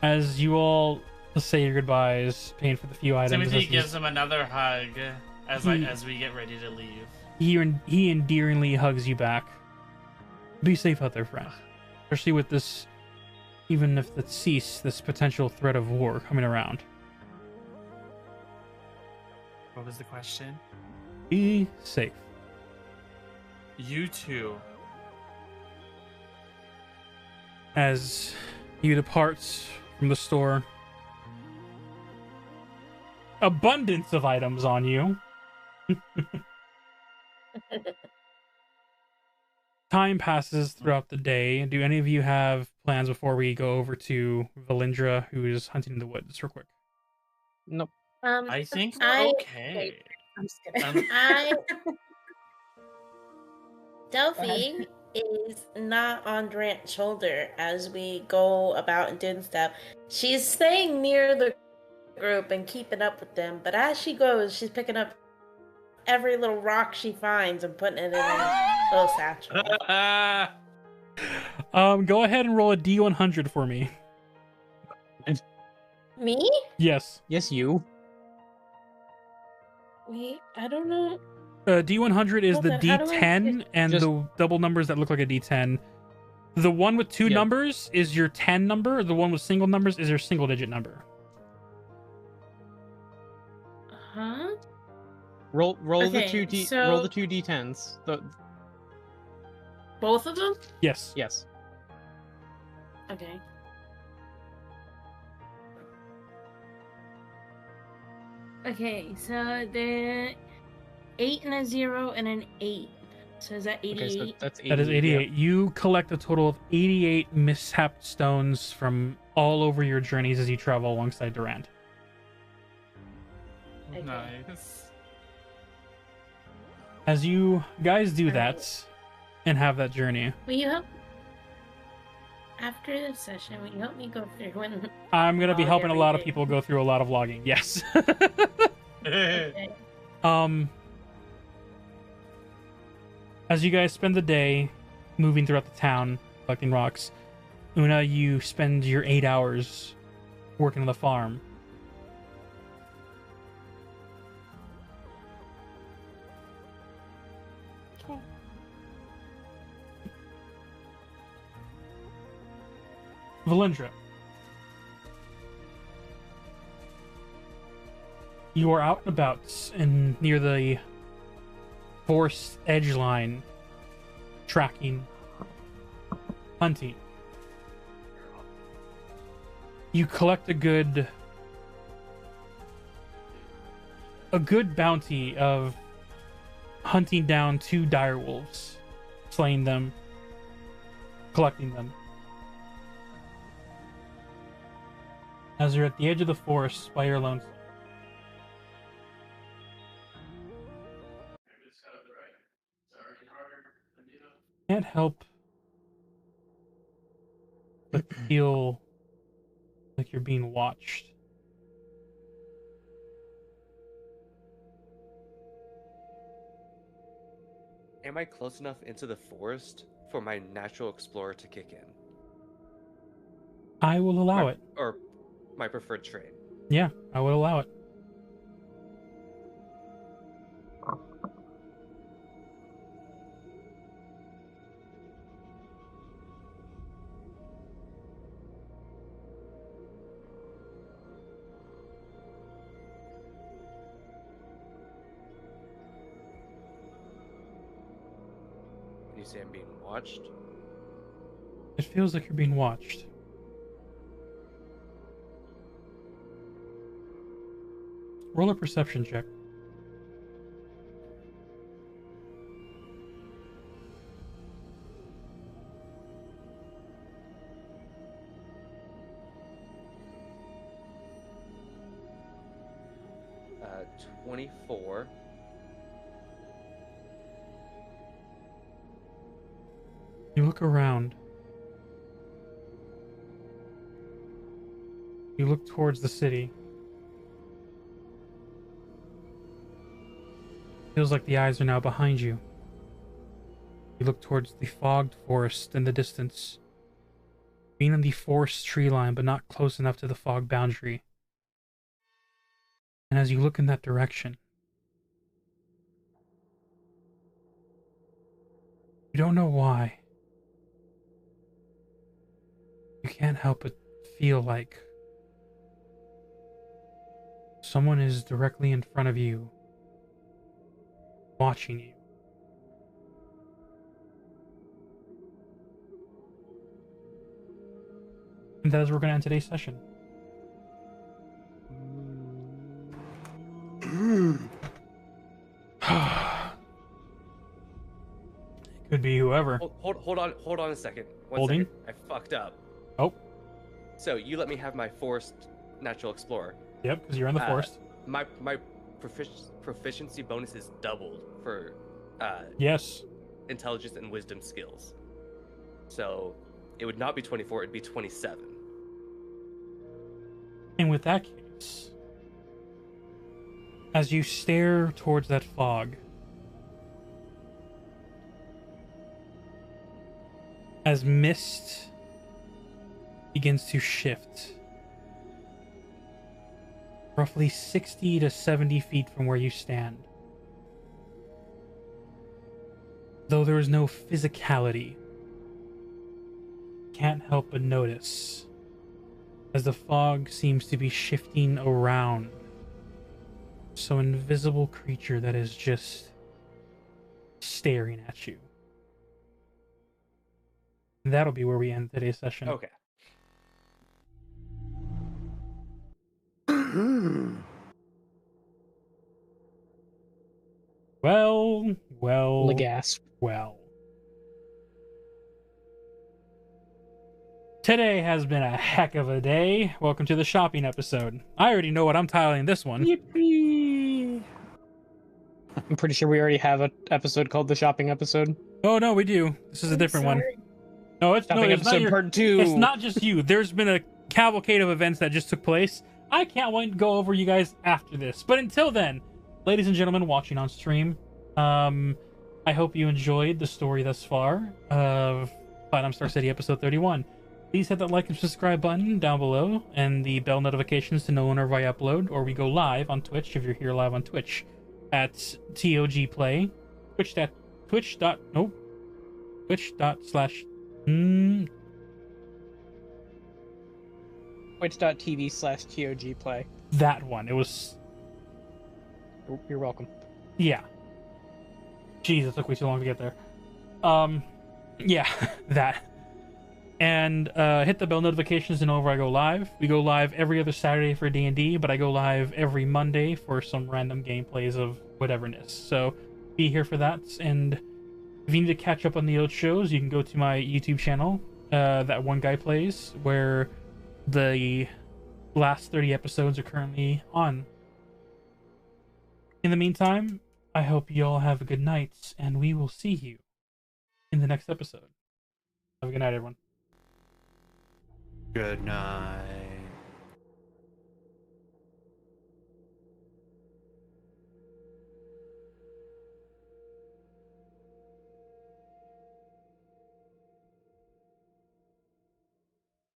As you all say your goodbyes, paying for the few items. Timothy as gives him another hug as we get ready to leave. he endearingly hugs you back. Be safe out there, friend. Especially with this, even if it cease, this potential threat of war coming around. What was the question? Be safe. You too. As you depart from the store, abundance of items on you. Time passes throughout the day. Do any of you have plans before we go over to Valindra, who is hunting in the woods, real quick? Nope. I think we're okay. I'm just kidding. Delphi is not on Durant's shoulder as we go about and doing stuff. She's staying near the group and keeping up with them, but as she goes, she's picking up every little rock she finds and putting it in her little satchel. Go ahead and roll a D100 for me. Me? Yes. Yes, you. Wait, I don't know. D100 is Hold the on, how do I D10 get- and the double numbers that look like a D10. The one with two Yeah. numbers is your 10 number. The one with single numbers is your single digit number. Huh? Roll the Okay, two so- roll the two D10s. Both of them? Yes. Yes. Okay. Okay, so the 8 and a 0 and an 8. So is that 88? Okay, so that's 80. That is 88. You collect a total of 88 mishap stones from all over your journeys as you travel alongside Durant. Okay. Nice. As you guys do that Alright. and have that journey, Will you help? After this session, will you help me go through and I'm gonna be log helping a lot of everything? people go through a lot of logging. Yes. Okay. As you guys spend the day moving throughout the town, collecting rocks, Una, you spend your 8 hours working on the farm. Okay. Valindra, you are out and about and near the forest edge line, tracking, hunting. You collect a good bounty of hunting down 2 direwolves, slaying them, collecting them. As you're at the edge of the forest by your lonesome. Can't help but feel like you're being watched. Am I close enough into the forest for my natural explorer to kick in? I will allow it. Or my preferred trait. Yeah, I will allow it. You say I'm being watched? It feels like you're being watched. Roll a perception check. Uh, 24. You look around. You look towards the city. Feels like the eyes are now behind you. You look towards the fogged forest in the distance. Being in the forest tree line, but not close enough to the fog boundary. And as you look in that direction, you don't know why. You can't help but feel like someone is directly in front of you, watching you. And that is where we're going to end today's session. It could be whoever. Hold on a second. One Holding? second. I fucked up. Oh. So you let me have my forest natural explorer. Yep, because you're in the forest. My proficiency bonus is doubled for Yes. intelligence and wisdom skills. So it would not be 24, it'd be 27. And with that case, as you stare towards that fog, as mist begins to shift, roughly 60 to 70 feet from where you stand, though there is no physicality, can't help but notice as the fog seems to be shifting around some invisible creature that is just staring at you. And that'll be where we end today's session. Okay. Well. Legasp. Well. Today has been a heck of a day. Welcome to the shopping episode. I already know what I'm titling this one. Yippee! I'm pretty sure we already have an episode called the shopping episode. Oh no, we do. This is a different one. No, it's Stopping it's not episode your, part 2. It's not just you. There's been a cavalcade of events that just took place. I can't wait to go over you guys after this. But until then, ladies and gentlemen watching on stream, I hope you enjoyed the story thus far of Platinum Star City episode 31. Please hit that like and subscribe button down below and the bell notifications to know whenever I upload or we go live on Twitch if you're here live on Twitch at TOG Play. Twitch.tv/TOGplay. That one. It was... You're welcome. Yeah. Jeez, it took way too long to get there. Yeah, that. And hit the bell notifications to know whenever I go live. We go live every other Saturday for D&D, but I go live every Monday for some random gameplays of whateverness. So be here for that. And if you need to catch up on the old shows, you can go to my YouTube channel, that one guy plays, where the last 30 episodes are currently on. In the meantime, I hope you all have a good night, and we will see you in the next episode. Have a good night, everyone. Good night.